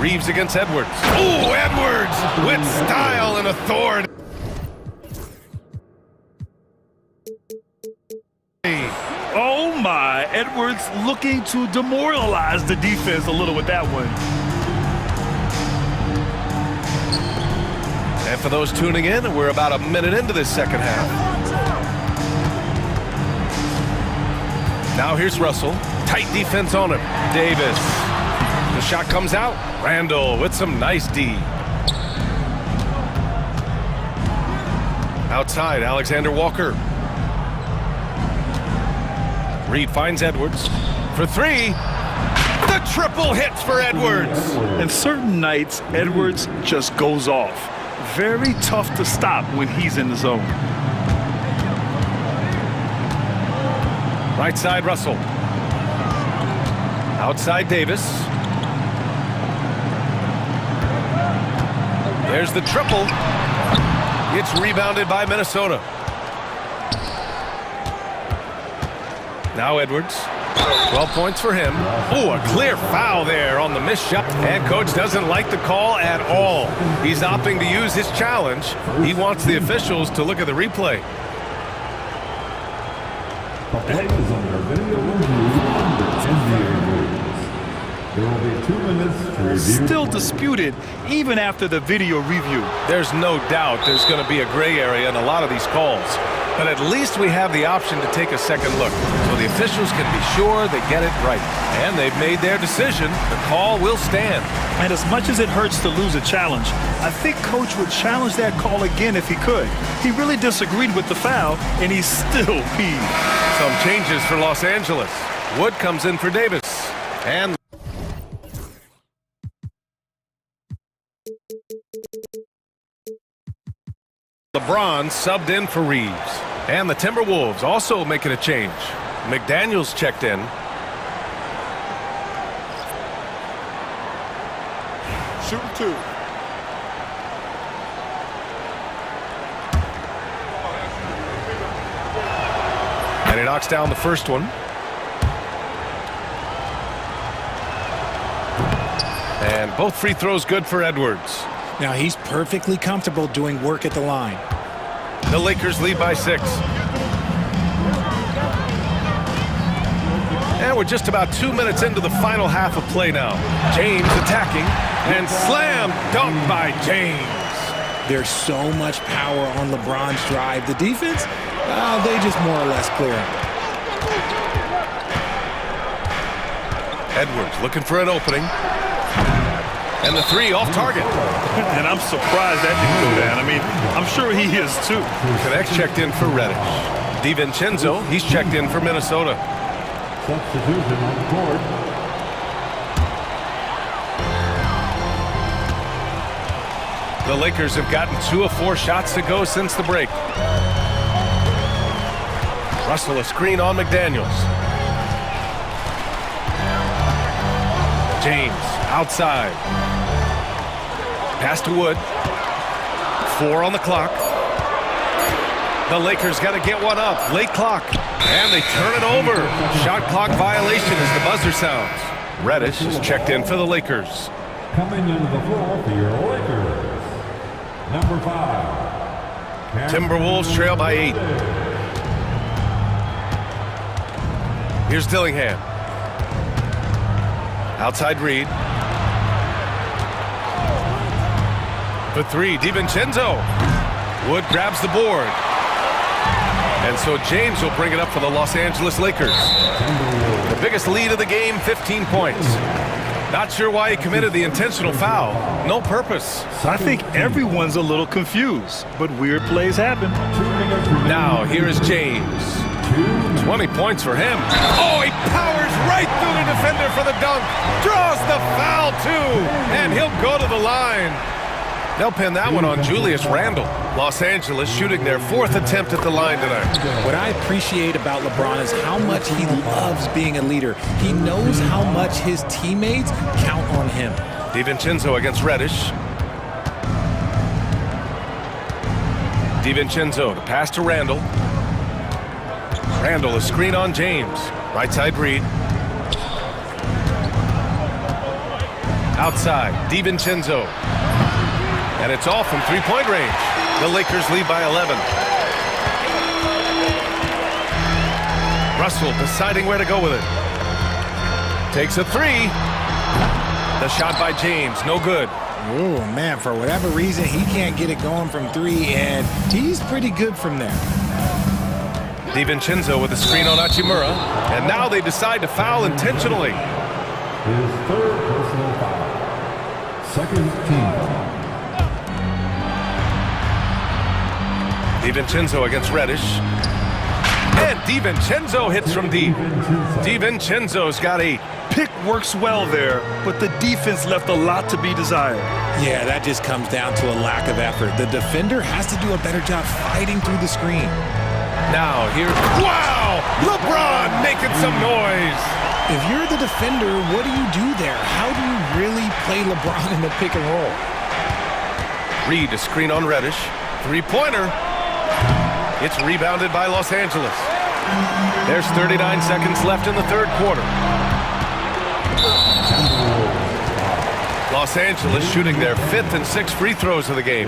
S1: Reeves against Edwards. Ooh, Edwards with style and authority.
S9: Oh my, Edwards looking to demoralize the defense a little with that one.
S1: And And for those tuning in, we're about a minute into this second half. Now here's Russell. Tight defense on him. Davis. The shot comes out. Randall with some nice D. Outside, Alexander Walker. Reed finds Edwards for three. The triple hits for Edwards.
S9: And certain nights, Edwards just goes off. Very tough to stop when he's in the zone.
S1: Right side, Russell. Outside, Davis. There's the triple. It's rebounded by Minnesota. Now Edwards. 12 points for him. Oh, a clear foul there on the missed shot. And coach doesn't like the call at all. He's opting to use his challenge. He wants the officials to look at the replay.
S5: The play is under video review under NBA rules. There will be 2 minutes to review.
S9: Still disputed even after the video review.
S1: There's no doubt there's going to be a gray area in a lot of these calls. But at least we have the option to take a second look, so the officials can be sure they get it right. And they've made their decision. The call will stand.
S9: And as much as it hurts to lose a challenge, I think coach would challenge that call again if he could. He really disagreed with the foul, and he's still peeved.
S1: Some changes for Los Angeles. Wood comes in for Davis. And LeBron subbed in for Reeves. And the Timberwolves also making a change. McDaniels checked in.
S10: Shooting 2.
S1: And he knocks down the first one. And both free throws good for Edwards.
S11: Now he's perfectly comfortable doing work at the line.
S1: The Lakers lead by 6. And we're just about 2 minutes into the final half of play now. James attacking and slam dunk by James.
S11: There's so much power on LeBron's drive. The defense, they just more or less clear him.
S1: Edwards looking for an opening. And the three off target.
S9: And I'm surprised that didn't go down. I mean, I'm sure he is too.
S1: Connect checked in for Reddish. DiVincenzo, he's checked in for Minnesota.
S5: Substitution on the court.
S1: The Lakers have gotten 2 of 4 shots to go since the break. Russell a screen on McDaniels. James outside. Pass to Wood. 4 on the clock. The Lakers got to get one up. Late clock. And they turn it over. Shot clock violation as the buzzer sounds. Reddish is checked in for the Lakers.
S5: Coming into the floor for your Lakers. Number 5.
S1: Timberwolves trail by 8. Here's Dillingham. Outside Reed. For 3, DiVincenzo. Wood grabs the board. And so James will bring it up for the Los Angeles Lakers. The biggest lead of the game, 15 points. Not sure why he committed the intentional foul. No purpose.
S9: I think everyone's a little confused, but weird plays happen.
S1: Now, here is James. 20 points for him. Oh, he powers right through the defender for the dunk. Draws the foul, too. And he'll go to the line. They'll pin that one on Julius Randle. Los Angeles shooting their 4th attempt at the line tonight.
S11: What I appreciate about LeBron is how much he loves being a leader. He knows how much his teammates count on him.
S1: DiVincenzo against Reddish. DiVincenzo, the pass to Randle. Randle, a screen on James. Right side Reed. Outside, DiVincenzo. And it's off from three-point range. The Lakers lead by 11. Russell deciding where to go with it. Takes a 3. The shot by James, no good.
S11: Oh, man, for whatever reason, he can't get it going from three, and he's pretty good from there.
S1: DiVincenzo with a screen on Hachimura, and now they decide to foul intentionally.
S5: His third personal foul. Second team foul.
S1: DiVincenzo against Reddish. And DiVincenzo hits from deep. DiVincenzo's got 8.
S9: Pick works well there, but the defense left a lot to be desired.
S11: Yeah, that just comes down to a lack of effort. The defender has to do a better job fighting through the screen.
S1: Now here, wow! LeBron making some noise.
S11: If you're the defender, what do you do there? How do you really play LeBron in the pick and roll?
S1: Reed, a screen on Reddish. Three-pointer. It's rebounded by Los Angeles. There's 39 seconds left in the third quarter. Los Angeles shooting their 5th and 6th free throws of the game.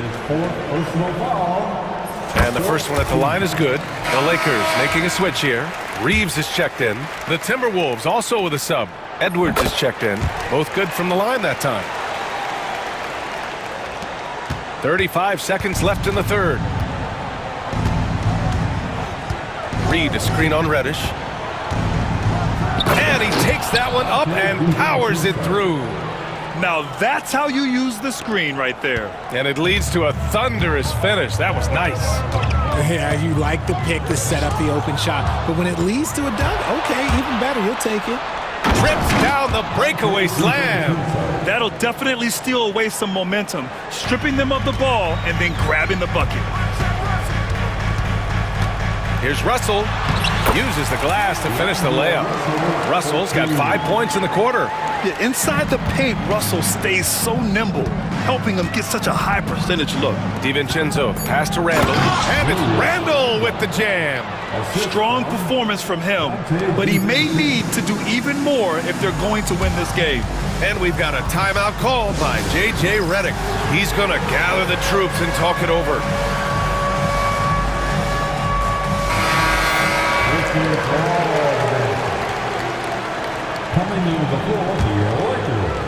S1: And the first one at the line is good. The Lakers making a switch here. Reeves is checked in. The Timberwolves also with a sub. Edwards is checked in. Both good from the line that time. 35 seconds left in the third. Reed, a screen on Reddish. And he takes that one up and powers it through.
S9: Now that's how you use the screen right there.
S1: And it leads to a thunderous finish. That was nice.
S11: Yeah, you like the pick to set up the open shot, but when it leads to a dunk, okay, even better, you'll take it.
S1: Trips down the breakaway slam.
S9: That'll definitely steal away some momentum, stripping them of the ball and then grabbing the bucket.
S1: Here's Russell. Uses the glass to finish the layup. Russell's got 5 points in the quarter.
S9: Yeah, inside the paint, Russell stays so nimble, helping him get such a high percentage look.
S1: DiVincenzo pass to Randall. And it's Randall with the jam.
S9: Strong performance from him, but he may need to do even more if they're going to win this game.
S1: And we've got a timeout called by J.J. Redick. He's going to gather the troops and talk it over.
S5: Coming into the floor, the Lakers.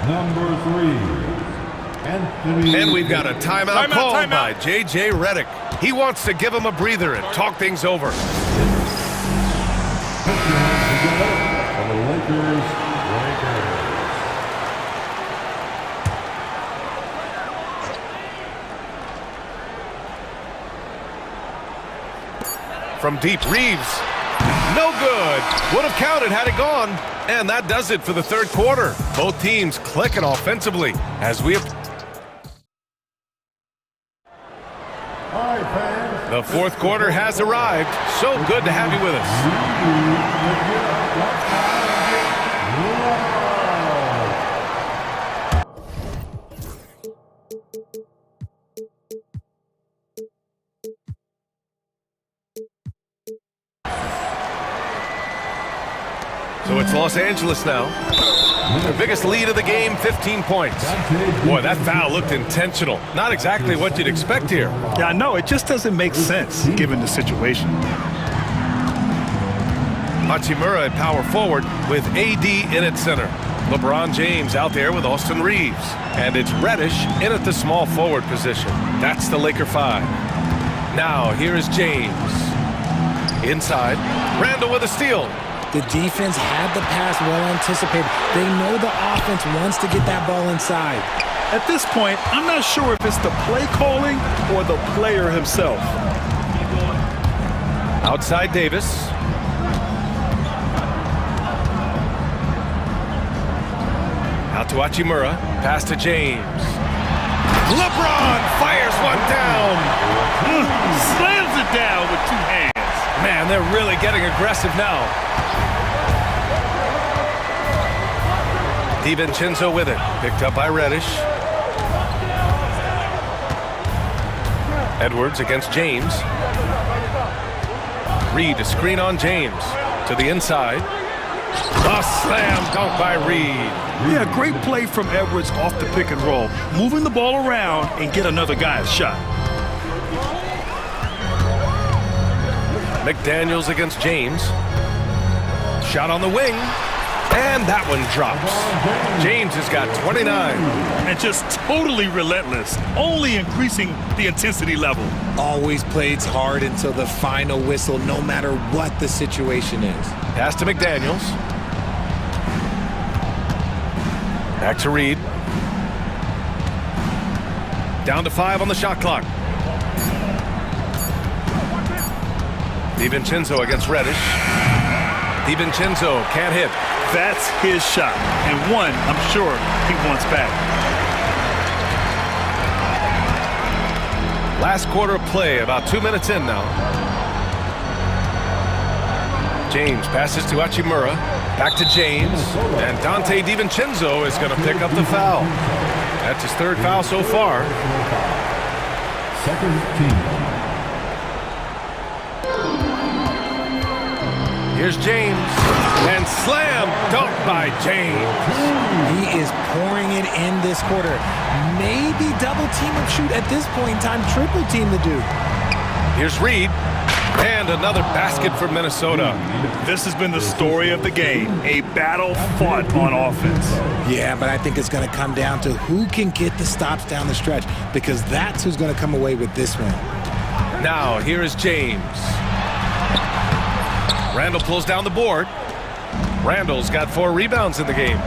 S5: Number 3, Anthony.
S1: And we've got a timeout called by J.J. Redick. He wants to give him a breather and talk things over.
S5: Put your hands together for the Lakers.
S1: From deep, Reeves. No good. Would have counted had it gone. And that does it for the third quarter. Both teams clicking offensively as we have... The fourth quarter has arrived. So good to have you with us. So it's Los Angeles now. Their biggest lead of the game, 15 points. Boy, that foul looked intentional. Not exactly what you'd expect here.
S9: Yeah, I know. It just doesn't make sense given the situation.
S1: Hachimura at power forward with AD in at center. LeBron James out there with Austin Reeves. And it's Reddish in at the small forward position. That's the Laker 5. Now, here is James. Inside. Randall with a steal.
S11: The defense had the pass well anticipated. They know the offense wants to get that ball inside.
S9: At this point, I'm not sure if it's the play calling or the player himself.
S1: Outside Davis. Out to Hachimura. Pass to James. LeBron fires one down.
S9: Slams it down with 2 hands.
S1: Man, they're really getting aggressive now. DiVincenzo with it. Picked up by Reddish. Edwards against James. Reed, a screen on James. To the inside. A slam dunk by Reed.
S9: Yeah, great play from Edwards off the pick and roll. Moving the ball around and get another guy a shot.
S1: McDaniels against James. Shot on the wing. And that one drops. James has got 29.
S9: And just totally relentless, only increasing the intensity level.
S11: Always plays hard until the final whistle, no matter what the situation is.
S1: Pass to McDaniels. Back to Reed. Down to 5 on the shot clock. DiVincenzo against Reddish. DiVincenzo can't hit.
S9: That's his shot, and one I'm sure he wants back.
S1: Last quarter of play, about 2 minutes in now. James passes to Hachimura. Back to James. And Dante DiVincenzo is going to pick up the foul. That's his third foul so far.
S5: Second team.
S1: Here's James. And slam dunk by James.
S11: He is pouring it in this quarter. Maybe double team and shoot at this point in time, triple team the dude.
S1: Here's Reed. And another basket for Minnesota.
S9: This has been the story of the game, a battle fought on offense.
S11: Yeah, but I think it's going to come down to who can get the stops down the stretch, because that's who's going to come away with this one.
S1: Now, here is James. Randall pulls down the board. Randall's got 4 rebounds in the game.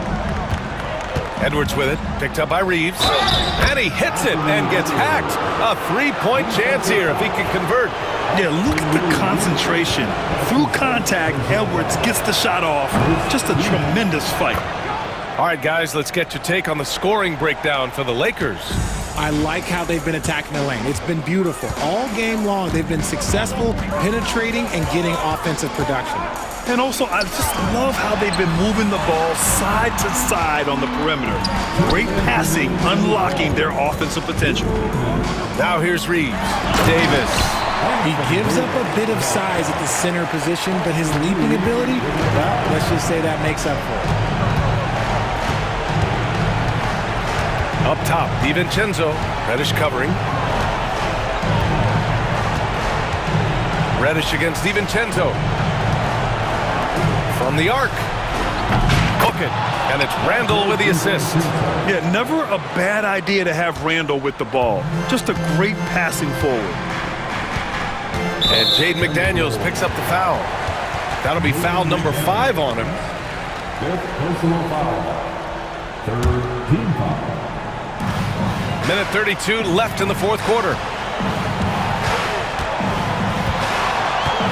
S1: Edwards with it, picked up by Reeves. And he hits it and gets hacked. A 3-point chance here if he can convert.
S9: Yeah, look at the concentration. Through contact, Edwards gets the shot off. Just a tremendous fight.
S1: All right, guys, let's get your take on the scoring breakdown for the Lakers.
S11: I like how they've been attacking the lane. It's been beautiful. All game long, they've been successful penetrating and getting offensive production.
S9: And also, I just love how they've been moving the ball side to side on the perimeter. Great passing, unlocking their offensive potential.
S1: Now here's Reeves. Davis.
S11: He gives up a bit of size at the center position, but his leaping ability, well, let's just say that makes up for it.
S1: Up top, DiVincenzo. Reddish covering. Reddish against DiVincenzo. From the arc. Hook it. And it's Randall with the assist.
S9: Yeah, never a bad idea to have Randall with the ball. Just a great passing forward.
S1: And Jaden McDaniels picks up the foul. That'll be foul number 5 on him.
S5: Fifth personal foul. Third team foul.
S1: Minute 32 left in the fourth quarter.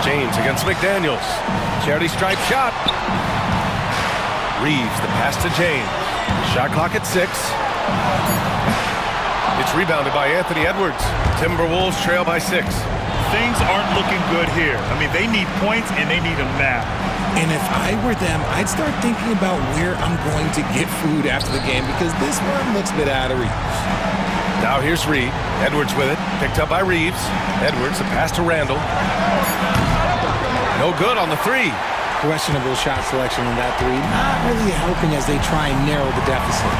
S1: James against McDaniels. Charity stripe shot. Reeves, the pass to James. Shot clock at 6. It's rebounded by Anthony Edwards. Timberwolves trail by 6.
S9: Things aren't looking good here. I mean, they need points and they need them now.
S11: And if I were them, I'd start thinking about where I'm going to get food after the game, because this one looks a bit out of reach.
S1: Now here's Reed. Edwards with it. Picked up by Reeves. Edwards, the pass to Randall. No good on the 3.
S11: Questionable shot selection in that 3. Not really helping as they try and narrow the deficit.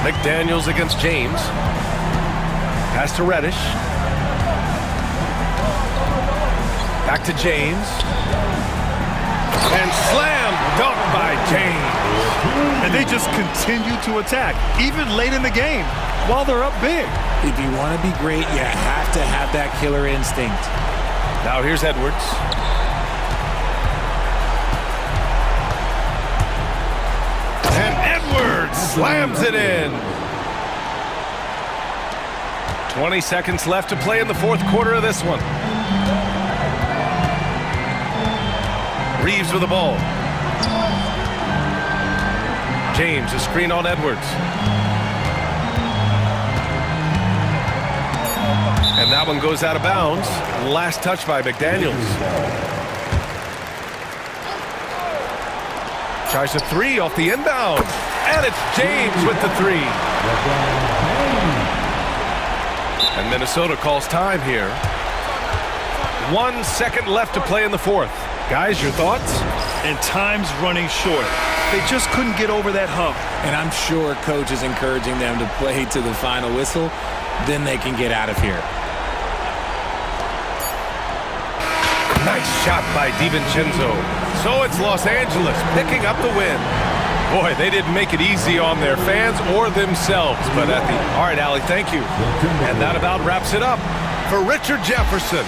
S1: McDaniels against James. Pass to Reddish. Back to James. And slam dunk by James.
S9: And they just continue to attack, even late in the game, while they're up big.
S11: If you want to be great, you have to have that killer instinct.
S1: Now here's Edwards. And Edwards slams it in. 20 seconds left to play in the fourth quarter of this one. Reeves with the ball. James, a screen on Edwards. And that one goes out of bounds. Last touch by McDaniels. Tries a 3 off the inbound. And it's James with the 3. And Minnesota calls time here. 1 second left to play in the fourth. Guys, your thoughts?
S9: And time's running short. They just couldn't get over that hump.
S11: And I'm sure coach is encouraging them to play to the final whistle. Then they can get out of here.
S1: Nice shot by DiVincenzo. So it's Los Angeles picking up the win. Boy, they didn't make it easy on their fans or themselves. But all right, Allie, thank you. And that about wraps it up. For Richard Jefferson,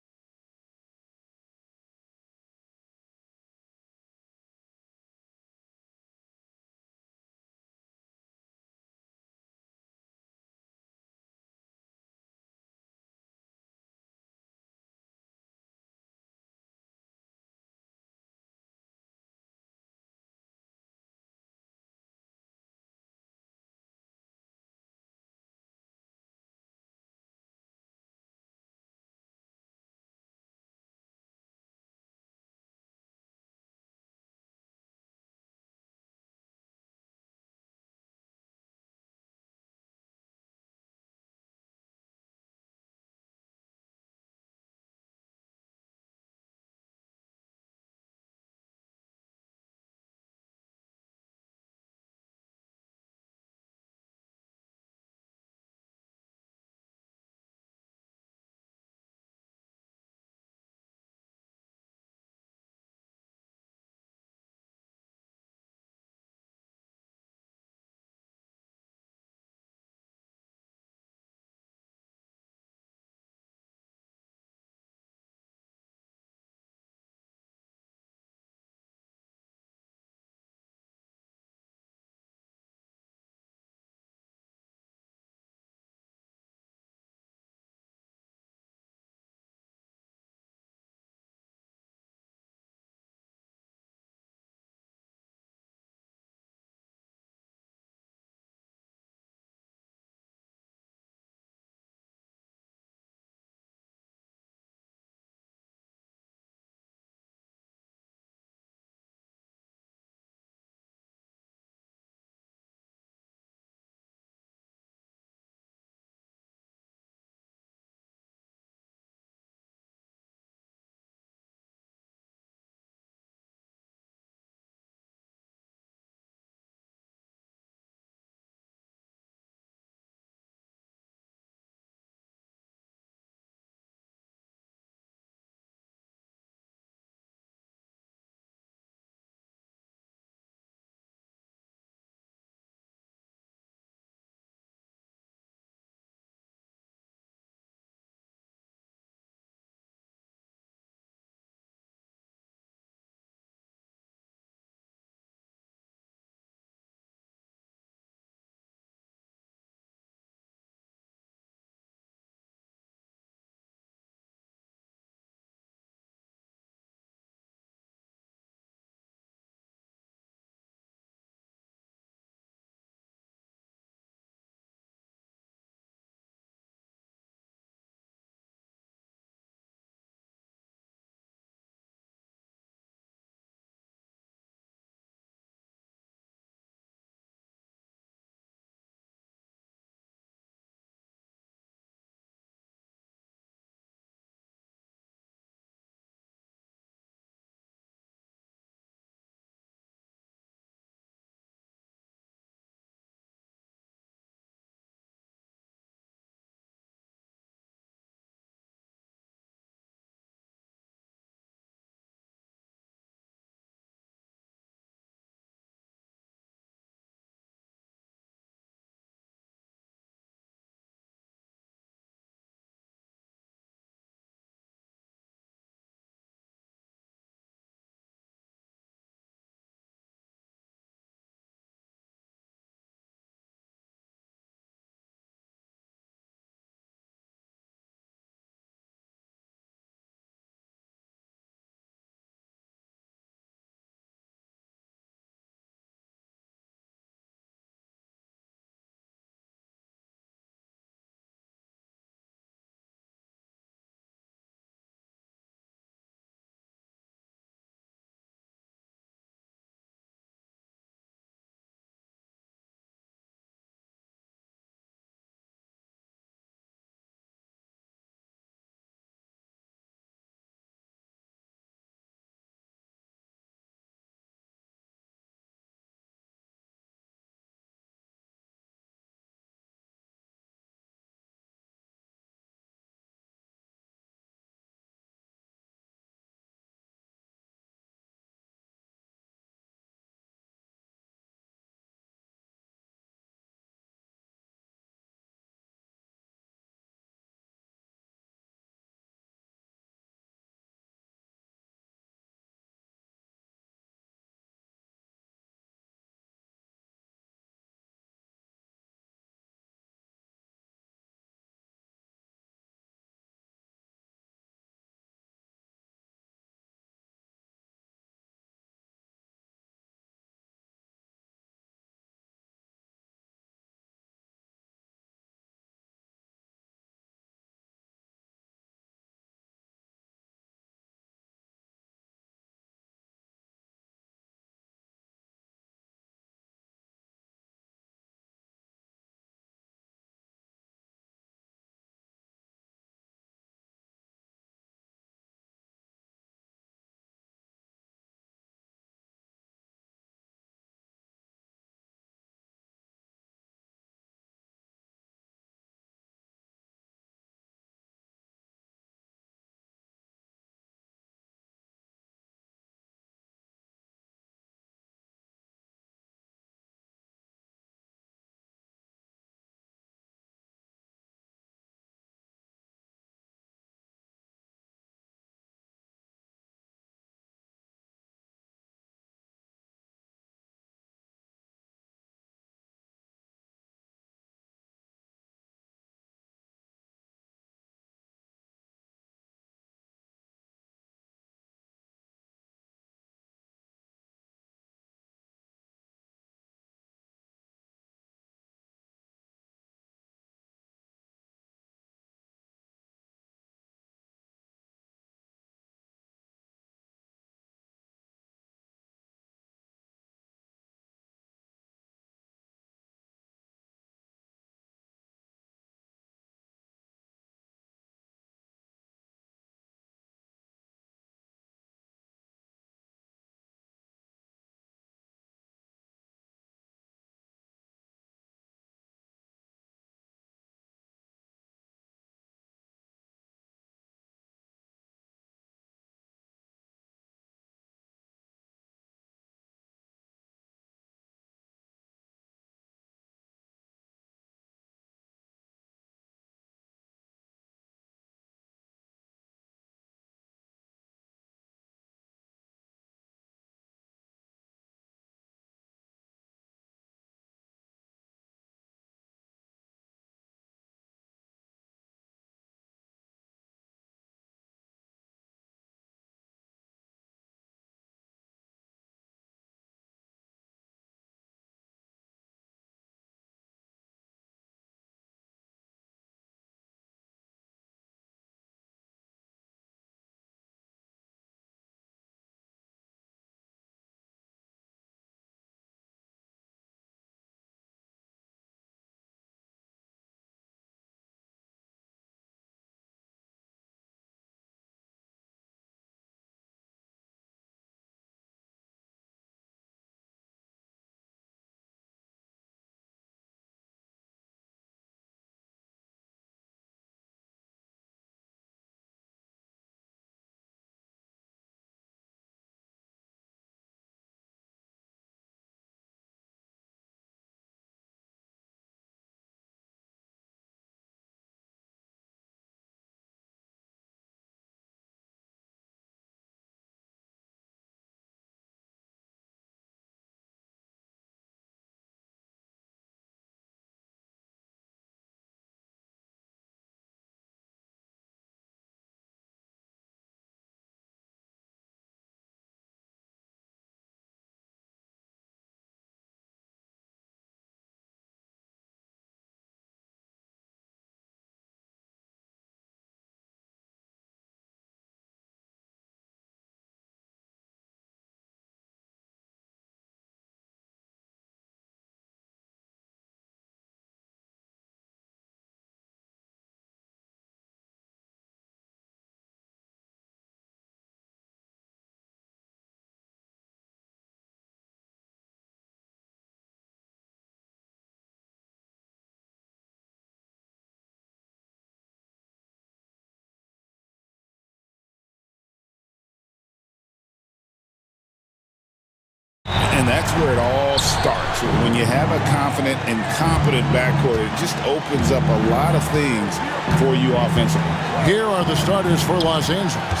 S3: And that's where it all starts. When you have a confident and competent backcourt, it just opens up a lot of things for you offensively.
S6: Here are the starters for Los Angeles.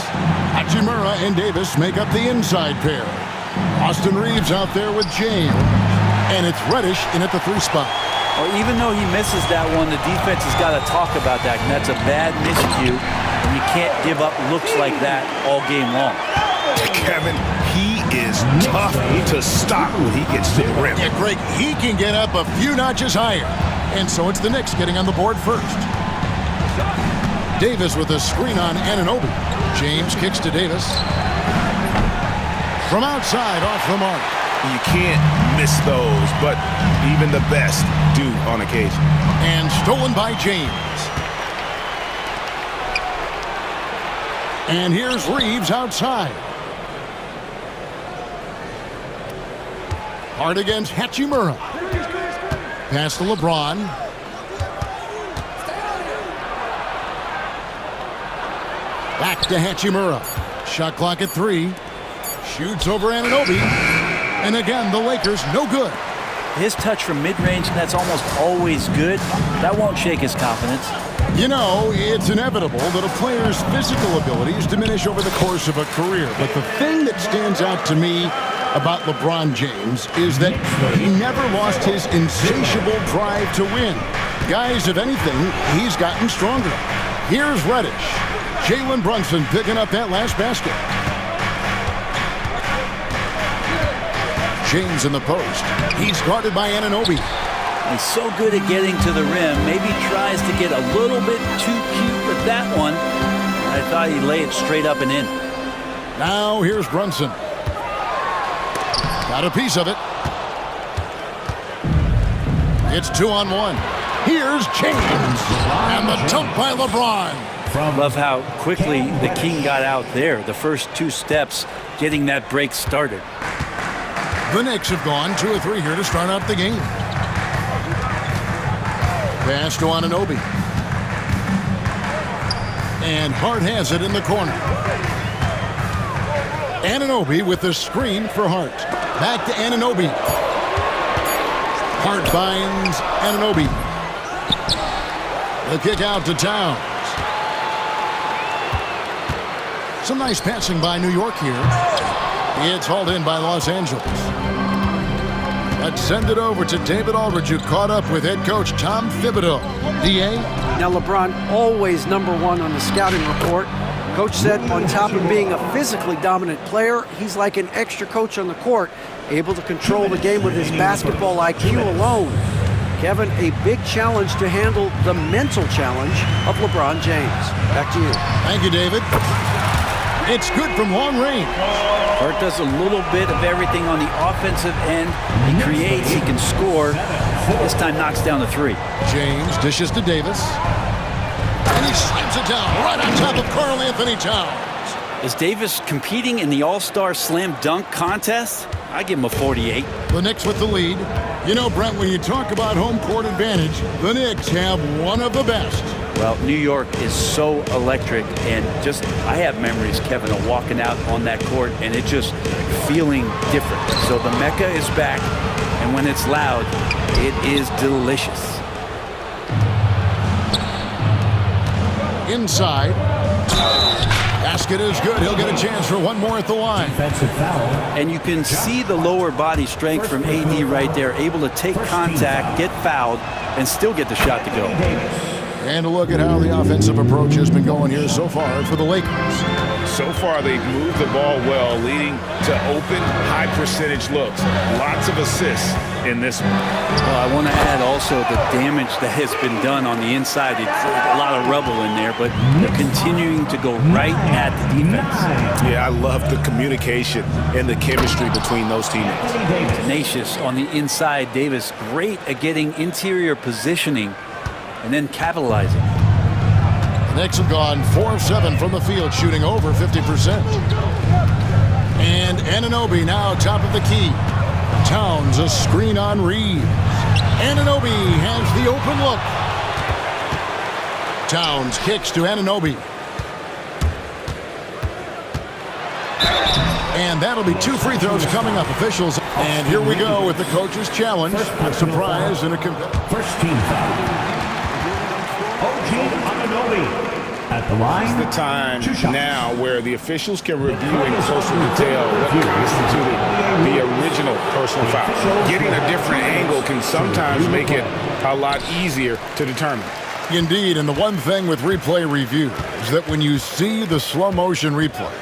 S6: Hachimura and Davis make up the inside pair. Austin Reeves out there with James. And it's Reddish in at the 3 spot.
S13: Well, even though he misses that one, the defense has got to talk about that. And that's a bad miscue. And you can't give up looks like that all game long.
S3: Kevin, he is tough to stop when he gets to the rim.
S6: Yeah, Greg, he can get up a few notches higher. And so it's the Knicks getting on the board first. Davis with a screen on Anunoby. James kicks to Davis. From outside, off the mark.
S3: You can't miss those, but even the best do on occasion.
S6: And stolen by James. And here's Reeves outside. Hard against Hachimura. Pass to LeBron. Back to Hachimura. Shot clock at 3. Shoots over Anunoby. And again, the Lakers no good.
S13: His touch from mid-range, that's almost always good. That won't shake his confidence.
S6: You know, it's inevitable that a player's physical abilities diminish over the course of a career. But the thing that stands out to me about LeBron James is that he never lost his insatiable drive to win. Guys, if anything, he's gotten stronger. Here's Reddish. Jalen Brunson picking up that last basket. James in the post. He's guarded by Anunoby.
S13: He's so good at getting to the rim. Maybe tries to get a little bit too cute with that one. I thought he'd lay it straight up and in.
S6: Now here's Brunson. Got a piece of it. It's 2-on-1. Here's James. And the dunk by LeBron.
S13: Love how quickly the King got out there. The first 2 steps getting that break started.
S6: The Knicks have gone 2 or 3 here to start out the game. Pass to Anunoby. And Hart has it in the corner. Anunoby with the screen for Hart. Back to Anunoby. Hart finds Anunoby. The kick out to Towns. Some nice passing by New York here. It's hauled in by Los Angeles. Let's send it over to David Aldridge, who caught up with head coach Tom Thibodeau. DA?
S8: Now, LeBron always #1 on the scouting report. Coach said on top of being a physically dominant player, he's like an extra coach on the court, able to control the game with his basketball IQ alone. Kevin, a big challenge to handle the mental challenge of LeBron James. Back to you.
S6: Thank you, David. It's good from long range.
S13: Hart does a little bit of everything on the offensive end. He creates, he can score. This time knocks down the 3.
S6: James dishes to Davis. And he slams it down right on top of Karl Anthony Towns.
S13: Is Davis competing in the All-Star Slam Dunk contest? I give him a 48.
S6: The Knicks with the lead. You know, Brent, when you talk about home court advantage, the Knicks have one of the best.
S13: Well, New York is so electric, and just, I have memories, Kevin, of walking out on that court and it just feeling different. So the Mecca is back, and when it's loud, it is delicious.
S6: Inside. Basket is good. He'll get a chance for one more at the line.
S13: And you can see the lower body strength from AD right there, able to take contact, get fouled, and still get the shot to go.
S6: And a look at how the offensive approach has been going here so far for the Lakers.
S3: So far, they've moved the ball well, leading to open, high-percentage looks. Lots of assists in this one.
S13: Well, I want to add also the damage that has been done on the inside. It's a lot of rubble in there, but they're continuing to go right at the defense.
S3: Yeah, I love the communication and the chemistry between those teammates.
S13: Tenacious on the inside. Davis great at getting interior positioning and then capitalizing.
S6: The Knicks have gone 4 of 7 from the field, shooting over 50%. And Anunoby now top of the key. Towns a screen on Reeves. Anunoby has the open look. Towns kicks to Anunoby. And that'll be 2 free throws coming up. Officials. And here we go with the coach's challenge. A surprise and a
S5: First team foul. OG Anunoby at the line.
S3: It's the time now where the officials can review in closer detail what constituted the original personal foul. Getting a different angle can sometimes make it a lot easier to determine.
S6: Indeed, and the one thing with replay review is that when you see the slow motion replays,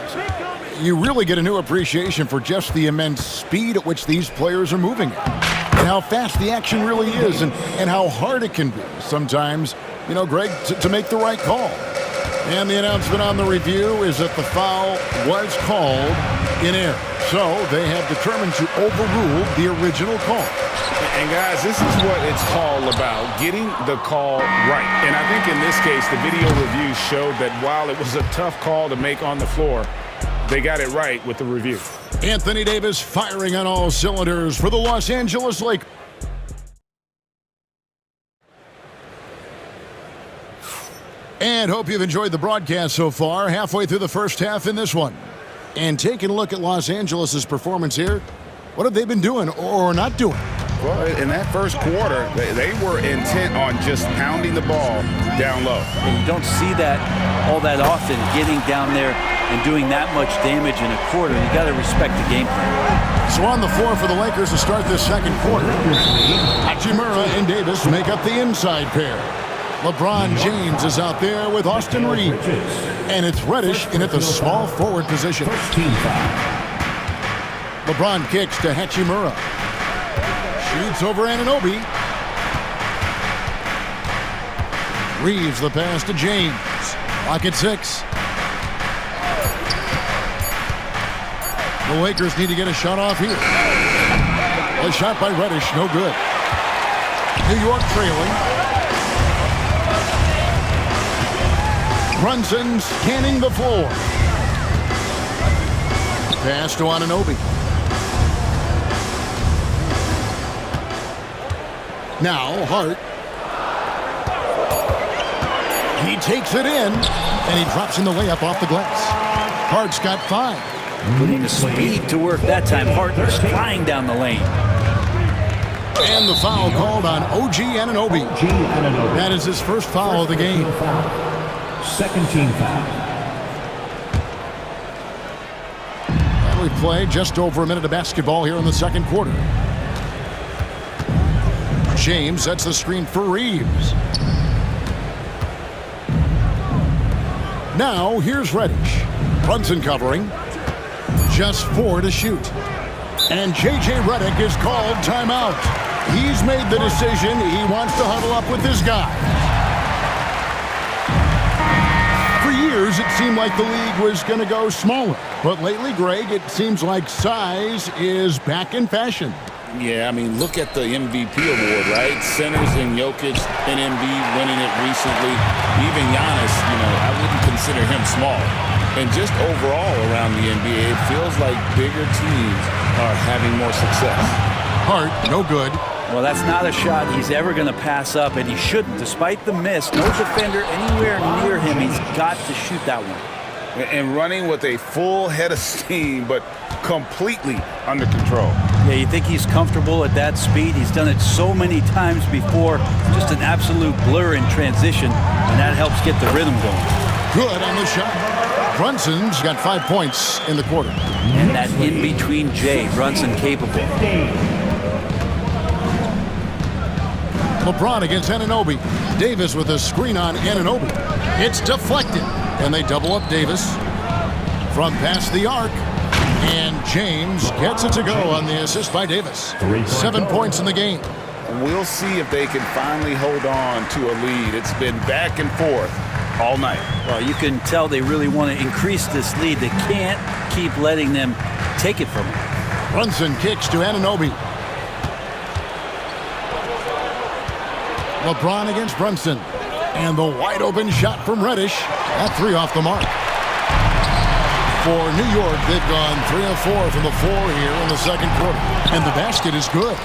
S6: you really get a new appreciation for just the immense speed at which these players are moving at, and how fast the action really is, and how hard it can be sometimes, you know, Greg, to make the right call. And the announcement on the review is that the foul was called in error. So they have determined to overrule the original call.
S3: And guys, this is what it's all about, getting the call right. And I think in this case, the video reviews showed that while it was a tough call to make on the floor, they got it right with the review.
S6: Anthony Davis firing on all cylinders for the Los Angeles Lakers. And hope you've enjoyed the broadcast so far. Halfway through the first half in this one. And taking a look at Los Angeles' performance here, what have they been doing or not doing?
S3: Well, in that first quarter, they were intent on just pounding the ball down low.
S13: And you don't see that all that often, getting down there and doing that much damage in a quarter. You got to respect the game plan.
S6: So on the floor for the Lakers to start this second quarter, Hachimura and Davis make up the inside pair. LeBron James is out there with Austin Reeves. And it's Reddish in at the small forward position. LeBron kicks to Hachimura. Shoots over Anunoby. Reeves the pass to James. Clock at 6. The Lakers need to get a shot off here. A shot by Reddish, no good. New York trailing. Brunson scanning the floor. Pass to Anunoby. Now Hart. He takes it in, and he drops in the layup off the glass. Hart's got 5.
S13: Putting the speed to work that time. Hart was flying down the lane.
S6: And the foul called on OG Anunoby. That is his first foul of the game.
S5: Second team foul.
S6: And we play just over a minute of basketball here in the second quarter. James sets the screen for Reeves. Now here's Reddish. Brunson covering. Just 4 to shoot. And J.J. Redick is called timeout. He's made the decision. He wants to huddle up with this guy. For years, it seemed like the league was going to go smaller. But lately, Greg, it seems like size is back in fashion.
S3: Yeah, I mean, look at the MVP award, right? Centers and Jokic and Embiid winning it recently. Even Giannis, you know, I wouldn't consider him small. And just overall around the NBA, it feels like bigger teams are having more success.
S6: Hart, no good.
S13: Well, that's not a shot he's ever going to pass up, and he shouldn't. Despite the miss, no defender anywhere near him. He's got to shoot that one.
S3: And running with a full head of steam, but completely under control.
S13: Yeah, you think he's comfortable at that speed. He's done it so many times before. Just an absolute blur in transition, and that helps get the rhythm going.
S6: Good on the shot. Brunson's got 5 points in the quarter.
S13: And that in-between J, Brunson capable.
S6: LeBron against Anunoby. Davis with a screen on Anunoby. It's deflected. And they double up Davis from past the arc. And James gets it to go on the assist by Davis. 7 points in the game.
S3: We'll see if they can finally hold on to a lead. It's been back and forth all night.
S13: Well, you can tell they really want to increase this lead. They can't keep letting them take it from them.
S6: Brunson kicks to Anunoby. LeBron against Brunson. And the wide open shot from Reddish. That 3 off the mark. For New York, they've gone 3 of 4 from the floor here in the second quarter. And the basket is good.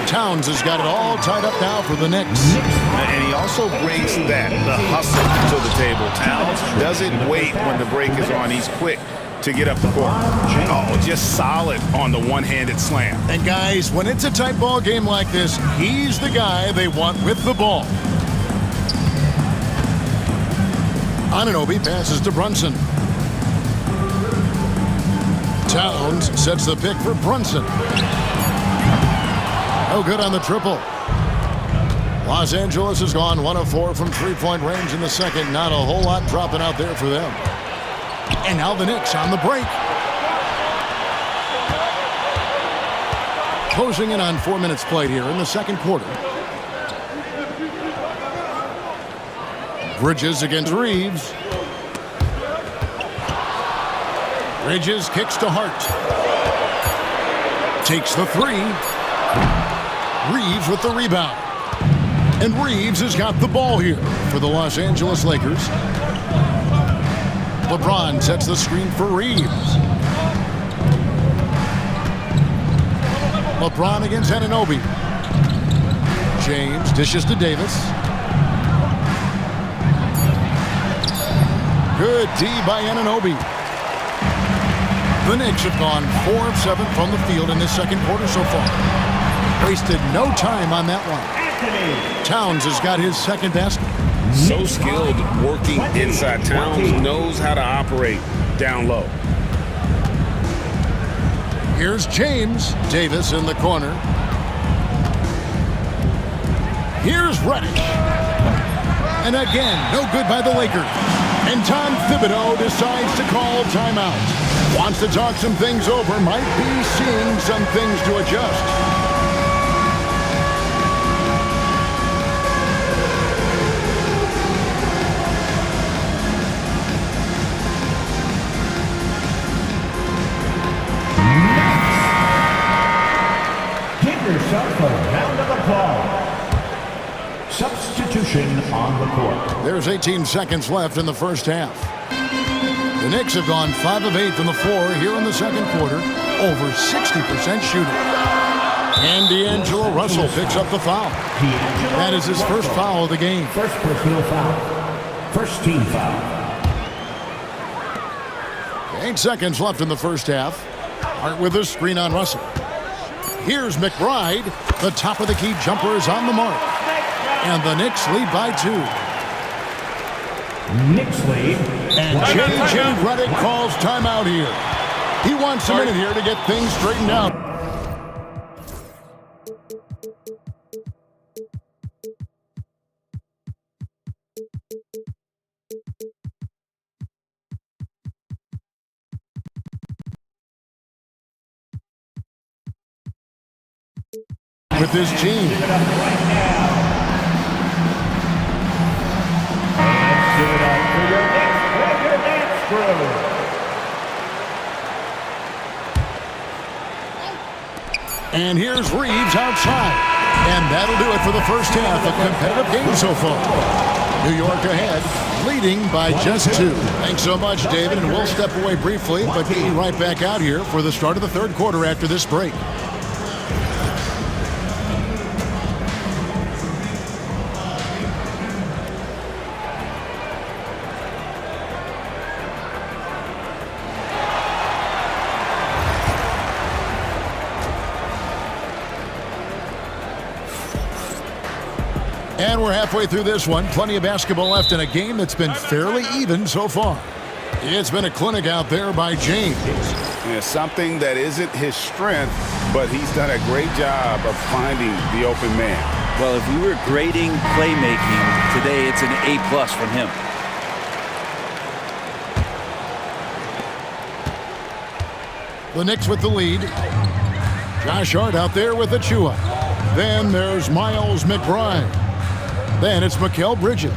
S6: Towns has got it all tied up now for the Knicks.
S3: And he also brings the hustle to the table. Towns doesn't wait when the break is on. He's quick to get up the court. Oh, just solid on the one-handed slam.
S6: And guys, when it's a tight ball game like this, he's the guy they want with the ball. Anunoby passes to Brunson. Towns sets the pick for Brunson. No good on the triple. Los Angeles has gone 1 of 4 from three-point range in the second. Not a whole lot dropping out there for them. And now the Knicks on the break. Closing in on 4 minutes played here in the second quarter. Bridges against Reeves. Bridges kicks to Hart. Takes the three. Reeves with the rebound. And Reeves has got the ball here for the Los Angeles Lakers. LeBron sets the screen for Reeves. LeBron against Anunoby. James dishes to Davis. Good D by Anunoby. The Knicks have gone 4 of 7 from the field in this second quarter so far. Wasted no time on that one. Towns has got his second basket.
S3: So skilled working inside. Towns knows how to operate down low.
S6: Here's James. Davis in the corner. Here's Reddish. And again, no good by the Lakers. And Tom Thibodeau decides to call timeout. Wants to talk some things over. Might be seeing some things to adjust.
S5: Yourself a round of applause. Substitution on the court.
S6: There's 18 seconds left in the first half. The Knicks have gone 5 of 8 from the floor here in the second quarter. Over 60% shooting. And D'Angelo Russell picks up the foul. That is his first foul of the game.
S5: First personal foul. First team foul.
S6: 8 seconds left in the first half. Hart with a screen on Russell. Here's McBride. The top of the key jumper is on the mark. And the Knicks lead by 2.
S5: Knicks lead.
S6: And J.J. Redick calls timeout here. He wants a minute here to get things straightened out. With his team.
S5: Let's give it up for your next regular dance crew.
S6: And here's Reeves outside. And that'll do it for the first half. A competitive game so far. New York ahead, leading by just 2. Thanks so much, David. And we'll step away briefly, but be right back out here for the start of the third quarter after this break. And we're halfway through this one. Plenty of basketball left in a game that's been fairly even so far. It's been a clinic out there by James.
S3: Yeah, something that isn't his strength, but he's done a great job of finding the open man.
S13: Well, if we were grading playmaking today, it's an A+ from him.
S6: The Knicks with the lead. Josh Hart out there with Achua. Then there's Miles McBride. Then it's Mikal Bridges.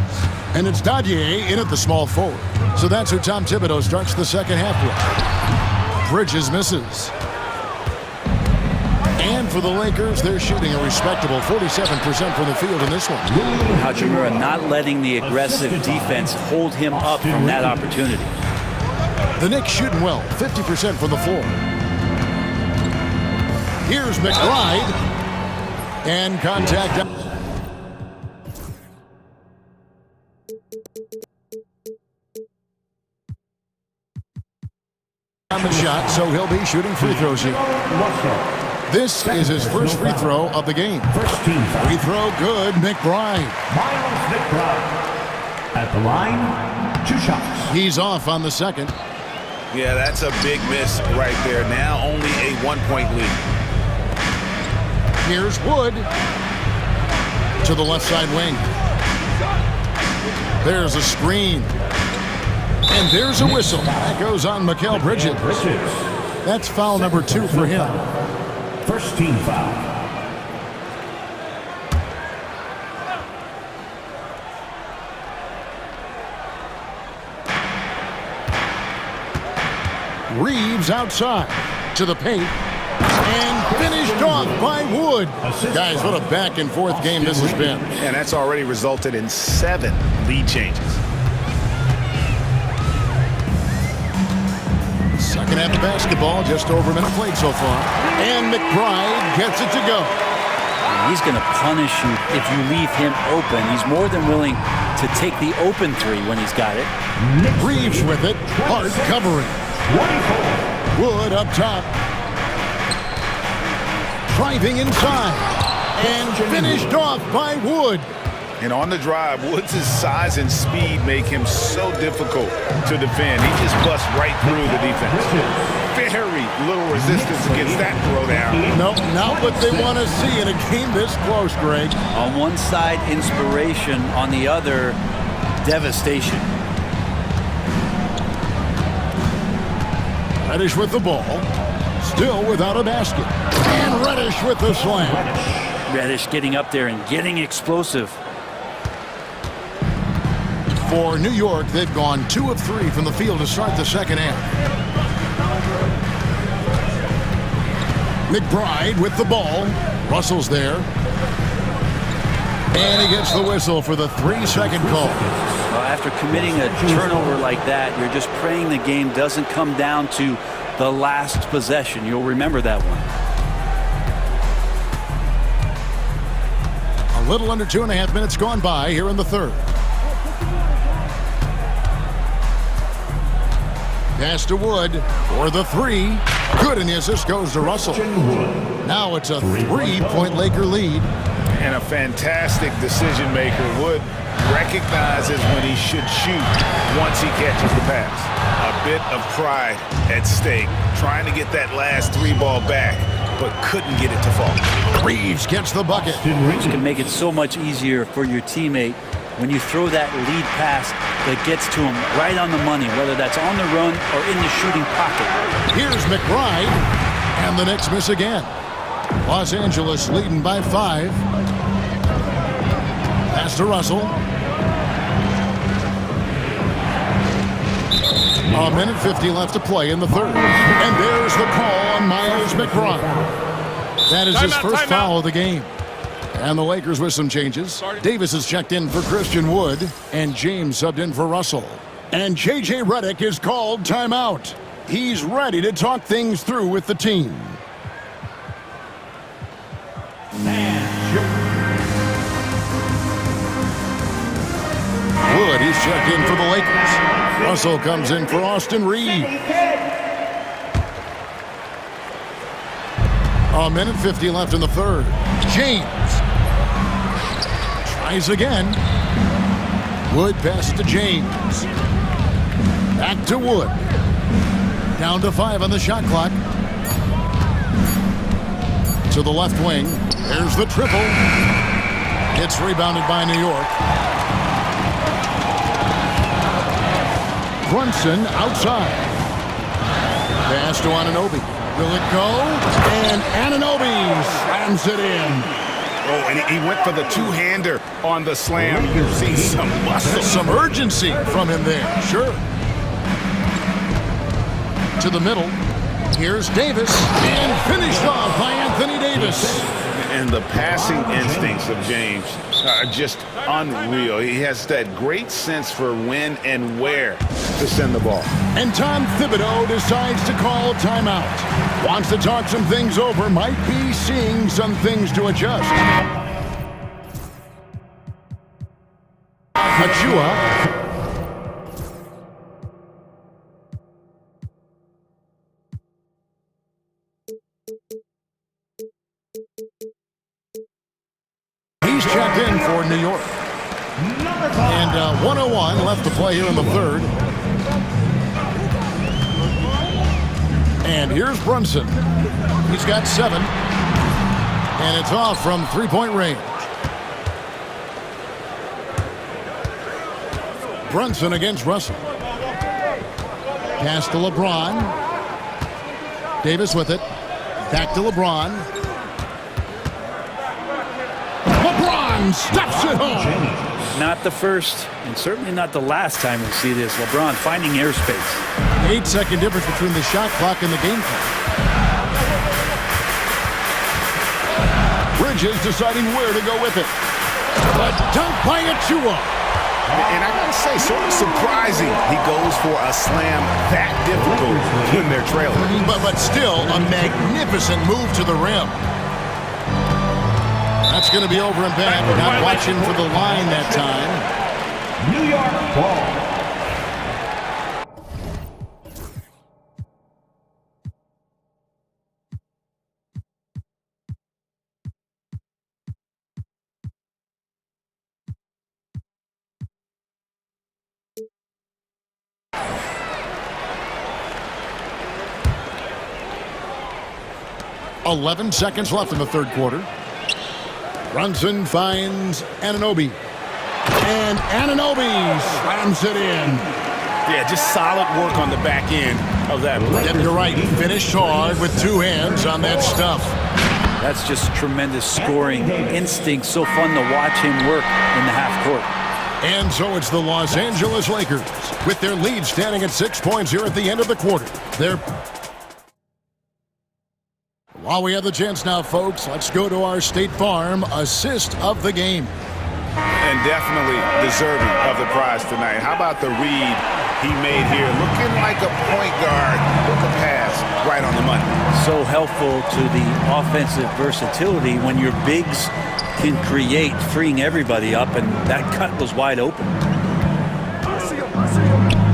S6: And it's Dadier in at the small forward. So that's who Tom Thibodeau starts the second half with. Bridges misses. And for the Lakers, they're shooting a respectable 47% from the field in this one.
S13: Hachimura not letting the aggressive defense hold him up from that opportunity.
S6: The Knicks shooting well, 50% from the floor. Here's McBride. And contact. on the shot, so he'll be shooting free throws here. This is his first free throw of the game. Free throw good, McBride.
S5: Miles McBride. At the line, 2 shots.
S6: He's off on the second.
S3: Yeah, that's a big miss right there. Now only a 1-point lead.
S6: Here's Wood to the left side wing. There's a screen. And there's a whistle. That goes on Mikal Bridges. That's foul number 2 for him.
S5: First team foul.
S6: Reeves outside to the paint. And finished off by Wood. Guys, what a back and forth game this has been.
S3: And that's already resulted in 7 lead changes.
S6: Second half of basketball, just over a minute played so far. And McBride gets it to go.
S13: He's going to punish you if you leave him open. He's more than willing to take the open 3 when he's got it.
S6: Reeves with it, hard covering. Wood up top. Driving inside. And finished off by Wood.
S3: And on the drive, Woods' size and speed make him so difficult to defend. He just busts right through the defense. Very little resistance against that throwdown.
S6: No, not what they want to see in a game this close, Greg.
S13: On one side, inspiration. On the other, devastation.
S6: Reddish with the ball. Still without a basket. And Reddish with the slam.
S13: Reddish getting up there and getting explosive.
S6: For New York, they've gone 2 of 3 from the field to start the second half. McBride with the ball. Russell's there. And he gets the whistle for the 3-second call.
S13: Well, after committing a turnover like that, you're just praying the game doesn't come down to the last possession. You'll remember that one.
S6: A little under 2.5 minutes gone by here in the third. Pass to Wood for the 3. Good, and the assist goes to Russell. Now it's a 3-point Laker lead.
S3: And a fantastic decision maker. Wood recognizes when he should shoot once he catches the pass. A bit of pride at stake. Trying to get that last 3 ball back, but couldn't get it to fall.
S6: Reeves gets the bucket.
S13: You can make it so much easier for your teammate when you throw that lead pass that gets to him right on the money, whether that's on the run or in the shooting pocket.
S6: Here's McBride, and the Knicks miss again. Los Angeles leading by 5. Pass to Russell. A minute 50 left to play in the third. And there's the call on Miles McBride. That is his first foul of the game. And the Lakers with some changes. Davis is checked in for Christian Wood, and James subbed in for Russell. And J.J. Redick is called timeout. He's ready to talk things through with the team. Wood, he's checked in for the Lakers. Russell comes in for Austin Reeves. A minute 50 left in the third. James tries again. Wood passes to James. Back to Wood. Down to 5 on the shot clock. To the left wing. There's the triple. It's rebounded by New York. Brunson outside. Pass to Anunoby. Will it go? And Anunoby slams it in.
S3: Oh, and he went for the two-hander on the slam. You see some muscle.
S6: Some urgency from him there. Sure. To the middle. Here's Davis. And finished off by Anthony Davis.
S3: And the passing instincts of James are just unreal. He has that great sense for when and where to send the ball.
S6: And Tom Thibodeau decides to call timeout. Wants to talk some things over. Might be seeing some things to adjust. Achua. He's checked in for New York. And 101 left to play here in the third. And here's Brunson. He's got 7. And it's off from three-point range. Brunson against Russell. Pass to LeBron. Davis with it. Back to LeBron. LeBron stuffs it home.
S13: Not the first, and certainly not the last time we'll see this. LeBron finding airspace.
S6: 8-second difference between the shot clock and the game clock. Bridges deciding where to go with it. A dunk by Achua.
S3: And I gotta say, sort of surprising he goes for a slam that difficult when they're trailing.
S6: But still, a magnificent move to the rim. That's going to be over and back. Not watching for the line that time.
S5: New York ball.
S6: .11 seconds left in the third quarter. Brunson finds Anunoby. And Anunoby slams it in.
S3: Yeah, just solid work on the back end of that play.
S6: Yep, you're right. Finished hard with 2 hands on that stuff.
S13: That's just tremendous scoring instinct. So fun to watch him work in the half court.
S6: And so it's the Los Angeles Lakers with their lead standing at 6 points here at the end of the quarter. While we have the chance now, folks, let's go to our State Farm assist of the game.
S3: And definitely deserving of the prize tonight. How about the read he made here? Looking like a point guard with a pass right on the money.
S13: So helpful to the offensive versatility when your bigs can create, freeing everybody up, and that cut was wide open.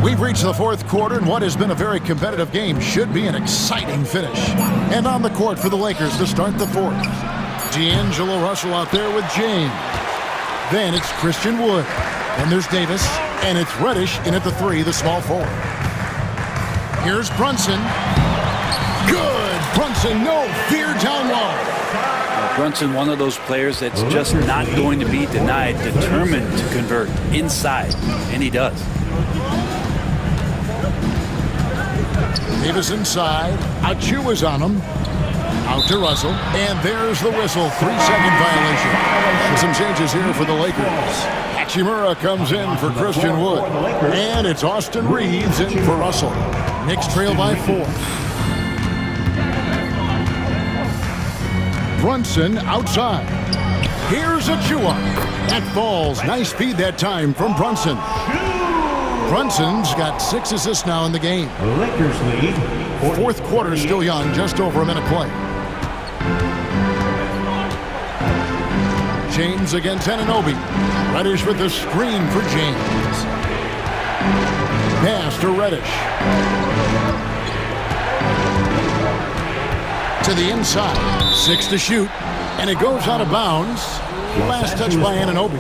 S6: We've reached the fourth quarter, and what has been a very competitive game should be an exciting finish. And on the court for the Lakers to start the fourth. D'Angelo Russell out there with James. Then it's Christian Wood. And there's Davis. And it's Reddish in at the 3, the small forward. Here's Brunson. Good! Brunson, no fear down low.
S13: Brunson, one of those players that's just not going to be denied, determined to convert inside, and he does.
S6: Davis inside. Achua's on him. Out to Russell. And there's the whistle. 3-second violation. Some changes here for the Lakers. Hachimura comes in for Christian Wood. And it's Austin Reeves in for Russell. Knicks trail by 4. Brunson outside. Here's Achua. That falls. Nice feed that time from Brunson. Brunson's got 6 assists now in the game.
S5: Lakers lead.
S6: Fourth quarter still young, just over a minute play. James against Anunoby. Reddish with the screen for James. Pass to Reddish. To the inside. 6 to shoot. And it goes out of bounds. Last touch by Anunoby.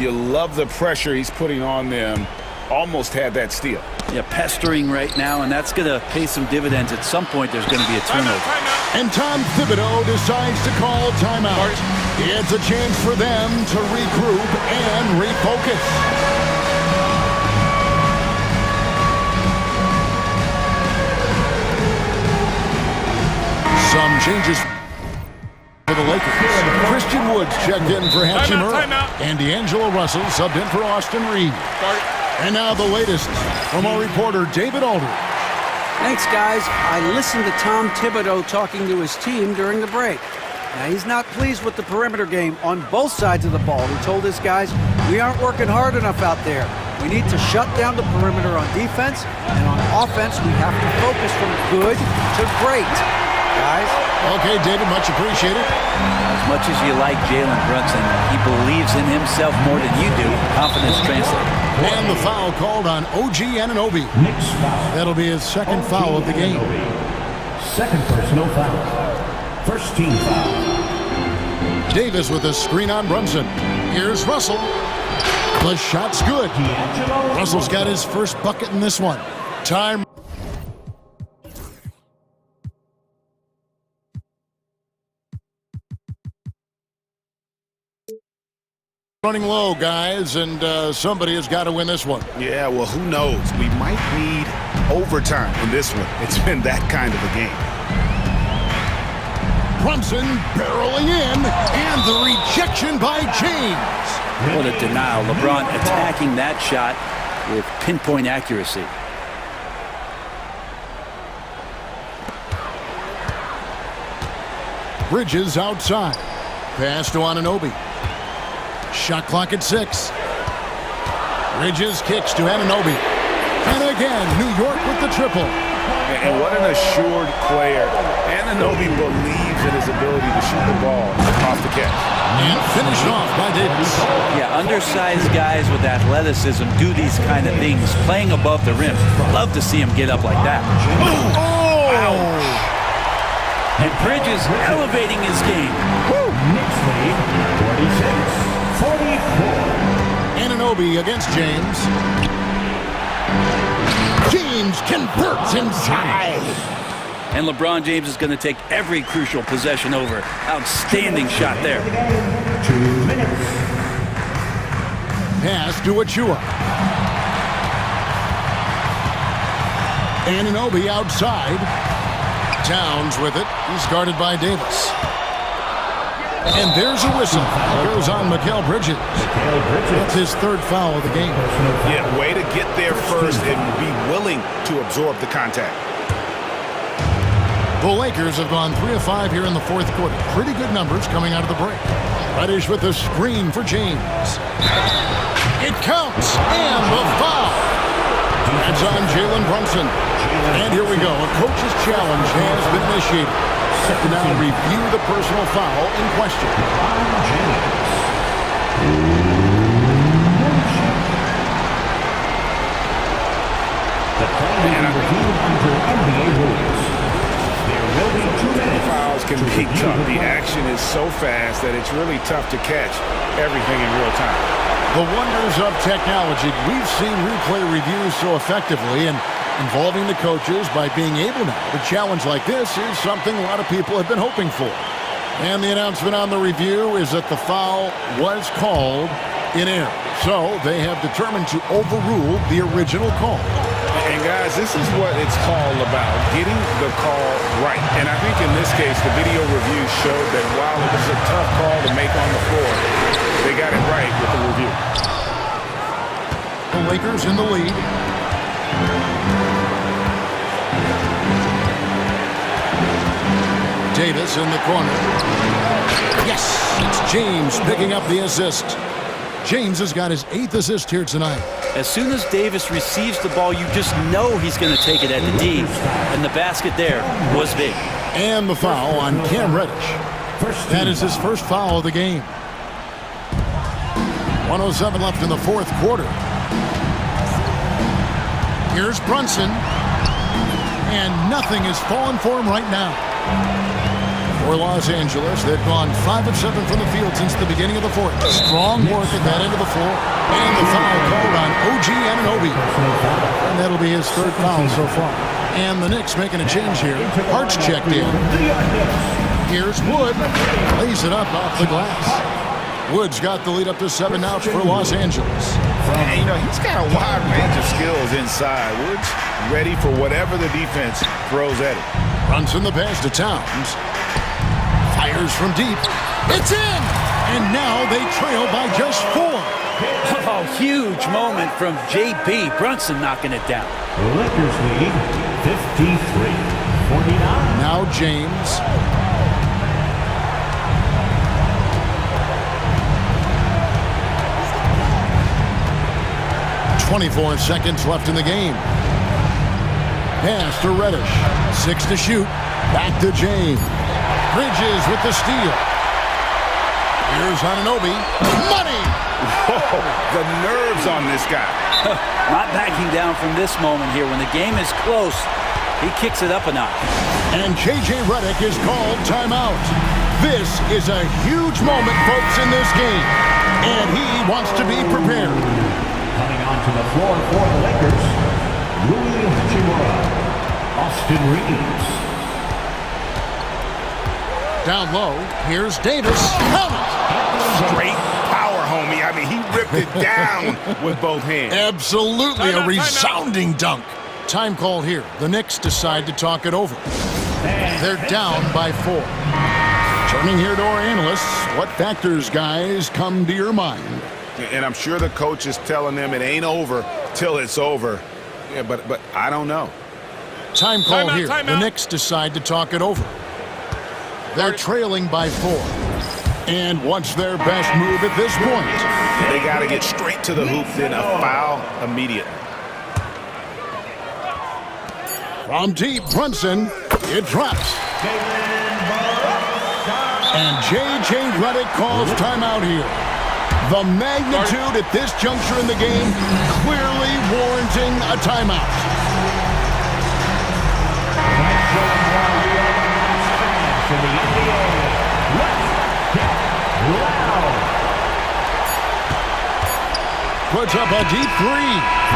S3: You love the pressure he's putting on them. Almost had that steal.
S13: Yeah, pestering right now, and that's going to pay some dividends. At some point, there's going to be a turnover.
S6: And Tom Thibodeau decides to call timeout. It's a chance for them to regroup and refocus. Some changes for the Lakers. Christian Woods checked in for Hachimura. And D'Angelo Russell subbed in for Austin Reeves. And now the latest from our reporter, David Aldridge.
S8: Thanks, guys. I listened to Tom Thibodeau talking to his team during the break. Now, he's not pleased with the perimeter game on both sides of the ball. He told his guys, we aren't working hard enough out there. We need to shut down the perimeter on defense, and on offense, we have to focus from good to great. Guys?
S6: Okay, David, much appreciated.
S13: As much as you like Jalen Brunson, he believes in himself more than you do. Confidence translates.
S6: And the foul called on OG Anunoby. That'll be his second foul of the game.
S5: Second personal foul. First team foul.
S6: Davis with a screen on Brunson. Here's Russell. The shot's good. Russell's got his first bucket in this one. Time. Running low, guys, and somebody has got to win this one.
S3: Yeah, well, who knows? We might need overtime in this one. It's been that kind of a game.
S6: Brunson barreling in, and the rejection by James.
S13: What a denial. LeBron attacking that shot with pinpoint accuracy.
S6: Bridges outside. Pass to Anunoby. Shot clock at 6. Bridges kicks to Anunoby. And again, New York with the triple.
S3: And what an assured player. Anunoby believes in his ability to shoot the ball off the catch.
S6: And finished off by Davis.
S13: Yeah, undersized guys with athleticism do these kind of things, playing above the rim. Love to see him get up like that.
S6: Oh!
S13: And Bridges elevating his game.
S5: Knicks lead 46-44.
S6: Anunoby against James. James converts inside.
S13: And LeBron James is going to take every crucial possession over. Outstanding shot there.
S5: 2 minutes.
S6: Pass to Achua. Anunoby outside. Towns with it. He's guarded by Davis. And there's a whistle. It goes on Mikal Bridges. That's his third foul of the game.
S3: Yeah, way to get there first and be willing to absorb the contact.
S6: The Lakers have gone 3 of 5 here in the fourth quarter. Pretty good numbers coming out of the break. Reddish with the screen for James. It counts, and the foul. That's on Jalen Brunson. And here we go. A coach's challenge has been initiated. Set to now review the personal foul in question.
S5: The play will be reviewed under NBA rules. There will be 2 minutes.
S3: Fouls can be tough. The action is so fast that it's really tough to catch everything in real time.
S6: The wonders of technology. We've seen replay reviews so effectively, and involving the coaches by being able now to challenge like this is something a lot of people have been hoping for. And the announcement on the review is that the foul was called in error. So they have determined to overrule the original call.
S3: And guys, this is what it's all about, getting the call right. And I think in this case, the video review showed that while it was a tough call to make on the floor, they got it right with the review.
S6: The Lakers in the lead. Davis in the corner. Yes, it's James picking up the assist. James has got his 8th assist here tonight.
S13: As soon as Davis receives the ball, you just know he's going to take it at the D. And the basket there was big.
S6: And the foul on Cam Reddish. That is his first foul of the game. 1:07 left in the fourth quarter. Here's Brunson. And nothing has fallen for him right now. For Los Angeles, they've gone 5 of 7 from the field since the beginning of the fourth. Strong work at that end of the floor. And the foul called on OG Anunoby. And that'll be his third foul so far. And the Knicks making a change here. Hart's checked in. Here's Wood. Lays it up off the glass. Wood's got the lead up to 7 now for Los Angeles.
S3: And, you know, he's got a wide range of skills inside. Wood's ready for whatever the defense throws at him.
S6: Brunson the pass to Towns. Fires from deep. It's in! And now they trail by just 4.
S13: Oh, huge moment from JB. Brunson knocking it down.
S5: Lakers lead 53-49.
S6: Now James. .24 seconds left in the game. Pass to Reddish. 6 to shoot. Back to James. Bridges with the steal. Here's Anunoby. Money!
S3: Whoa, the nerves on this guy.
S13: Not backing down from this moment here. When the game is close, he kicks it up a notch.
S6: And J.J. Redick is called timeout. This is a huge moment, folks, in this game. And he wants to be prepared.
S5: Coming onto the floor for the Lakers, Rui Hachimura, Austin Reeves.
S6: Down low, here's Davis.
S3: Straight power, homie. I mean, he ripped it down with both hands.
S6: Absolutely a resounding dunk. Time call here. The Knicks decide to talk it over. They're down by 4. Turning here to our analysts, what factors, guys, come to your mind?
S3: And I'm sure the coach is telling them it ain't over till it's over. Yeah, but I don't know.
S6: Time call here. The Knicks decide to talk it over. They're trailing by 4. And what's their best move at this point?
S3: They got to get straight to the hoop, then a foul immediately.
S6: From deep, Brunson, it drops. And J.J. Redick calls timeout here. The magnitude at this juncture in the game clearly warranting a timeout. Puts up a deep 3.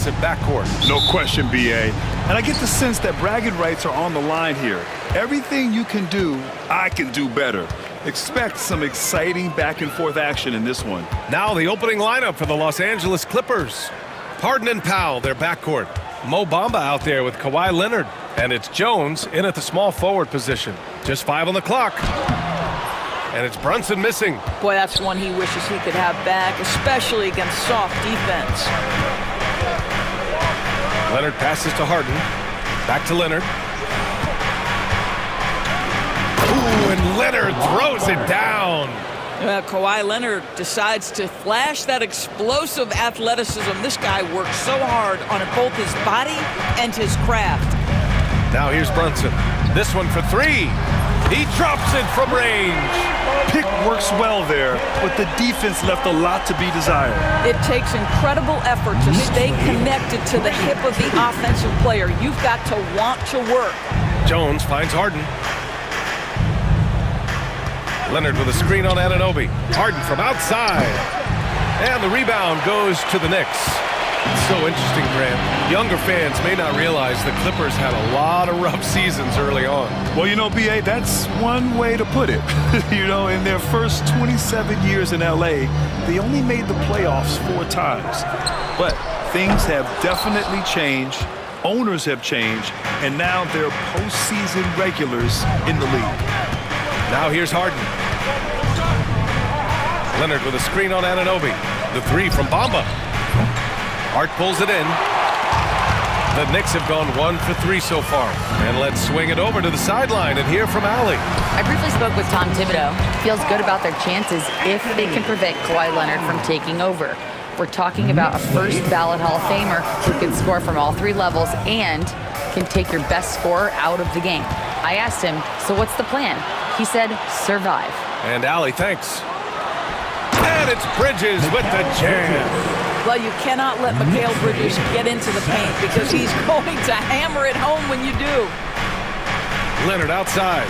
S1: defensive backcourt.
S9: No question, B.A. And I get the sense that bragging rights are on the line here. Everything you can do, I can do better. Expect some exciting back-and-forth action in this one.
S1: Now the opening lineup for the Los Angeles Clippers. Harden and Powell, their backcourt. Mo Bamba out there with Kawhi Leonard. And it's Jones in at the small forward position. Just 5 on the clock. And it's Brunson missing.
S2: Boy, that's one he wishes he could have back, especially against soft defense.
S1: Leonard passes to Harden. Back to Leonard. Ooh, and Leonard throws it down.
S2: Kawhi Leonard decides to flash that explosive athleticism. This guy works so hard on both his body and his craft.
S1: Now here's Brunson. This one for 3. He drops it from range.
S9: Pick works well there, but the defense left a lot to be desired.
S2: It takes incredible effort to stay connected to the hip of the offensive player. You've got to want to work.
S1: Jones finds Harden. Leonard with a screen on Anunoby. Harden from outside. And the rebound goes to the Knicks. It's so interesting, Grant. Younger fans may not realize the Clippers had a lot of rough seasons early on.
S9: Well, you know, B.A., that's one way to put it. You know, in their first 27 years in L.A., they only made the playoffs 4 times. But things have definitely changed. Owners have changed. And now they're postseason regulars in the league.
S1: Now here's Harden. Leonard with a screen on Anunoby. The 3 from Bamba. Hart pulls it in. The Knicks have gone 1 for 3 so far. And let's swing it over to the sideline and hear from Allie.
S4: I briefly spoke with Tom Thibodeau. Feels good about their chances if they can prevent Kawhi Leonard from taking over. We're talking about a first ballot Hall of Famer who can score from all 3 levels and can take your best scorer out of the game. I asked him, so what's the plan? He said, survive.
S1: And Allie, thanks. And it's Bridges with the jam.
S2: Well, you cannot let Mikal Bridges get into the paint because he's going to hammer it home when you do.
S1: Leonard outside.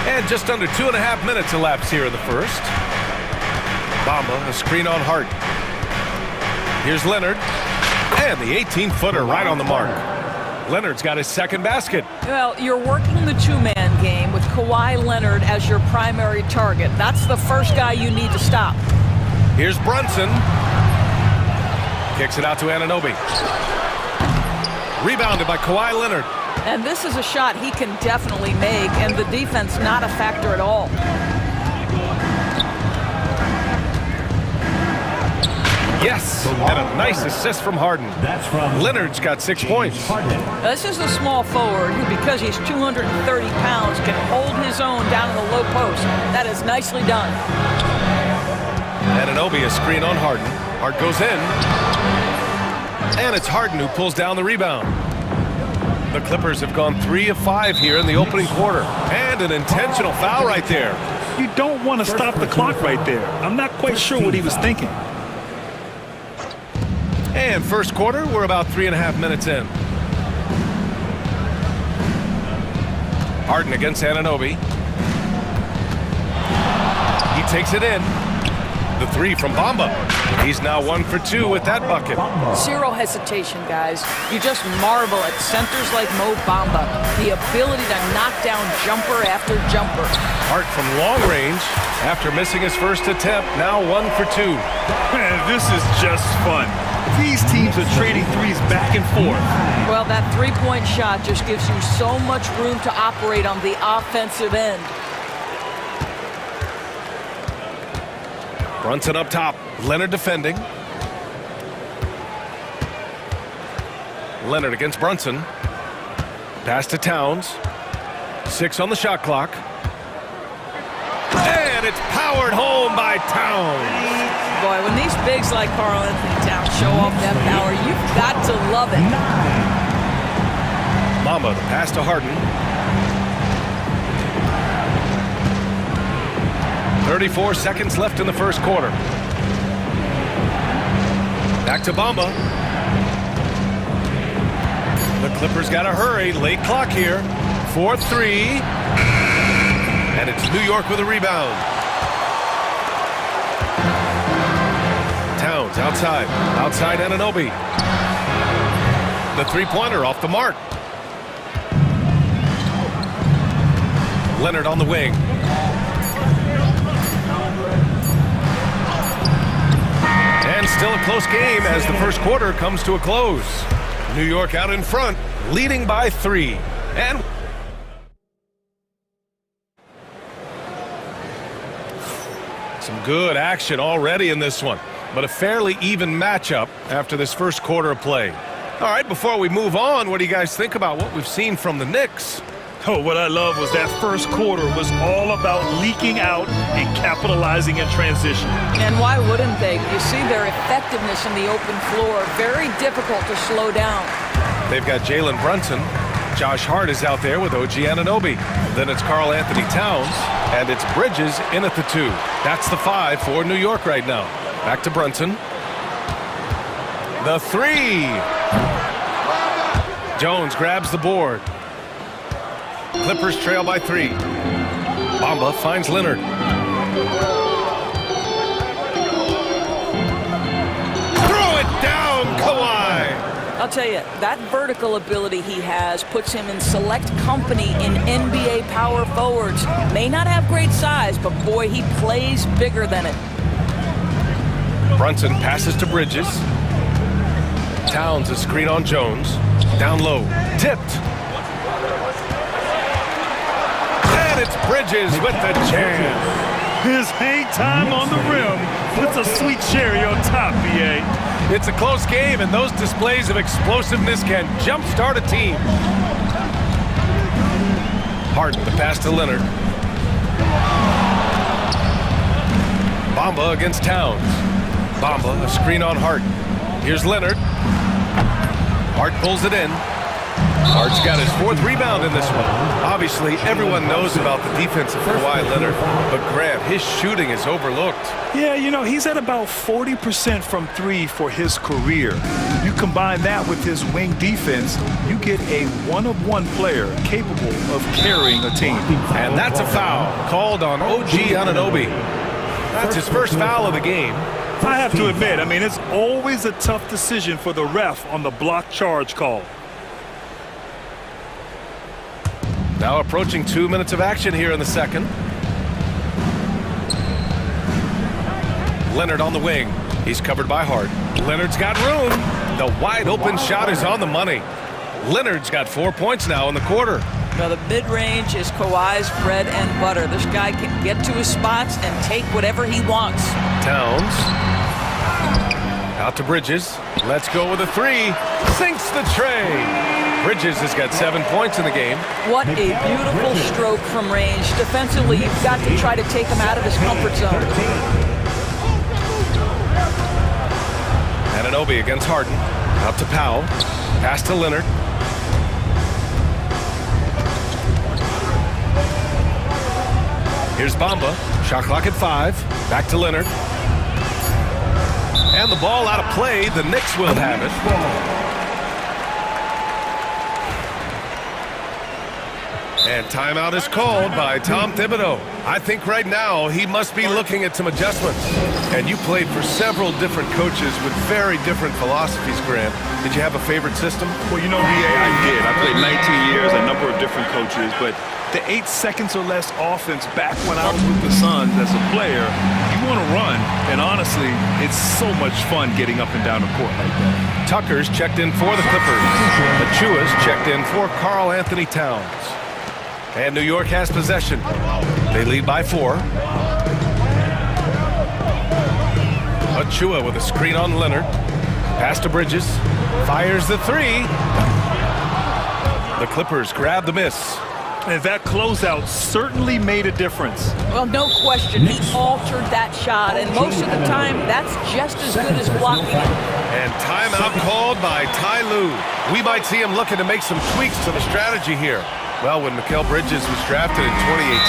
S1: And just under 2.5 minutes elapsed here in the first. Bamba, a screen on Hart. Here's Leonard. And the 18-footer right on the mark. Leonard's got his second basket.
S2: Well, you're working the 2-man game with Kawhi Leonard as your primary target. That's the first guy you need to stop.
S1: Here's Brunson. Kicks it out to Anunoby. Rebounded by Kawhi Leonard.
S2: And this is a shot he can definitely make, and the defense not a factor at all.
S1: Yes, and a nice assist from Harden. Leonard's got 6 points.
S2: This is a small forward who, because he's 230 pounds, can hold his own down in the low post. That is nicely done.
S1: Anunoby, a screen on Harden. Hart goes in. And it's Harden who pulls down the rebound. The Clippers have gone 3 of 5 here in the opening quarter. And an intentional foul right there.
S9: You don't want to stop the clock right there. I'm not quite sure what he was thinking.
S1: And first quarter, we're about 3.5 minutes in. Harden against Anunoby. He takes it in. The 3 from Bamba. He's now 1 for 2 with that bucket.
S2: Zero hesitation, guys. You just marvel at centers like Mo Bamba. The ability to knock down jumper after jumper.
S1: Hart from long range. After missing his first attempt, now 1 for 2.
S9: Man, this is just fun. These teams are trading threes back and forth.
S2: Well, that 3-point shot just gives you so much room to operate on the offensive end.
S1: Brunson up top. Leonard defending. Leonard against Brunson. Pass to Towns. 6 on the shot clock. And it's powered home by Towns.
S2: Boy, when these bigs like Karl Anthony Towns show off that power, you've got to love it.
S1: Bamba, the pass to Harden. 34 seconds left in the first quarter. Back to Bamba. The Clippers got to hurry. Late clock here. 4-3. And it's New York with a rebound. outside. Outside Anunoby. The three-pointer off the mark. Leonard on the wing. And still a close game as the first quarter comes to a close. New York out in front, leading by 3. And some good action already in this one, but a fairly even matchup after this first quarter of play. All right, before we move on, what do you guys think about what we've seen from the Knicks?
S9: Oh, what I love was that first quarter was all about leaking out and capitalizing in transition.
S2: And why wouldn't they? You see their effectiveness in the open floor. Very difficult to slow down.
S1: They've got Jalen Brunson. Josh Hart is out there with OG Anunoby. Then it's Karl Anthony Towns, and it's Bridges in at the 2. That's the 5 for New York right now. Back to Brunson. The 3. Jones grabs the board. Clippers trail by 3. Bamba finds Leonard. Throw it down, Kawhi!
S2: I'll tell you, that vertical ability he has puts him in select company in NBA power forwards. May not have great size, but boy, he plays bigger than it.
S1: Brunson passes to Bridges. Towns a screen on Jones. Down low. Tipped. And it's Bridges with the jam.
S9: His hang time on the rim puts a sweet cherry on top, BA.
S1: It's a close game, and those displays of explosiveness can jumpstart a team. Harden, the pass to Leonard. Bamba against Towns. Bamba, a screen on Hart. Here's Leonard. Hart pulls it in. Hart's got his 4th rebound in this one. Obviously, everyone knows about the defense of Kawhi Leonard, but Grant, his shooting is overlooked.
S9: Yeah, you know, he's at about 40% from 3 for his career. You combine that with his wing defense, you get a one-of-one player capable of carrying a team.
S1: And that's a foul called on OG Anunoby. That's his first foul of the game.
S9: I have to admit, I mean, it's always a tough decision for the ref on the block charge call.
S1: Now approaching 2 minutes of action here in the second. Leonard on the wing. He's covered by Hart. Leonard's got room. The wide open shot is on the money. Leonard's got 4 points now in the quarter.
S2: Now the mid-range is Kawhi's bread and butter. This guy can get to his spots and take whatever he wants.
S1: Towns. Out to Bridges. Let's go with a 3. Sinks the tray. Bridges has got 7 points in the game.
S2: What a beautiful stroke from range. Defensively, you've got to try to take him out of his comfort zone.
S1: Anunoby against Harden. Out to Powell. Pass to Leonard. Here's Bamba. Shot clock at 5. Back to Leonard. And the ball out of play. The Knicks will have it. And timeout is called by Tom Thibodeau. I think right now he must be looking at some adjustments. And you played for several different coaches with very different philosophies, Grant. Did you have a favorite system?
S9: Well, you know, BA, I did. I played 19 years, a number of different coaches, but the 8 seconds or less offense back when I was with the Suns as a player, you want to run. And honestly, it's so much fun getting up and down the court like that.
S1: Tucker's checked in for the Clippers. Achua's checked in for Karl Anthony Towns. And New York has possession. They lead by 4. Achua with a screen on Leonard. Pass to Bridges. Fires the 3. The Clippers grab the miss.
S9: And that closeout certainly made a difference.
S2: Well, no question. He altered that shot, and most of the time, that's just as good as blocking it.
S1: And timeout called by Ty Lue. We might see him looking to make some tweaks to the strategy here. Well, when Mikal Bridges was drafted in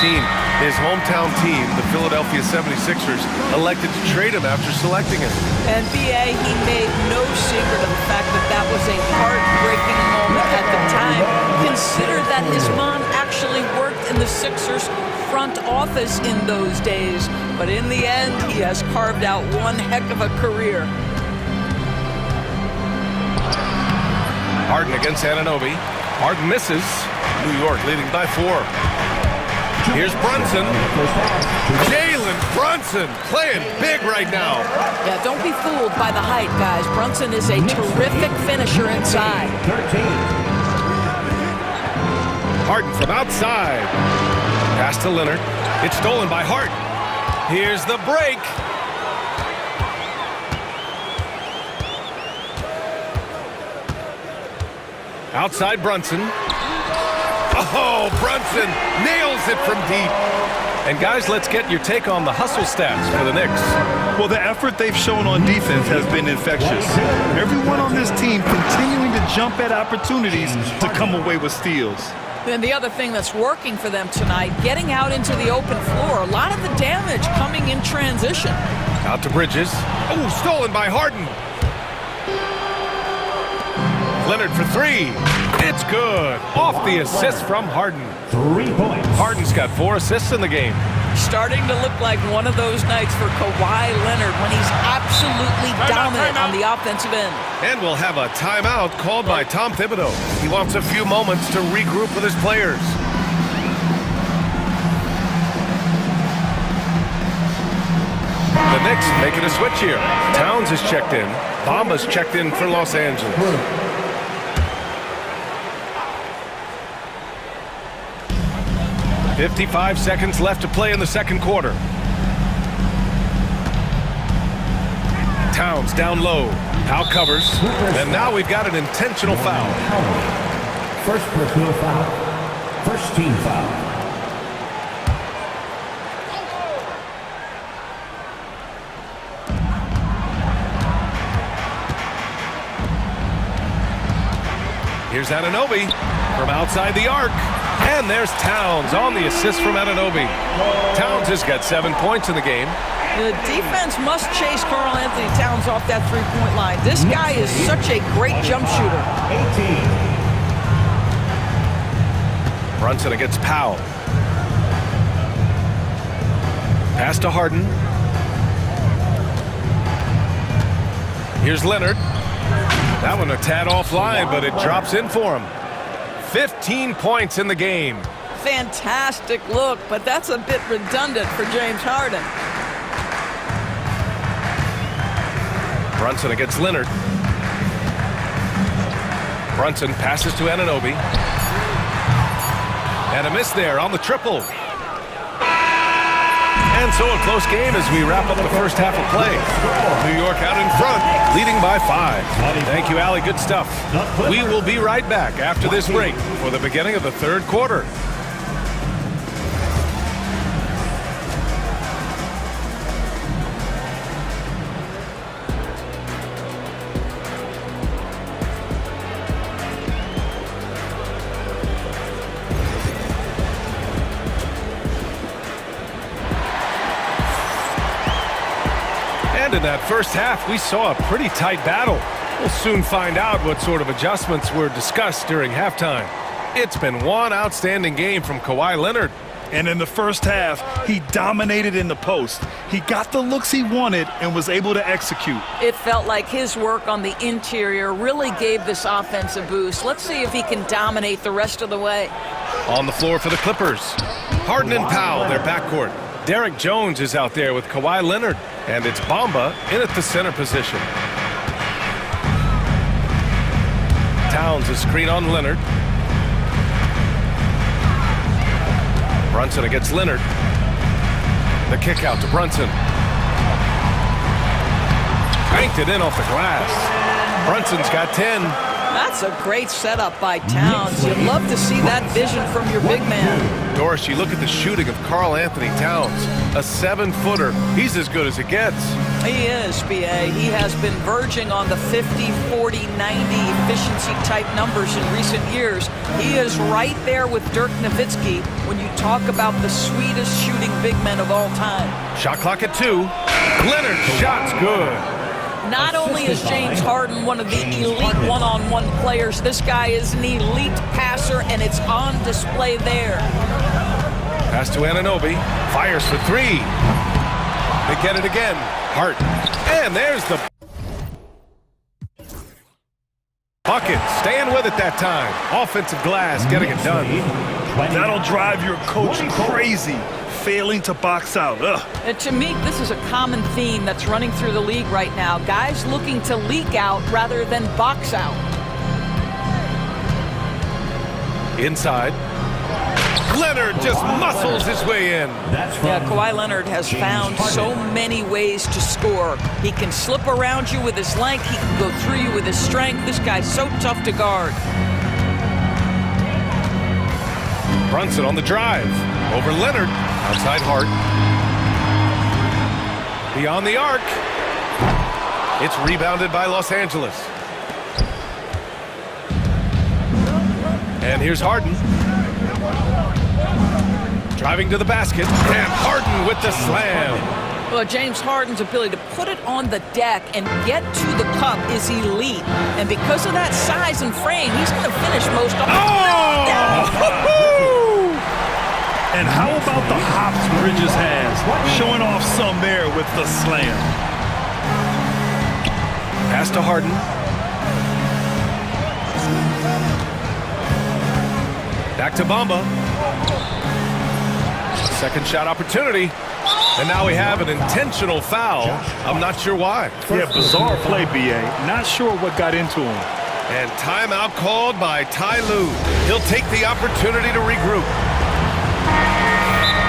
S1: 2018, his hometown team, the Philadelphia 76ers, elected to trade him after selecting him.
S2: And BA, he made no secret of the fact that that was a heartbreaking moment at the time. Consider that his mom actually worked in the Sixers front office in those days. But in the end, he has carved out one heck of a career.
S1: Harden against Anunoby. Harden misses. New York leading by 4. Here's Brunson. Jalen Brunson playing big right now.
S2: Yeah, don't be fooled by the height, guys. Brunson is a terrific finisher inside.
S5: 13.
S1: Harden from outside. Pass to Leonard. It's stolen by Hart. Here's the break. Outside Brunson. Oh, Brunson nails it from deep. And guys, let's get your take on the hustle stats for the Knicks.
S9: Well, the effort they've shown on defense has been infectious. Everyone on this team continuing to jump at opportunities to come away with steals.
S2: And the other thing that's working for them tonight, getting out into the open floor. A lot of the damage coming in transition.
S1: Out to Bridges. Oh, stolen by Harden. Leonard for 3. It's good. Off the assist from Harden.
S5: 3 points.
S1: Harden's got 4 assists in the game.
S2: Starting to look like one of those nights for Kawhi Leonard when he's absolutely dominant on the offensive end.
S1: And we'll have a timeout called by Tom Thibodeau. He wants a few moments to regroup with his players. The Knicks making a switch here. Towns is checked in. Bamba's checked in for Los Angeles. 55 seconds left to play in the second quarter. Towns down low. Powell covers. And now we've got an intentional foul.
S5: First personal foul. First team foul.
S1: Here's Anunoby from outside the arc. And there's Towns on the assist from Anunoby. Towns has got 7 points in the game.
S2: The defense must chase Karl Anthony Towns off that three-point line. This guy is such a great jump shooter.
S5: 18.
S1: Brunson against Powell. Pass to Harden. Here's Leonard. That one a tad offline, but it drops in for him. 15 points in the game.
S2: Fantastic look, but that's a bit redundant for James Harden.
S1: Brunson against Leonard. Brunson passes to Anunoby. And a miss there on the triple. And so a close game as we wrap up the first half of play. New York out in front, leading by 5. Thank you, Allie. Good stuff. We will be right back after this break for the beginning of the third quarter. In that first half, we saw a pretty tight battle. We'll soon find out what sort of adjustments were discussed during halftime. It's been one outstanding game from Kawhi Leonard.
S9: And in the first half, he dominated in the post. He got the looks he wanted and was able to execute.
S2: It felt like his work on the interior really gave this offense a boost. Let's see if he can dominate the rest of the way.
S1: On the floor for the Clippers, Harden and Powell, their backcourt. Derek Jones is out there with Kawhi Leonard, and it's Bamba in at the center position. Towns a screen on Leonard. Brunson against Leonard. The kick out to Brunson. Banked it in off the glass. Brunson's got 10.
S2: That's a great setup by Towns. You'd love to see that vision from your big man.
S1: Doris, you look at the shooting of Karl Anthony Towns. A 7-footer. He's as good as it gets.
S2: He is, B.A. He has been verging on the 50, 40, 90 efficiency type numbers in recent years. He is right there with Dirk Nowitzki when you talk about the sweetest shooting big men of all time.
S1: Shot clock at 2. Leonard's shot's good.
S2: Not only is James Harden one of the elite one-on-one players, this guy is an elite passer, and it's on display there.
S1: Pass to Anunoby. Fires for 3. They get it again. Hart. And there's the Bucket staying with it that time. Offensive glass getting it done.
S9: That'll drive your coach crazy, failing to box out. Ugh.
S2: And to me, this is a common theme that's running through the league right now. Guys looking to leak out rather than box out.
S1: Inside. Leonard just muscles his way in.
S2: Yeah, Kawhi Leonard has found so many ways to score. He can slip around you with his length. He can go through you with his strength. This guy's so tough to guard.
S1: Brunson on the drive. Over Leonard. Outside Hart. Beyond the arc. It's rebounded by Los Angeles. And here's Harden. Driving to the basket. And Harden with the slam.
S2: Well, James Harden's ability to put it on the deck and get to the cup is elite. And because of that size and frame, he's going to finish most of
S9: And how about the hops Bridges has? Showing off some there with the slam.
S1: Pass to Harden. Back to Bamba. Second shot opportunity. And now we have an intentional foul. I'm not sure why.
S9: Yeah, bizarre play, B.A. Not sure what got into him.
S1: And timeout called by Ty Lue. He'll take the opportunity to regroup.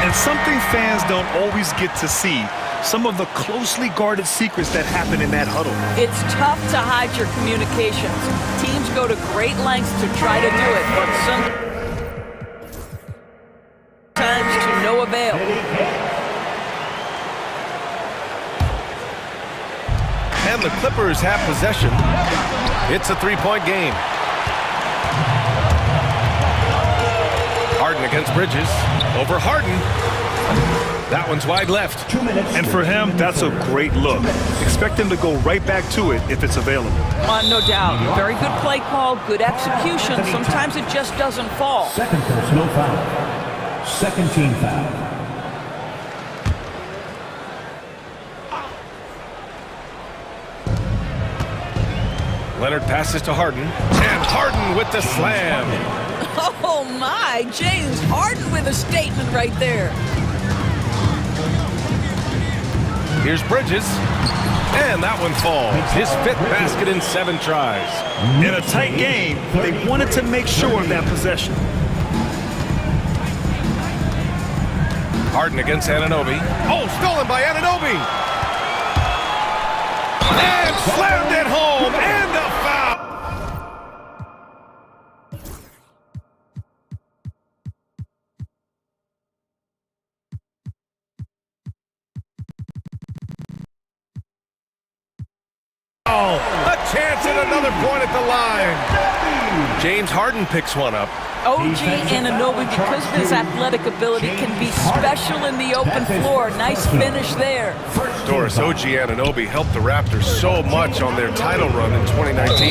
S9: And something fans don't always get to see. Some of the closely guarded secrets that happen in that huddle.
S2: It's tough to hide your communications. Teams go to great lengths to try to do it, but sometimes to no avail.
S1: And the Clippers have possession. It's a three-point game. Harden against Bridges. Over Harden. That one's wide left.
S9: And for him, that's a great look. Expect him to go right back to it if it's available.
S2: No doubt. Very good play call, good execution. Sometimes it just doesn't fall.
S5: Second personal foul. Second team foul.
S1: Leonard passes to Harden. And Harden with the slam.
S2: Oh my, James Harden with a statement right there.
S1: Here's Bridges. And that one falls. His fifth basket in 7 tries.
S9: In a tight game, they wanted to make sure of that possession.
S1: Harden against Anunoby. Oh, stolen by Anunoby. And slammed it home. And a foul. Oh, a chance at another point at the line. James Harden picks one up.
S2: OG Anunoby, because of his athletic ability, can be special in the open floor. Nice finish there.
S1: Doris, OG Anunoby helped the Raptors so much on their title run in 2019.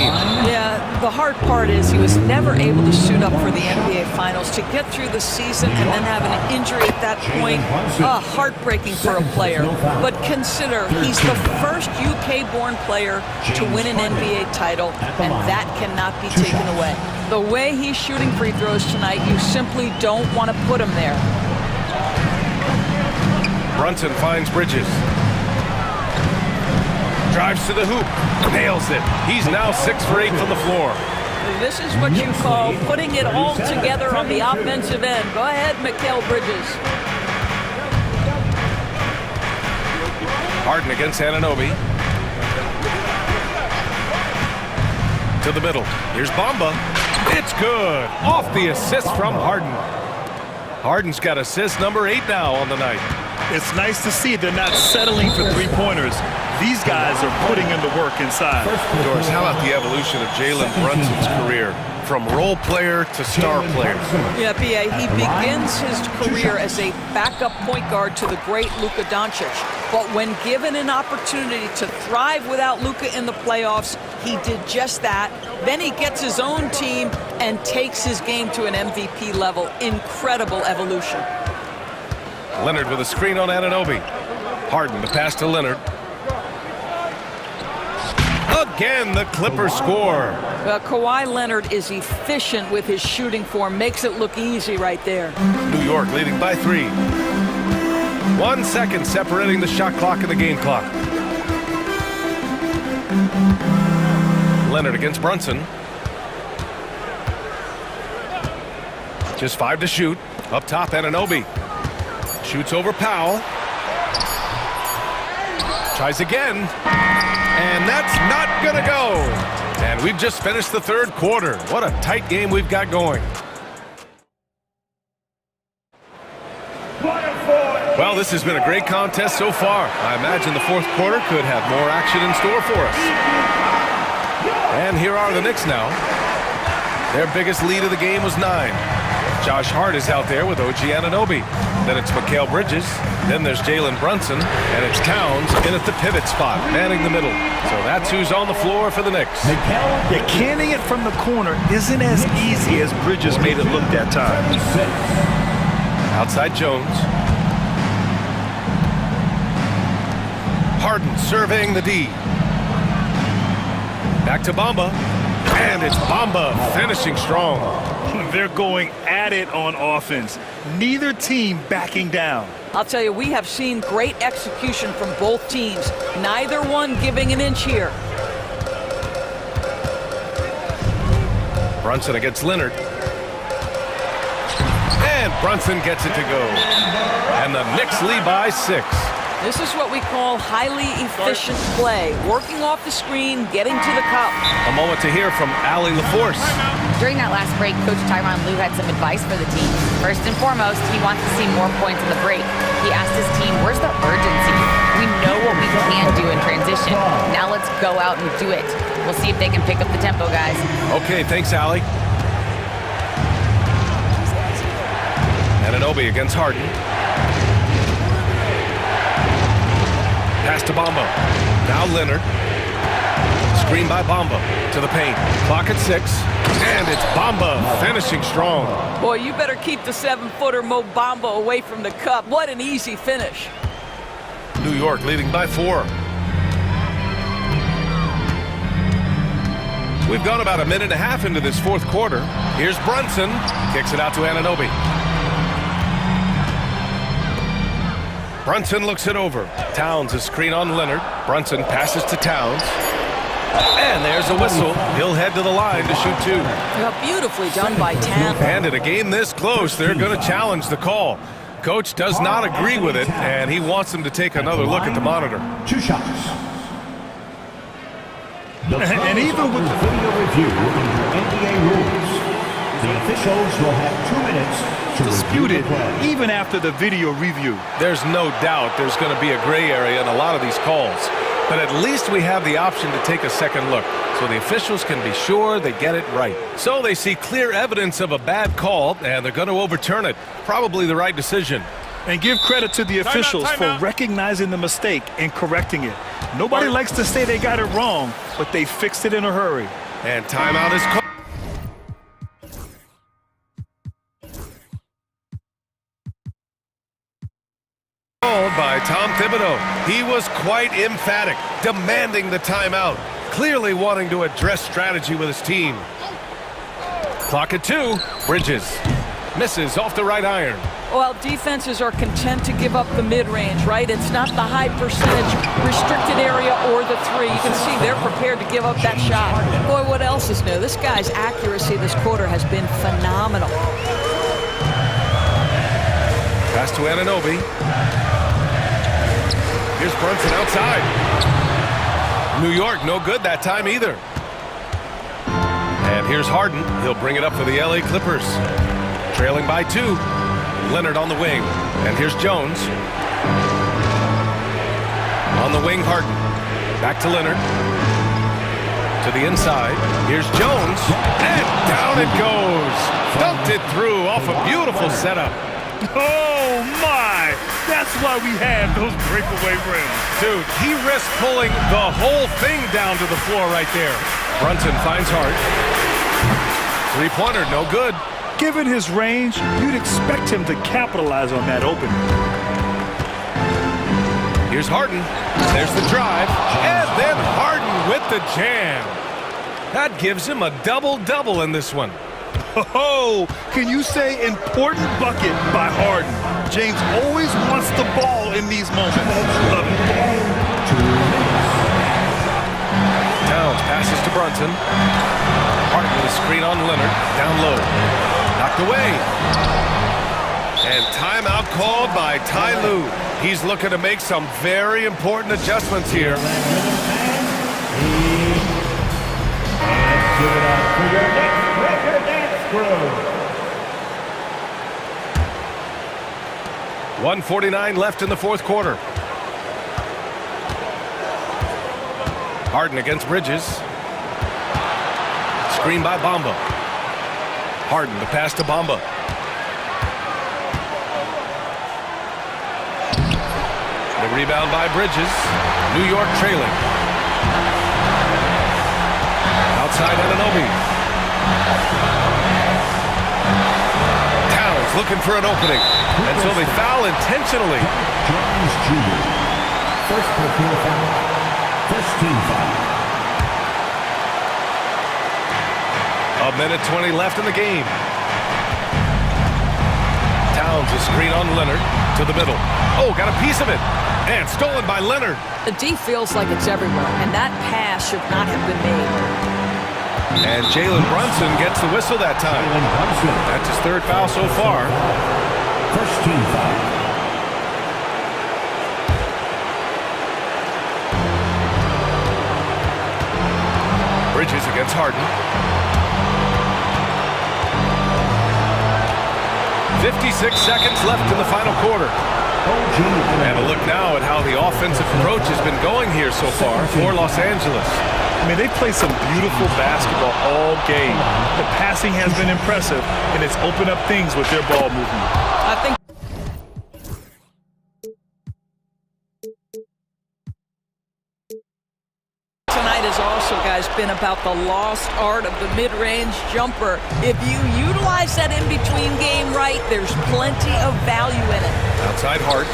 S2: Yeah, the hard part is he was never able to suit up for the NBA Finals. To get through the season and then have an injury at that point, heartbreaking for a player. But consider, he's the first UK-born player to win an NBA title, and that cannot be taken away. The way he's shooting free throws tonight, you simply don't want to put him there.
S1: Brunson finds Bridges. Drives to the hoop. Nails it. He's now 6 for 8 from the floor.
S2: This is what you call putting it all together on the offensive end. Go ahead, Mikal Bridges.
S1: Harden against Anunoby. To the middle. Here's Bamba. It's good. Off the assist from Harden. Harden's got assist number 8 now on the night.
S9: It's nice to see they're not settling for three-pointers. These guys are putting in the work inside.
S1: Doris, how about the evolution of Jalen Brunson's career? From role player to star player.
S2: Yeah, B.A., he begins his career as a backup point guard to the great Luka Doncic. But when given an opportunity to thrive without Luka in the playoffs, he did just that. Then he gets his own team and takes his game to an MVP level. Incredible evolution.
S1: Leonard with a screen on Anunoby. Harden, the pass to Leonard. A again, the Clippers score.
S2: Kawhi Leonard is efficient with his shooting form. Makes it look easy right there.
S1: New York leading by 3. 1 second separating the shot clock and the game clock. Leonard against Brunson. Just 5 to shoot. Up top, Anunoby. Shoots over Powell. Tries again. And that's not gonna go. And we've just finished the third quarter. What a tight game we've got going. Well, this has been a great contest so far. I imagine the fourth quarter could have more action in store for us. And here are the Knicks now. Their biggest lead of the game was 9. Josh Hart is out there with OG Anunoby. Then it's Mikal Bridges. Then there's Jalen Brunson. And it's Towns in at the pivot spot, manning the middle. So that's who's on the floor for the Knicks.
S9: Yeah, canning it from the corner isn't as easy as Bridges made it look that time.
S1: Outside Jones. Harden surveying the D. Back to Bamba. And it's Bamba finishing strong.
S9: They're going at it on offense. Neither team backing down.
S2: I'll tell you, we have seen great execution from both teams. Neither one giving an inch here.
S1: Brunson against Leonard. And Brunson gets it to go. And the Knicks lead by 6.
S2: This is what we call highly efficient play. Working off the screen, getting to the cup.
S1: A moment to hear from Allie LaForce.
S4: During that last break, Coach Tyronn Lue had some advice for the team. First and foremost, he wants to see more points in the break. He asked his team, where's the urgency? We know what we can do in transition. Now let's go out and do it. We'll see if they can pick up the tempo, guys.
S1: Okay, thanks, Allie. Anunoby against Harden. Pass to Bamba. Now Leonard. Screen by Bamba to the paint. Clock at 6. And it's Bamba finishing strong.
S2: Boy, you better keep the 7-footer Mo Bamba away from the cup. What an easy finish.
S1: New York leading by 4. We've gone about a minute and a half into this fourth quarter. Here's Brunson. Kicks it out to Anunoby. Brunson looks it over. Towns a screen on Leonard. Brunson passes to Towns. And there's a whistle. He'll head to the line to shoot 2.
S2: Well, beautifully done by Towns.
S1: And in a game this close, they're going to challenge the call. Coach does not agree with it, and he wants him to take another look at the monitor.
S5: 2 shots. And even with the video review under NBA rules, the officials will have 2 minutes to
S9: disputed even after the video review.
S1: There's no doubt there's going to be a gray area in a lot of these calls. But at least we have the option to take a second look, so the officials can be sure they get it right. So they see clear evidence of a bad call, and they're going to overturn it. Probably the right decision.
S9: And give credit to the officials for recognizing the mistake and correcting it. Nobody likes to say they got it wrong, but they fixed it in a hurry.
S1: And timeout is called. By Tom Thibodeau. He was quite emphatic, demanding the timeout, clearly wanting to address strategy with his team. Clock at 2. Bridges misses off the right iron.
S2: Well, defenses are content to give up the mid-range, right? It's not the high percentage restricted area or the 3. You can see they're prepared to give up that shot. Boy, what else is new? This guy's accuracy this quarter has been phenomenal.
S1: Pass to Anunoby. Here's Brunson outside. New York, no good that time either. And here's Harden. He'll bring it up for the LA Clippers. Trailing by 2. Leonard on the wing. And here's Jones. On the wing, Harden. Back to Leonard. To the inside. Here's Jones. And down it goes. Dumped it through off a beautiful setup.
S9: Oh, my! That's why we have those breakaway rims.
S1: Dude, he risked pulling the whole thing down to the floor right there. Brunson finds Hart. 3-pointer, no good.
S9: Given his range, you'd expect him to capitalize on that opening.
S1: Here's Harden. There's the drive. And then Harden with the jam. That gives him a double-double in this one.
S9: Oh, can you say important bucket by Harden? James always wants the ball in these moments. Love it.
S1: Towns passes to Brunson. Harden with a screen on Leonard. Down low. Knocked away. And timeout called by Ty Lue. He's looking to make some very important adjustments here.
S5: Give it up for your next record dance crew.
S1: 1:49 left in the fourth quarter. Harden against Bridges. Screen by Bamba. Harden, the pass to Bamba. The rebound by Bridges. New York trailing. Outside Anunoby. Towns looking for an opening. And so they foul intentionally.
S5: Jones Jr. First personal foul. First team foul.
S1: A minute 20 left in the game. Towns a screen on Leonard to the middle. Oh, got a piece of it. And stolen by Leonard.
S2: The D feels like it's everywhere, and that pass should not have been made.
S1: And Jalen Brunson gets the whistle that time. That's his third foul so far.
S5: First team foul.
S1: Bridges against Harden. 56 seconds left in the final quarter. And a look now at how the offensive approach has been going here so far for Los Angeles.
S9: I mean, they play some beautiful basketball all game. The passing has been impressive, and it's opened up things with their ball movement.
S2: I think tonight has also, guys, been about the lost art of the mid-range jumper. If you utilize that in-between game right, there's plenty of value in it.
S1: Outside Hart.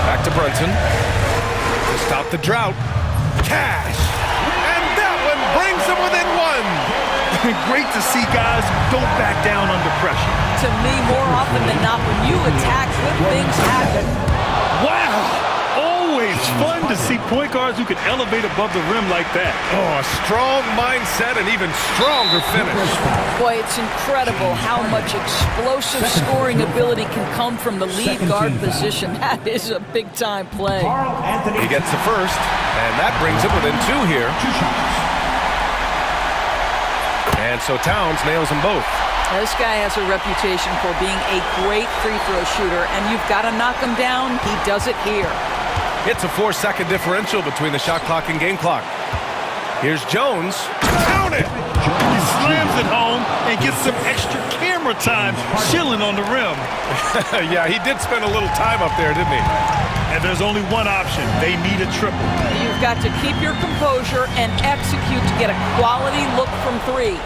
S1: Back to Brunson. To stop the drought. Cash! And that one brings them within one!
S9: Great to see guys who don't back down under pressure.
S2: To me, more often than not, when you attack, good things happen.
S9: Wow! Always fun to see point guards who can elevate above the rim like that.
S1: Oh, a strong mindset and even stronger finish.
S2: Boy, it's incredible how much explosive scoring ability can come from the lead guard position. That is a big-time play.
S1: He gets the first, and that brings him within two here. And so Towns nails them both.
S2: This guy has a reputation for being a great free throw shooter, and you've got to knock him down. He does it here.
S1: It's a 4-second differential between the shot clock and game clock. Here's Jones. Count it!
S9: He slams it home and gets some extra camera time chilling on the rim.
S1: Yeah, he did spend a little time up there, didn't he?
S9: And there's only one option. They need a triple.
S2: You've got to keep your composure and execute to get a quality look from three.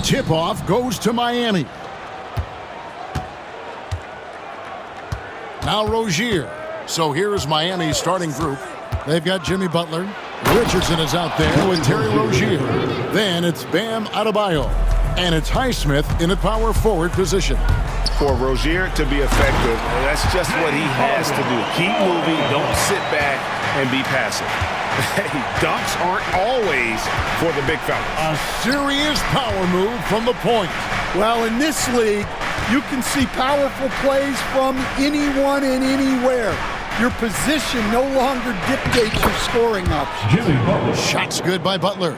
S6: Tip-off goes to Miami. Now Rozier. So here's Miami's starting group. They've got Jimmy Butler. Richardson is out there with Terry Rozier. Then it's Bam Adebayo. And it's Highsmith in a power forward position.
S3: For Rozier to be effective, that's just what he has to do. Keep moving, don't sit back and be passive. Dunks aren't always for the big fella.
S6: A serious power move from the point.
S7: Well, in this league, you can see powerful plays from anyone and anywhere. Your position no longer dictates your scoring options.
S6: Shot's good by Butler.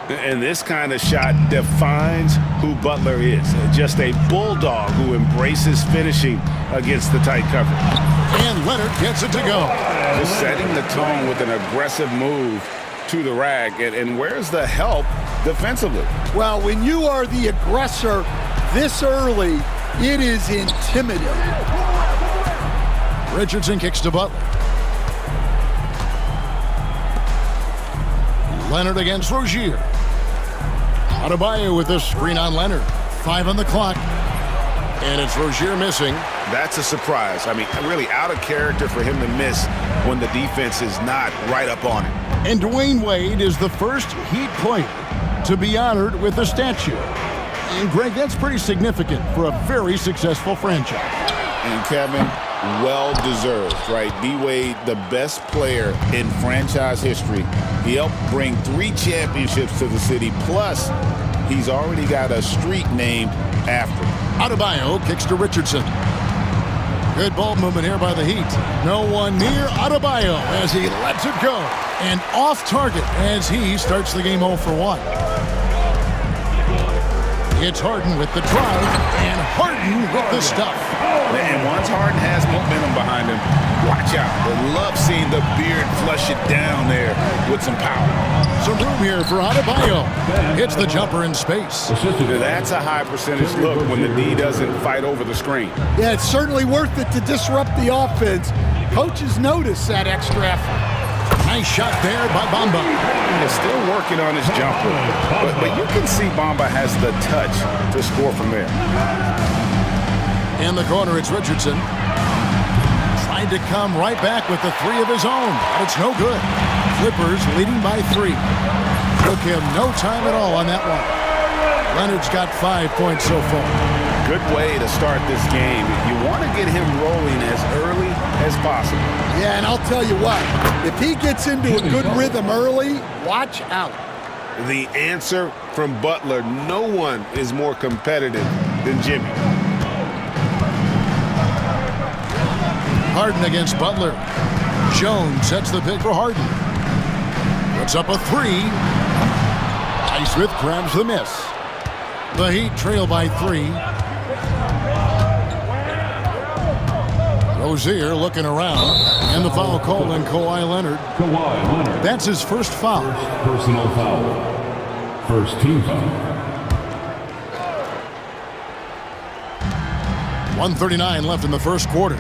S3: And this kind of shot defines who Butler is. Just a bulldog who embraces finishing against the tight cover.
S6: And Leonard gets it to go.
S3: Just setting the tone with an aggressive move to the rack. And where's the help defensively?
S7: Well, when you are the aggressor this early, it is intimidating.
S6: Richardson kicks to Butler. Leonard against Rozier. Adebayo with the screen on Leonard. 5 on the clock. And it's Rozier missing.
S3: That's a surprise. I mean, really out of character for him to miss when the defense is not right up on him.
S6: And Dwayne Wade is the first Heat player to be honored with a statue. And Greg, that's pretty significant for a very successful franchise.
S3: And Kevin, well-deserved, right? D-Wade, the best player in franchise history. He helped bring 3 championships to the city, plus he's already got a street named after him.
S6: Adebayo kicks to Richardson. Good ball movement here by the Heat. No one near Adebayo as he lets it go. And off target as he starts the game 0 for 1. It's Harden with the drive, and Harden with the stuff.
S3: And once Harden has momentum behind him, watch out. I love seeing the beard flush it down there with some power.
S6: Some room here for Adebayo. Hits the jumper in space.
S3: That's a high percentage look when the D doesn't fight over the screen.
S7: Yeah, it's certainly worth it to disrupt the offense. Coaches notice that extra effort.
S6: Nice shot there by Bamba.
S3: He's still working on his jumper, but you can see Bamba has the touch to score from there.
S6: In the corner, it's Richardson. Tried to come right back with the 3 of his own, but it's no good. Clippers leading by 3. Took him no time at all on that one. Leonard's got 5 points so far.
S3: Good way to start this game. You want to get him rolling as early as possible.
S7: Yeah, and I'll tell you what, if he gets into a good rhythm early, watch out.
S3: The answer from Butler, no one is more competitive than Jimmy.
S6: Harden against Butler. Jones sets the pick for Harden. Puts up a 3. Highsmith grabs the miss. The Heat trail by 3. Rozier looking around, and the foul called on Kawhi Leonard. That's his first foul.
S5: Personal foul. First team foul.
S6: 1:39 left in the first quarter.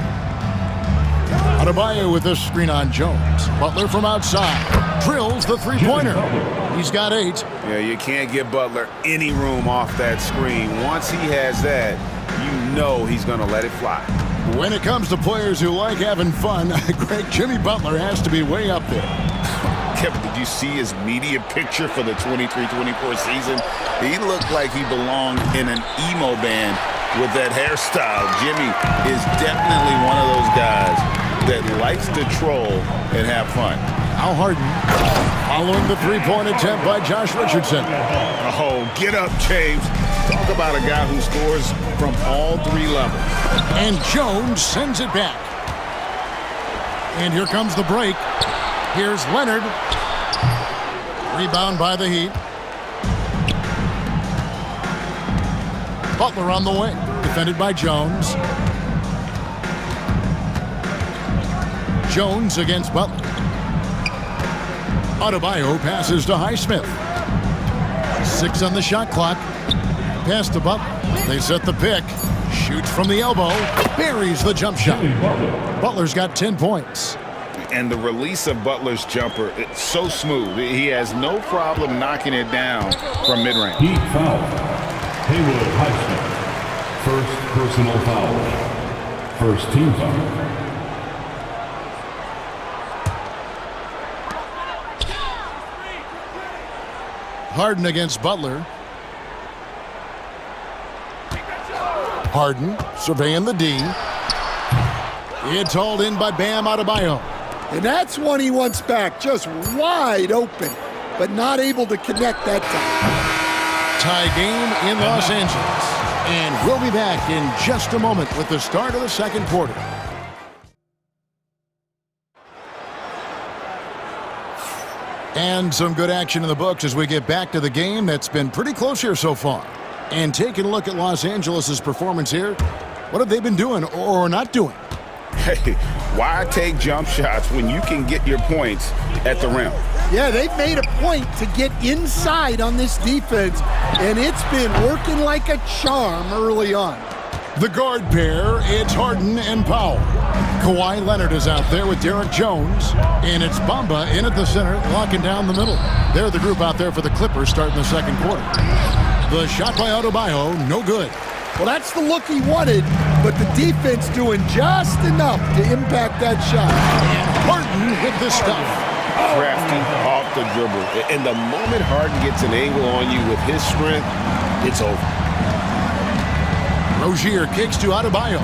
S6: Adebayo with this screen on Jones. Butler from outside. Drills the 3-pointer. He's got 8.
S3: Yeah, you can't give Butler any room off that screen. Once he has that, you know he's going to let it fly.
S6: When it comes to players who like having fun, Greg, Jimmy Butler has to be way up there.
S3: Kevin, did you see his media picture for the 23-24 season? He looked like he belonged in an emo band with that hairstyle. Jimmy is definitely one of those guys that likes to troll and have fun.
S6: Al Harden following the 3-point attempt by Josh Richardson.
S3: Oh, get up, James. Talk about a guy who scores from all 3 levels.
S6: And Jones sends it back. And here comes the break. Here's Leonard. Rebound by the Heat. Butler on the wing. Defended by Jones. Jones against Butler. Adebayo passes to Highsmith. 6 on the shot clock. Pass to Butler. They set the pick. Shoots from the elbow. Buries the jump shot. Butler's got 10 points.
S3: And the release of Butler's jumper, it's so smooth. He has no problem knocking it down from mid-range.
S5: Haywood Highsmith. First personal foul. First team foul.
S6: Harden against Butler. Harden surveying the D. It's hauled in by Bam Adebayo.
S7: And that's one he wants back, just wide open, but not able to connect that time.
S6: Tie game in Los Angeles. And we'll be back in just a moment with the start of the second quarter. And some good action in the books as we get back to the game that's been pretty close here so far. And taking a look at Los Angeles' performance here, what have they been doing or not doing?
S3: Hey, why take jump shots when you can get your points at the rim?
S7: Yeah, they've made a point to get inside on this defense, and it's been working like a charm early on.
S6: The guard pair, it's Harden and Powell. Kawhi Leonard is out there with Derek Jones, and it's Bamba in at the center, locking down the middle. They're the group out there for the Clippers starting the second quarter. The shot by Adebayo, no good.
S7: Well, that's the look he wanted, but the defense doing just enough to impact that shot.
S6: And Harden with the stuff.
S14: Crafty off the dribble. And the moment Harden gets an angle on you with his strength, it's over.
S6: Rozier kicks to Adebayo.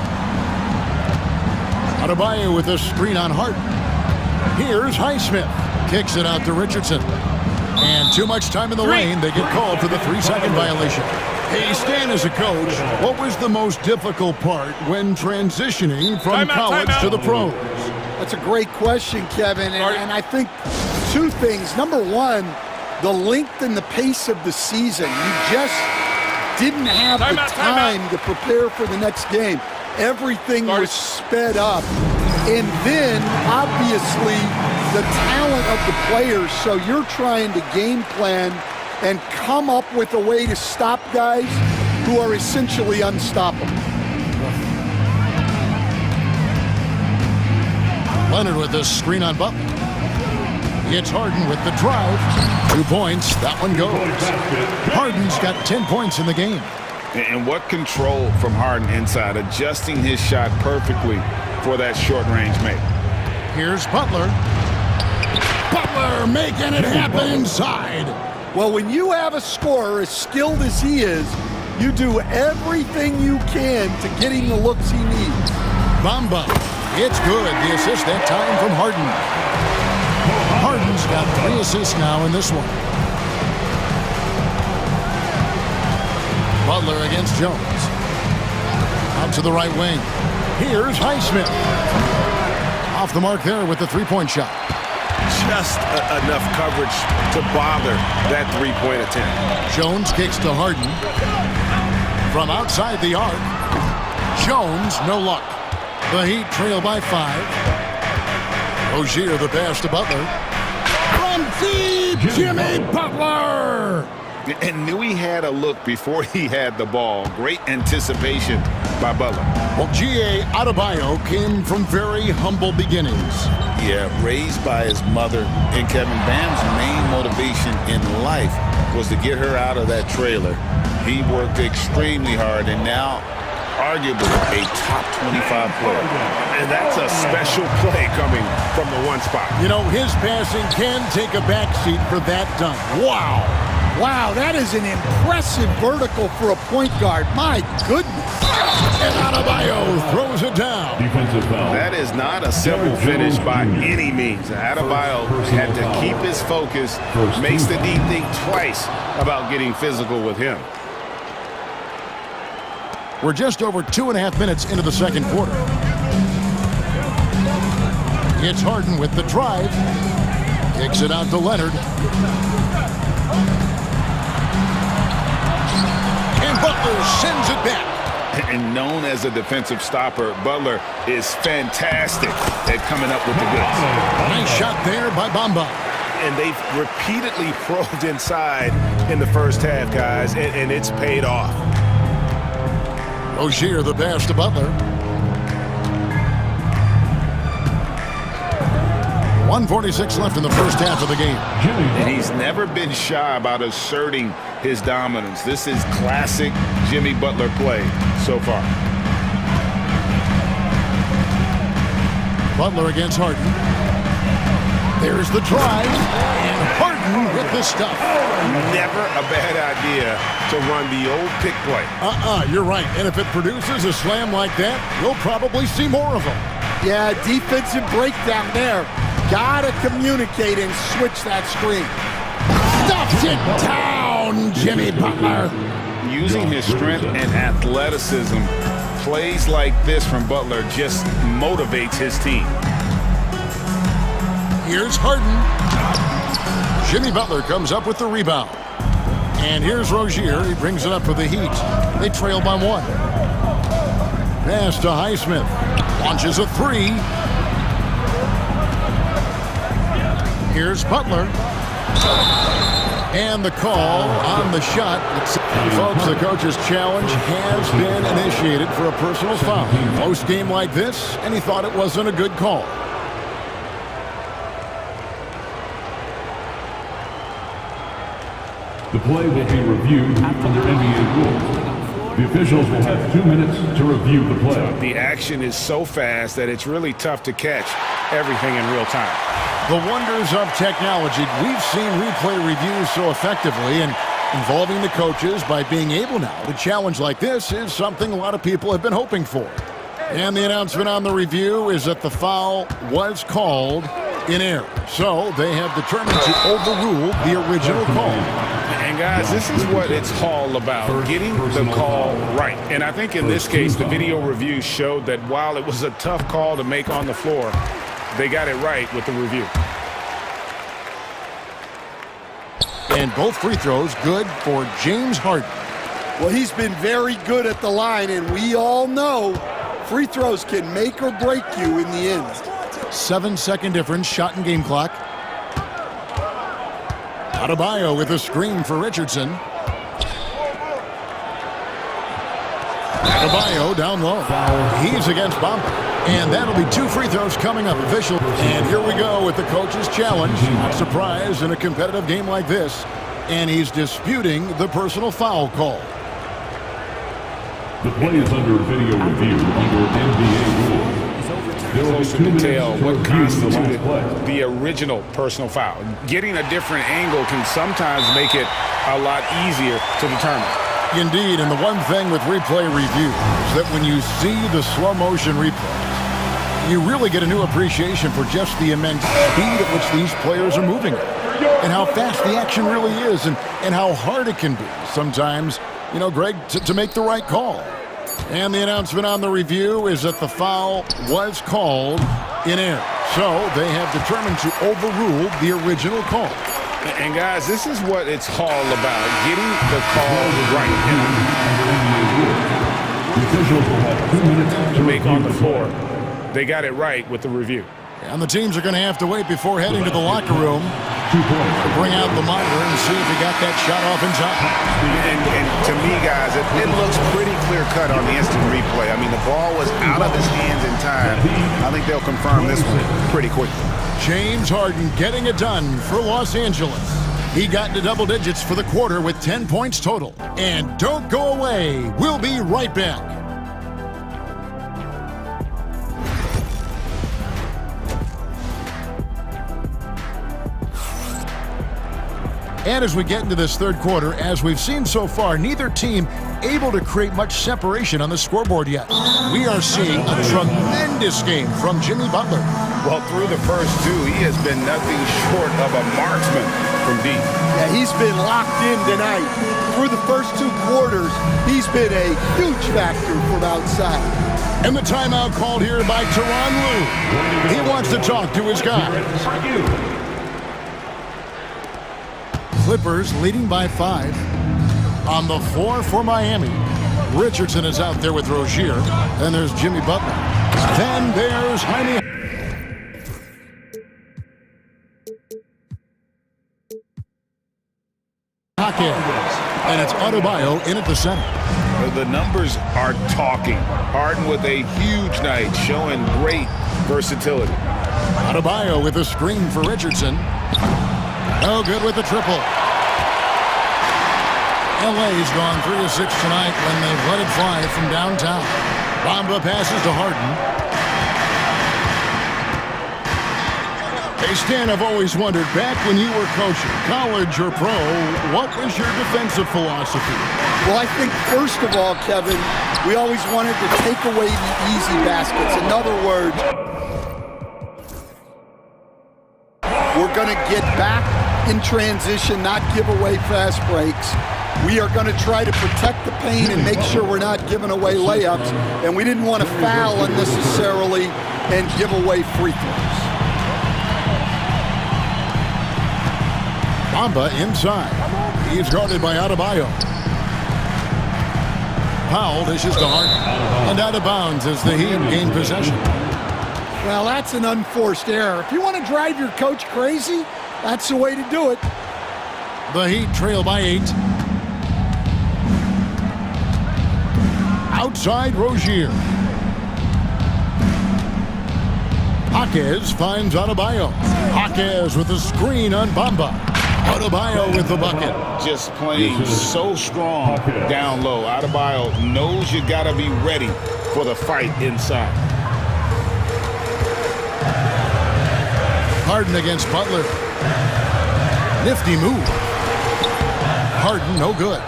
S6: Adebayo with a screen on Harden. Here's Highsmith. Kicks it out to Richardson. And too much time in the lane. They get called for the 3-second violation. Hey, Stan, as a coach, what was the most difficult part when transitioning from college to the pros?
S7: That's a great question, Kevin. And I think two things. Number one, the length and the pace of the season. You just didn't have the time to prepare for the next game. Everything was sped up. And then, obviously, the talent of the players. So you're trying to game plan and come up with a way to stop guys who are essentially unstoppable.
S6: Leonard with the screen on Butler. It's Harden with the drive. 2 points. That one goes. Harden's got 10 points in the game.
S3: And what control from Harden inside, adjusting his shot perfectly for that short-range make.
S6: Here's Butler. Butler making it happen inside.
S7: Well, when you have a scorer as skilled as he is, you do everything you can to get him the looks he needs.
S6: Bamba. It's good. The assist that time from Harden. Harden's got 3 assists now in this one. Butler against Jones. Out to the right wing. Here's Highsmith. Off the mark there with the 3-point shot.
S14: Just enough coverage to bother that 3-point attempt.
S6: Jones kicks to Harden. From outside the arc. Jones, no luck. The Heat trail by 5. Rozier the pass to Butler. From deep, Jimmy Butler!
S3: And knew he had a look before he had the ball. Great anticipation by Butler.
S6: Well, G.A. Adebayo came from very humble beginnings.
S14: Yeah, raised by his mother. And Kevin, Bam's main motivation in life was to get her out of that trailer. He worked extremely hard, and now arguably a top 25 player.
S3: And that's a special play coming from the one spot.
S6: You know, his passing can take a backseat for that dunk. Wow.
S7: Wow, that is an impressive vertical for a point guard. My goodness.
S6: And Adebayo throws it down.
S5: Defensive foul.
S3: That is not a simple finish by any means. Adebayo had to keep his focus, makes the D think twice about getting physical with him.
S6: We're just over 2.5 minutes into the second quarter. It's Harden with the drive. Kicks it out to Leonard. And Butler sends it back.
S3: And known as a defensive stopper, Butler is fantastic at coming up with the goods.
S6: Nice shot there by Bamba.
S14: And they've repeatedly probed inside in the first half, guys, and it's paid off.
S6: Rozier the pass to Butler. 1:46 left in the first half of the game.
S14: And he's never been shy about asserting his dominance. This is classic Jimmy Butler play so far.
S6: Butler against Harden. There's the drive, and Harden with the stuff.
S3: Never a bad idea to run the old pick play.
S6: You're right. And if it produces a slam like that, we'll probably see more of them.
S7: Yeah, defensive breakdown there. Gotta communicate and switch that screen.
S6: Stuffed it down, Jimmy Butler.
S14: Using his strength and athleticism, plays like this from Butler just motivates his team.
S6: Here's Harden. Jimmy Butler comes up with the rebound. And here's Rozier. He brings it up for the Heat. They trail by 1. Pass to Highsmith. Launches a 3. Here's Butler. And the call on the shot. Folks, the coach's challenge has been initiated for a personal foul. Close game like this, and he thought it wasn't a good call.
S5: The play will be reviewed under NBA rules. The officials will have 2 minutes to review the play.
S3: The action is so fast that it's really tough to catch everything in real time.
S6: The wonders of technology. We've seen replay reviews so effectively, and involving the coaches by being able now to challenge like this is something a lot of people have been hoping for. And the announcement on the review is that the foul was called in error. So they have determined to overrule the original call.
S3: And guys, this is what it's all about, getting the call right. And I think in this case, the video review showed that while it was a tough call to make on the floor, they got it right with the review.
S6: And both free throws good for James Harden.
S7: Well, he's been very good at the line, and we all know free throws can make or break you in the end.
S6: 7-second difference, shot and game clock. Adebayo with a screen for Richardson. Adebayo down low. He's against Bamba. And that'll be 2 free throws coming up. Official. And here we go with the coach's challenge. Not surprised in a competitive game like this. And he's disputing the personal foul call.
S5: The play is under video review under NBA rules.
S3: Closer to tell what constituted the original personal foul. Getting a different angle can sometimes make it a lot easier to determine.
S6: Indeed, and the one thing with replay review is that when you see the slow motion replays, you really get a new appreciation for just the immense speed at which these players are moving and how fast the action really is and how hard it can be sometimes, you know, Greg, to make the right call. And the announcement on the review is that the foul was called in error. So they have determined to overrule the original call.
S3: And guys, this is what it's all about, getting the call right.
S5: The officials will have 2 minutes to
S3: make on the floor. They got it right with the review.
S6: And the teams are going to have to wait before heading to the locker room to bring out the monitor and see if he got that shot off in time.
S3: And to me, guys, it looks pretty clear-cut on the instant replay. I mean, the ball was out of his hands in time. I think they'll confirm this one pretty quickly.
S6: James Harden getting it done for Los Angeles. He got into double digits for the quarter with 10 points total. And don't go away. We'll be right back. And as we get into this third quarter, as we've seen so far, neither team able to create much separation on the scoreboard yet. We are seeing a tremendous game from Jimmy Butler.
S3: Well, through the first 2, he has been nothing short of a marksman from deep.
S7: Yeah, he's been locked in tonight. Through the first 2 quarters, he's been a huge factor from outside.
S6: And the timeout called here by Tyronn Lue. He wants to talk to his guys. Clippers leading by 5. On the floor for Miami, Richardson is out there with Rozier. Then there's Jimmy Butler. Then there's Jaime. And it's Adebayo in at the center.
S3: The numbers are talking. Harden with a huge night, showing great versatility.
S6: Adebayo with a screen for Richardson. No good with the triple. LA's gone 3 of 6 tonight when they've let it fly from downtown. Bamba passes to Harden. Hey, Stan, I've always wondered, back when you were coaching, college or pro, what was your defensive philosophy?
S7: Well, I think, first of all, Kevin, we always wanted to take away the easy baskets. In other words, we're going to get back in transition, not give away fast breaks. We are going to try to protect the paint and make sure we're not giving away layups. And we didn't want to foul unnecessarily and give away free throws.
S6: Bamba inside. He's guarded by Adebayo. Powell dishes to Harden. And out of bounds as the Heat gain possession.
S7: Well, that's an unforced error. If you want to drive your coach crazy, that's the way to do it.
S6: The Heat trail by 8. Outside Rozier. Jaquez finds Adebayo. Jaquez with a screen on Bamba. Adebayo with the bucket.
S14: Just playing so strong down low. Adebayo knows you got to be ready for the fight inside.
S6: Harden against Butler. Nifty move. Harden, no good.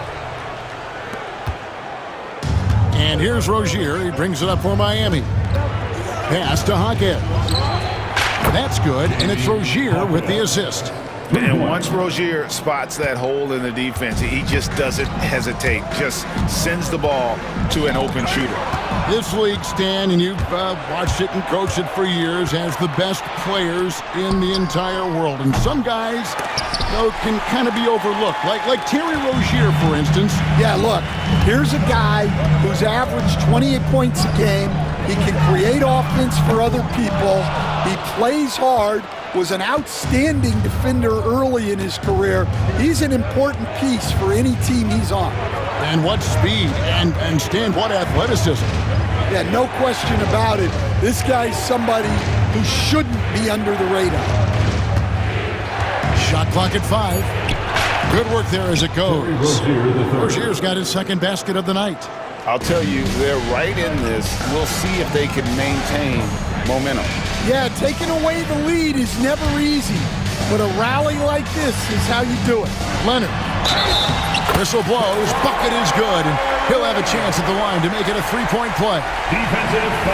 S6: And here's Rozier. He brings it up for Miami. Pass to Jaquez. That's good, and it's Rozier with the assist.
S3: And once Rozier spots that hole in the defense, he just doesn't hesitate. Just sends the ball to an open shooter.
S6: This league, Stan, and you've watched it and coached it for years, has the best players in the entire world. And some guys, can kind of be overlooked. Like Terry Rozier, for instance.
S7: Yeah, look, here's a guy who's averaged 28 points a game. He can create offense for other people. He plays hard. Was an outstanding defender early in his career. He's an important piece for any team he's on.
S6: And what speed and Stan, what athleticism.
S7: Yeah, no question about it. This guy's somebody who shouldn't be under the radar.
S6: Shot clock at 5. Good work there as it goes. Rozier's got his second basket of the night.
S14: I'll tell you, they're right in this. We'll see if they can maintain momentum.
S7: Yeah, taking away the lead is never easy, but a rally like this is how you do it.
S6: Leonard. Whistle blows. Bucket is good. And he'll have a chance at the line to make it a 3-point play.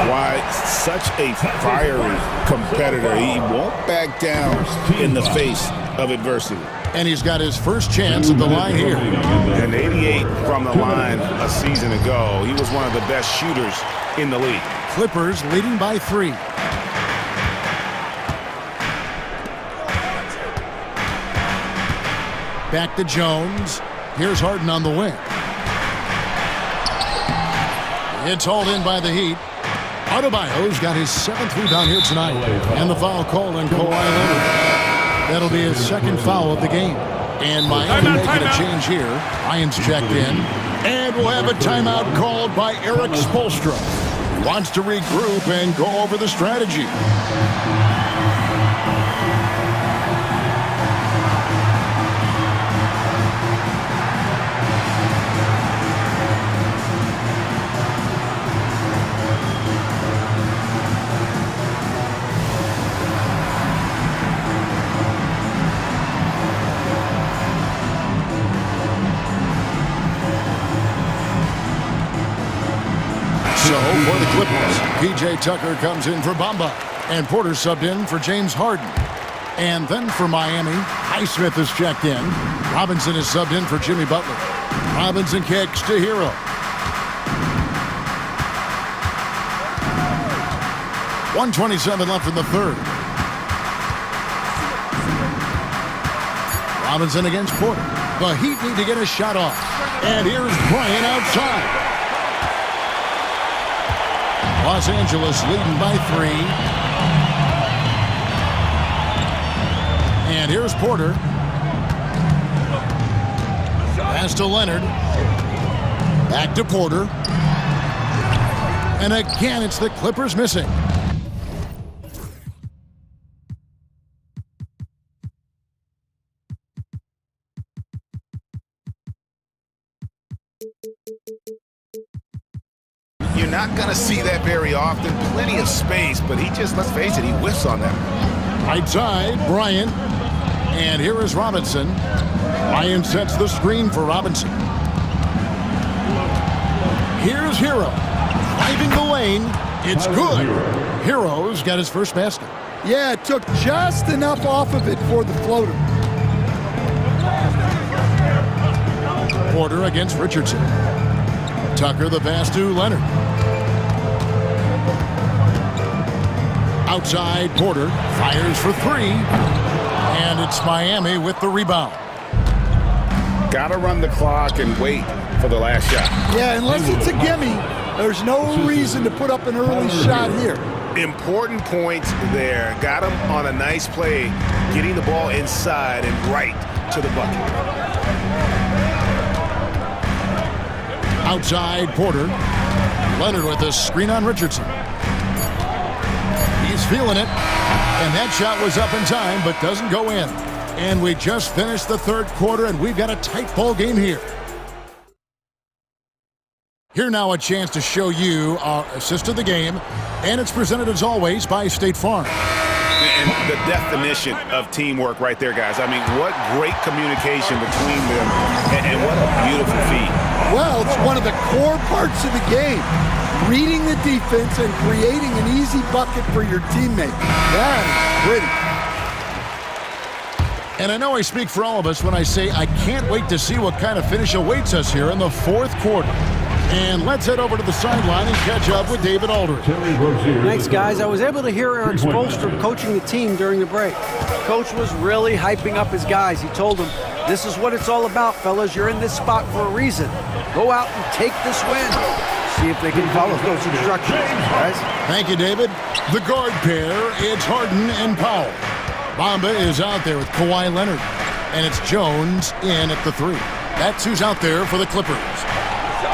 S3: Why, such a fiery competitor. He won't back down in the face of adversity.
S6: And he's got his first chance at the line here.
S3: And 88 from the line a season ago. He was one of the best shooters in the league.
S6: Clippers leading by 3. Back to Jones. Here's Harden on the wing. It's hauled in by the Heat. Adebayo's got his 7th rebound here tonight. And the foul called on Kawhi Leonard. That'll be his second foul of the game. And Miami making a change here. Ryan's checked in. And we'll have a timeout called by Eric Spoelstra. He wants to regroup and go over the strategy. So for the Clippers, P.J. Tucker comes in for Bamba, and Porter subbed in for James Harden. And then for Miami, Highsmith is checked in. Robinson is subbed in for Jimmy Butler. Robinson kicks to Hero. .127 left in the third. Robinson against Porter. The Heat need to get a shot off. And here's Bryant outside. Los Angeles leading by 3. And here's Porter. Pass to Leonard. Back to Porter. And again, it's the Clippers missing.
S3: not going to see that very often. Plenty of space, but he just, let's face it, he whiffs on that.
S6: Right side, Bryant. And here is Robinson. Bryant sets the screen for Robinson. Here's Hero. Driving the lane. It's good. Hero's got his first basket.
S7: Yeah, it took just enough off of it for the floater.
S6: Porter against Richardson. Tucker the pass to Leonard. Outside, Porter fires for three. And it's Miami with the rebound.
S3: Got to run the clock and wait for the last shot.
S7: Yeah, unless it's a gimme, there's no reason to put up an early shot here.
S3: Important points there. Got him on a nice play, getting the ball inside and right to the bucket.
S6: Outside, Porter. Leonard with a screen on Richardson. He's feeling it. And that shot was up in time, but doesn't go in. And we just finished the third quarter, and we've got a tight ball game here. Here now a chance to show you our assist of the game. And it's presented, as always, by State Farm.
S3: And the definition of teamwork right there, guys. I mean, what great communication between them, and what a beautiful feat.
S7: Well, it's one of the core parts of the game. Reading the defense and creating an easy bucket for your teammate. That is pretty.
S6: And I know I speak for all of us when I say I can't wait to see what kind of finish awaits us here in the fourth quarter. And let's head over to the sideline and catch up with David Aldridge.
S8: Thanks, guys. I was able to hear Eric Spoelstra coaching the team during the break. Coach was really hyping up his guys. He told them, this is what it's all about, fellas. You're in this spot for a reason. Go out and take this win. See if they can follow those instructions, guys.
S6: Thank you, David. The guard pair, it's Harden and Powell. Bamba is out there with Kawhi Leonard. And it's Jones in at the three. That's who's out there for the Clippers.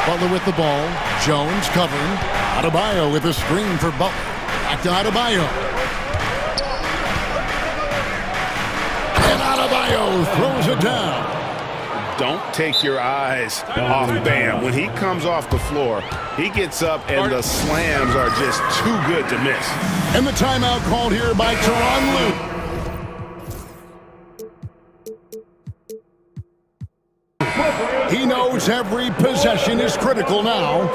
S6: Butler with the ball. Jones covering. Adebayo with a screen for Butler. Back to Adebayo. And Adebayo throws it down.
S3: Don't take your eyes off Bam. When he comes off the floor, he gets up and the slams are just too good to miss.
S6: And the timeout called here by Teron Lue. He knows every possession is critical now.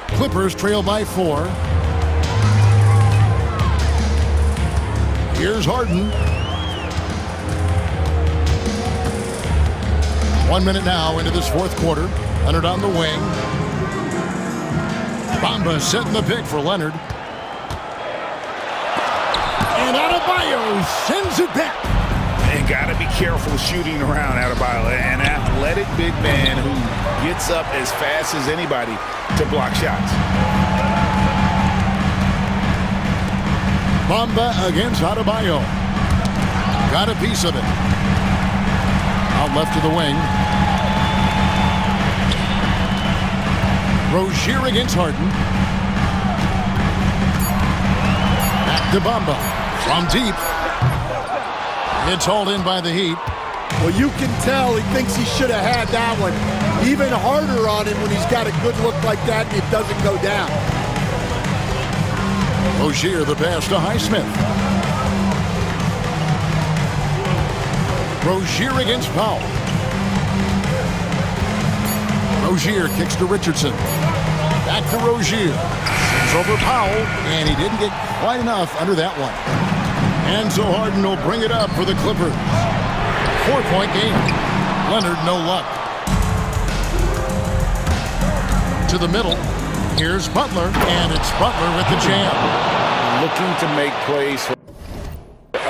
S6: Clippers trail by 4. Here's Harden. 1 minute now into this fourth quarter. Leonard on the wing. Bamba setting the pick for Leonard. And Adebayo sends it back.
S3: And got to be careful shooting around Adebayo. An athletic big man who gets up as fast as anybody to block shots.
S6: Bamba against Adebayo. Got a piece of it. Out left to the wing. Rozier against Harden. Back to Bamba. From deep. It's hauled in by the Heat.
S7: Well, you can tell he thinks he should have had that one. Even harder on him when he's got a good look like that and it doesn't go down.
S6: Rozier the pass to Highsmith. Rozier against Powell. Rozier kicks to Richardson. Back to Rozier. Sends over Powell, and he didn't get quite enough under that one. And so Harden will bring it up for the Clippers. 4-point game. Leonard, no luck. To the middle. Here's Butler, and it's Butler with the jam.
S3: Looking to make plays for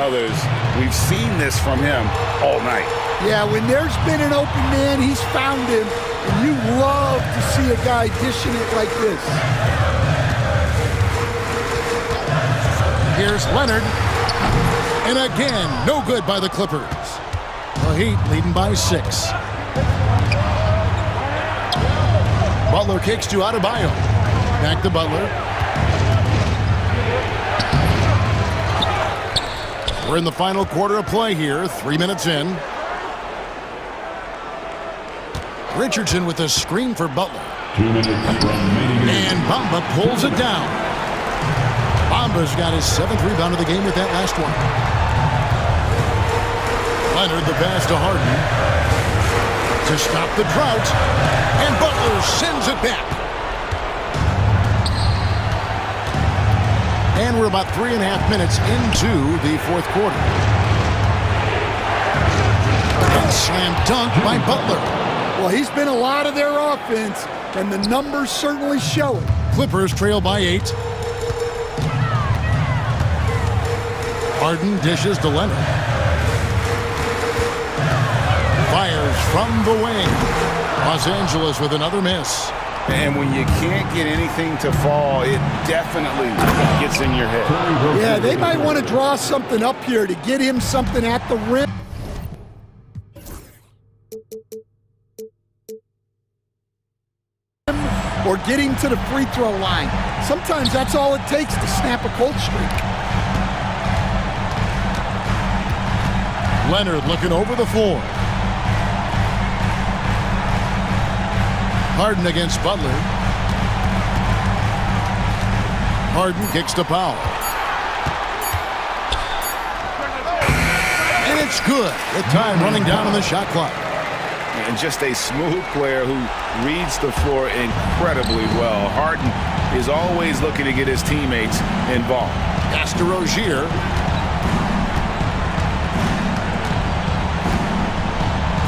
S3: others. We've seen this from him all night.
S7: Yeah, when there's been an open man, he's found him. And you love to see a guy dishing it like this.
S6: Here's Leonard. And again, no good by the Clippers. The Heat leading by 6. Butler kicks to Adebayo. Back to Butler. We're in the final quarter of play here. 3 minutes in. Richardson with a screen for Butler.
S5: 2 minutes remaining.
S6: And Bamba pulls it down. Bamba's got his 7th rebound of the game with that last one. Leonard the pass to Harden to stop the drought. And Butler sends it back. And we're about 3.5 minutes into the fourth quarter. And slam dunk by Butler.
S7: Well, he's been a lot of their offense, and the numbers certainly show it.
S6: Clippers trail by 8. Harden dishes to Leonard. Fires from the wing. Los Angeles with another miss.
S3: And when you can't get anything to fall, it definitely gets in your head.
S7: Yeah, they might want to draw something up here to get him something at the rim. Or get him to the free throw line. Sometimes that's all it takes to snap a cold streak.
S6: Leonard looking over the floor. Harden against Butler. Harden kicks to Powell. And it's good. With time running down on the shot clock.
S3: And just a smooth player who reads the floor incredibly well. Harden is always looking to get his teammates involved.
S6: Pass to Rozier.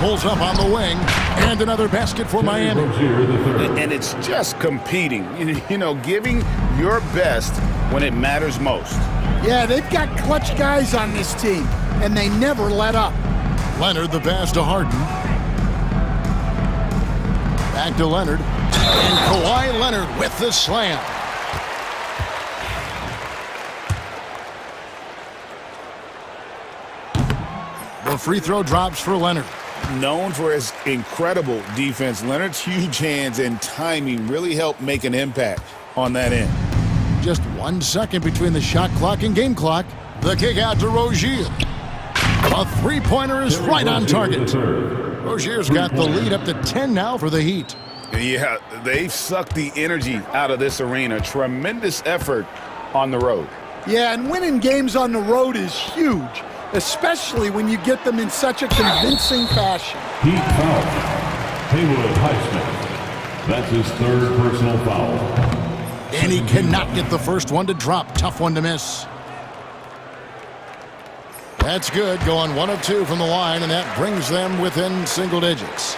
S6: Pulls up on the wing. And another basket for Miami.
S3: And it's just competing. You know, giving your best when it matters most.
S7: Yeah, they've got clutch guys on this team, and they never let up.
S6: Leonard the pass to Harden. Back to Leonard. And Kawhi Leonard with the slam. The free throw drops for Leonard.
S3: Known for his incredible defense, Leonard's huge hands and timing really help make an impact on that end.
S6: Just 1 second between the shot clock and game clock. The kick out to Rozier. A three-pointer is right on target. Rozier's got the lead up to 10 now for the Heat.
S3: Yeah, they've sucked the energy out of this arena. Tremendous effort on the road.
S7: Yeah, and winning games on the road is huge, especially when you get them in such a convincing fashion.
S5: Heat foul. Haywood Highsmith. That's his 3rd personal foul.
S6: And he cannot get the first one to drop. Tough one to miss. That's good. Going 1 of 2 from the line, and that brings them within single digits.